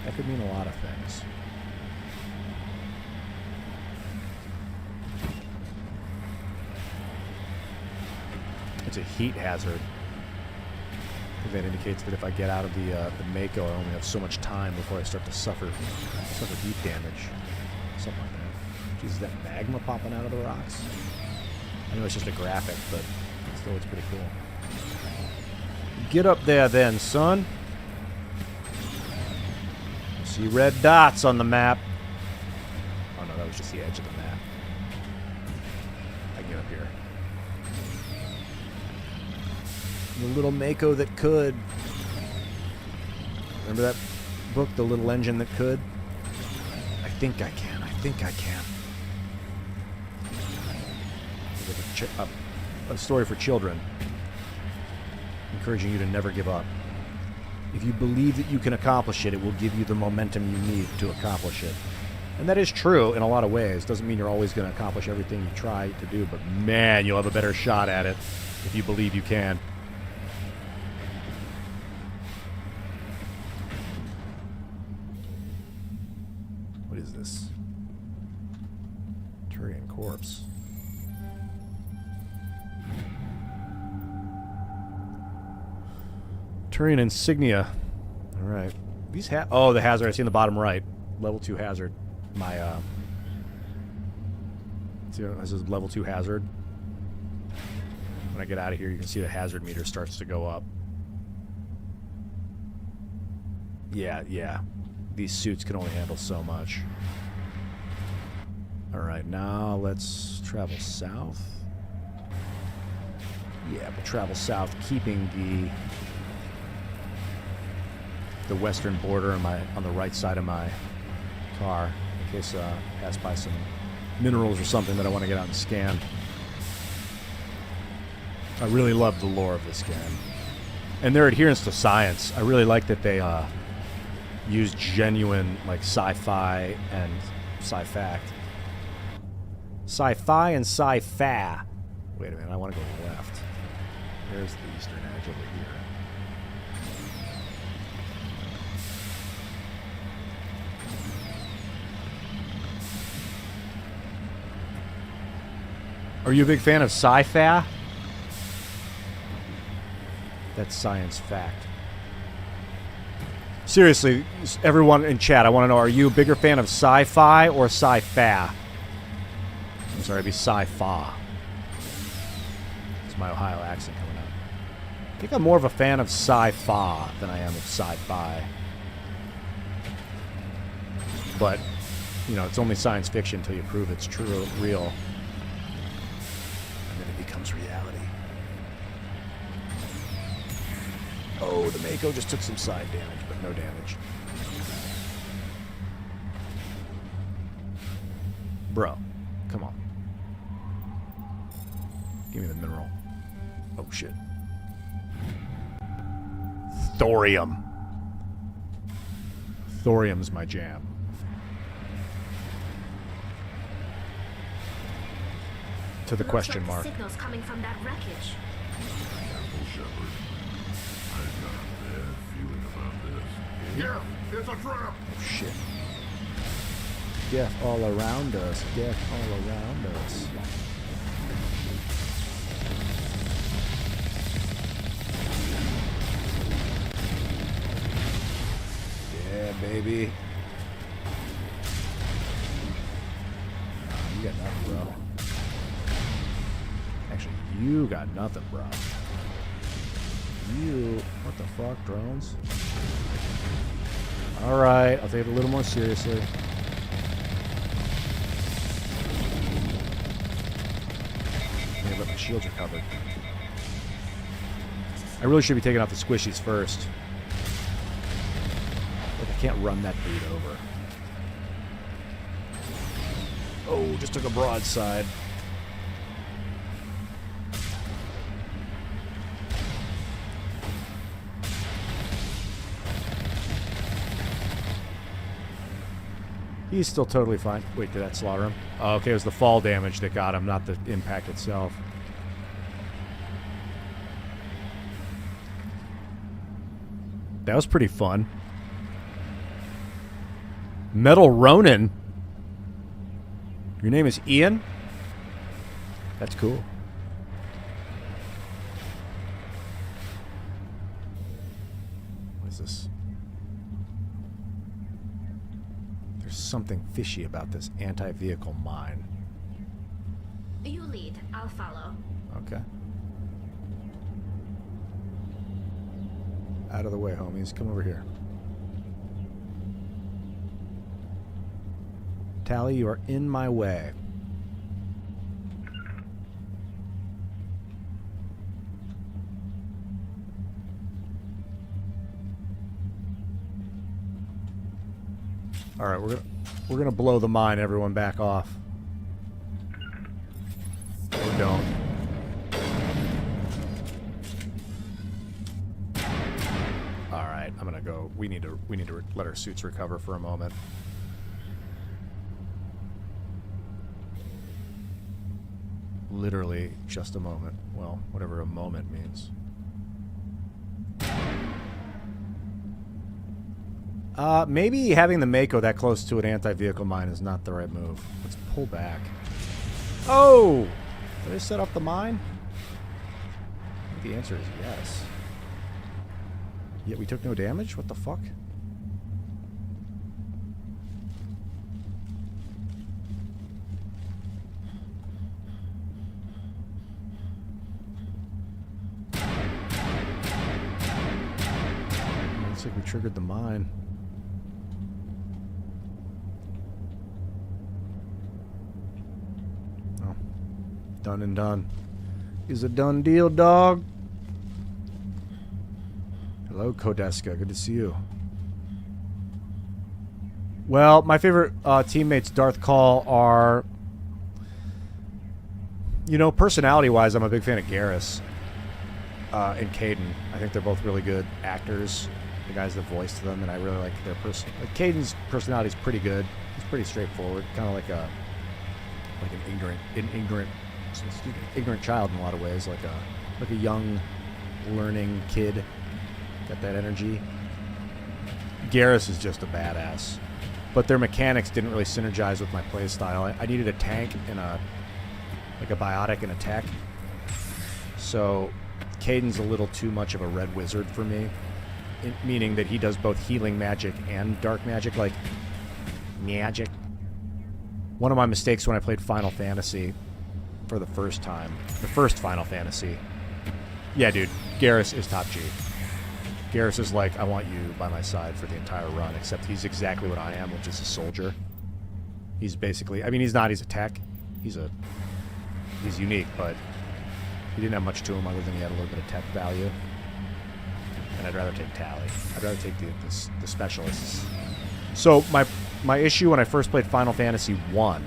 That could mean a lot of things. It's a heat hazard. I think that indicates that if I get out of the Mako, I only have so much time before I start to suffer heat damage. Something like that. Jeez, is that magma popping out of the rocks? I know it's just a graphic, but still it's pretty cool. Get up there then, son. See red dots on the map. Oh no, that was just the edge of the map. I can get up here. The little Mako that could. Remember that book, The Little Engine That Could? I think I can. I think I can. A story for children, encouraging you to never give up. If you believe that you can accomplish it, it will give you the momentum you need to accomplish it. And that is true in a lot of ways. Doesn't mean you're always going to accomplish everything you try to do, but man, you'll have a better shot at it if you believe you can. What is this? Turian corpse. Turian insignia. All right. These the hazard I see in the bottom right. Level 2 hazard. My see, this is level 2 hazard. When I get out of here, you can see the hazard meter starts to go up. Yeah. These suits can only handle so much. Alright, now let's travel south. Yeah, we'll travel south, keeping the western border on the right side of my car, in case I pass by some minerals or something that I want to get out and scan. I really love the lore of this game. And their adherence to science. I really like that they use genuine like sci-fi and sci-fact. Sci-fi and sci-fa. Wait a minute, I want to go left. There's the eastern edge over here. Are you a big fan of sci-fi? That's science fact. Seriously, everyone in chat, I want to know, are you a bigger fan of sci-fi or sci-fa? I'm sorry, it'd be sci-fa. It's my Ohio accent coming out. I think I'm more of a fan of sci-fi than I am of sci-fi. But, you know, it's only science fiction until you prove it's true, real. And then it becomes reality. Oh, the Mako just took some side damage, but no damage. Bro, come on. Give me the mineral. Oh, shit. Thorium. Thorium's my jam. To the question mark. Signals coming from that wreckage. Yeah, it's a trap. Oh, shit. Death all around us. Death all around us. Yeah, baby. You got nothing, bro. Actually, you got nothing, bro. You... What the fuck, drones? Alright, I'll take it a little more seriously. Yeah, but my shields are covered. I really should be taking out the squishies first. Like, I can't run that dude over. Oh, just took a broadside. He's still totally fine. Wait, did that slaughter him? Oh, okay, it was the fall damage that got him, not the impact itself. That was pretty fun. Metal Ronin? Your name is Ian? That's cool. What is this? There's something fishy about this anti-vehicle mine. You lead, I'll follow. Okay. Out of the way, homies. Come over here. Tally, you are in my way. All right, we're gonna blow the mine. Everyone, back off. Or don't. All right, I'm gonna go. We need to let our suits recover for a moment. Literally just a moment. Well, whatever a moment means. Maybe having the Mako that close to an anti-vehicle mine is not the right move. Let's pull back. Oh! Did I set up the mine? I think the answer is yes. Yet we took no damage? What the fuck? Looks like we triggered the mine. Oh. Done and done. Is a done deal, dog. Hello, Kodeska. Good to see you. Well, my favorite teammates, Darth Call, are... You know, personality-wise, I'm a big fan of Garrus and Caden. I think they're both really good actors. The guys that voiced them, and I really like their person. Like Caden's personality is pretty good. He's pretty straightforward, kind of like an ignorant child in a lot of ways, like a young, learning kid. Got that energy. Garrus is just a badass, but their mechanics didn't really synergize with my playstyle. I needed a tank and a biotic and a tech. So Caden's a little too much of a red wizard for me, meaning that he does both healing magic and dark magic, like magic. One of my mistakes when I played Final Fantasy for the first time, the first Final Fantasy, yeah, dude, Garrus is top G. Garrus is like, I want you by my side for the entire run, except he's exactly what I am, which is a soldier. He's basically, I mean, he's not, he's a tech. He's unique, but he didn't have much to him other than he had a little bit of tech value. And I'd rather take Tally. I'd rather take the specialists. So my issue when I first played Final Fantasy 1,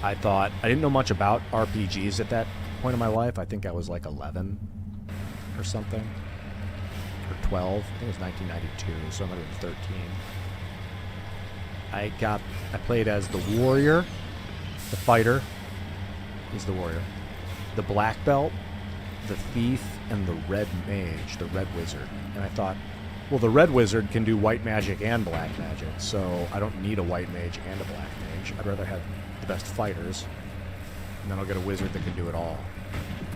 I thought, I didn't know much about RPGs at that point in my life. I think I was like 11 or something. Or 12. I think it was 1992, so I might have been 13. I played as the warrior. The fighter is the warrior. The black belt, the thief, and the red mage, the red wizard. And I thought, well, the red wizard can do white magic and black magic, so I don't need a white mage and a black mage. I'd rather have the best fighters, and then I'll get a wizard that can do it all.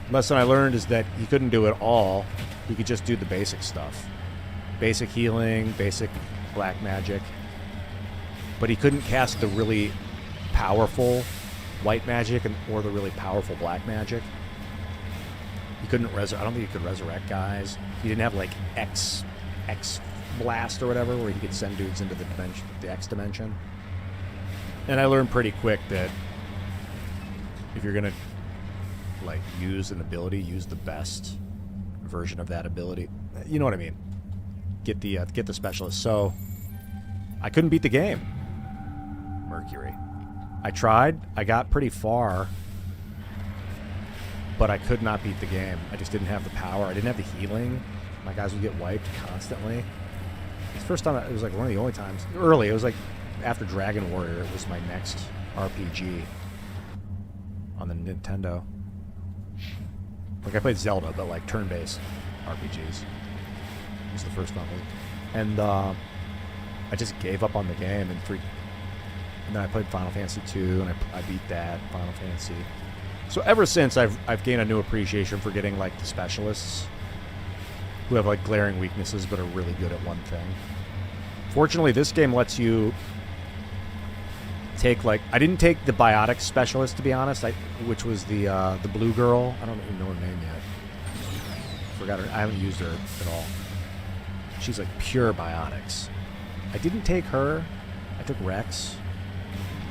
Lesson I learned is that he couldn't do it all. He could just do the basic stuff. Basic healing, basic black magic. But he couldn't cast the really powerful white magic or the really powerful black magic. He couldn't I don't think he could resurrect guys. He didn't have like X blast or whatever where he could send dudes into the dimension, the X dimension. And I learned pretty quick that if you're gonna like use an ability, use the best version of that ability. You know what I mean? Get the specialist. So I couldn't beat the game. Mercury. I tried. I got pretty far, but I could not beat the game. I just didn't have the power. I didn't have the healing. My guys would get wiped constantly. It's the first time. It was like one of the only times. Early. It was like after Dragon Warrior. It was my next RPG on the Nintendo. Like I played Zelda, but like turn-based RPGs. It was the first one. And I just gave up on the game and then I played Final Fantasy 2, and I beat that, Final Fantasy. So ever since, I've gained a new appreciation for getting, like, the specialists who have, like, glaring weaknesses but are really good at one thing. Fortunately, this game lets you take, like... I didn't take the biotic specialist, to be honest, which was the blue girl. I don't even know her name yet. Forgot her. I haven't used her at all. She's, like, pure biotics. I didn't take her. I took Rex.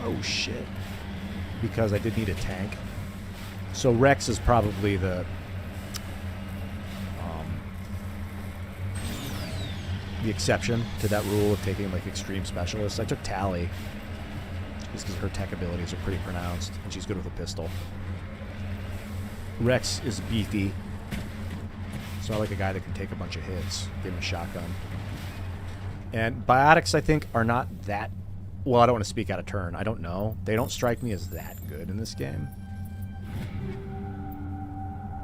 Oh, shit. Because I did need a tank. So Rex is probably the exception to that rule of taking, like, extreme specialists. I took Tally just because her tech abilities are pretty pronounced, and she's good with a pistol. Rex is beefy, so I like a guy that can take a bunch of hits, give him a shotgun. And biotics, I think, are not that... Well, I don't want to speak out of turn. I don't know. They don't strike me as that good in this game.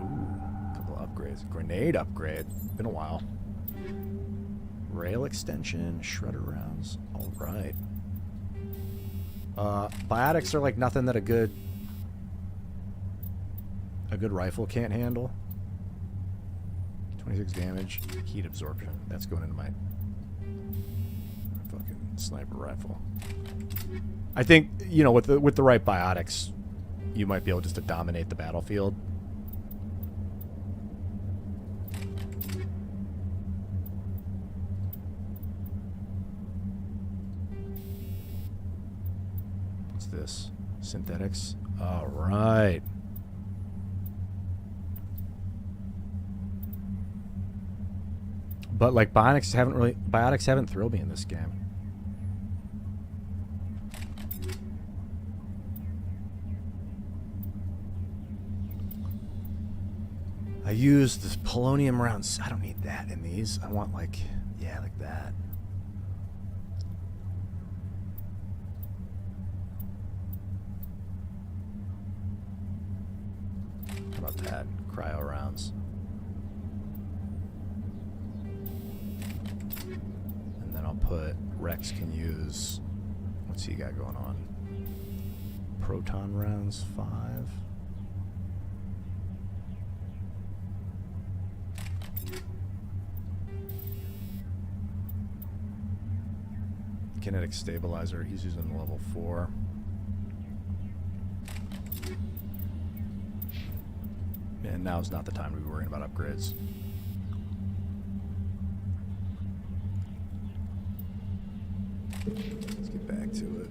Ooh, a couple of upgrades. Grenade upgrade. Been a while. Rail extension. Shredder rounds. All right. Biotics are like nothing that a good rifle can't handle. 26 damage, heat absorption. That's going into my fucking sniper rifle. I think, you know, with the right biotics, you might be able just to dominate the battlefield. What's this? Synthetics? All right. But like biotics haven't thrilled me in this game. I used this polonium rounds. I don't need that in these. I want like, yeah, like that. How about that? Cryo rounds. And then I'll put Rex can use, what's he got going on? Proton rounds 5. Kinetic stabilizer, he's using level 4. And now's not the time to be worrying about upgrades. Let's get back to it.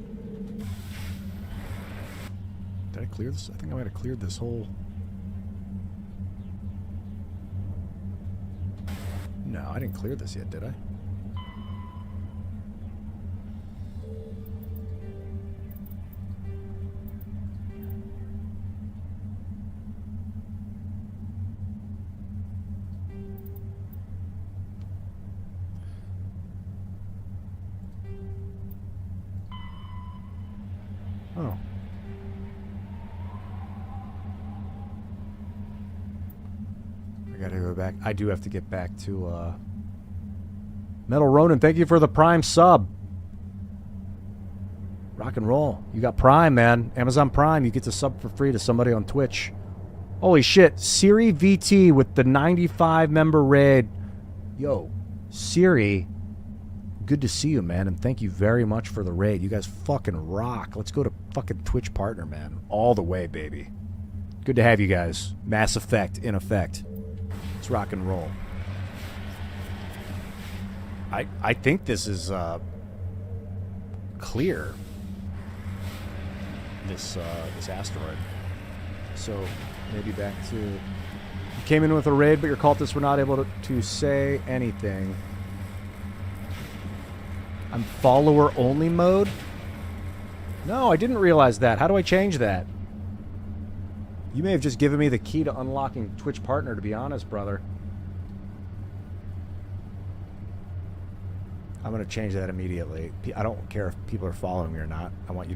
Did I clear this? I think I might have cleared this whole... No, I didn't clear this yet, did I? Oh. I gotta go back. I do have to get back to, Metal Ronin, thank you for the Prime sub. Rock and roll. You got Prime, man. Amazon Prime, you get to sub for free to somebody on Twitch. Holy shit. Siri VT with the 95 member raid. Yo, Siri, good to see you, man, and thank you very much for the raid. You guys fucking rock. Let's go to fucking Twitch partner, man. All the way, baby. Good to have you guys. Mass Effect in effect. Let's rock and roll. I think this is clear. This asteroid. So maybe back to, you came in with a raid, but your cultists were not able to say anything. I'm follower only mode? No, I didn't realize that. How do I change that? You may have just given me the key to unlocking Twitch partner, to be honest, brother. I'm going to change that immediately. I don't care if people are following me or not. I want you to be